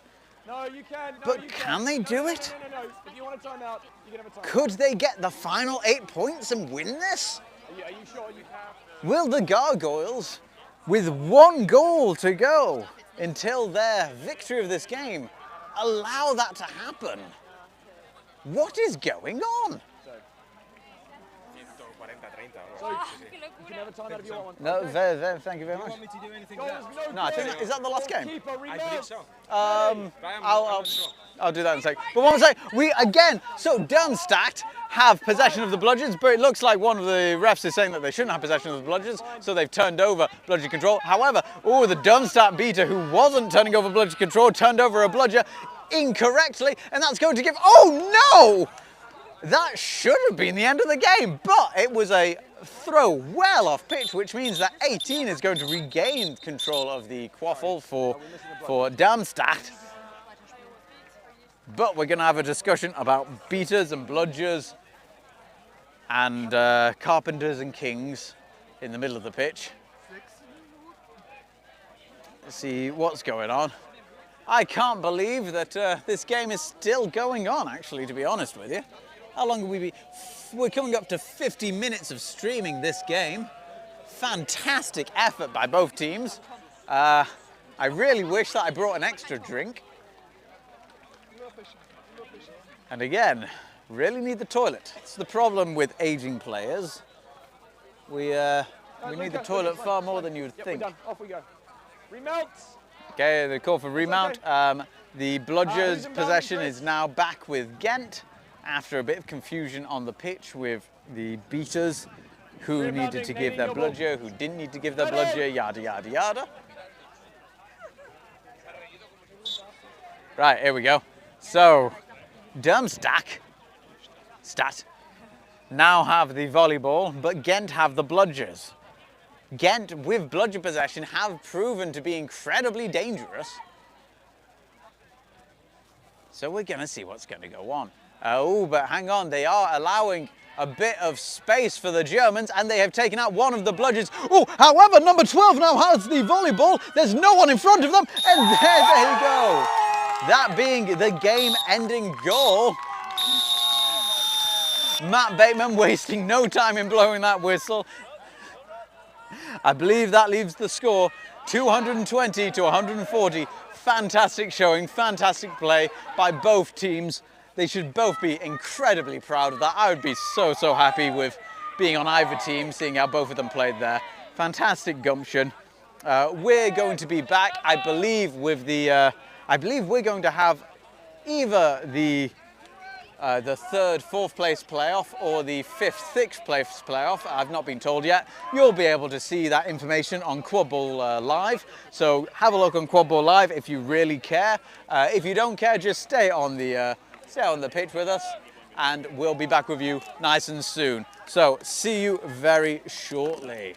No, you can. But can they do it? No. If you want a timeout, you can have a timeout. Could they get the final 8 points and win this? Are you sure you can? Will the Gargoyles, with 1 goal to go until their victory of this game, allow that to happen? What is going on? You can have a time out if you want. No, thank you very much. Do you want me to do anything No, I think, is that the last game? I believe so. I'll do that in a sec. But one more sec, so Darmstadt have possession of the bludgeons, but it looks like one of the refs is saying that they shouldn't have possession of the bludgeons, so they've turned over bludgeon control. However, the Darmstadt beater who wasn't turning over bludgeon control turned over a bludger incorrectly, and that's going to give, oh no! That should have been the end of the game, but it was a throw well off pitch, which means that 18 is going to regain control of the quaffle for Darmstadt. But we're going to have a discussion about beaters and bludgers and carpenters and kings in the middle of the pitch. Let's see what's going on. I can't believe that this game is still going on, actually, to be honest with you. How long will we be? We're coming up to 50 minutes of streaming this game. Fantastic effort by both teams. I really wish that I brought an extra drink. And again, really need the toilet. It's the problem with aging players. We need the toilet far more than you would think. We're done. Off we go. Remount. Okay, the call for remount. The bludgers' possession is now back with Ghent after a bit of confusion on the pitch with the beaters who needed to give their bludger, who didn't need to give their bludger, yada, yada, yada. Right, here we go. So, Darmstadt now have the volleyball, but Ghent have the bludgers. Ghent, with bludger possession, have proven to be incredibly dangerous. So we're going to see what's going to go on. But hang on, they are allowing a bit of space for the Germans, and they have taken out one of the bludgers. However, number 12 now has the volleyball. There's no one in front of them, and there they go. That being the game-ending goal. Matt Bateman wasting no time in blowing that whistle. I believe that leaves the score 220 to 140. Fantastic showing, fantastic play by both teams. They should both be incredibly proud of that. I would be so happy with being on either team, seeing how both of them played there. Fantastic gumption. We're going to be back, I believe, with the. I believe we're going to have either the third, fourth place playoff or the fifth, sixth place playoff. I've not been told yet. You'll be able to see that information on Quadball Live. So have a look on Quadball Live if you really care. If you don't care, just stay on the pitch with us, and we'll be back with you nice and soon. So see you very shortly.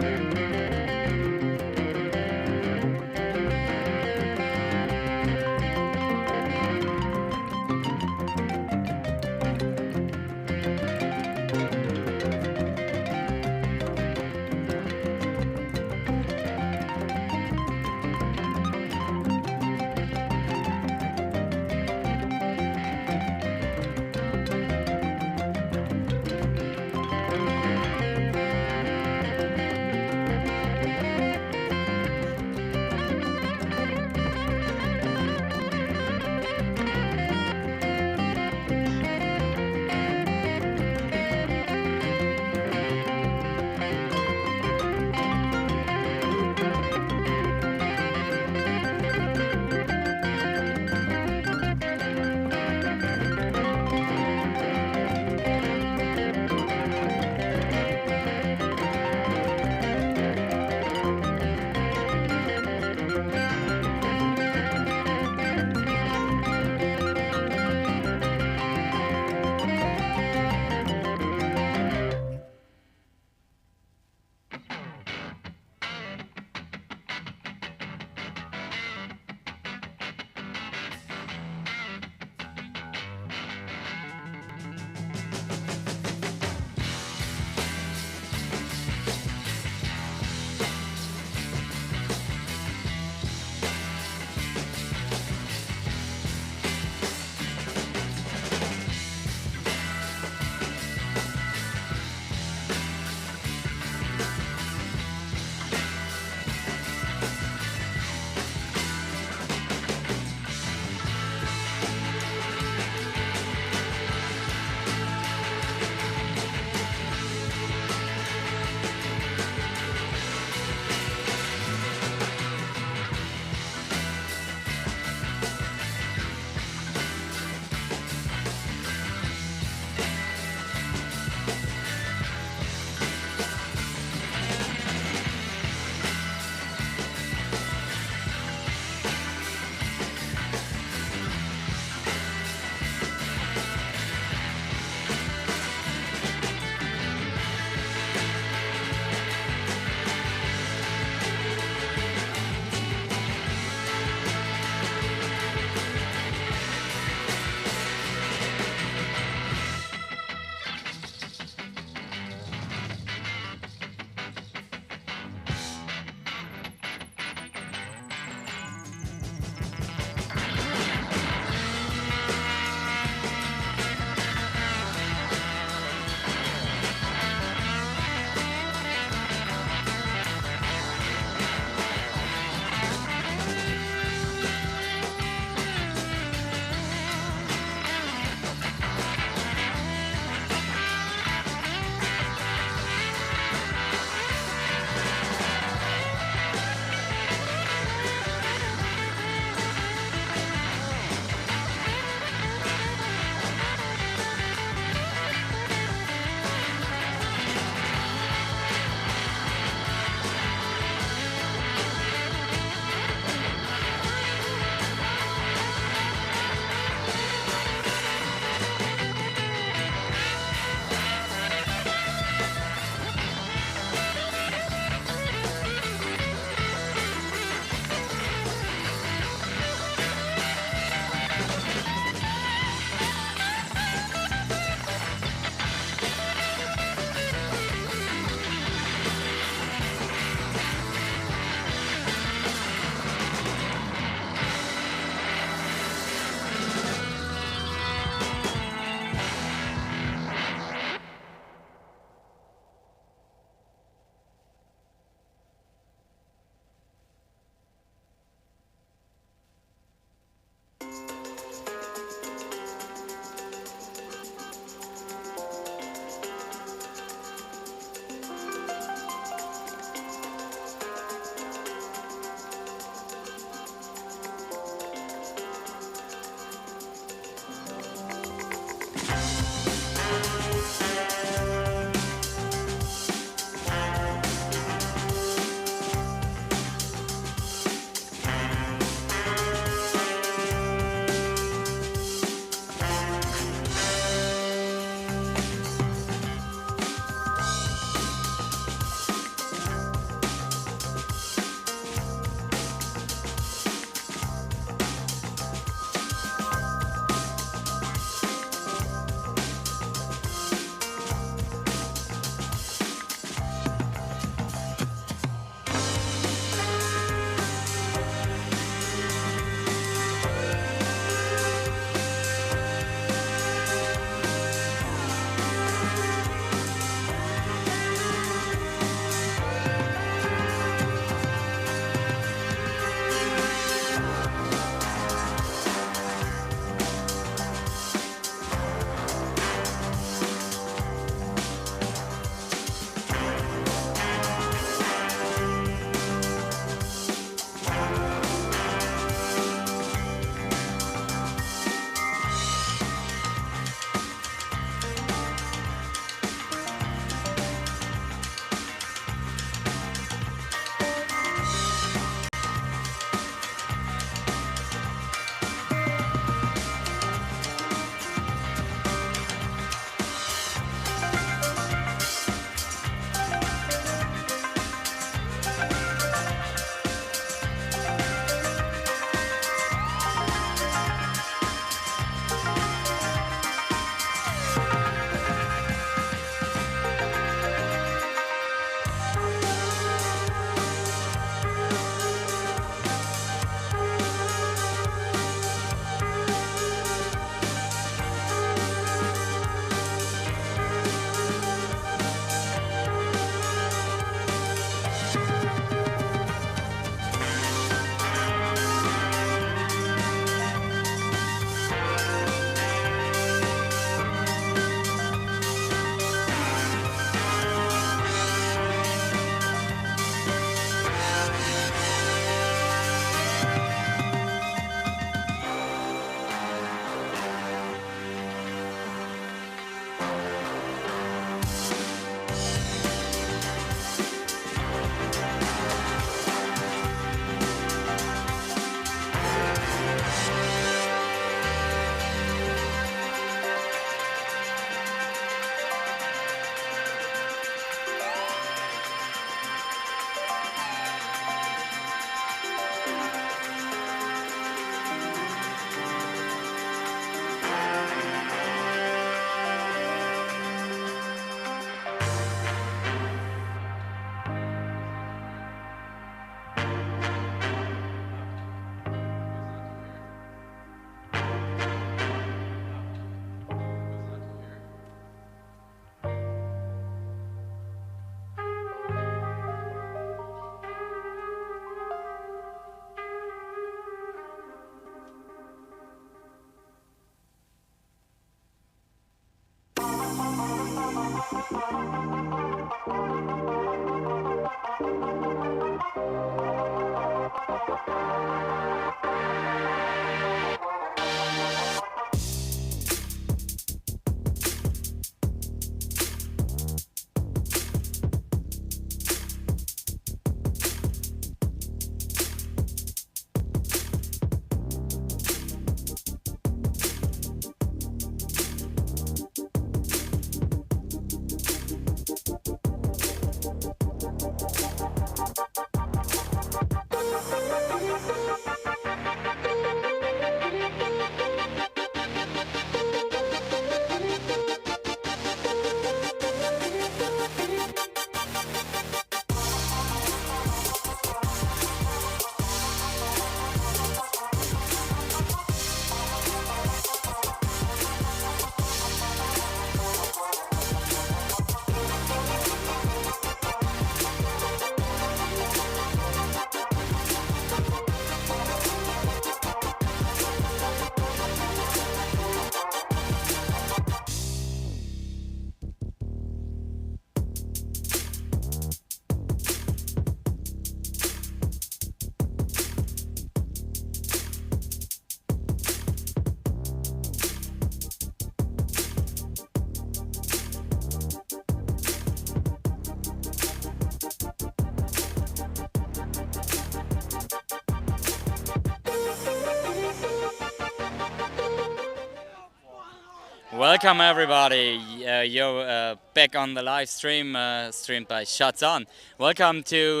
Welcome everybody, you're back on the live stream, streamed by Shots On. Welcome to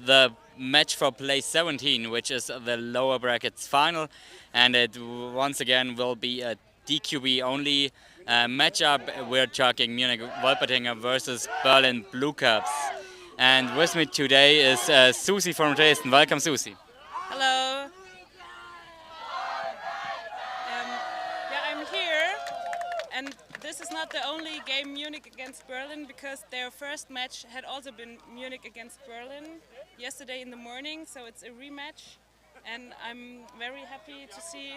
the match for place 17, which is the lower brackets final, and it once again will be a DQB only matchup. We're talking Munich Wolpertinger versus Berlin Bluecaps. And with me today is Susie from Dresden. Welcome, Susie. Hello. I'm here, and this is not the only game Munich against Berlin, because their first match had also been Munich against Berlin yesterday in the morning, so it's a rematch, and I'm very happy to see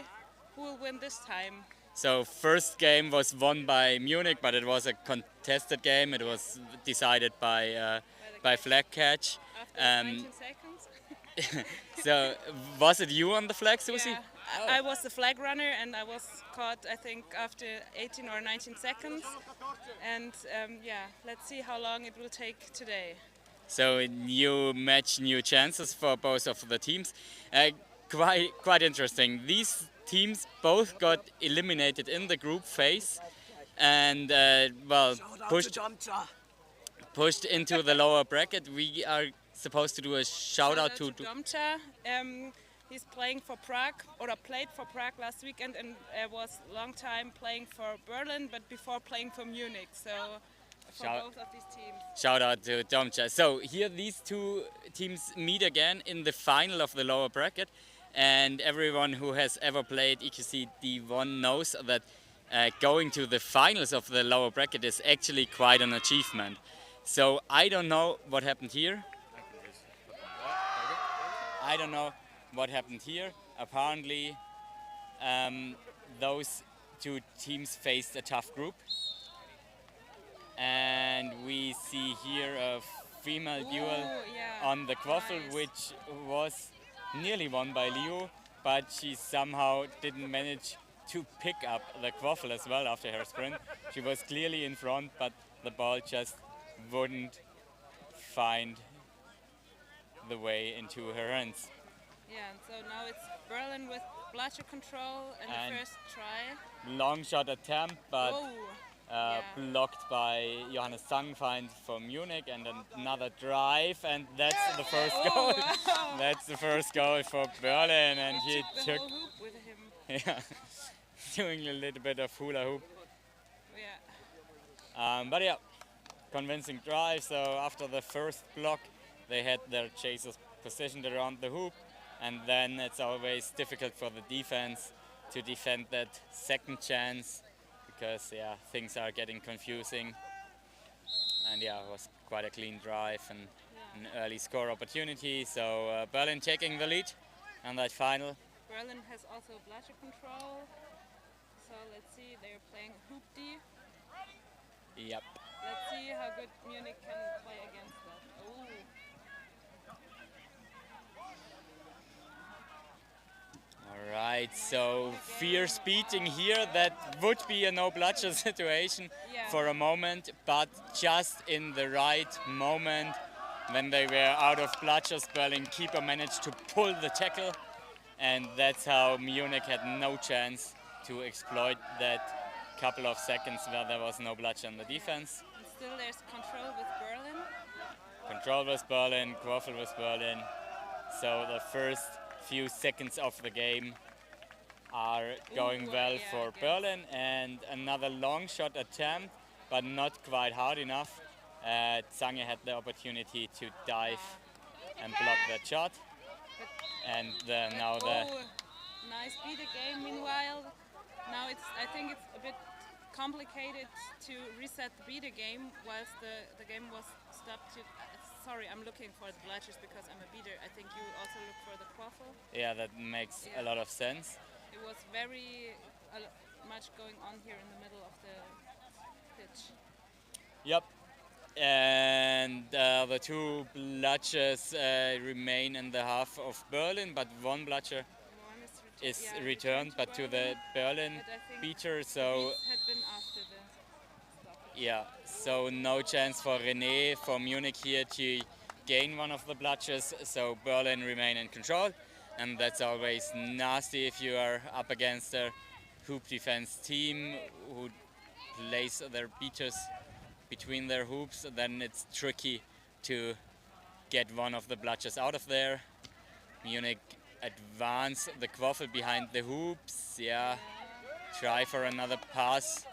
who will win this time. So first game was won by Munich, but it was a contested game. It was decided by flag catch. After 19 seconds. So was it you on the flag, Susie? Yeah. I was the flag runner, and I was caught, I think, after 18 or 19 seconds. And yeah, let's see how long it will take today. So new match, new chances for both of the teams. Quite interesting. These teams both got eliminated in the group phase, and well, pushed into the lower bracket. We are supposed to do a shout out to Domcha. He's playing for Prague, or played for Prague last weekend, and was long time playing for Berlin, but before playing for Munich. So for both of these teams. Shout out to Domcha. So here these two teams meet again in the final of the lower bracket, and everyone who has ever played EQC D1 knows that going to the finals of the lower bracket is actually quite an achievement. So I don't know what happened here. I don't know what happened here. Apparently those two teams faced a tough group, and we see here a female duel on the Quaffle, which was nearly won by Leo, but she somehow didn't manage to pick up the Quaffle as well after her sprint. She was clearly in front, but the ball just wouldn't find the way into her hands. Yeah, and so now it's Berlin with bludger control and the first try. Long shot attempt, but blocked by Johannes Zangenfeind for Munich, and another drive, and that's the first goal. That's the first goal for Berlin, and he took whole hoop with him. Yeah, doing a little bit of hula hoop. Yeah. But yeah, convincing drive. So after the first block, they had their chasers positioned around the hoop. And then it's always difficult for the defense to defend that second chance, because yeah, things are getting confusing. And yeah, it was quite a clean drive and an early score opportunity. So Berlin taking the lead on that final. Berlin has also bludger control. So let's see, they're playing hoop D. Yep. Let's see how good Munich can play against that. Ooh. Alright, so fierce beating here. That would be a no bludger situation for a moment, but just in the right moment when they were out of bludgers, Berlin keeper managed to pull the tackle, and that's how Munich had no chance to exploit that couple of seconds where there was no bludger in the defense. And still there's control with Berlin. Control with Berlin, Quaffle with Berlin. So the first few seconds of the game are going well for Berlin, and another long shot attempt, but not quite hard enough. Zange had the opportunity to dive and block that shot, and now the nice beat game. Meanwhile, now I think it's a bit complicated to reset the beater game whilst the game was stopped. Sorry, I'm looking for the bludgers because I'm a beater. I think you also look for the Quaffle. Yeah, that makes a lot of sense. It was very much going on here in the middle of the pitch. Yep. And the two bludgers remain in the half of Berlin, but one bludger is returned, but to the Berlin beater. So had been after the yeah, so no chance for René for Munich here to gain one of the bludgers. So Berlin remain in control, and that's always nasty if you are up against a hoop defense team who place their beaters between their hoops, then it's tricky to get one of the bludgers out of there. Munich advance the Quaffle behind the hoops, yeah. Try for another pass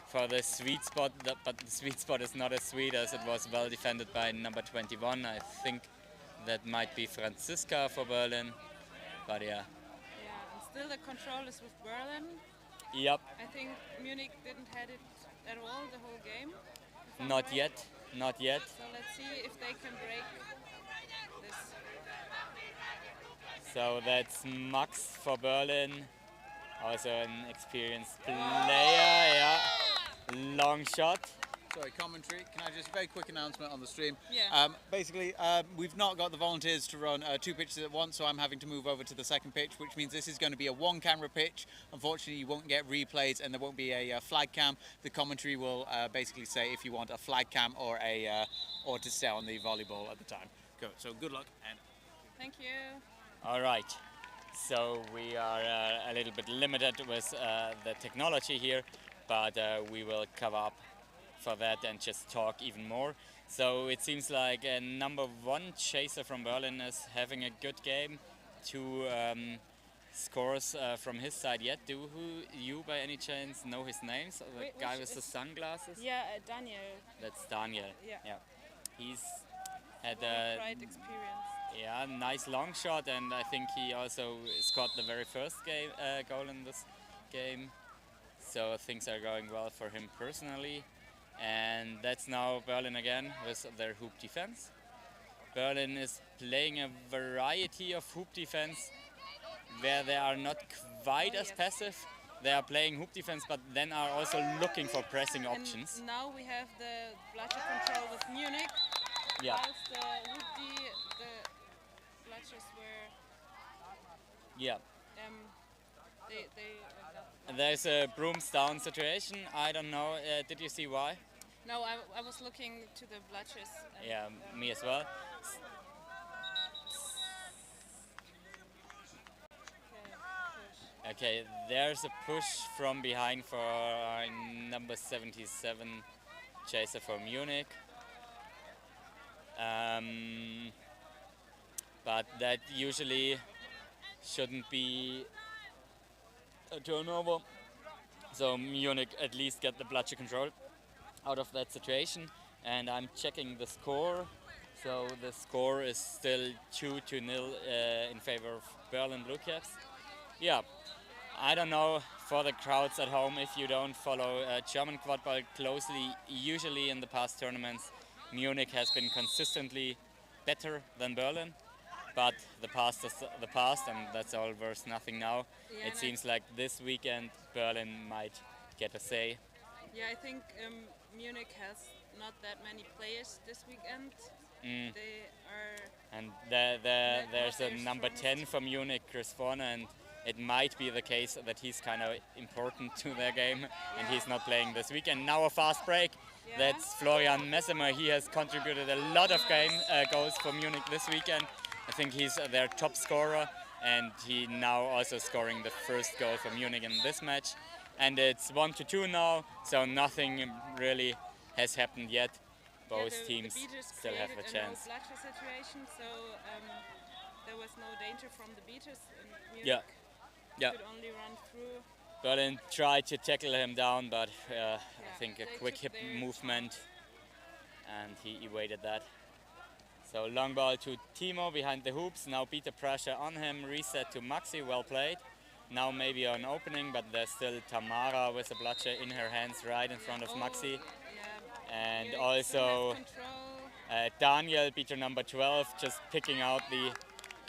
for the sweet spot, but the sweet spot is not as sweet as it was well defended by number 21. I think that might be Franziska for Berlin, but yeah. Yeah, and still the control is with Berlin. Yep. I think Munich didn't have it at all the whole game. Not yet, not yet. So let's see if they can break this. So that's Max for Berlin, also an experienced player, yeah. Long shot. Sorry, commentary. Can I just, very quick announcement on the stream? Yeah. Basically, we've not got the volunteers to run 2 pitches at once, so I'm having to move over to the second pitch, which means this is going to be a 1-camera pitch. Unfortunately, you won't get replays, and there won't be a flag cam. The commentary will basically say if you want a flag cam or or to stay on the volleyball at the time. Go. So good luck and. Thank you. All right. So we are a little bit limited with the technology here, but we will cover up for that and just talk even more. So it seems like number 1 chaser from Berlin is having a good game. 2 scores from his side yet. Do you by any chance know his names? The guy with the sunglasses? Yeah, Daniel. That's Daniel. Yeah. He's had right experience. Yeah, nice long shot, and I think he also scored the very first goal in this game. So things are going well for him personally. And that's now Berlin again with their hoop defense. Berlin is playing a variety of hoop defense where they are not quite as passive. They are playing hoop defense, but then are also looking for pressing options. And now we have the bludger control with Munich. Yeah. Whilst the bludgers were. Yeah. They There's a brooms down situation. I don't know. Did you see why? No, I was looking to the bludgers. Yeah, me as well. Okay, there's a push from behind for number 77 chaser for Munich. But that usually shouldn't be a turnover. So Munich at least get the bludger control out of that situation. And I'm checking the score. So the score is still 2-0 in favor of Berlin Bluecaps. Yeah, I don't know for the crowds at home if you don't follow German quadball closely. Usually in the past tournaments, Munich has been consistently better than Berlin. But the past is the past, and that's all worth nothing now. Yeah, it seems like this weekend Berlin might get a say. Yeah, I think Munich has not that many players this weekend. They are. And there's a number 10 from Munich, Chris Forner, and it might be the case that he's kind of important to their game, and he's not playing this weekend. Now a fast break. Yeah. That's Florian Messemer. He has contributed a lot of goals for Munich this weekend. I think he's their top scorer, and he now also scoring the first goal for Munich in this match. And it's 1-2 now, so nothing really has happened yet. Both teams still have a chance. No bludger situation, so there was no danger from the beaters in Munich. Yeah. Could only run through. Berlin tried to tackle him down, but I think a quick hip movement, and he evaded that. So long ball to Timo behind the hoops. Now beat the pressure on him. Reset to Maxi. Well played. Now maybe an opening, but there's still Tamara with a bludger in her hands right in front of Maxi. And also Daniel, beater number 12, just picking out the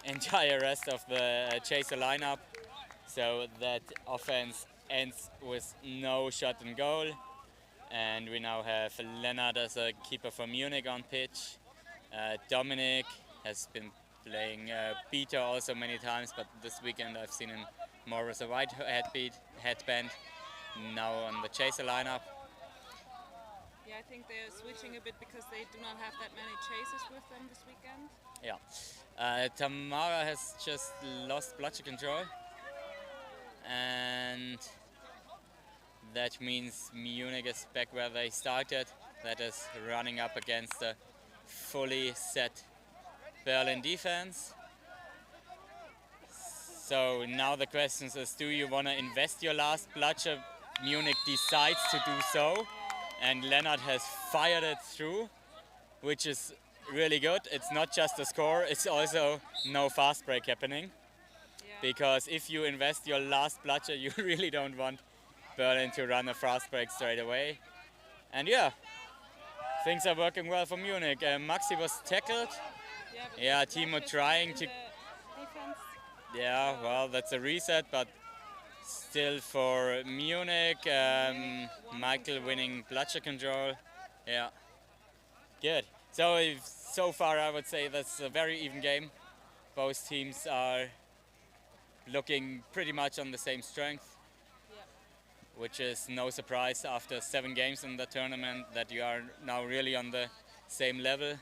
entire rest of the chaser lineup. So that offense ends with no shot in goal. And we now have Lennart as a keeper for Munich on pitch. Dominic has been playing beater also many times, but this weekend I've seen him more with a white headband. Now on the chaser lineup. Yeah, I think they're switching a bit because they do not have that many chasers with them this weekend. Yeah. Tamara has just lost bludger control. And That means Munich is back where they started. That is running up against a fully set Berlin defense. So now the question is, do you want to invest your last bludger? Munich decides to do so, and Lennart has fired it through, which is really good. It's not just a score, it's also no fast break happening. Because if you invest your last bludger, you really don't want Berlin to run a fast break straight away. And yeah, things are working well for Munich. Maxi was tackled. Yeah, Timo trying to... Yeah, well, that's a reset, but still for Munich, Michael winning bludger control. Yeah, good. So far I would say that's a very even game. Both teams are looking pretty much on the same strength, which is no surprise after 7 games in the tournament that you are now really on the same level.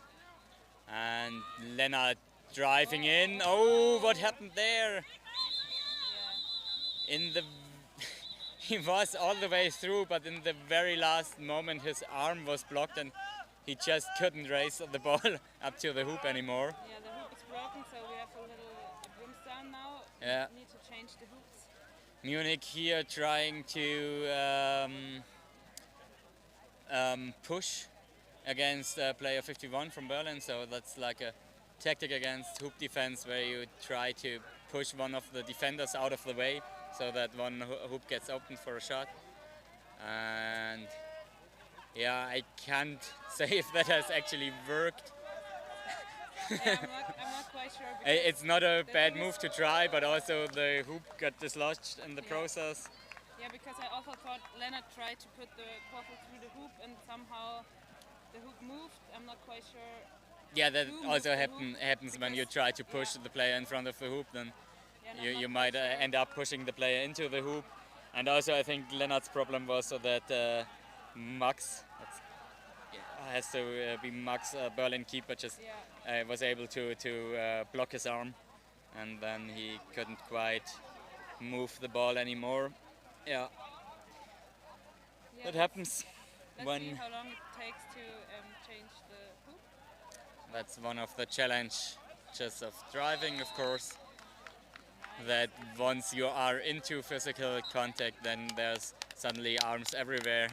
And Lennart driving in. Oh, what happened there? He was all the way through, but in the very last moment his arm was blocked and he just couldn't raise the ball up to the hoop anymore. Yeah, the hoop is broken, so we have a little brimstone now. Yeah. We need to change the hoops. Munich here trying to push against player 51 from Berlin, so that's like a tactic against hoop defense where you try to push one of the defenders out of the way so that one hoop gets open for a shot. And yeah, I can't say if that has actually worked. Yeah, I'm not quite sure. It's not a bad move to try, but also the hoop got dislodged in the process. Yeah, because I also thought Lennart tried to put the quaffle through the hoop and somehow the hoop moved. I'm not quite sure. Yeah, that also happens when you try to push the player in front of the hoop, then you might end up pushing the player into the hoop. And also I think Lennart's problem was so that Max, has to be Max, Berlin keeper, just was able to block his arm, and then he couldn't quite move the ball anymore. Yeah, that happens. Let's see how long it takes to change the hoop. That's one of the challenges of driving, of course. That once you are into physical contact, then there's suddenly arms everywhere,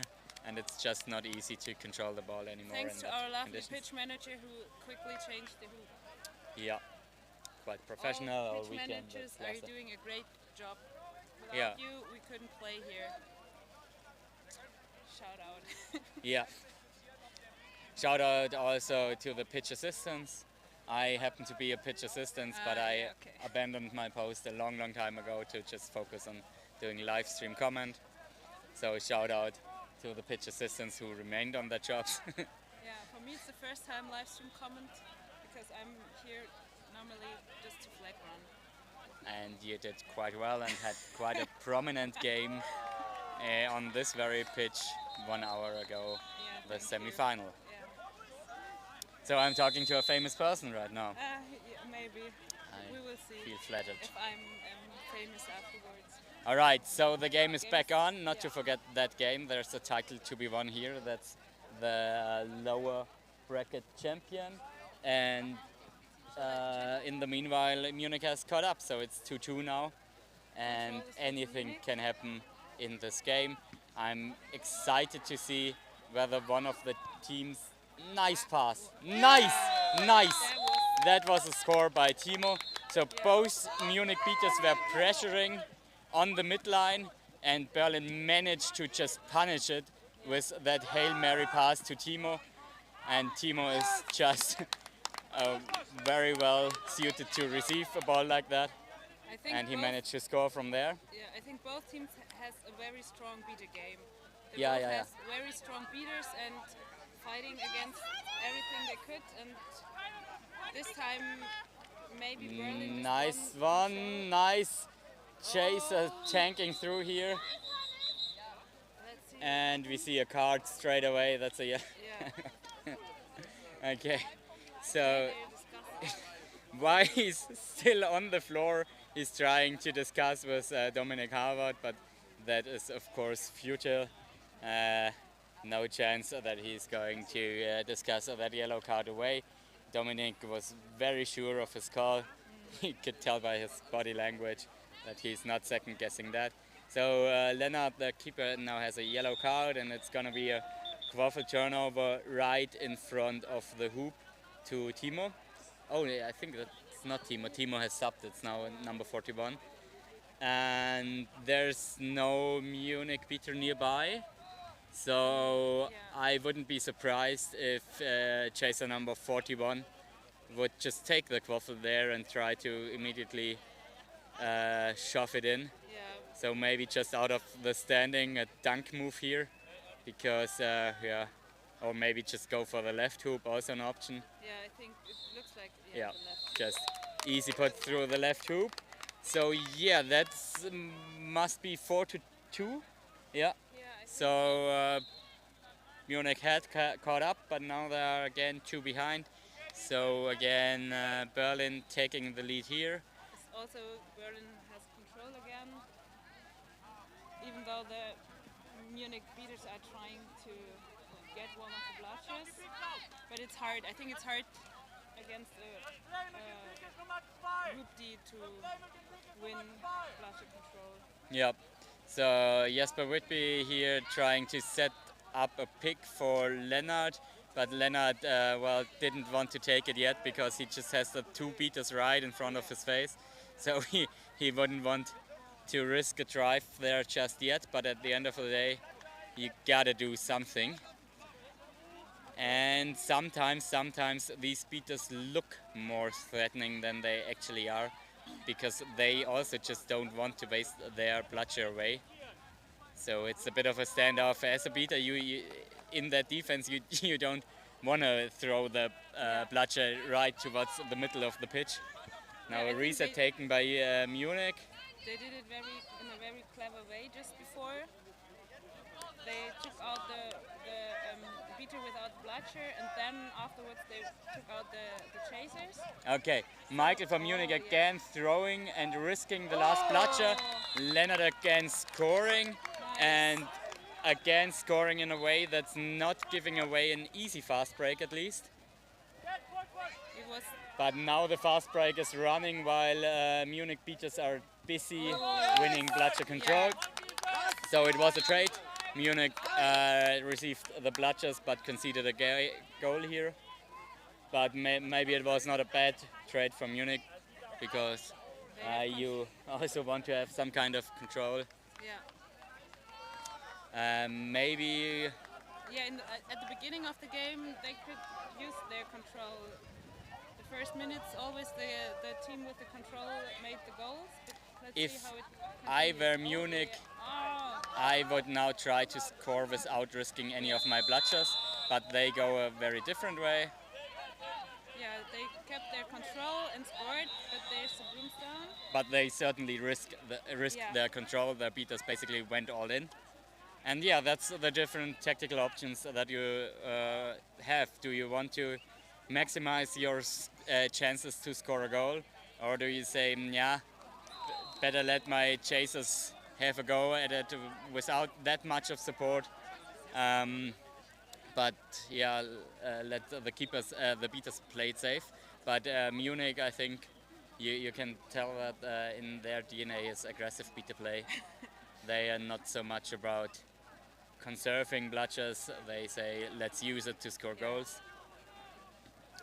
and it's just not easy to control the ball anymore. Thanks to our lovely pitch manager who quickly changed the hoop. Yeah, quite professional all pitch weekend. Managers are doing a great job. Without you, we couldn't play here. Shout out. Yeah. Shout out also to the pitch assistants. I happen to be a pitch assistant, but I abandoned my post a long time ago to just focus on doing live stream comment. So shout out to the pitch assistants who remained on their jobs. Yeah, for me it's the first time live stream comment because I'm here normally just to flag run. And you did quite well and had quite a prominent game on this very pitch 1 hour ago, the semi-final. So I'm talking to a famous person right now. Yeah, maybe. We will see. Feel flattered. If I'm famous afterwards. All right, so the game is back on. Not to forget that game. There's a title to be won here. That's the lower bracket champion. And in the meanwhile, Munich has caught up, so it's 2-2 now. And anything can happen in this game. I'm excited to see whether one of the teams... Nice pass. Nice! That was a score by Timo. So both Munich beaters were pressuring on the midline, and Berlin managed to just punish it with that Hail Mary pass to Timo. And Timo is just very well suited to receive a ball like that. And he managed to score from there. Yeah, I think both teams has a very strong beater game. They both has very strong beaters and fighting against everything they could, and this time maybe Berlin. Nice one, nice chaser tanking through here. And we see a card straight away. That's a yeah. Okay, so while he's still on the floor, he's trying to discuss with Dominic Harvard, but that is of course futile. No chance that he's going to discuss that yellow card away. Dominic was very sure of his call. He could tell by his body language that he's not second guessing that. So Lennart, the keeper, now has a yellow card, and it's gonna be a quaffle turnover right in front of the hoop to Timo. Oh, yeah, I think that's not Timo. Timo has subbed. It's now number 41. And there's no Munich beater nearby. So I wouldn't be surprised if chaser number 41 would just take the quaffle there and try to immediately shove it in. So maybe just out of the standing, a dunk move here, because or maybe just go for the left hoop, also an option. Yeah, I think it looks like Yeah, the left. just easy put through the left hoop. So yeah, that must be 4-2. Yeah. So Munich had caught up, but now they are again 2 behind. So again, Berlin taking the lead here. Also, Berlin has control again, even though the Munich beaters are trying to get one of the blotches. But it's hard. I think it's hard against Group D to win blotcher control. Yep. So Jesper Whitby here trying to set up a pick for Lennart, but Lennart well, didn't want to take it yet because he just has the 2 beaters right in front of his face. So he wouldn't want to risk a drive there just yet, but at the end of the day you gotta do something. And sometimes these beaters look more threatening than they actually are, because they also just don't want to waste their bludger away. So it's a bit of a standoff. As a beater, you in that defense, you don't want to throw the bludger right towards the middle of the pitch. Now a reset taken by Munich. They did it in a very clever way just before. They took out the beater without bludger, and then afterwards they took out the chasers. Okay, Michael from Munich again throwing and risking the last bludger. Lennart again scoring, and again scoring in a way that's not giving away an easy fast break at least. But now the fast break is running while Munich beaters are busy winning bludger control. So it was a trade. Munich received the bludgers but conceded a goal here. But maybe it was not a bad trade from Munich, because you also want to have some kind of control. Yeah. Maybe. Yeah, at the beginning of the game they could use their control. The first minutes, always the team with the control made the goals. But let's see how it I were Munich, I would now try to score without risking any of my bludgers, but they go a very different way. Yeah, they kept their control and scored, but there's a broomstone. But they certainly risked their control. Their beaters basically went all in. And yeah, that's the different tactical options that you have. Do you want to maximize your chances to score a goal, or do you say, yeah, better let my chasers have a go at it without that much of support? But yeah, let the beaters play it safe. But Munich, I think you can tell that in their DNA is aggressive beater play. They are not so much about conserving bludgers. They say, let's use it to score goals.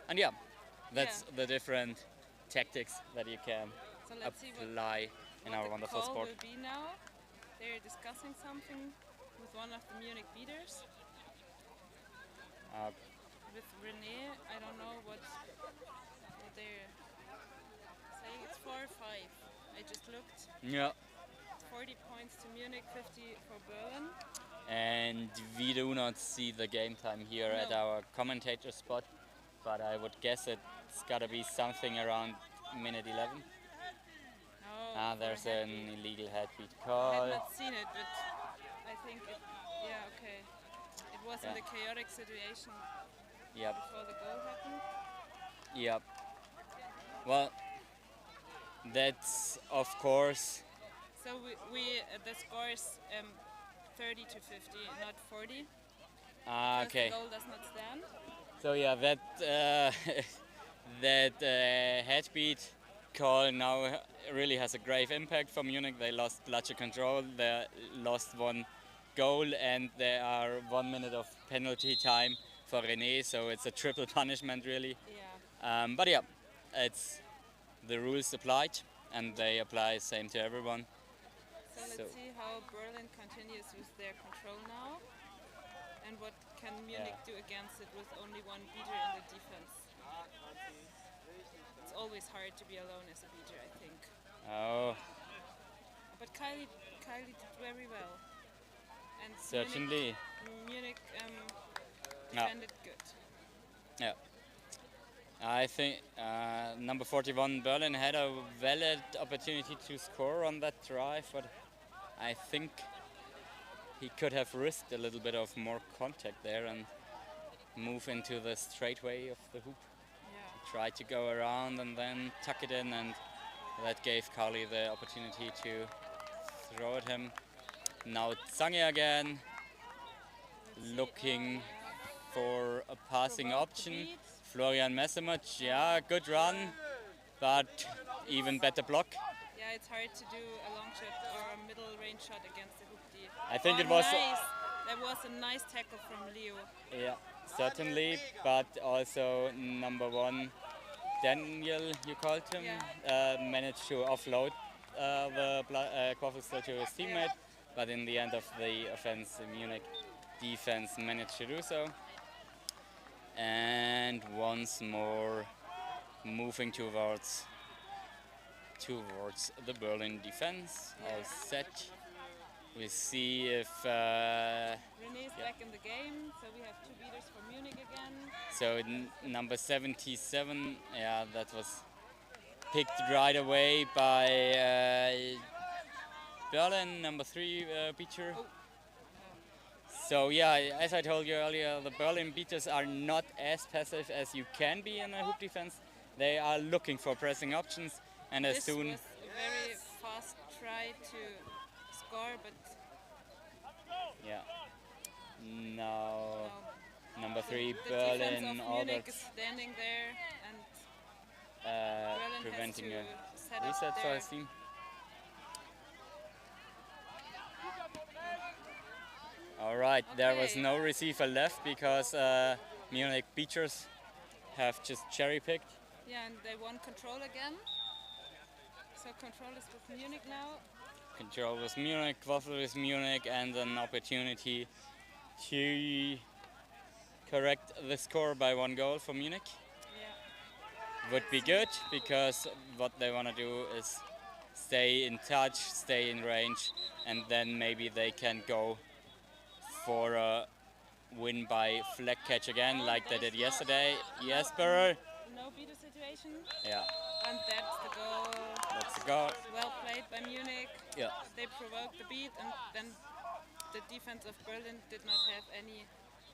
And yeah, that's the different tactics that you can apply in our wonderful sport. Will be now. They're discussing something with one of the Munich beaters. With René, I don't know what they're saying. It's 4-5. I just looked. Yeah. 40 points to Munich, 50 for Berlin. And we do not see the game time here at our commentator spot, but I would guess it's got to be something around minute 11. There's an illegal headbeat call. I have not seen it, but I think okay. It was in the chaotic situation before the goal happened. Yep. Well, that's of course So the score is 30 to 50, not 40. Ah, okay. The goal does not stand. So yeah, that headbeat call now really has a grave impact for Munich. They lost bludger control, they lost one goal, and there are 1 minute of penalty time for René, so it's a triple punishment really. Yeah. But yeah, it's the rules applied, and they apply same to everyone. So let's see how Berlin continues with their control now, and what can Munich do against it with only one beater in the defense. It's always hard to be alone as a beater, I think. Oh. But Kylie did very well. And Certainly. Munich defended good. Yeah. I think number 41 Berlin had a valid opportunity to score on that drive, but I think he could have risked a little bit of more contact there and move into the straightway of the hoop. Yeah. Try to go around and then tuck it in, and that gave Carly the opportunity to throw at him. Now Zange again, looking for a passing option. Florian Messermuch, yeah, good run, but even better block. Yeah, it's hard to do a long shot or a middle range shot against the hoop D. I think it was nice. That was a nice tackle from Leo. Yeah, certainly, but also number 1, Daniel, you called him, managed to offload the Quaffelstil to his teammate, but in the end of the offense, the Munich defense managed to do so. And once more moving towards the Berlin defense. All set. We see if René's back in the game, so we have 2 beaters for Munich again. So number 77, yeah, that was picked right away by Berlin, number 3 beater. Oh. So yeah, as I told you earlier, the Berlin beaters are not as passive as you can be in a hoop defense. They are looking for pressing options, and as soon... This was a very fast try to score, but... Yeah. Now, number 3, the Berlin, defense of Munich is standing there and preventing a set reset for his team. All right, there was no receiver left because Munich beaters have just cherry-picked. Yeah, and they won control again. So control is with Munich now. Control was Munich, Quaffel is Munich, and an opportunity to correct the score by 1 goal for Munich. Yeah. Would be good, because what they want to do is stay in touch, stay in range, and then maybe they can go for a win by flag catch again, like they did yesterday. Jesper. No beater situation. Yeah. And that's the goal. That's the goal. Well played by Munich. Yeah. They provoked the beat, and then the defense of Berlin did not have any.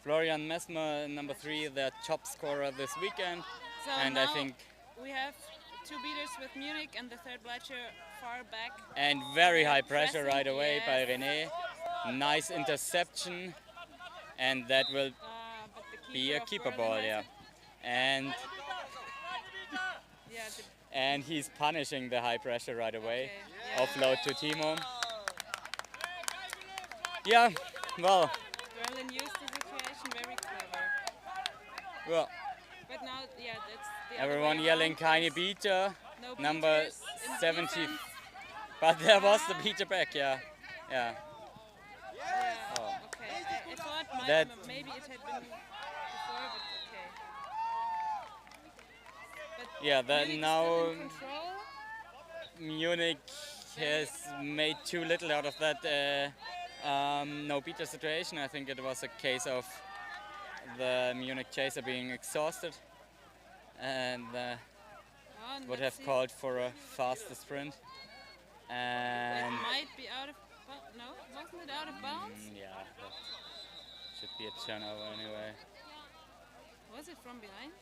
Florian Messmer, number 3, their top scorer this weekend. So and now I think we have 2 beaters with Munich and the 3rd bludger far back. And very high pressure Pressing, right away yes. by René. Nice interception, and that will be a keeper ball, yeah. And and he's punishing the high pressure right away. Okay. Offload to Timo. Yeah, well. Berlin used the situation very clever. Well. But now, yeah, that's the Everyone other way yelling around. "Keine Beater," No number beaters in 70. defense. But there was the beater back, yeah. Yeah. Yeah, Oh. okay. I thought maybe it had been before, but okay. But Yeah, that Munich now still in control. Munich has made too little out of that no beater situation. I think it was a case of the Munich chaser being exhausted and would have called for a faster sprint. And It might be out of bounds. No, wasn't it out of bounds? yeah, that should be a turnover anyway. Was it from behind?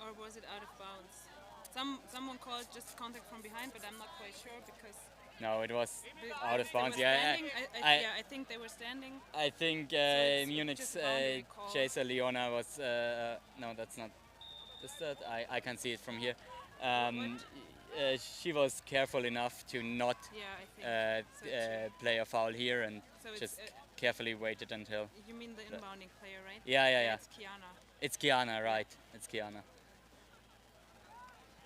Or was it out of bounds? Someone called just contact from behind, but I'm not quite sure because No, it was Be- out of they were bounds. Yeah, standing? Yeah, I think they were standing. I think it's Munich's just a boundary call. chaser Leona was. No, that's not. Is that? I can see it from here. She was careful enough to not Yeah, I think play a foul here and So it's, just carefully waited until. You mean the inbounding player, right? Yeah, yeah, yeah. It's Kiana. It's Kiana, right? It's Kiana.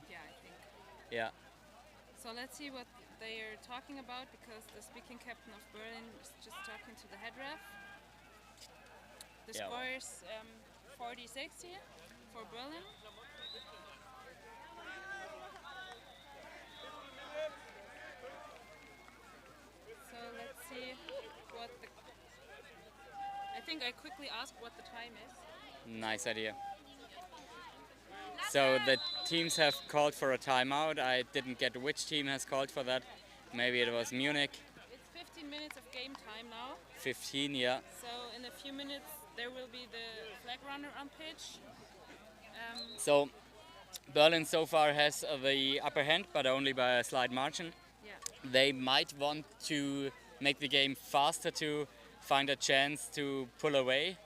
Yeah, I think. Yeah. So let's see what they are talking about, because the speaking captain of Berlin is just talking to the head ref. The Yeah. score is 40-60 for Berlin. So let's see what the... I think I quickly asked what the time is. Nice idea. So the teams have called for a timeout. I didn't get which team has called for that. Maybe it was Munich. It's 15 minutes of game time now. 15, yeah. So in a few minutes there will be the flag runner on pitch. So Berlin so far has the upper hand, but only by a slight margin. Yeah. They might want to make the game faster to find a chance to pull away,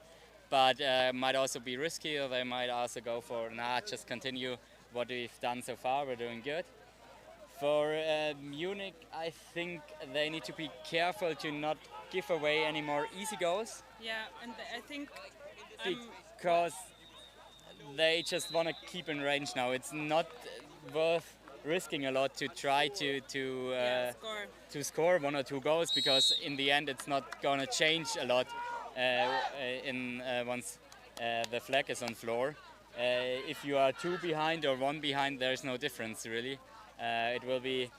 but might also be risky, or they might also go for, nah, just continue what we've done so far, we're doing good. For Munich, I think they need to be careful to not give away any more easy goals, Yeah, and I think because they just want to keep in range now. It's not worth risking a lot to try to score 1 or 2 goals, because in the end it's not going to change a lot once the flag is on floor. If you are 2 behind or 1 behind, there's no difference really. It will be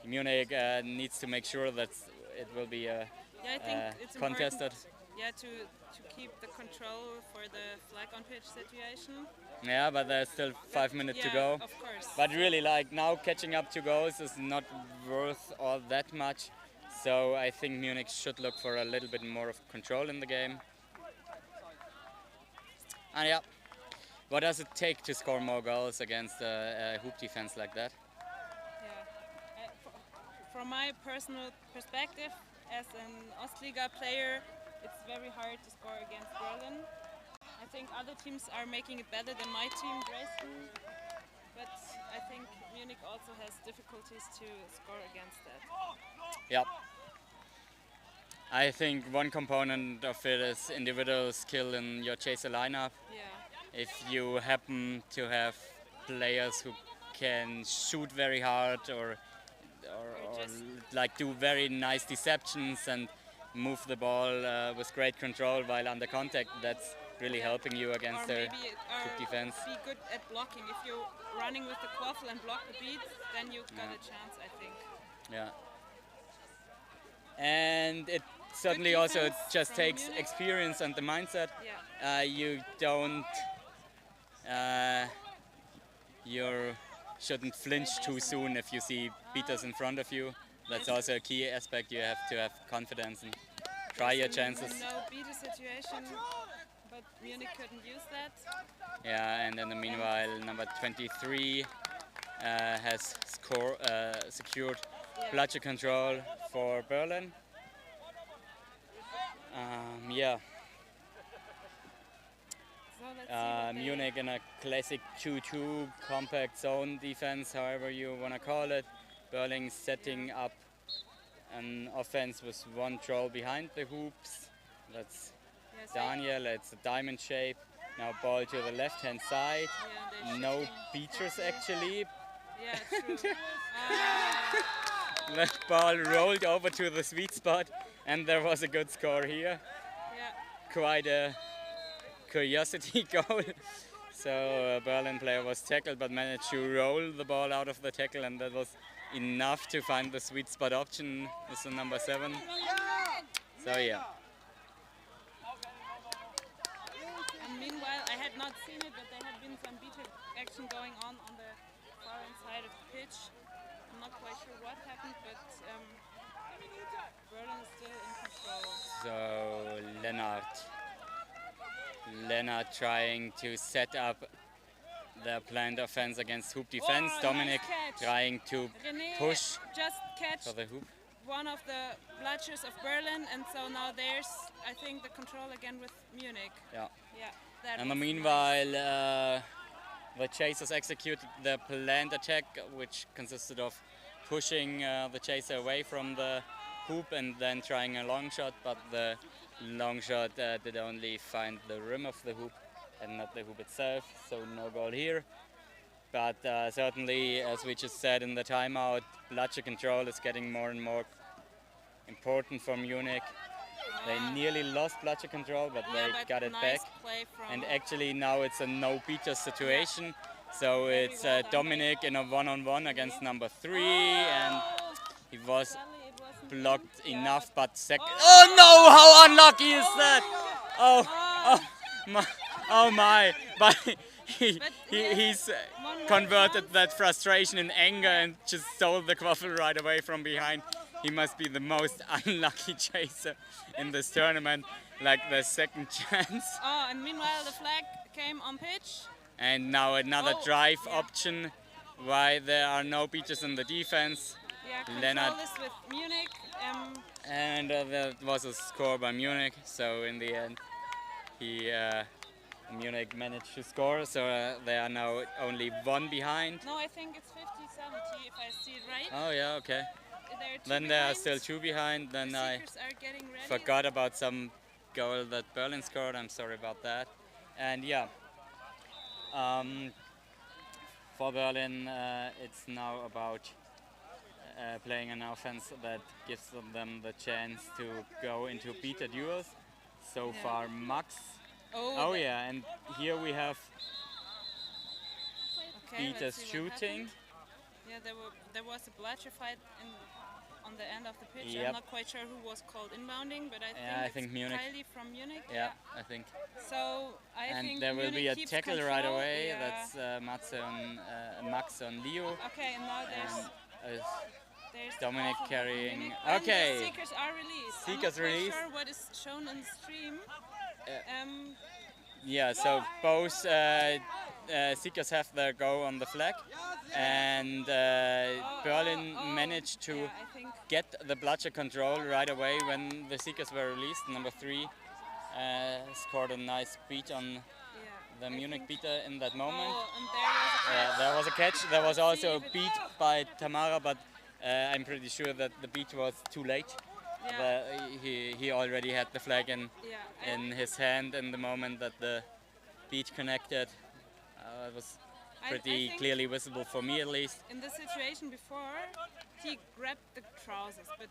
Munich needs to make sure that it will be yeah, I think it's contested. Important, to keep the control for the flag on pitch situation. Yeah, but there's still 5 minutes to go. Of course. But really, like now, catching up 2 goals is not worth all that much. So I think Munich should look for a little bit more of control in the game. And yeah, what does it take to score more goals against a hoop defense like that? From my personal perspective, as an Ostliga player, it's very hard to score against Berlin. I think other teams are making it better than my team, Dresden, but I think Munich also has difficulties to score against that. Yep. I think one component of it is individual skill in your chaser lineup. Yeah. If you happen to have players who can shoot very hard or like do very nice deceptions and move the ball with great control while under contact, that's really helping you against the hoop defense. Be good at blocking. If you're running with the quaffle and block the beats, then you've got a chance, I think. Yeah. And it certainly also just takes Munich. experience and the mindset. Yeah. You don't, you shouldn't flinch too soon if you see beaters in front of you. That's also a key aspect. You have to have confidence and try your chances. No beater situation, but Munich couldn't use that. Yeah, and in the meanwhile, number 23 has secured bludger control for Berlin. Yeah. Munich in a classic 2-2 compact zone defense, however you want to call it. Berlin setting up an offense with 1 troll behind the hoops. That's Daniel, it's a diamond shape. Now ball to the left hand side. No beaters actually. Yeah, true. The ball rolled over to the sweet spot and there was a good score here. Yeah. Quite a curiosity goal. So a Berlin player was tackled but managed to roll the ball out of the tackle, and that was enough to find the sweet spot option with the number 7. So yeah. And meanwhile, I had not seen it, but there had been some beater action going on the far side of the pitch. I'm not quite sure what happened, but Berlin is still in control. So Lennart trying to set up their planned offense against hoop defense. Oh, Dominic nice catch. trying to René, push just catch for the hoop. one of the bludgers of Berlin, and so now there's, I think, the control again with Munich. Yeah. Yeah. That And was meanwhile, the chasers executed the planned attack, which consisted of pushing the chaser away from the hoop and then trying a long shot, but the long shot did only find the rim of the hoop and not the hoop itself, so no goal here. But certainly, as we just said in the timeout, bludger control is getting more and more important for Munich. They nearly lost bludger control, but they got it back. And actually now it's a no-beater situation. So it's Dominic in a one-on-one against number 3, and he was blocked enough, but oh no, how unlucky is that? Oh my, but he's converted that frustration in anger and just stole the quaffle right away from behind. He must be the most unlucky chaser in this tournament, like the second chance. Oh, and meanwhile the flag came on pitch. And now another drive option, why there are no beaters in the defense. Yeah, control is with Munich. And that was a score by Munich, so in the end Munich managed to score, so they are now only 1 behind. No, I think it's 50-70 if I see it right. Oh yeah, okay. Then there are still 2 behind, then I forgot about some goal that Berlin scored, I'm sorry about that. And yeah, for Berlin it's now about playing an offense that gives them the chance to go into beater duels. So far Max. Oh yeah, and here we have beaters shooting. Yeah, there was a bludger fight on the end of the pitch. Yep. I'm not quite sure who was called inbounding, but I think Munich. Kylie from Munich. Yeah, I think. So I think and there will be a tackle control. right away. Yeah. That's Max on Leo. Okay, and now there's Dominic carrying. And Okay. the seekers are released. Seekers I'm not released. quite sure what is shown on the stream. Yeah, so both seekers have their go on the flag, and Berlin managed to get the bludger control right away when the seekers were released. Number 3 scored a nice beat on the Munich beater in that moment. There was a catch. There was also a beat by Tamara, but I'm pretty sure that the beat was too late. He already had the flag in his hand in the moment that the beat connected. It was pretty clearly visible for me at least. In the situation before, he grabbed the trousers, but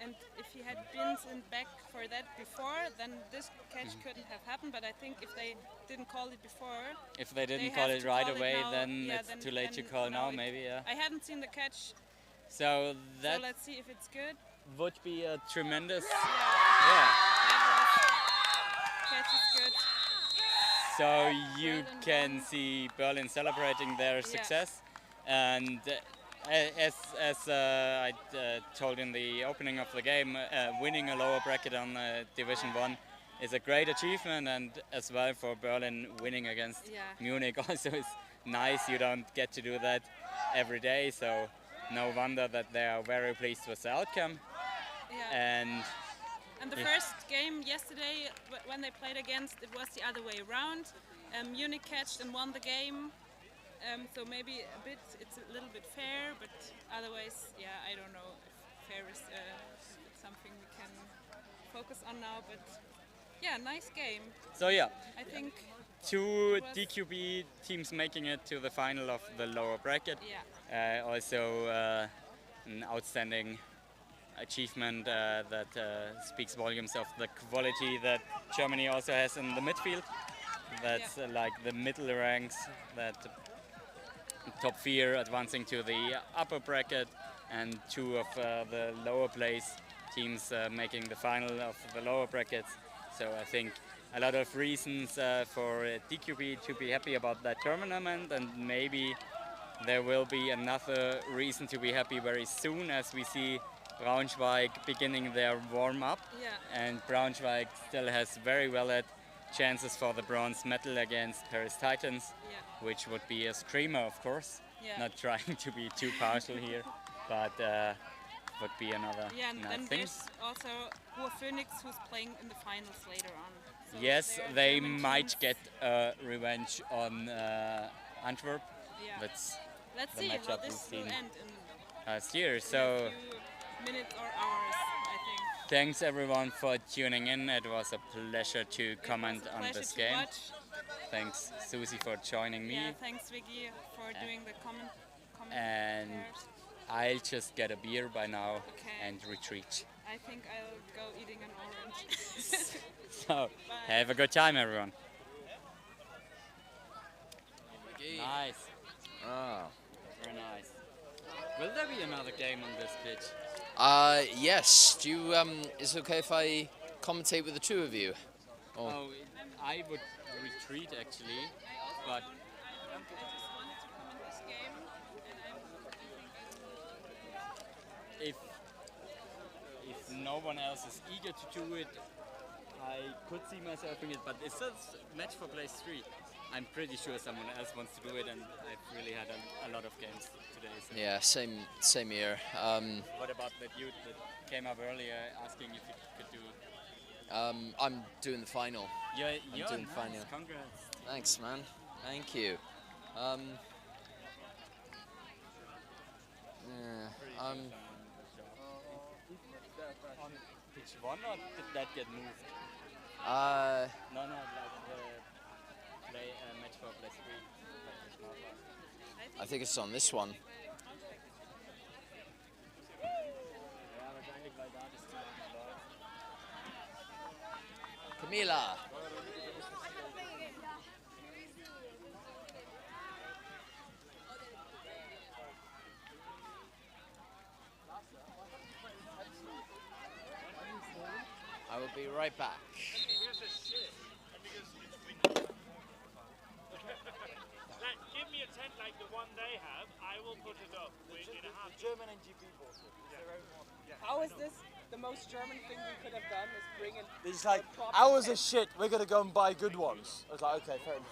and if he had been back for that before, then this catch couldn't have happened. But I think if they didn't call it before, if they didn't call it right away, then it's then too late to call now. Maybe, yeah. I hadn't seen the catch. So that let's see if it's good. Would be a tremendous. Catch is good. So you can see Berlin celebrating their success, and as I told in the opening of the game, winning a lower bracket on Division 1 is a great achievement, and as well for Berlin winning against Munich also is nice. You don't get to do that every day, so no wonder that they are very pleased with the outcome. And the first game yesterday, when they played against, it was the other way around. Munich catched and won the game. So maybe it's a little bit fair, but otherwise, I don't know if fair is something we can focus on now. But nice game. So I think 2 DQB teams making it to the final of the lower bracket. Also an outstanding achievement that speaks volumes of the quality that Germany also has in the midfield. That's like the middle ranks, that top 4 advancing to the upper bracket, and 2 of the lower place teams making the final of the lower brackets. So I think a lot of reasons for DQB to be happy about that tournament, and maybe there will be another reason to be happy very soon as we see Braunschweig beginning their warm-up, and Braunschweig still has very valid chances for the bronze medal against Paris Titans, which would be a screamer, of course. Not trying to be too partial here, but would be another Yeah, and nice then thing. there's also Ruhr Phoenix, who's playing in the finals later on. So Yes, they're they German might teams. get revenge on Antwerp. Yeah. That's Let's the see how matchup we've this will seen end in last year. a So few minutes or hours, I think. thanks everyone for tuning in. It was a pleasure to comment on Pleasure this to game. watch. Thanks Susie for joining me. Yeah, thanks Vicky for doing the comment. And I'll just get a beer by now and retreat. I think I'll go eating an orange. So have a good time everyone. Nice. Ah. Very nice. Will there be another game on this pitch? Yes. Do you, is it okay if I commentate with the two of you? Or- Oh, I would retreat actually, but if no one else is eager to do it, I could see myself doing it. But it's a match for place 3. I'm pretty sure someone else wants to do it, and I've really had a lot of games today. So. Yeah, same here. What about that youth that came up earlier asking if you could do? I'm doing the final. You're I'm doing the nice. final. Congrats. Thanks, man. Thank you. Yeah, On pitch 1 or did that get moved? No, like the play match for place 3. I think it's on this one. Camila. I will be right back. Give me a tent like the one they have, I will put it up in a half. German NGP bought it. How is this the most German thing we could have done? Is bring in. It's like, ours are shit, we're gonna go and buy good ones. I was like, okay, fair enough.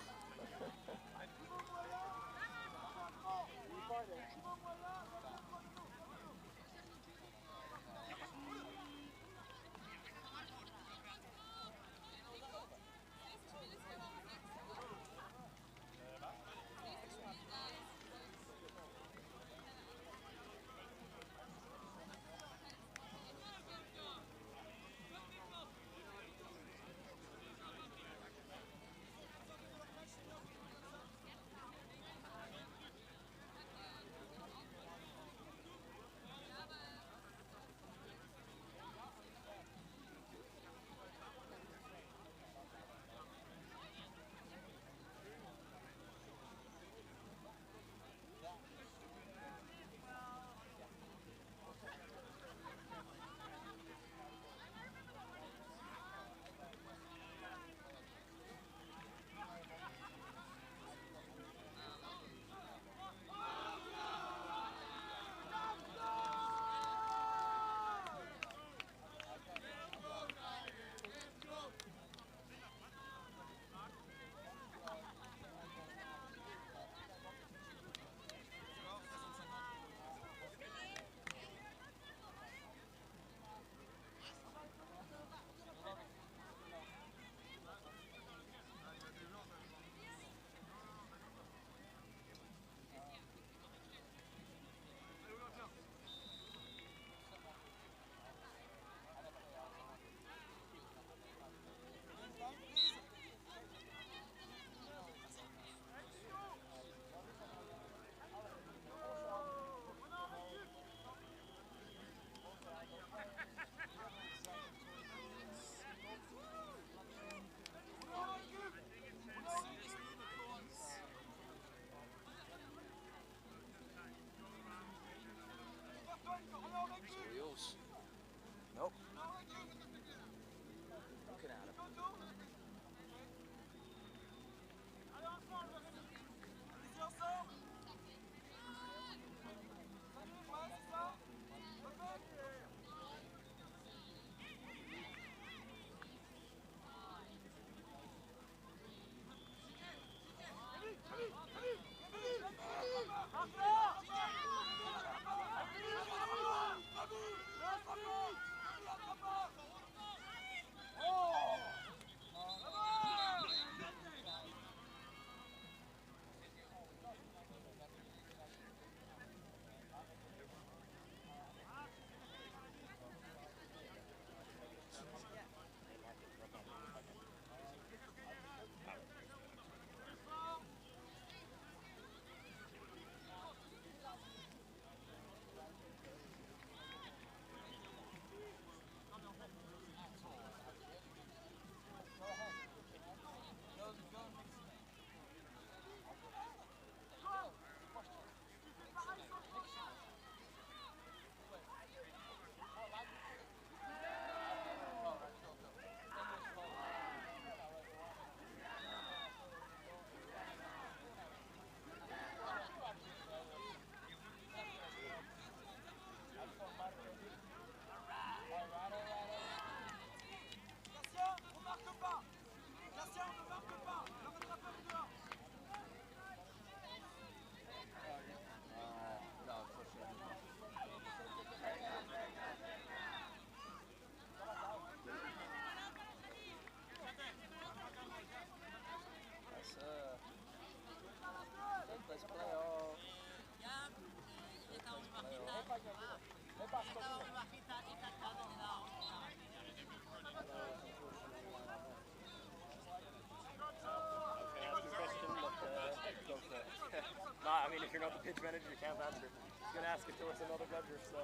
mean, if you're not the pitch manager, you can't answer. He's going to ask it towards another pledger, so...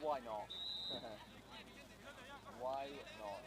Why not? Why not?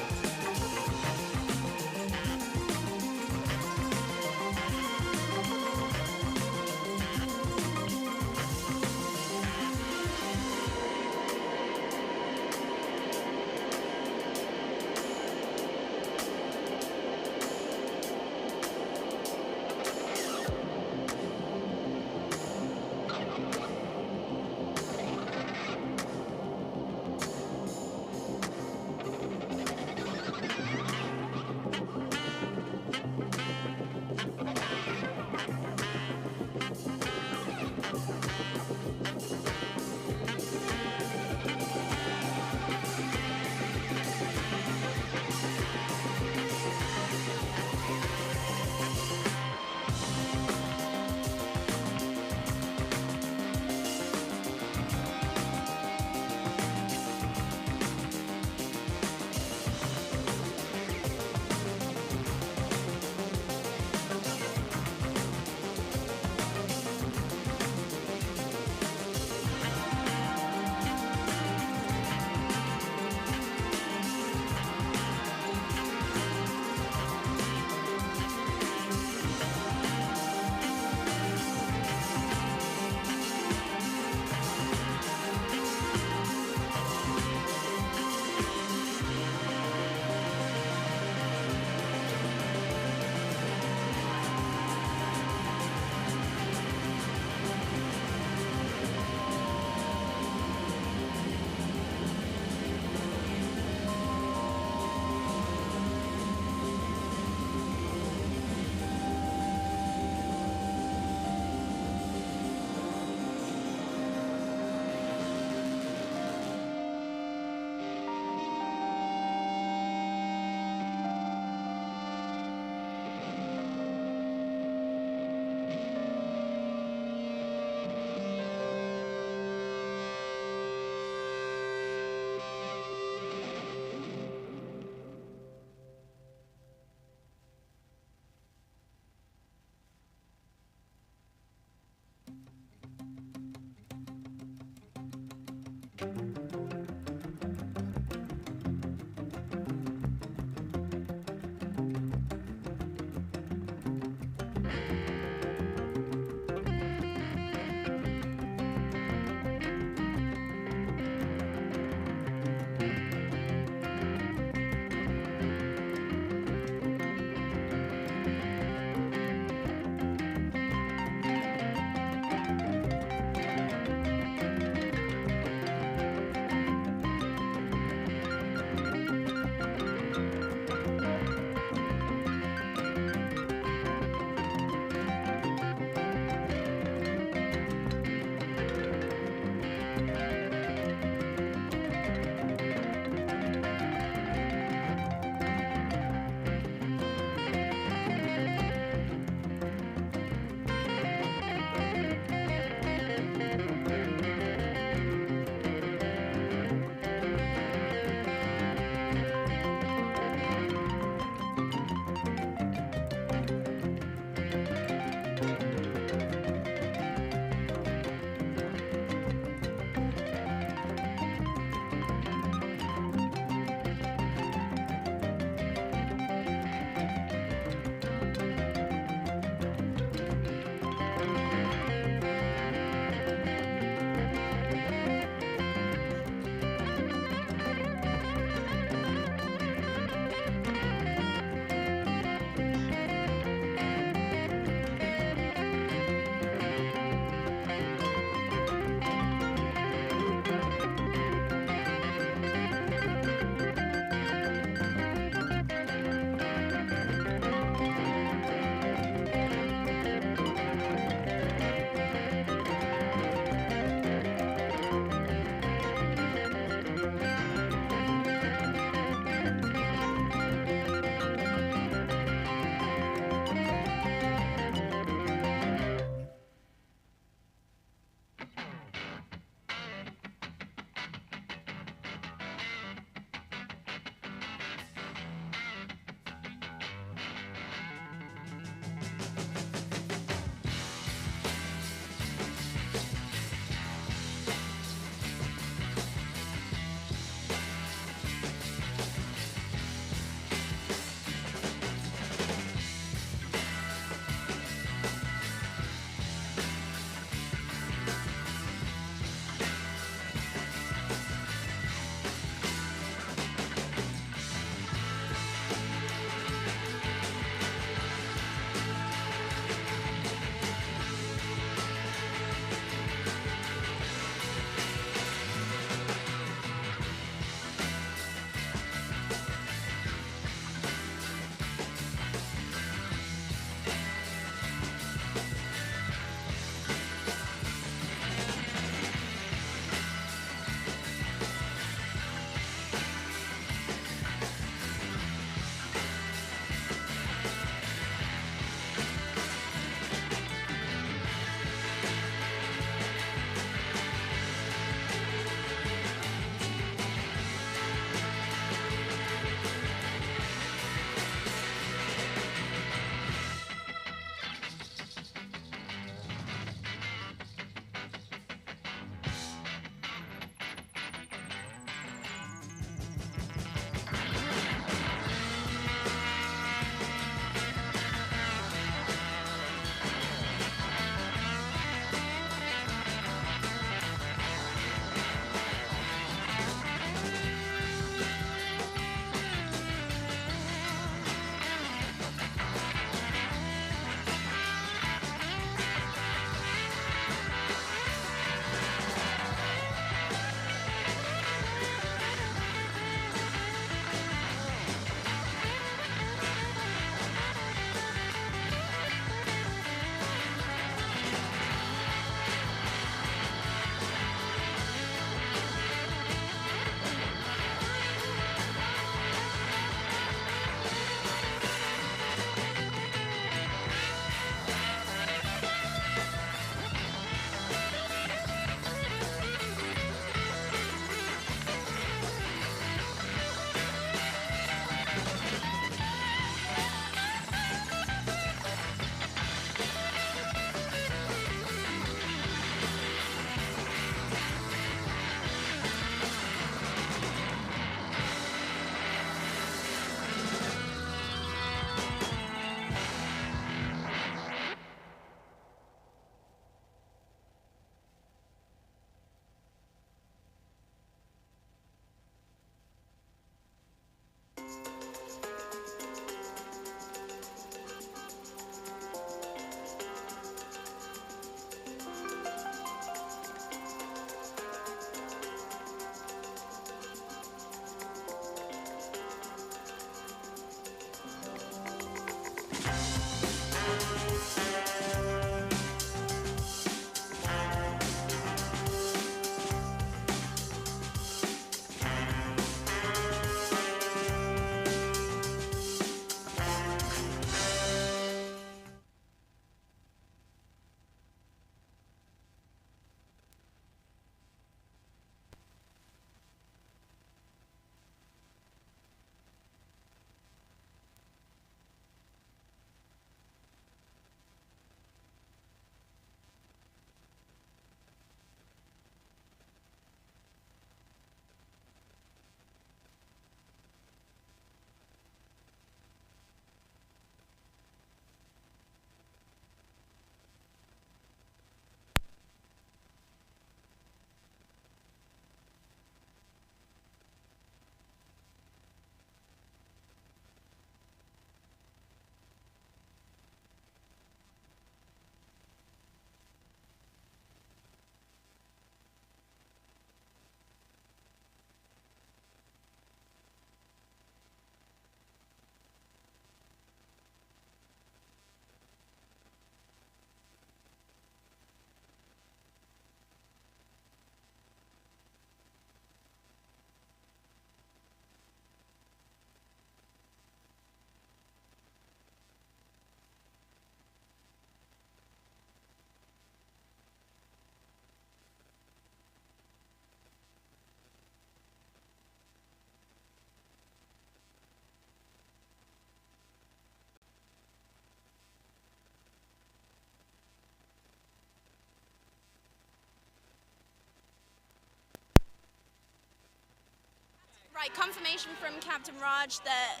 Right, confirmation from Captain Raj that...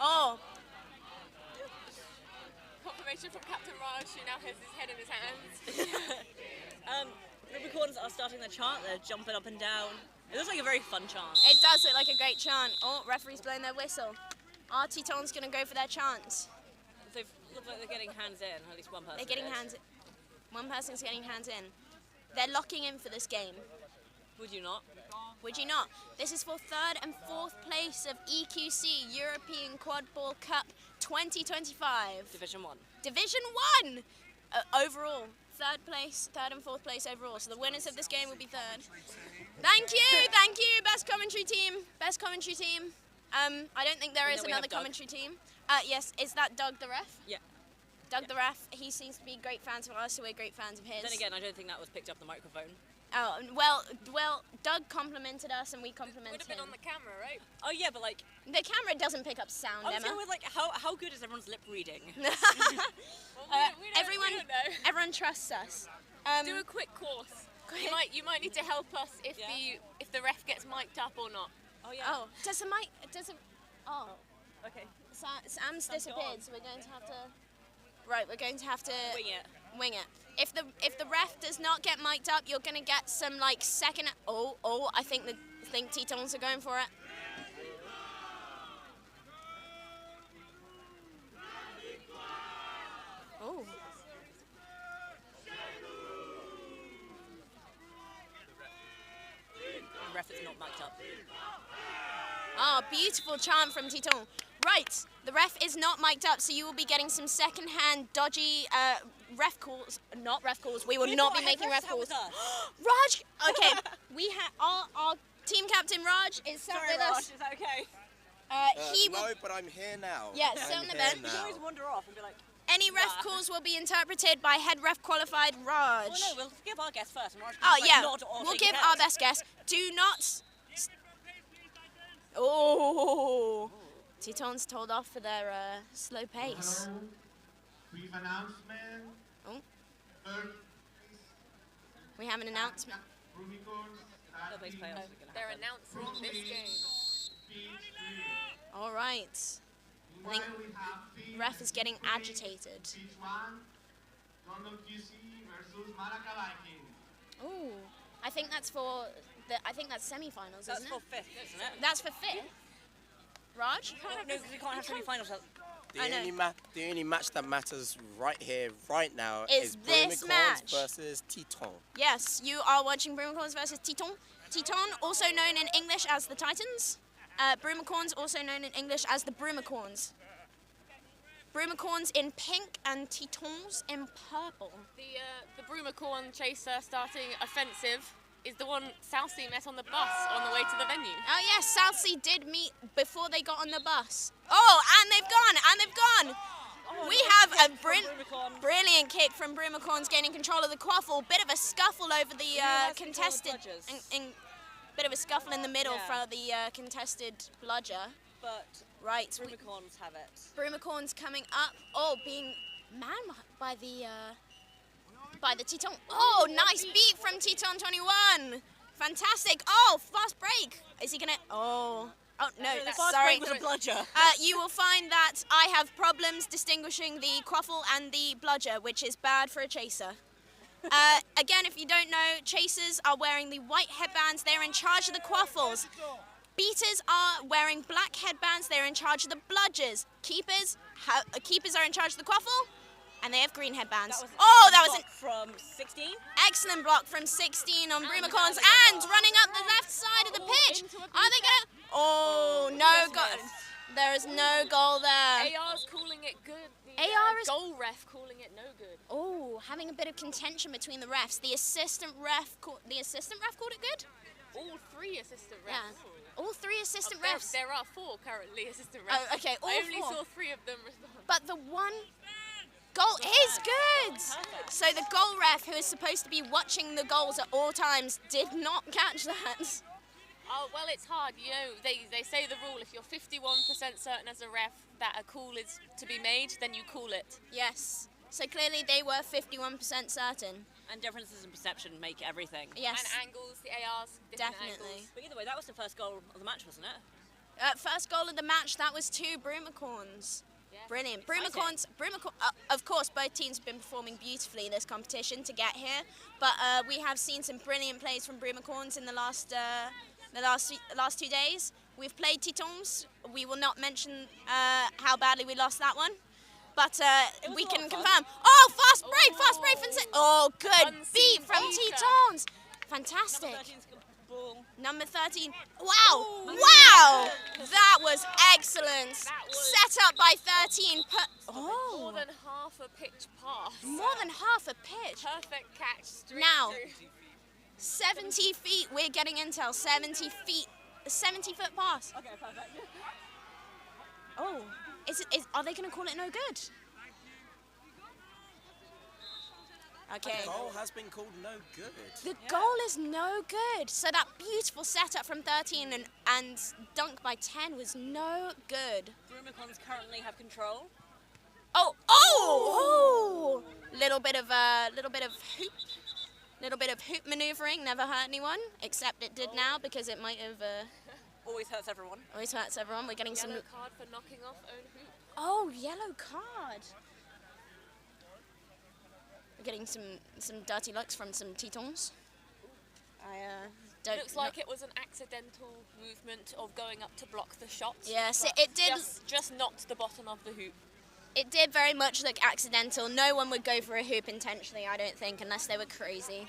Oh. Confirmation from Captain Raj, who now has his head in his hands. Broomicorns are starting their chant, they're jumping up and down. It looks like a very fun chant. It does look like a great chant. Oh, referee's blowing their whistle. Our Tetons going to go for their chants. They look like they're getting hands in, at least one person. They're getting hands in. One person's getting hands in. They're locking in for this game. Would you not? Would you not? This is for 3rd and 4th place of EQC European Quadball Cup 2025. Division 1. Division 1! Overall. 3rd and 4th place overall. So the winners of this game will be 3rd. Thank you, best commentary team. Best commentary team. I don't think there is another commentary team. Yes, is that Doug the ref? Yeah. Doug the ref, he seems to be great fans of us, so we're great fans of his. Then again, I don't think that was picked up the microphone. Oh, well, Doug complimented us and we complimented him. Would have been on the camera, right? Oh yeah, but like... The camera doesn't pick up sound, I was Emma. going with like, how good is everyone's lip reading? Everyone trusts us. Do a quick course. You might need to help us if the ref gets mic'd up or not. Oh yeah. Oh, oh. Okay. Sam's disappeared, so we're going to have to... Right, we're going to have to... Wing it. If the ref does not get mic'd up, you're going to get some like second... Oh, I think Tetons are going for it. Oh. The ref is not mic'd up. Ah, beautiful chant from Teton. Right, the ref is not mic'd up, so you will be getting some second-hand dodgy ref calls. Not ref calls. We will not be making ref calls. Raj, okay, we have our team captain Raj is sat with Raj, us. is that okay? No, but I'm here now. Yeah, sit on the bench. You can always wander off and be like. Any ref calls will be interpreted by head ref qualified Raj. Well, no, we'll give our guess first. And Raj Oh can, yeah, nod or we'll shake give his our head. best guess. Do not. Oh, Tetons told off for their slow pace. Brief announcement. Oh. Third We have an announcement. They're announcing this game. All right. I think ref is getting agitated. London QC versus Malaka Vikings. Oh, I think that's for that's semi-finals, That's isn't for it? 5th, isn't it? That's for 5th. Raj? No, because we can't have semi-finals. The only match that matters right here, right now, Is this Broomicorns match. versus Teton. Yes, you are watching Broomicorns versus Teton. Teton, also known in English as the Titans. Broomicorns, also known in English as the Broomicorns. Broomicorns in pink and Tetons in purple. The Broomicorn chaser starting offensive is the one Southsea met on the bus on the way to the venue. Oh yes, Southsea did meet before they got on the bus. Oh, and they've gone! Oh, We have a brilliant kick from Broomicorns gaining control of the quaffle. Bit of a scuffle over the contested... Bit of a scuffle in the middle for the contested bludger. But right, Broomicorns have it. Broomicorns coming up. Oh, being man by the Teton. Oh, nice beat from Teton 21. Fantastic. Oh, fast break. Is he gonna? Oh no, The fast sorry. break was a bludger. You will find that I have problems distinguishing the quaffle and the bludger, which is bad for a chaser. Again, if you don't know, chasers are wearing the white headbands. They're in charge of the quaffles. Beaters are wearing black headbands. They're in charge of the bludgers. Keepers are in charge of the quaffle, and they have green headbands. That was from 16. Excellent block from 16 on Broomicorns, and running up the left side of the pitch. Are they gonna? Oh no goal! There is no goal there. AR's calling it good. AR is goal ref calling it no good. Oh, having a bit of contention between the refs. The assistant ref called it good. All 3 assistant refs. Yeah. All 3 assistant There- refs. There are 4 currently assistant refs. Oh, okay, all I only 4. saw 3 of them respond. But the one goal is good. So the goal ref, who is supposed to be watching the goals at all times, did not catch that. Oh, well, it's hard. You know, they say the rule, if you're 51% certain as a ref that a call is to be made, then you call it. Yes. So clearly they were 51% certain. And differences in perception make everything. Yes. And angles, the ARs, different Definitely. angles. But either way, that was the first goal of the match, wasn't it? First goal of the match, that was 2 Broomicorns. Yeah. Brilliant. Exciting. Broomicorns, of course, both teams have been performing beautifully in this competition to get here, but we have seen some brilliant plays from Broomicorns in the last 2 days. We've played Titans. We will not mention how badly we lost that one, but we can confirm. Oh, fast break from oh, good beat from Titans. Fantastic. Number 13. Wow! Wow! That was excellent. Set up by 13. More than half a pitch pass. More than half a pitch. Perfect catch. Straight Now, through. 70 feet. We're getting intel. 70 feet. A 70-foot pass. Okay, perfect. Oh, are they going to call it no good? Okay. The goal has been called no good. The goal is no good. So that beautiful setup from 13 and dunk by 10 was no good. Broomicorns currently have control. Oh! Little bit of hoop maneuvering. Never hurt anyone, except it did now because it might have. Always hurts everyone. Always hurts everyone. We're getting some. Yellow card for knocking off own hoop. Oh, yellow card. We're getting some dirty looks from some Titans. Don't. Looks like it was an accidental movement of going up to block the shot. Yes, but it did. Just knocked the bottom of the hoop. It did very much look accidental. No one would go for a hoop intentionally, I don't think, unless they were crazy.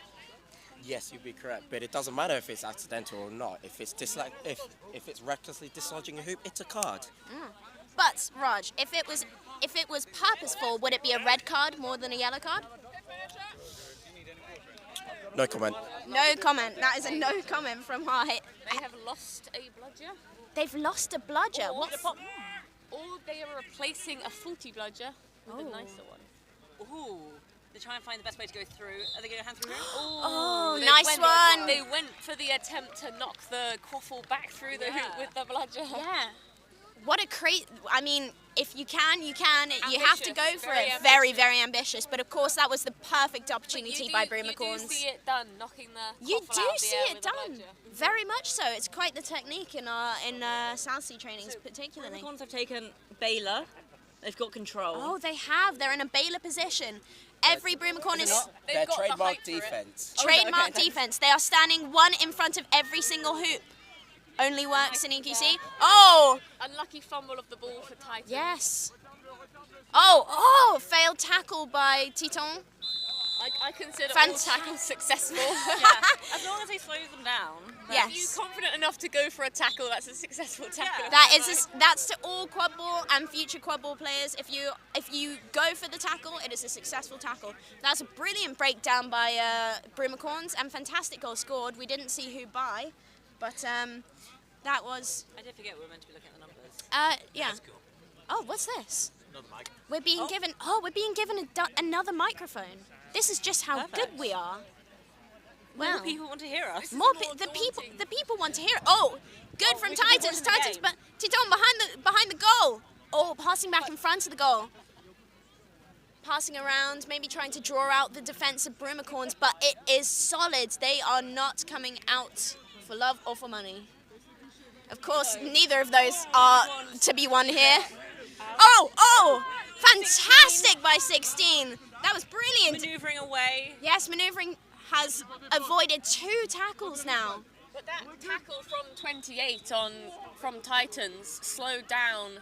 Yes, you'd be correct, but it doesn't matter if it's accidental or not. If it's if it's recklessly dislodging a hoop, it's a card. But Raj, if it was purposeful, would it be a red card more than a yellow card? No comment. No comment. That is a no comment from Hart. They have lost a bludger. They've lost a bludger. Or they are replacing a faulty bludger with a nicer one. Ooh. They try and find the best way to go through. Are they going to hand through? Oh, nice one. They went for the attempt to knock the quaffle back through the hoop with the bludger. Yeah. What a I mean, if you can, you can. You have to go for very it. ambitious. Very, very ambitious. But of course, that was the perfect opportunity by Broomicorns. You do see it done, knocking the You quaffle do out the see air it with a done. bludger. Very much so. It's quite the technique in Southsea trainings, particularly. Broomicorns have taken Baylor. They've got control. Oh, they have. They're in a Baylor position. Every Broomicorn is Their trademark defense. trademark defense. They are standing one in front of every single hoop. Only works in EQC. Oh! Unlucky fumble of the ball for Titan. Yes. Oh! Failed tackle by Titan. I consider all Fant- tackles successful. As long as they slow them down. Yes. If you're confident enough to go for a tackle, that's a successful tackle. That's to all Quadball and future Quadball players. If you go for the tackle, it is a successful tackle. That's a brilliant breakdown by Broomicorns and fantastic goal scored. We didn't see who by, but that was. I did forget we were meant to be looking at the numbers. Yeah. Oh, what's this? Another mic. We're being given. Oh, we're being given another microphone. This is just how good we are. More people want to hear us. The people want to hear it. Oh, good from Titans. Titans, but Titan behind the goal. Oh, passing back in front of the goal. Passing around, maybe trying to draw out the defense of Broomicorns, but it is solid. They are not coming out for love or for money. Of course, neither of those are to be won here. Oh! Fantastic by 16. That was brilliant. Maneuvering away. Yes, maneuvering has avoided 2 tackles now. But that tackle from 28 from Titans slowed down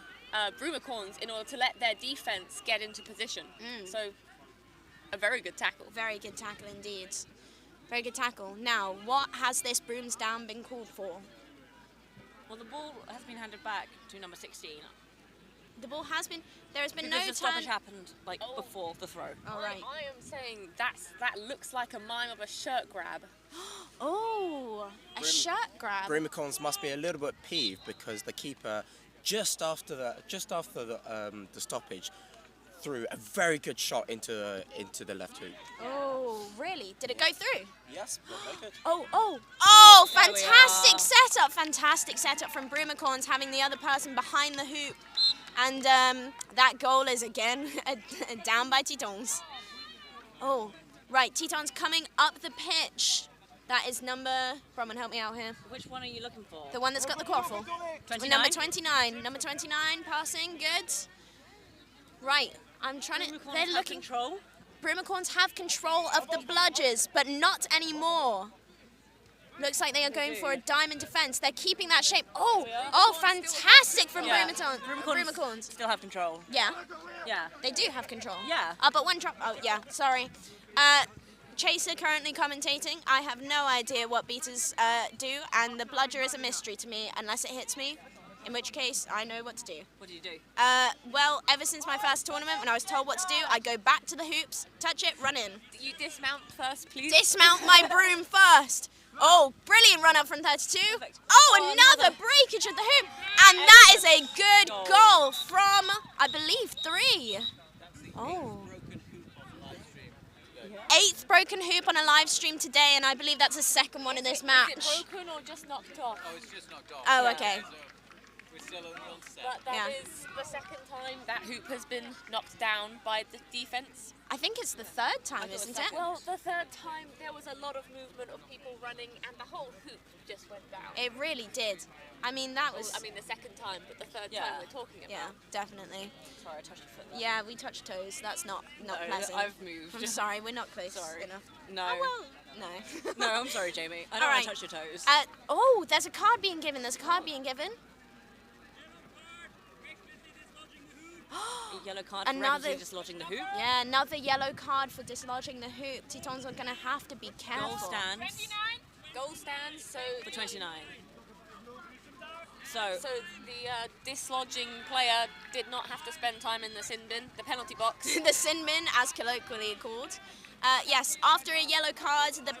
Broomicorns in order to let their defense get into position. So, a very good tackle. Very good tackle indeed. Very good tackle. Now, what has this brooms down been called for? Well, the ball has been handed back to number 16. The ball has been. There has been because no the stoppage happened before the throw. All right. I am saying that looks like a mime of a shirt grab. Oh, a shirt grab. Broomicorns must be a little bit peeved because the keeper just after the stoppage threw a very good shot into the left hoop. Oh, really? Did it go through? Yes, but no good. Oh! Fantastic setup! Fantastic setup from Broomicorns, having the other person behind the hoop. And that goal is again down by Titans. Oh, right, Titans coming up the pitch. That is number, Bromman, help me out here. Which one are you looking for? The one that's got the quaffle. 29? Number 29. Number 29 passing, good. Right, I'm trying to, they're looking. Control. Broomicorns have control of the bludgers, but not anymore. Looks like they are going for a diamond defense. They're keeping that shape. Oh, fantastic from Broomicorns. Still have control. Yeah. Yeah. They do have control. Yeah. But one drop. Oh, yeah, sorry. Chaser currently commentating. I have no idea what beaters do, and the bludger is a mystery to me unless it hits me, in which case I know what to do. What do you do? Well, ever since my first tournament, when I was told what to do, I go back to the hoops, touch it, run in. You dismount first, please. Dismount my broom first. Oh, brilliant run up from 32. Perfect. Oh, another breakage of the hoop. And that is a good goal from, I believe, 3. Oh. 8th broken hoop on a live stream today, and I believe that's the second one in this match. Is it broken or just knocked off? Oh, it's just knocked off. Oh, okay. We're still only on set. But that is the second time that hoop has been knocked down by the defense. I think it's the 3rd time, isn't it? Well, the 3rd time there was a lot of movement of people running, and the whole hoop just went down. It really did. I mean, that was... I mean, the 2nd time, but the 3rd time we're talking about. Yeah, definitely. Sorry, I touched your foot. Yeah, we touched toes. That's not pleasant. I've moved. I'm sorry, we're not close enough. No. Oh, well, no. No, I'm sorry, Jamie. I don't want to touch your toes. Oh, there's a card being given. Yellow card for dislodging the hoop. Yeah, another yellow card for dislodging the hoop. Titans are going to have to be careful. Goal stands. Goal stands, so... For 29. So the dislodging player did not have to spend time in the sin bin, the penalty box. The sin bin, as colloquially called. Yes, after a yellow card, the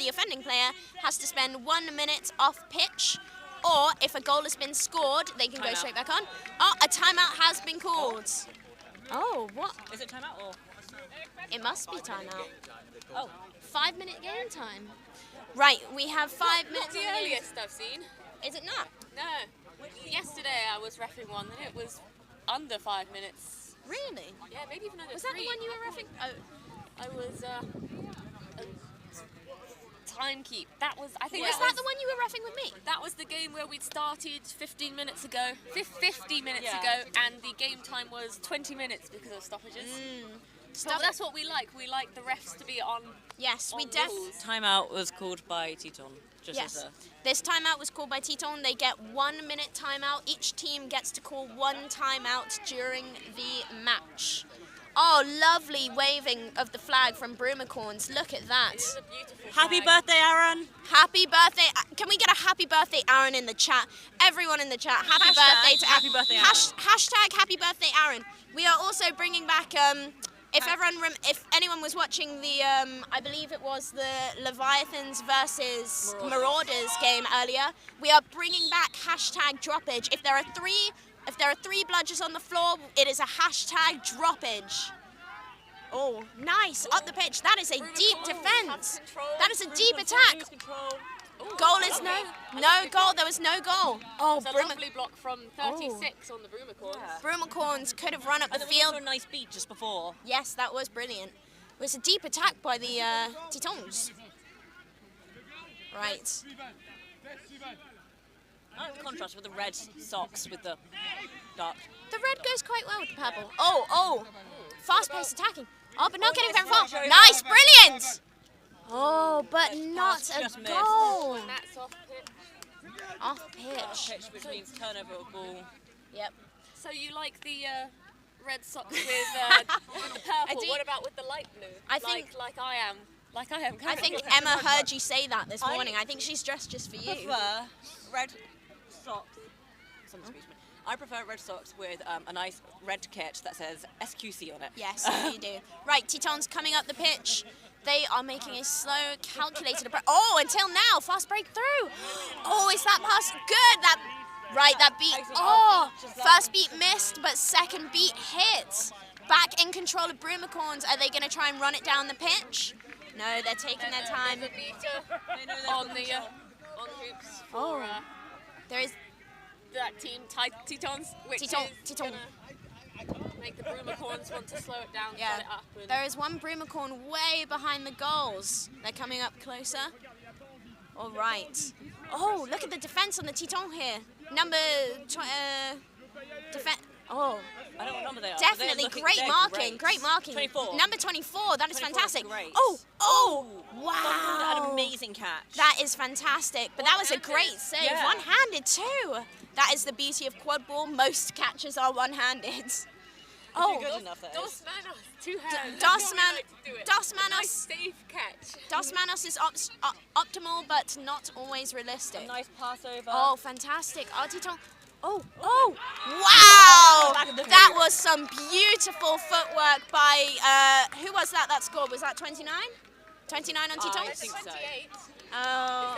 offending player has to spend 1 minute off pitch. Or if a goal has been scored, they can go straight back on. Oh, a timeout has been called. Oh, what? Is it timeout or? It must be timeout. Oh. 5-minute game time. Right, we have 5 minutes. Not the earliest I've seen. Is it not? No. Yesterday I was reffing one and it was under 5 minutes. Really? Yeah, maybe even under 3. Was that the one you were reffing? Oh. I was timekeep. That was, I think. Was that the one you were reffing with me? That was the game where we'd started 15 minutes ago, 50 minutes ago, and the game time was 20 minutes because of stoppages. So that's what we like. We like the refs to be on. Yes, we definitely. Timeout was called by Teton. Yes, this timeout was called by Teton. They get 1 minute timeout. Each team gets to call 1 timeout during the match. Oh, lovely waving of the flag from Broomicorns. Look at that. It is a beautiful Happy flag. birthday, Aaron. Happy birthday. Can we get a happy birthday, Aaron, in the chat? Everyone in the chat. Happy birthday to happy birthday, Aaron. Hashtag happy birthday, Aaron. We are also bringing back, if anyone was watching the, I believe it was the Leviathans versus Marauders game earlier, we are bringing back hashtag droppage. If there are three bludgers on the floor, it is a hashtag droppage. Oh, nice. Up the pitch. That is a deep defense. That is a deep attack. Goal is no goal. There was no goal. Oh, it's a lovely block from 36 on the Broomicorns. Broomicorns could have run up the and field. A nice beat just before. Yes, that was brilliant. It was a deep attack by the Titans. Right. I like the contrast with the red socks with the dark. The red goes quite well with the purple. Oh. Fast-paced attacking. Oh, but not getting very far. Nice, brilliant. Oh, but not a goal. That's off pitch. Off pitch. Which means turnover of ball. Yep. So you like the red socks with the purple? What about with the light blue? I think like I am. Like I am. I think Emma heard you say that this morning. I think she's dressed just for you. I prefer red socks. I prefer red socks with a nice red kit that says SQC on it. Yes, you do. Right, Titans coming up the pitch. They are making a slow, calculated approach. Oh, until now, fast break through. Oh, is that pass good? That beat. Oh, first beat missed, but second beat hit. Back in control of Broomicorns. Are they going to try and run it down the pitch? No, they're taking their time. There's a beater on hoops. There is. That Team Titans, which is gonna make the Broomicorns want to slow it down, Yeah. set it up. And There is one Broomicorn way behind the goals. They're coming up closer. All right. Oh, look at the defense on the Titan here. Number defense. Oh, I don't know what number they are. definitely great marking. Great marking. 24. Number 24. That is 24 is fantastic. great. Oh, An wow. amazing catch. That is fantastic. But that was a great save. Yeah. One-handed too. That is the beauty of Quadball. Most catches are one-handed. Oh, Good enough, that is. Dos Manos, 2 hands. Dos Nice Manos. safe catch. Dos Manos is optimal, but not always realistic. A nice pass over. Oh, fantastic. Titan. Oh, wow! Back of the That hoop. was some beautiful footwork by, who was that scored? Was that 29? 29 on Titan? I think so. 28. Oh,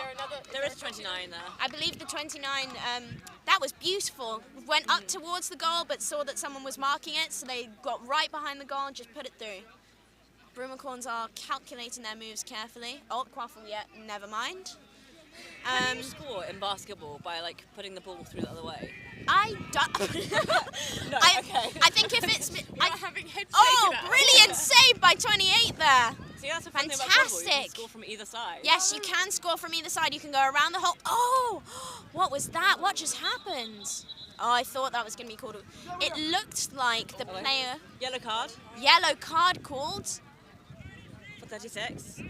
There is 29 there. I believe the 29, that was beautiful. Went up towards the goal, but saw that someone was marking it, so they got right behind the goal and just put it through. Broomicorns are calculating their moves carefully. Oh, Quaffle, yeah, never mind. Can you score in basketball by like putting the ball through the other way? I don't. No, okay. I think if it's. having head Oh, shaken at brilliant save by 28 there. See, that's the fun thing about Quadball, you can Fantastic. score from either side. Yes, you can score from either side. You can go around the whole. Oh, what was that? What just happened? Oh, I thought that was going to be called. It looked like the player. Yellow card Yellow card called. for 36.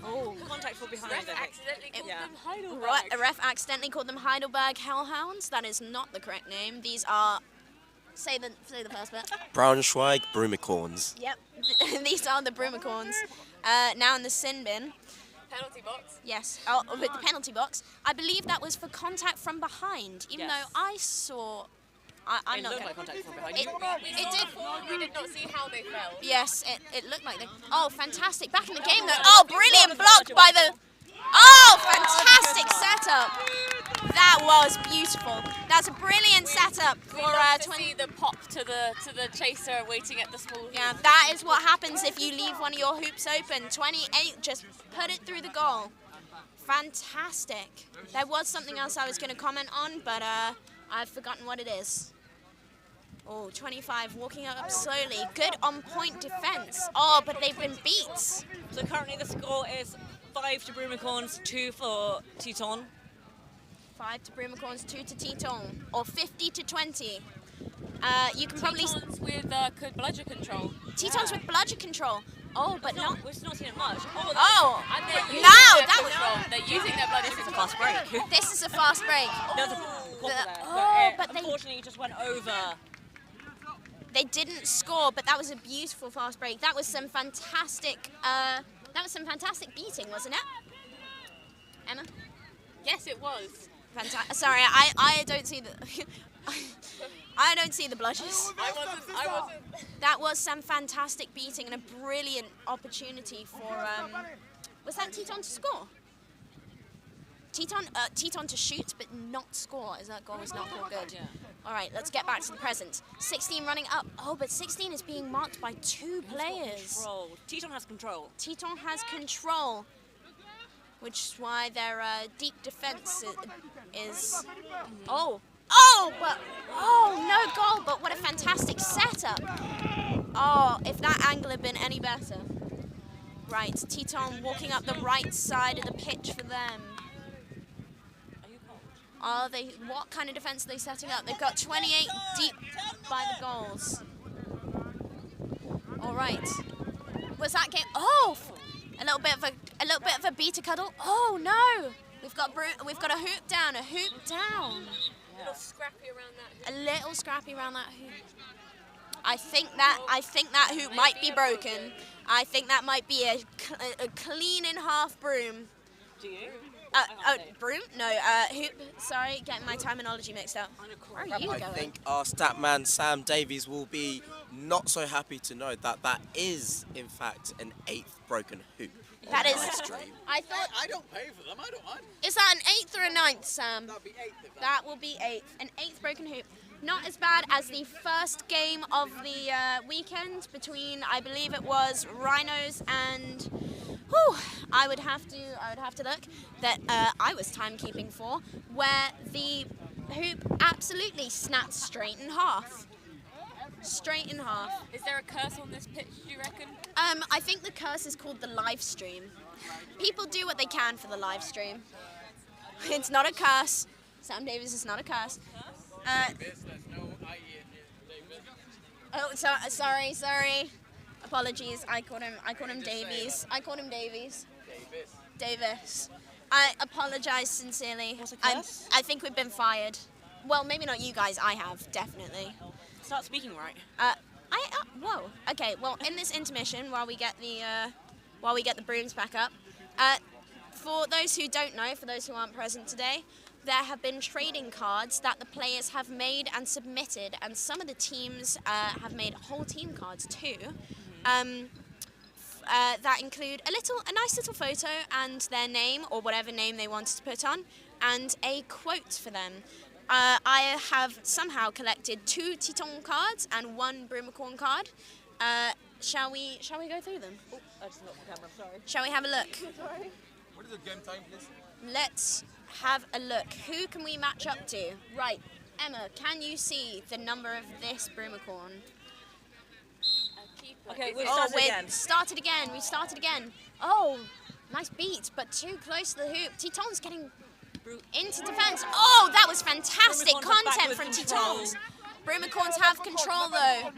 Oh. Contact for behind, Ref I think. accidentally called Yeah. them Heidelberg. Right, a ref accidentally called them Heidelberg Hellhounds. That is not the correct name. These are. Say the first bit. Braunschweiger Broomicorns. Yep. These are the Broomicorns. Now in the sin bin. Penalty box. Yes. Oh, with the penalty box. I believe that was for contact from behind. Even though I saw. I'm It not looked gonna- like contact from behind. It did. We did not see how they fell. Yes, it looked like they. Oh, fantastic! Back in the game though. Oh, brilliant block by the. Oh, fantastic setup. That was beautiful. That's a brilliant setup for We love to 20. see the pop to the chaser waiting at the small hoop. Yeah, that is what happens if you leave one of your hoops open. 28, just put it through the goal. Fantastic. There was something else I was going to comment on, but I've forgotten what it is. Oh, 25 walking up slowly. Good on-point defense. Oh, but they've been beat. So currently the score is 5 to Broomicorns, 2 for Teton. 5 to Broomicorns, 2 to Teton, or 50 to 20. You can probably. Tetons with good bludger control. Tetons with bludger control. Oh, but not. We've not seen it much. Oh, And they're using no, their that control. was. They're using their bludger This is a control. fast break. This is a fast break. There was a quaffle there, Oh, but but they. unfortunately it just went over. They didn't score, but that was a beautiful fast break. That was some fantastic. Beating, wasn't it, Emma? Yes, it was. Sorry, I don't see the. I don't see the blushes. I wasn't. That was some fantastic beating and a brilliant opportunity for. Was that Teton to score? Teton to shoot, but not score, as that goal was not called good. Yeah. All right, let's get back to the present. 16 running up. Oh, but 16 is being marked by 2 players. Control. Teton has control. Teton has control, which is why their deep defense is. Oh, but no goal. But what a fantastic setup. Oh, if that angle had been any better. Right, Teton walking up the right side of the pitch for them. Are they? What kind of defense are they setting up? They've got 28 deep by the goals. All right. Was that game? Oh, a little bit of a beta cuddle. Oh no! We've got a hoop down. A hoop down. A little scrappy around that hoop. A little scrappy around that hoop. I think that hoop might be broken. I think that might be a clean in half broom. Do you? Broom? No, hoop. Sorry, getting my terminology mixed up. Where are you going? I think our stat man Sam Davies will be not so happy to know that that is, in fact, an 8th broken hoop. That is. Livestream. I thought. I don't pay for them. I don't mind. Is that an 8th or a 9th, Sam? That'll be 8th. That will be 8th. An 8th broken hoop. Not as bad as the first game of the weekend between, I believe it was Rhinos and. Whew, I would have to look that I was timekeeping for, where the hoop absolutely snapped straight in half. Straight in half. Is there a curse on this pitch, do you reckon? I think the curse is called the live stream. People do what they can for the live stream. It's not a curse. Sam Davies is not a curse. Oh, sorry. Apologies. I called him Davies. Davis. I apologize sincerely. I think we've been fired. Well, maybe not you guys. I have, definitely. Start speaking right. Whoa. Okay. Well, in this intermission, while we get the brooms back up, for those who don't know, for those who aren't present today, there have been trading cards that the players have made and submitted, and some of the teams have made whole team cards too. That include a nice little photo and their name or whatever name they wanted to put on, and a quote for them. I have somehow collected 2 Titan cards and 1 Broomicorn card. Shall we go through them? Oh, I just knocked the camera, sorry. Shall we have a look? What is the game time, please? Let's have a look. Who can we match up to? Right, Emma, can you see the number of this Broomicorn? Okay, we've started again. We started again. Oh, nice beat, but too close to the hoop. Titan's getting into defense. Oh, that was fantastic content from Titans. Broomicorns have control though.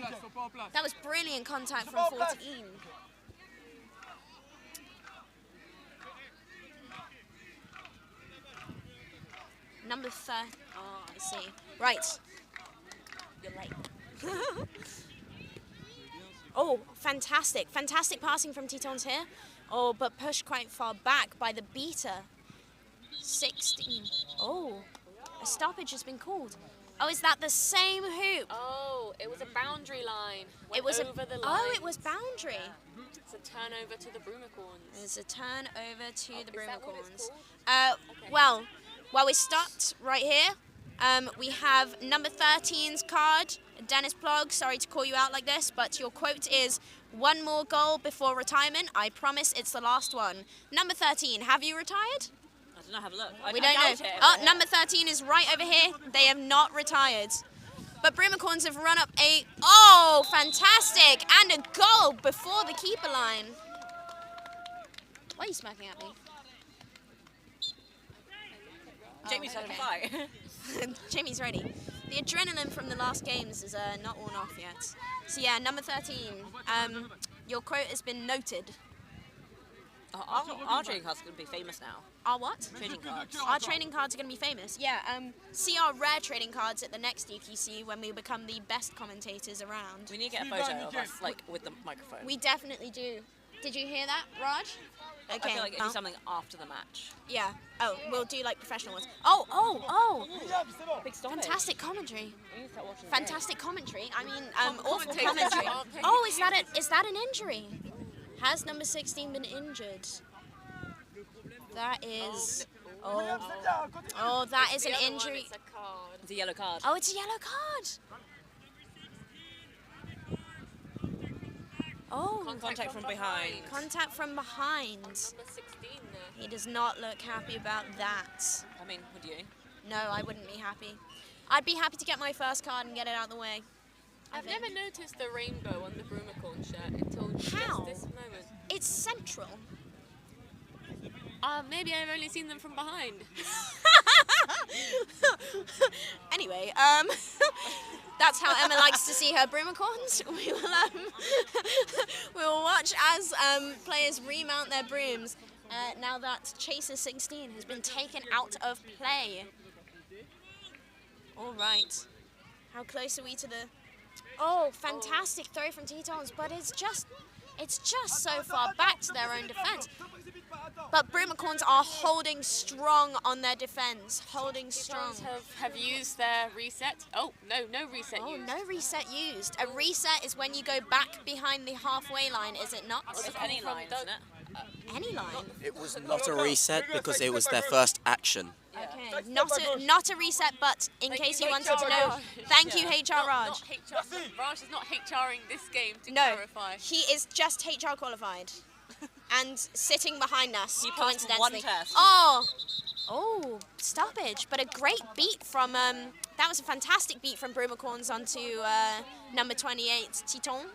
That was brilliant contact from 14. Number 30. Oh, I see. Right. You're late. Oh, fantastic. Fantastic passing from Titans here. Oh, but pushed quite far back by the beater. 16. Oh, a stoppage has been called. Oh, is that the same hoop? Oh, it was a boundary line. It was over the line. Oh, it was boundary. It's a turnover to the Broomicorns. It's a turnover to the Is that what it's Broomicorns. Okay. Well, while we're stopped right here, we have number 13's card. Dennis Plog, sorry to call you out like this, but your quote is, "One more goal before retirement. I promise it's the last one." Number 13, have you retired? I don't know, have a look. We don't know. Oh, number 13 is right over here. They have not retired. But Broomicorns have run up a... Oh, fantastic! And a goal before the keeper line. Why are you smacking at me? Jamie's on fire. Jamie's ready. The adrenaline from the last games is not worn off yet. So yeah, number 13. Your quote has been noted. Our trading cards are going to be famous now. Our what? Trading cards. Our trading cards are going to be famous. Yeah. See our rare trading cards at the next UQC when we become the best commentators around. We need to get a photo of us, like, with the microphone. We definitely do. Did you hear that, Raj? Okay. I feel like it'd be something after the match. Yeah. Oh, we'll do like professional ones. Oh! Big stoppage. Fantastic commentary. We need to start watching Fantastic commentary. I mean, awful commentary. Oh, is that an injury? Has number 16 been injured? That is. Oh, that is an injury. It's a yellow card. Oh, it's a yellow card. Oh, contact from behind. Contact from behind. Number 16 there. He does not look happy about that. I mean, would you? No, I wouldn't be happy. I'd be happy to get my first card and get it out of the way. I've never noticed the rainbow on the Broomicorn shirt until How? just this moment. It's central. Maybe I've only seen them from behind. Anyway, that's how Emma likes to see her Broomicorns. We will watch as players remount their brooms now that Chaser 16 has been taken out of play. All right. How close are we to the... Oh, fantastic throw from Titans, but it's just so far back to their own defense. But Broomicorns are holding strong on their defense, holding strong. Have used their reset. Oh, no reset used. Oh, no reset used. A reset is when you go back behind the halfway line, is it not? It's any line, isn't it? Any line? It was not a reset because it was their first action. Okay, not a reset, but in case you wanted to know, thank you, HR Raj. Raj is not HRing this game, to No, clarify. he is just HR qualified. and sitting behind us, He passed one coincidentally. test. Oh, stoppage, but a great beat from, that was a fantastic beat from Broomicorns onto number 28, Titon.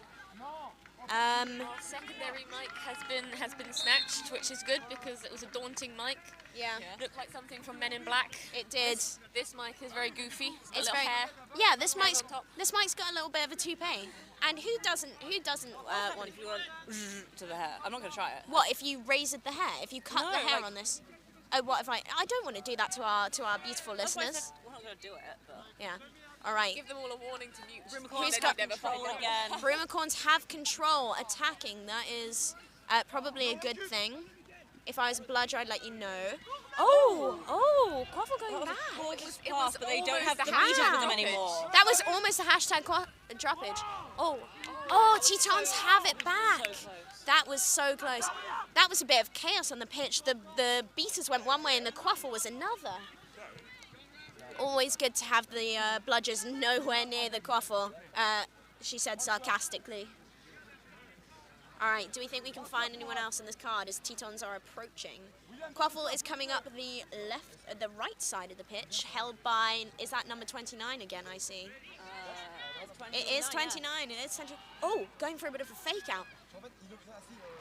Our secondary mic has been snatched, which is good because it was a daunting mic. Yeah. Looked like something from Men in Black. It did. This mic is very goofy. It's got a very little hair. Yeah, this hair mic's on top. got a little bit of a toupee. And who doesn't want if you want to the hair. I'm not going to try it. What if you razored the hair? If you cut No, the hair like- on this? Oh, what if I don't want to do that to our beautiful That's why I listeners. said we're not going to do it, but... Yeah. All right. Give them all a warning to mute. Who's got control again? Broomicorns have control, attacking. That is probably a good thing. If I was a bludger, I'd let you know. Oh, Quaffle going back. It was but they don't have the meters with them anymore. That was almost a hashtag droppage. Oh, Tetons have it back. That was so close. That was a bit of chaos on the pitch. The beaters went one way and the Quaffle was another. Always good to have the bludgers nowhere near the Quaffle, she said sarcastically. All right, do we think we can find anyone else in this card as Tetons are approaching? Quaffle is coming up the right side of the pitch, held by, is that number 29 again, I see? It is 29, yeah. It is 29. Oh, going for a bit of a fake out.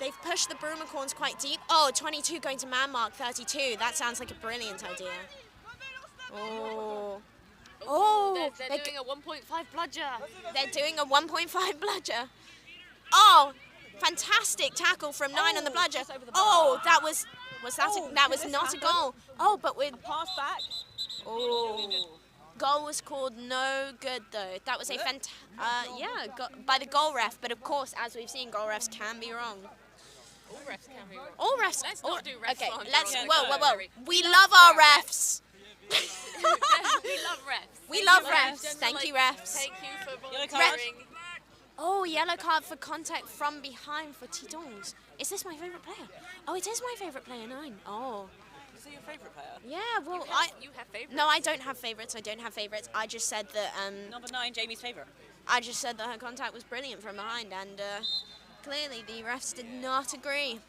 They've pushed the Broomicorns quite deep. Oh, 22 going to man mark 32. That sounds like a brilliant idea. They're doing a 1.5 bludger. They're doing a 1.5 bludger. Oh, fantastic tackle from 9 on the bludger. Oh, that was not a goal. Oh, but with pass back. Oh, goal was called no good though. That was a by the goal ref. But of course, as we've seen, goal refs can be wrong. All refs can be wrong. All refs. Let's not do refs. Okay, slander let's. on the Whoa. commentary. We love our refs. We love refs. We love Thank you, refs. Thank you, refs. Thank you for Ref- volunteering. Oh, yellow card for contact from behind for Tetons. Is this my favourite player? Oh, it is my favourite player, 9. Oh. Is he your favourite player? Yeah, well, you have favourites. No, I don't have favourites. I just said that. Number 9, Jamie's favourite. I just said that her contact was brilliant from behind, and clearly the refs did not agree.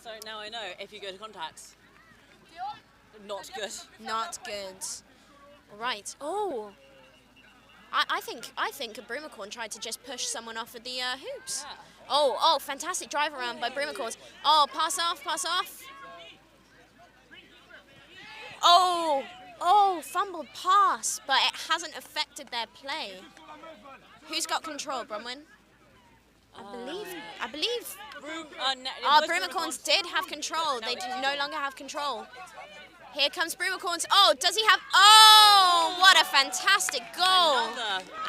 So now I know if you go to contacts. Not good. Not good. Right. Oh. I think a Broomicorn tried to just push someone off of the hoops. Yeah. Oh, fantastic drive around by Broomicorns. Oh, pass off. Oh, fumbled pass, but it hasn't affected their play. Who's got control, Bronwyn? I believe. Broomicorns did have control. They no longer have control. Here comes Broomicorns. Oh, does he have... Oh, what a fantastic goal.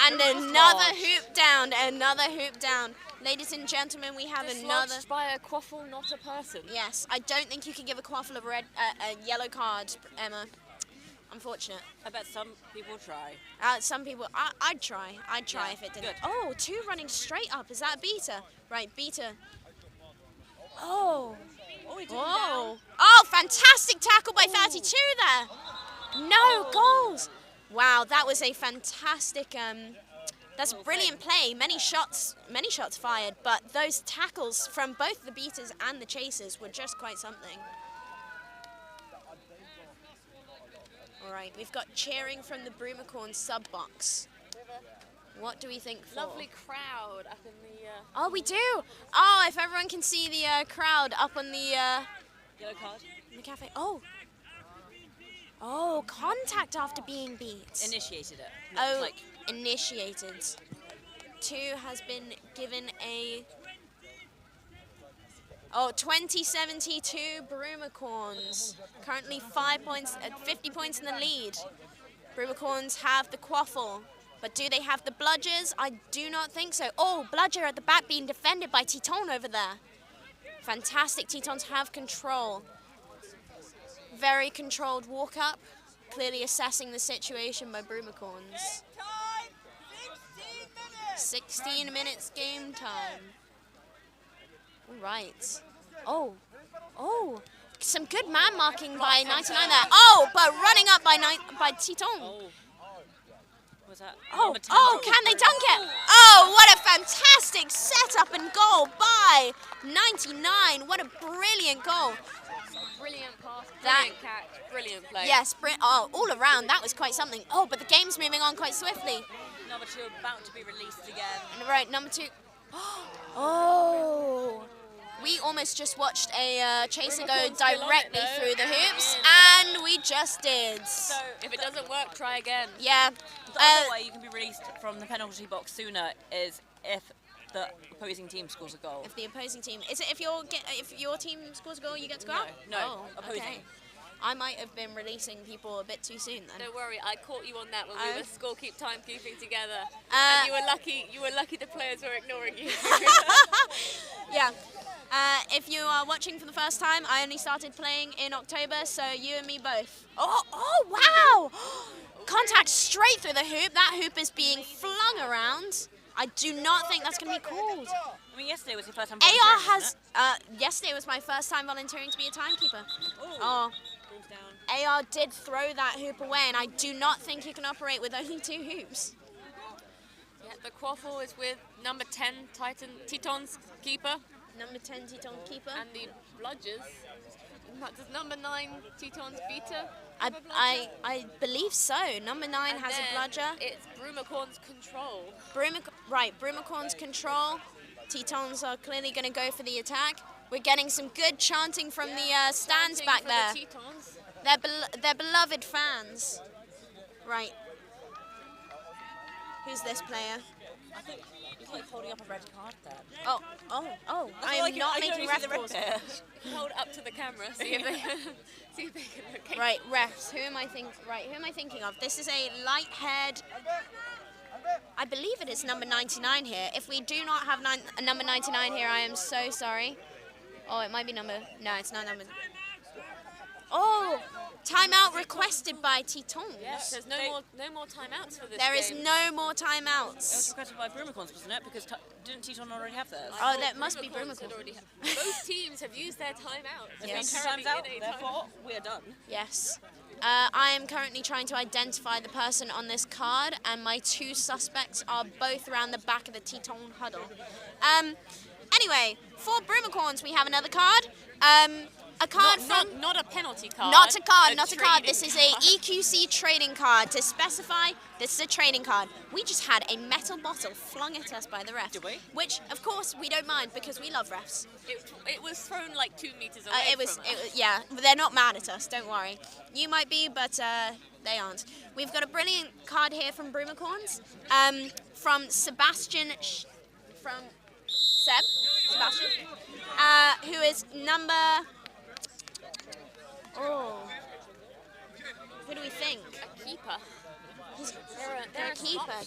And another hoop down. Ladies and gentlemen, we have another... Dislodged by a Quaffle, not a person. Yes, I don't think you can give a Quaffle a yellow card, Emma. Unfortunate. I bet some people try. Some people... I'd try if it didn't. Good. Oh, 2 running straight up. Is that a beater? Right, beater. Oh, fantastic tackle by 32 there. No goals. Wow, that was a fantastic, that's brilliant play. Many shots fired, but those tackles from both the beaters and the chasers were just quite something. All right, we've got cheering from the Broomicorn sub box. What do we think for? Lovely crowd up in the... Oh, we do! Oh, if everyone can see the crowd up on the... Yellow card? In the cafe. Oh, contact after being beat. Initiated it. Oh, initiated. 2 has been given a... Oh, 2072 Broomicorns. Currently 5 points, 50 points in the lead. Broomicorns have the Quaffle. But do they have the bludgers? I do not think so. Oh, bludger at the back being defended by Teton over there. Fantastic, Tetons have control. Very controlled walk up. Clearly assessing the situation by Broomicorns. 16 minutes game time. All right. Oh, some good man marking by 99 there. Oh, but running up by Teton. Was that Oh, can they dunk it? Oh, what a fantastic setup and goal by 99. What a brilliant goal. Brilliant pass, That- brilliant catch, brilliant play. Yes, all around, that was quite something. Oh, but the game's moving on quite swiftly. Number 2 about to be released again. Right, number 2. Oh, we almost just watched a chaser go Broomicorns still on it, directly though. through the hoops, and we just did. So If it doesn't work, try again. Yeah. The other way you can be released from the penalty box sooner is if the opposing team scores a goal. If the opposing team, is it if your team scores a goal, you get to go out? No, Oh, opposing. okay. I might have been releasing people a bit too soon then. Don't worry, I caught you on that when we were timekeeping together. Uh, and you were lucky the players were ignoring you. Yeah. If you are watching for the first time, I only started playing in October, so you and me both. Oh, wow! Contact straight through the hoop. That hoop is being flung around. I do not think that's going to be called. I mean, yesterday was your first time AR volunteering, has. wasn't Yesterday was my first time volunteering to be a timekeeper. Ooh. Oh. Balls down. AR did throw that hoop away, and I do not think you can operate with only 2 hoops. Yeah, the quaffle is with number 10 Titans keeper. Number 10 Teton keeper. And the bludgers. Does number 9 Titans beater? I believe so. Number 9 has a bludger. It's Broomicorns control. Broomicorns control. Tetons are clearly going to go for the attack. We're getting some good chanting from the stands Chanting back for there. the Tetons. They're beloved fans. Right. Who's this player? I think he's like holding up a red card there. Oh! I am not making ref calls. Hold up to the camera, see if they can locate. Right, refs. Who am I thinking of? This is a light-haired. I believe it is number 99 here. If we do not have a number 99 here, I am so sorry. Oh, it might be number. No, it's not number. Oh, timeout requested by Tetons. Yes, there's no more timeouts for this There is game. no more It was timeouts. requested by Broomicorns, wasn't it? Because didn't Teton already have theirs? Oh, that must be Broomicorns had Broomicorns. already both teams have used their timeouts. There's Yes. been 2 times out, therefore we're done. Yes. I am currently trying to identify the person on this card, and my 2 suspects are both around the back of the Teton huddle. Anyway, for Broomicorns, we have another card. A card from... Not a penalty card. Not a card. trading This is card. a EQC trading card. To specify, this is a trading card. We just had a metal bottle flung at us by the ref. Did we? Which, of course, we don't mind because we love refs. It was thrown like 2 meters away It was, from us. yeah, they're not mad at us, don't worry. You might be, but they aren't. We've got a brilliant card here from Broomicorns, from Sebastian, from Sebastian, who is number, who do we think? A keeper.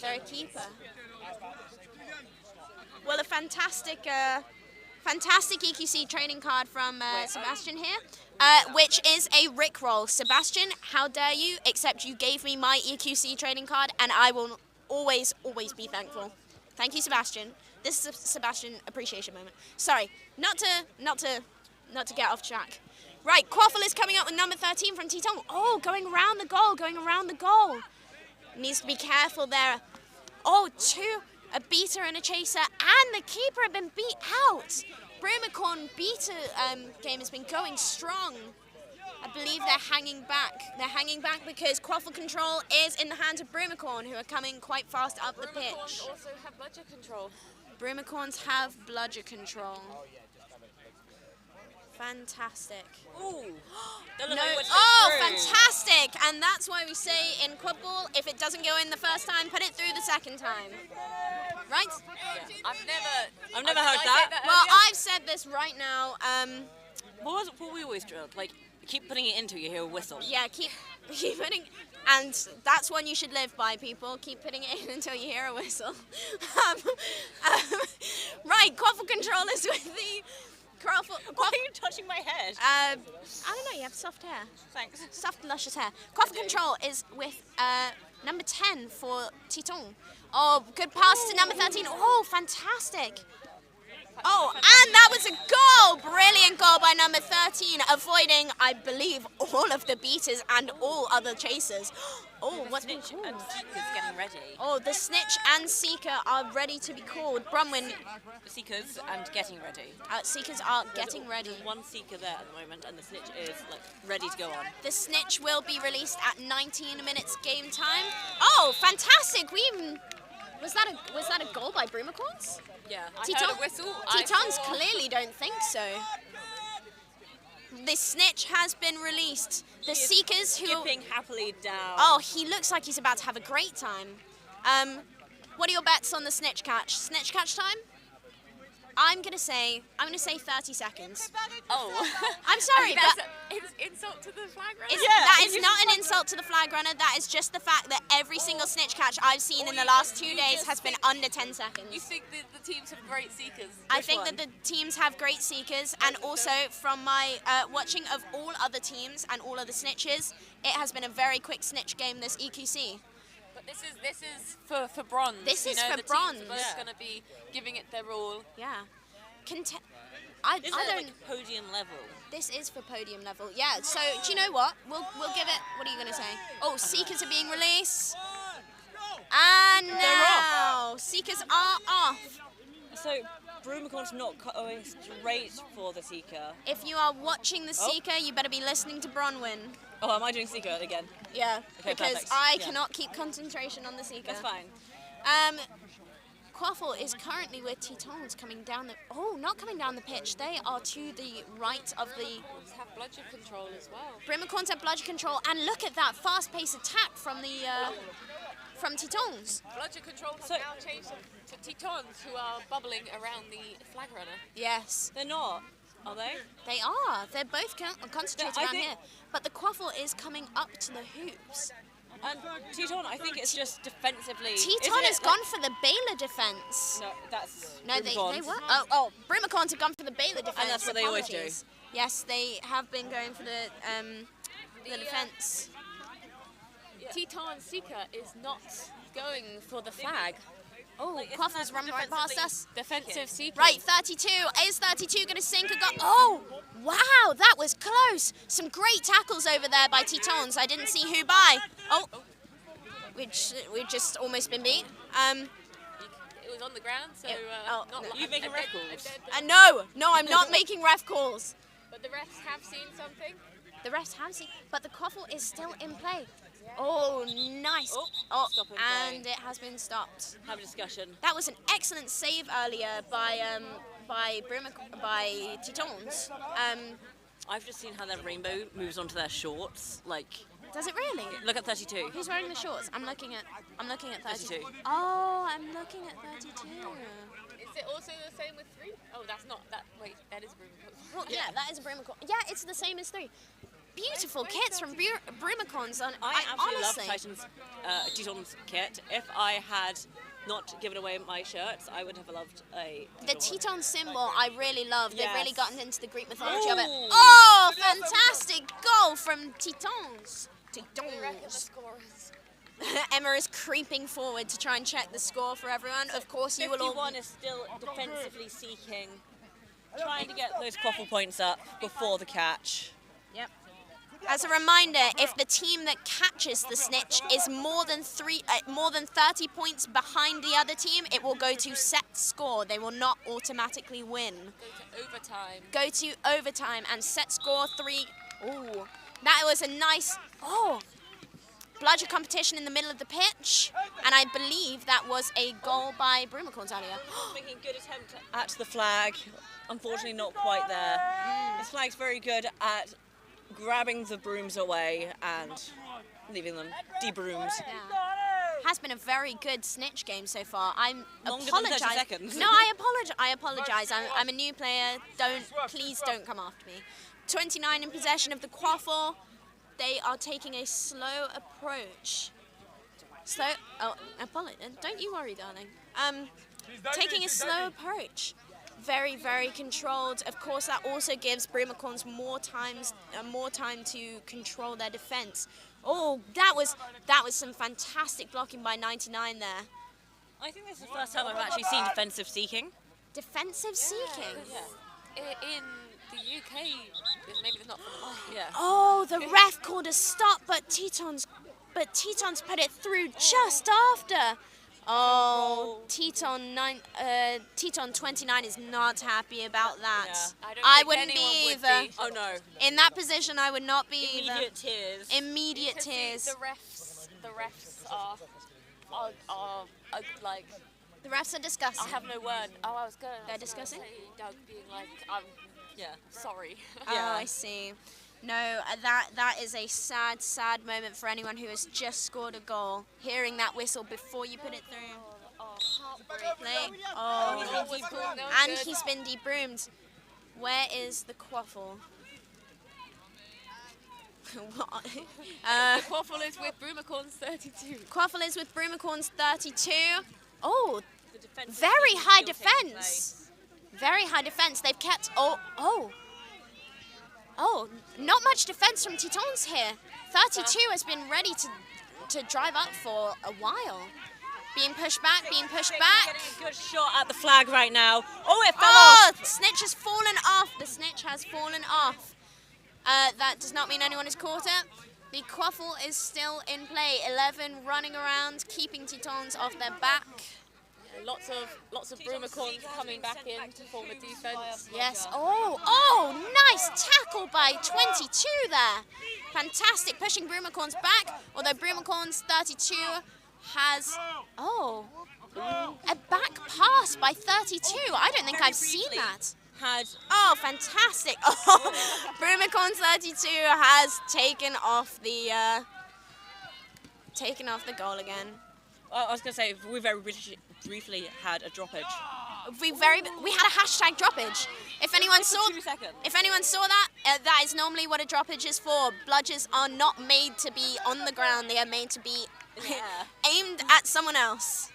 They're a keeper. Well, a fantastic EQC trading card from Sebastian here, which is a Rickroll. Sebastian, how dare you, except you gave me my EQC trading card, and I will always be thankful. Thank you, Sebastian. This is a Sebastian appreciation moment. Sorry, not to get off track. Right, Quaffle is coming up with number 13 from Teton. Oh, going around the goal. Needs to be careful there. Oh, 2, a beater and a chaser, and the keeper have been beat out. Broomicorn beater game has been going strong. I believe they're hanging back. They're hanging back because Quaffle control is in the hands of Broomicorn, who are coming quite fast up the pitch. Broomicorns also have bludger control. Broomicorns have bludger control. Fantastic. Ooh. Fantastic! And that's why we say in Quadball, if it doesn't go in the first time, put it through the second time. Right? Yeah. I've never heard that. Well, I've said this right now. What we always drilled? Like, keep putting it into, you hear a whistle. Yeah, keep putting, and that's one you should live by, people. Keep putting it in until you hear a whistle. Right, Quaffle control is with the Why are you touching my head? I don't know, you have soft hair. Thanks. Soft, luscious hair. Quaffle control is with number 10 for Teton. Oh, good pass to number 13. Oh, fantastic. Oh, and that was a goal! Brilliant goal by number 13, avoiding, I believe, all of the beaters and all other chasers. Oh, what's been called? And Seekers getting ready. Oh, the Snitch and Seeker are ready to be called. Brunwyn. Seekers and getting ready. Seekers are getting ready. There's one Seeker there at the moment, and the Snitch is like ready to go on. The Snitch will be released at 19 minutes game time. Oh, fantastic! Was that a goal by Broomicorns? Yeah, I heard a whistle. Tetons clearly don't think so. The Snitch has been released. The Seekers who... Skipping happily down. Oh, he looks like he's about to have a great time. What are your bets on the Snitch catch? Snitch catch time? I'm gonna say 30 seconds. Oh. I'm sorry, but... It's insult to the flag runner? That is not an insult to the flag runner. That is just the fact that every single Snitch catch I've seen in the last 2 days has been under 10 seconds. You think that the teams have great seekers? I think that the teams have great seekers, and also from my watching of all other teams and all other Snitches, it has been a very quick Snitch game this EQC. But this is for bronze. This is for for bronze. Teams are both going to be giving it their all. Yeah. I don't. Like podium level. This is for podium level. Yeah. So do you know what? We'll give it. What are you going to say? Oh, Seekers are being released. And now Seekers are off. So Broomicorns not going straight for the Seeker. If you are watching the Seeker, you better be listening to Bronwyn. Oh, am I doing Seeker again? Yeah, okay, because perfect. I cannot keep concentration on the Seeker. That's fine. Quaffle is currently with Tetons coming down the... Oh, not coming down the pitch. They are to the right of the... Broomicorns have bludger control as well. Broomicorns have bludger control, and look at that fast-paced attack from the... from Tetons. Bludger control has now changed to Tetons, who are bubbling around the flag runner. Yes. They're not, are they? They are. They're both concentrated around here. But the Quaffle is coming up to the hoops. And Teton, I think it's just defensively. Teton has gone for the Baylor defense. No, that's. No, they were. Oh, Broomicorns have gone for the Baylor defense. And that's what they always do. Yes, they have been going for the defense. Yeah. Teton Seeker is not going for the flag. Oh, Quaffle's run right past us. Defensive Seeker. Right, 32. Is 32 going to sink a goal? Oh, wow, that was close. Some great tackles over there by Tetons. I didn't see who by. Oh, we've just almost been beat. It was on the ground, so you making ref calls? No, I'm not making ref calls. But the refs have seen something. The refs have seen, but the Quaffle is still in play. Oh, nice. And it has been stopped. Have a discussion. That was an excellent save earlier by Tetons. I've just seen how their rainbow moves onto their shorts. Like, does it really? Look at 32. Who's wearing the shorts? I'm looking at 32. 32. Oh, I'm looking at 32. Is it also the same with 3? Oh, that's not that. Wait, that is a Broomicorns. Well, yeah, that is a Broomicorns. Yeah, it's the same as 3. Beautiful kits from Broomicorns. I absolutely honestly love Teton's kit. If I had not given away my shirts, I would have loved the Teton symbol. I really love. Yes. They've really gotten into the Greek mythology of it. Oh, fantastic goal from Tetons. Emma is creeping forward to try and check the score for everyone. Of course, you will all. 51 is still defensively seeking, trying to get those Quaffle points up before the catch. Yep. As a reminder, if the team that catches the snitch is more than 30 points behind the other team, it will go to set score. They will not automatically win. Go to overtime and set score 3. Ooh, that was a nice bludger competition in the middle of the pitch, and I believe that was a goal by Broomicorns earlier. Making good attempt at the flag. Unfortunately, not quite there. This flag's very good at grabbing the brooms away and leaving them debroomed. Yeah. Has been a very good snitch game so far. I'm Longer than 30 seconds. No, I apologize. I'm a new player. Please don't come after me. 29 in possession of the Quaffle. They are taking a slow approach. Don't you worry, darling. Taking a slow approach. Very, very controlled. Of course, that also gives Broomicorns more time to control their defense. Oh, that was some fantastic blocking by 99 there. I think this is the first time I've actually seen defensive seeking. Defensive seeking. In the UK, maybe there's not for the market. Yeah. Oh, the ref called a stop, but Tetons put it through just after. Oh, Teton 29 is not happy about that. Yeah. I wouldn't be either. Oh no. In that position, I would not be either. Immediate tears. Immediate tears. The refs are like. The refs are discussing. I have no word. Oh, I was going. They're discussing. Doug being like, I'm. Yeah. Sorry. Oh, I see. No, that is a sad, sad moment for anyone who has just scored a goal. Hearing that whistle before you put it through. Play. Oh, and he's been debroomed. Where is the quaffle? The quaffle is with Broomicorns 32. Quaffle is with Broomicorns 32. Oh, very high defense. Very high defense. They've kept. Oh, not much defense from Tetons here. 32 has been ready to drive up for a while. Being pushed back. Good shot at the flag right now. Oh, it fell off. Snitch has fallen off. The snitch has fallen off. That does not mean anyone is caught it. The quaffle is still in play. 11 running around, keeping Tetons off their back. Lots of Broomicorns coming back in to form a defense. Yes. Oh, nice tackle by 22 there. Fantastic, pushing Broomicorns back. Although Broomicorns 32 has a back pass by 32. I don't think I've seen that. Oh, fantastic. Oh, Broomicorns 32 has taken off the goal again. I was going to say, we very briefly had a droppage. We had a hashtag droppage. If anyone saw that, that is normally what a droppage is for. Bludgers are not made to be on the ground. They are made to be aimed at someone else.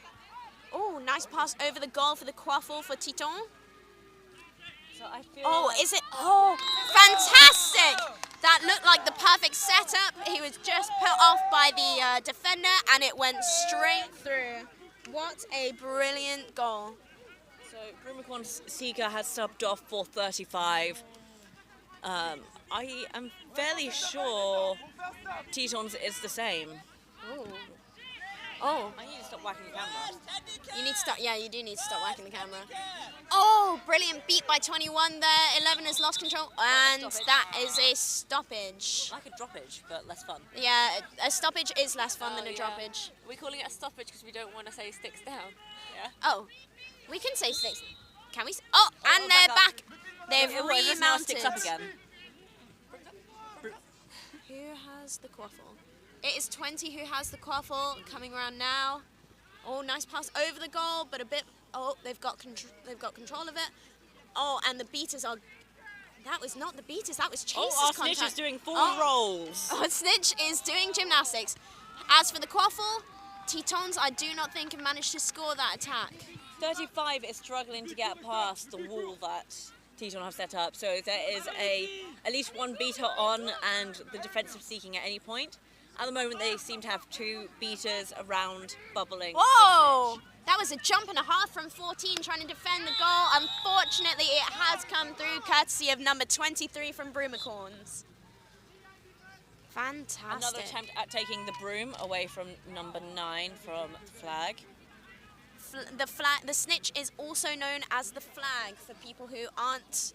Oh, nice pass over the goal for the quaffle for Teton. So I feel is it? Oh, fantastic! That looked like the perfect setup. He was just put off by the defender and it went straight through. What a brilliant goal. So Broomicorns Seeker has subbed off for 35. I am fairly sure Tetons is the same. Oh. I need to stop whacking the camera. You need to stop, you do need to stop whacking the camera. Oh, brilliant beat by 21 there. 11 has lost control, and that is a stoppage. Like a droppage, but less fun. Yeah, a stoppage is less fun than a droppage. We're calling it a stoppage because we don't want to say sticks down. Yeah. Oh, we can say sticks. Can we? Oh, and they're back. They've remounted. Sticks up again. Who has the quaffle? It is 20 who has the quaffle, coming around now. Oh, nice pass over the goal, but a bit. Oh, they've got control of it. Oh, and the beaters are. That was not the beaters. That was Chase's contact. Snitch is doing full rolls. Oh, Snitch is doing gymnastics. As for the quaffle, Tetons, I do not think have managed to score that attack. 35 is struggling to get past the wall that Teton have set up. So there is at least one beater on and the defensive seeking at any point. At the moment, they seem to have two beaters around bubbling. Whoa! That was a jump and a half from 14 trying to defend the goal. Unfortunately, it has come through courtesy of number 23 from Broomicorns. Fantastic. Another attempt at taking the broom away from number 9 from Flag. The snitch is also known as the flag for people who aren't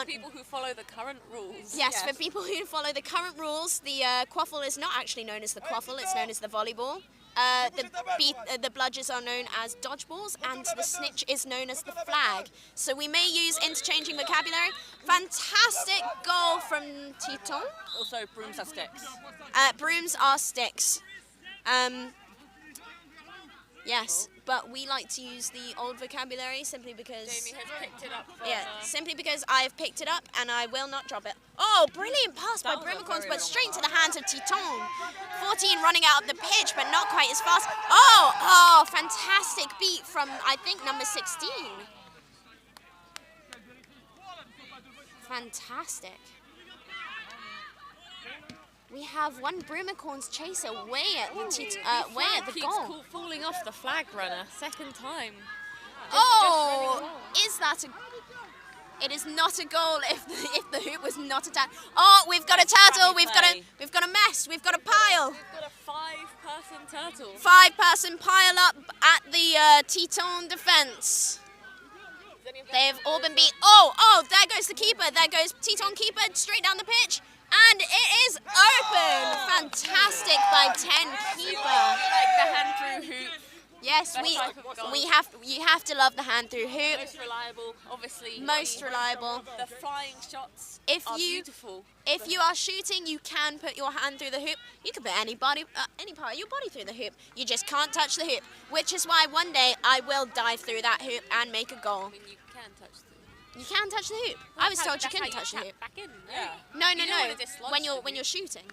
people who follow the current rules. Yes, for people who follow the current rules, the quaffle is not actually known as the quaffle, it's known as the volleyball. The bludgers are known as dodgeballs, and the snitch is known as the flag. So we may use interchanging vocabulary. Fantastic goal from Teton. Also, brooms are sticks. Brooms are sticks. Yes, but we like to use the old vocabulary simply because... Jamie has picked it up from, simply because I have picked it up and I will not drop it. Oh, brilliant pass by Broomicorns, but straight to the hands of Teton. 14 running out of the pitch, but not quite as fast. Oh, fantastic beat from, I think, number 16. Fantastic. We have one Broomicorns chaser way at the goal. Keeps falling off the flag runner, second time. Oh, Is that a... It is not a goal if the hoop was not attached. Oh, we've got a turtle. We've got a mess. We've got a pile. We've got a 5-person turtle. 5-person pile up at the Teton defence. They've all been beat. Oh, there goes the keeper. There goes Teton keeper straight down the pitch. And it is open. Fantastic by 10 keeper. Like the hand through hoop. Yes, you have to love the hand through hoop. Most reliable, obviously. Most reliable. The flying shots are beautiful. If you are shooting, you can put your hand through the hoop. You can put any part of your body through the hoop. You just can't touch the hoop, which is why one day I will dive through that hoop and make a goal. I mean, you can touch the hoop. You can touch the hoop. I was told you couldn't touch the hoop. Back in, No. When you're shooting.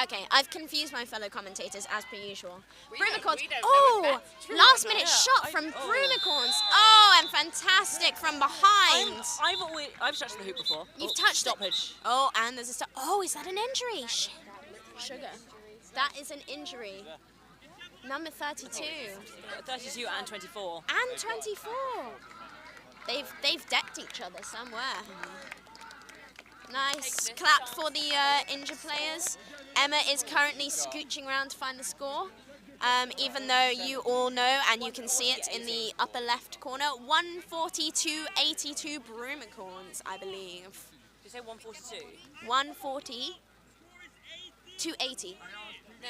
Okay, I've confused my fellow commentators as per usual. Broomicorns. Oh, last minute shot from Broomicorns. Oh, and fantastic from behind. I've touched the hoop before. You've touched stoppage. Oh, and there's a stop. Oh, is that an injury? Sugar. That is an injury. Number 32. 32 and 24. And 24. They've decked each other somewhere. Nice clap for the injured players. Emma is currently scooching around to find the score, even though you all know and you can see it in the upper left corner. 142-82 Broomicorns, I believe. Did you say 142? 140 to 80. No,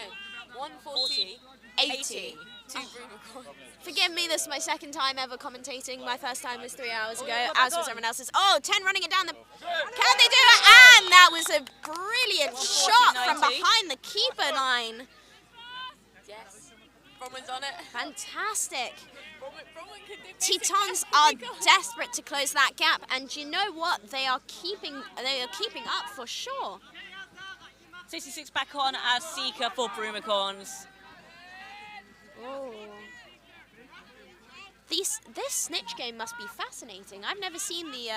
140, 80 to Broomicorns. Forgive me, this is my second time ever commentating. My first time was 3 hours ago, as was everyone else's. Oh, 10 running it down the... Can they do it? And that was a brilliant shot from behind the keeper line. Yes. Bromwell's on it. Fantastic. Bromwell could do Tetons are desperate to close that gap, and you know what? They are keeping up for sure. 66 back on as Seeker for Broomicorns. Oh. This snitch game must be fascinating. I've never seen the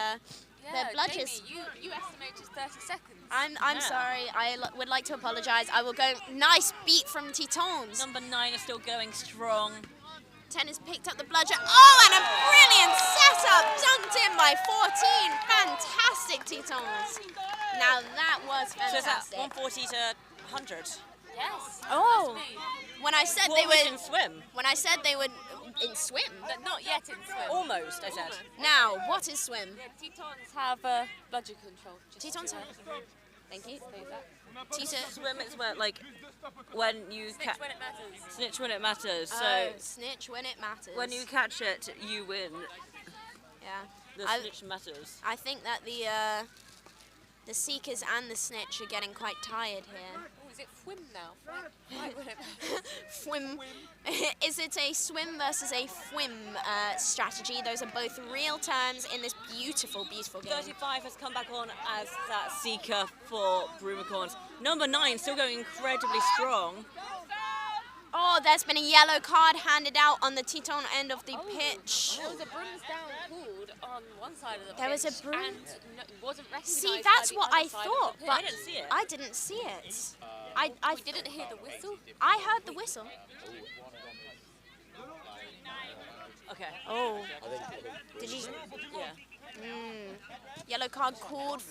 bludgers. Jamie, you estimated 30 seconds. I'm sorry. I would like to apologise. I will go. Nice beat from Tetons. Number 9 is still going strong. 10 has picked up the bludger. Oh, and a brilliant setup, dunked in by 14. Fantastic, Tetons. Now that was fantastic. So is that 140 to 100? Yes. Oh, when I said they would in swim. When I said they would in swim. Not yet in swim. Almost, I said. Now, what is swim? Yeah, Tetons have bludger control. Tetons have. Thank you. Swim is where, like, when you snitch when it matters. Snitch when it matters. So snitch when it matters. When you catch it, you win. Yeah. The snitch matters. I think that the Seekers and the Snitch are getting quite tired here. Oh, is it swim now? Swim. Is it a swim versus a fwim strategy? Those are both real terms in this beautiful, beautiful game. 35 has come back on as that Seeker for Broomicorns. Number 9 still going incredibly strong. Oh, there's been a yellow card handed out on the Teton end of the pitch. There was a brooms down called on one side of the pitch. There was a broom. And wasn't recognised. See, that's by the what other I side thought, of the but pitch. I didn't see it. I didn't see it. I didn't hear the whistle. I heard the whistle. Okay. Oh. Did you? Yeah. Yellow card called.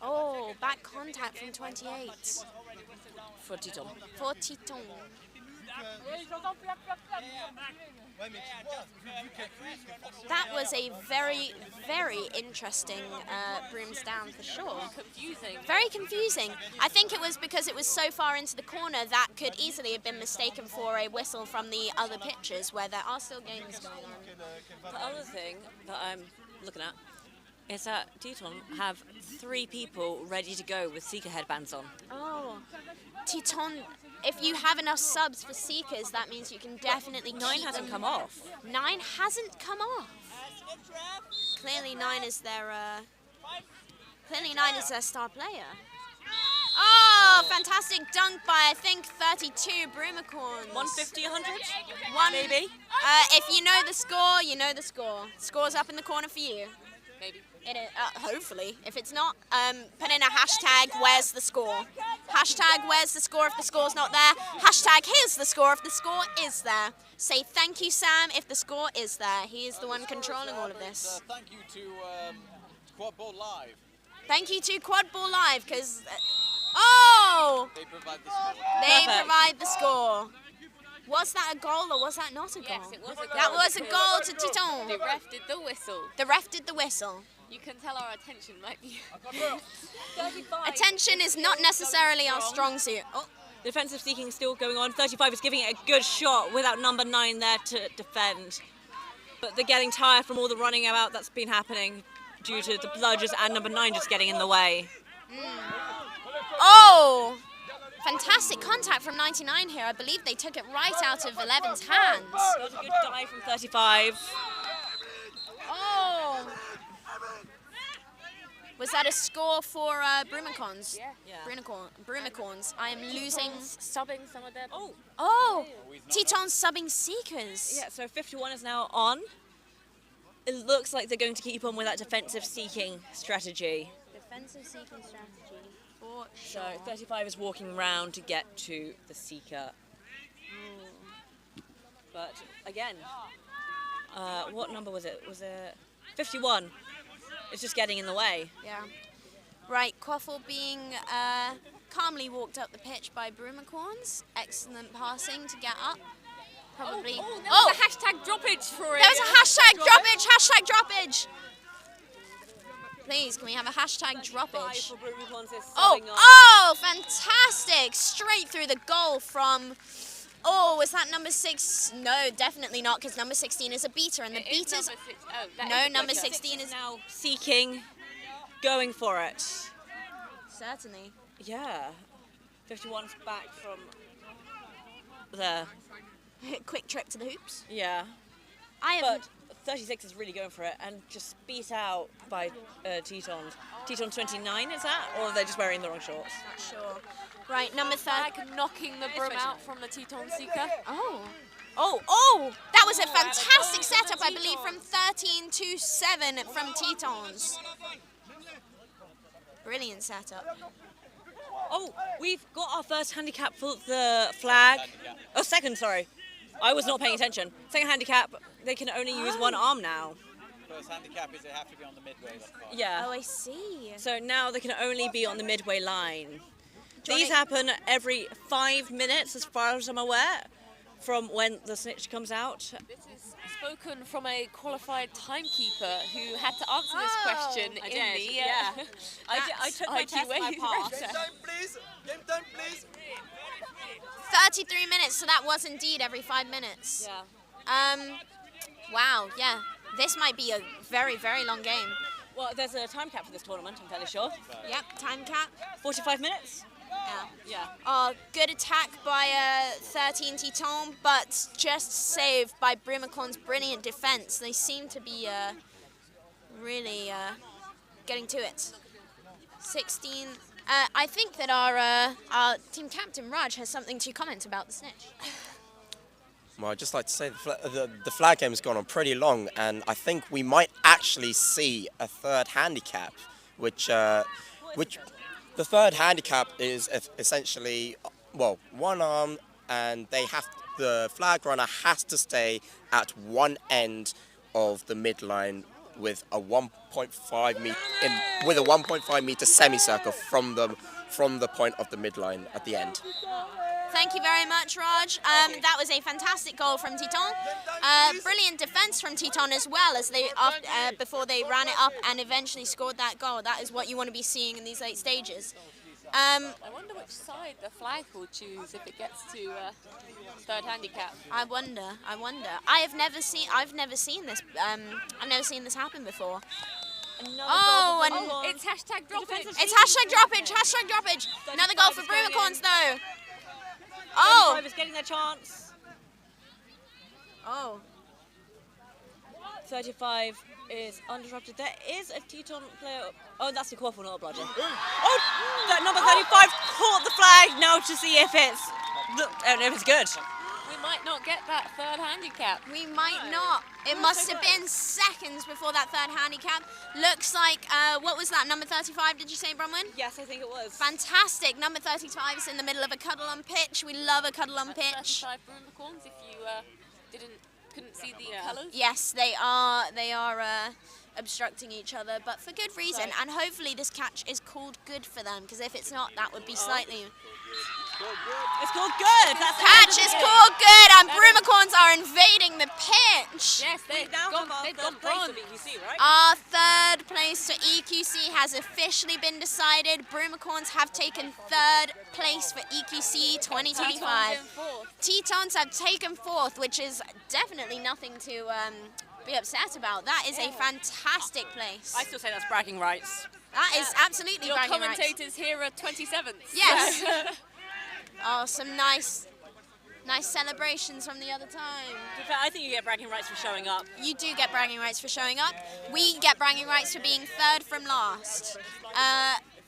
Oh, back contact from 28. For Teton. For Teton. That was a very, very interesting brooms down for sure. Confusing. Very confusing. I think it was because it was so far into the corner that could easily have been mistaken for a whistle from the other pitches where there are still games going on. The other thing that I'm looking at is that Teton have 3 people ready to go with Seeker headbands on. Oh, Teton, if you have enough subs for Seekers, that means you can definitely keep 9 hasn't come off. 9 hasn't come off. Clearly 9 is their star player. Oh, fantastic dunk by, I think, 32 Broomicorns. 150, 100? One, maybe? If you know the score, you know the score. Score's up in the corner for you. Maybe. Hopefully. If it's not, put in a hashtag, where's the score? Hashtag, where's the score if the score's not there? Hashtag, here's the score if the score is there. Say thank you, Sam, if the score is there. He is the one controlling all of this. Thank you to Quadball Live. Thank you to Quadball Live, because... oh! They provide the score. They provide the score. Was that a goal or was that not a goal? Yes, it was a goal. That was a goal to Titon. The ref did the whistle. The ref did the whistle. You can tell our attention might be... Attention is not necessarily our strong suit. Oh. Defensive seeking still going on. 35 is giving it a good shot without number 9 there to defend. But they're getting tired from all the running about that's been happening due to the bludgers and number 9 just getting in the way. Oh! Fantastic contact from 99 here. I believe they took it right out of 11's hands. That was a good dive from 35. Oh! Was that a score for Broomicorns? Yeah. Broomicorns. I am losing... Subbing some of them. Oh! Teton's subbing Seekers. Yeah, so 51 is now on. It looks like they're going to keep on with that defensive seeking strategy. Defensive seeking strategy. For So sure. 35 is walking round to get to the seeker. But again, what number was it? Was it 51? It's just getting in the way. Yeah. Right, Quaffle being calmly walked up the pitch by Broomicorns. Excellent passing to get up. Probably. There was a hashtag droppage for it. There was a hashtag droppage. Hashtag droppage. Please, can we have a hashtag droppage? Oh, fantastic! Straight through the goal from. Oh, was that number 6? No, definitely not, because number 16 is a beater, and the beaters. No, number 16 is now seeking, going for it. Certainly. Yeah. 51's back from there. Quick trip to the hoops. Yeah. But 36 is really going for it and just beat out by Teton. Teton 29 is that? Or are they just wearing the wrong shorts? Not sure. Right, number 3. Knocking the broom out from the Teton Seeker. Oh! That was a fantastic setup, I believe, from 13 to 7 from Tetons. Brilliant setup. Oh, we've got our first handicap for the flag. Oh, second, sorry. I was not paying attention. Second handicap, they can only use one arm now. First handicap is they have to be on the midway. Yeah. Oh, I see. So now they can only be on the midway line. These happen every 5 minutes, as far as I'm aware, from when the snitch comes out. This is spoken from a qualified timekeeper who had to answer this question I in did, the yeah. I took my test and I passed. Game time, please. Game time, please. 33 minutes, so that was indeed every 5 minutes. Yeah. Wow, yeah. This might be a very, very long game. Well, there's a time cap for this tournament, I'm fairly sure. Yep, time cap. 45 minutes? Yeah. Good attack by 13 Teton, but just saved by Broomicorns' brilliant defense. They seem to be really getting to it. 16. I think that our team captain Raj has something to comment about the snitch. Well, I'd just like to say the flag game has gone on pretty long, and I think we might actually see a third handicap, which the third handicap is essentially, well, one arm, and the flag runner has to stay at one end of the midline with a 1.5 meter semicircle from the point of the midline at the end. Thank you very much, Raj. That was a fantastic goal from Teton. Brilliant defense from Teton as well, as they before they ran it up and eventually scored that goal. That is what you want to be seeing in these late stages. I wonder which side the flag will choose if it gets to third handicap. I wonder. I've never seen this. I've never seen this happen before. It's hashtag droppage. It's hashtag droppage. Hashtag droppage. Another goal for Broomicorns though. Oh! 35 is getting their chance. Oh. 35 is undisrupted. There is a Teton player. Oh, that's the Quaffle, not a bludger. Oh! That number 35 caught the flag now to see if it's good. We might not get that third handicap. We might not. It must have been seconds before that third handicap. Looks like, what was that, number 35, did you say, Bronwyn? Yes, I think it was. Fantastic. Number 35 is in the middle of a cuddle on pitch. We love a cuddle on pitch. 35 Broomicorns, if you couldn't see the colours. Yes, they are obstructing each other, but for good reason. And hopefully this catch is called good for them, because if it's not, that would be slightly... It's called good. That's catch is called good, and Broomicorns are invading the pitch. Yes, they've gone bronze. EQC, right? Our third place for EQC has officially been decided. Broomicorns have taken third place for EQC 2025. Tetons have taken fourth, which is definitely nothing to be upset about. That is a fantastic place. I still say that's bragging rights. That is absolutely Your bragging rights. commentators here are 27th. Yes. Oh, some nice celebrations from the other time. I think you get bragging rights for showing up. You do get bragging rights for showing up. We get bragging rights for being third from last.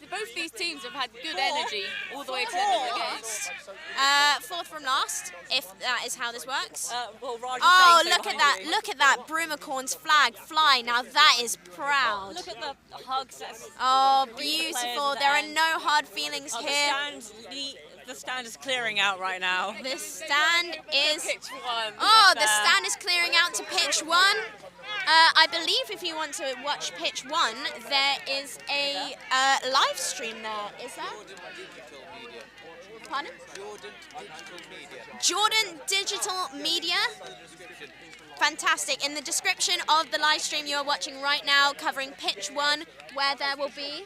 Both these teams have had good energy all the way to the end of the game. Fourth from last, if that is how this works. Well, oh, look at that! Look at that! Broomicorns flag fly. Now that is proud. Look at the hugs. Oh, beautiful! There are no hard feelings here. The stand is clearing out right now. The stand is. Pitch one. Oh, the stand is clearing out to pitch one. I believe if you want to watch pitch one, there is a live stream there. Is there? Pardon? Jordan Digital Media. Fantastic. In the description of the live stream you are watching right now, covering pitch one, where there will be.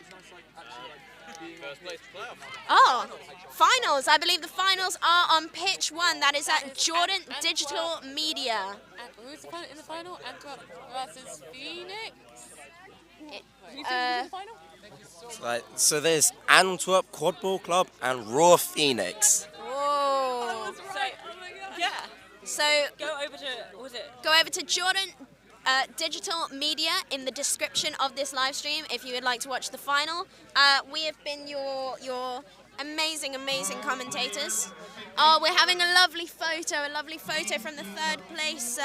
Oh, finals. I believe the finals are on pitch one. That is at Jordan Digital Media. And who's in the final? Antwerp versus Phoenix. So there's Antwerp Quadball Club and Ruhr Phoenix. Whoa. Yeah. So go over to Go over to Jordan Digital Media in the description of this live stream if you would like to watch the final. We have been your amazing commentators. Oh, we're having a lovely photo from the third place.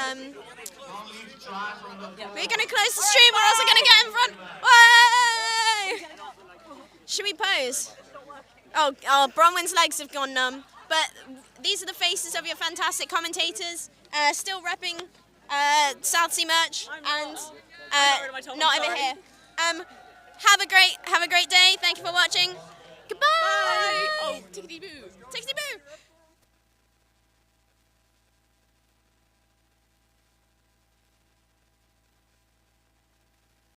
We're going to close the stream or else we're going to get in front. Whoa! Should we pose? Oh, Bronwyn's legs have gone numb. But these are the faces of your fantastic commentators, still repping Southsea merch and not over here. Have a great day. Thank you for watching.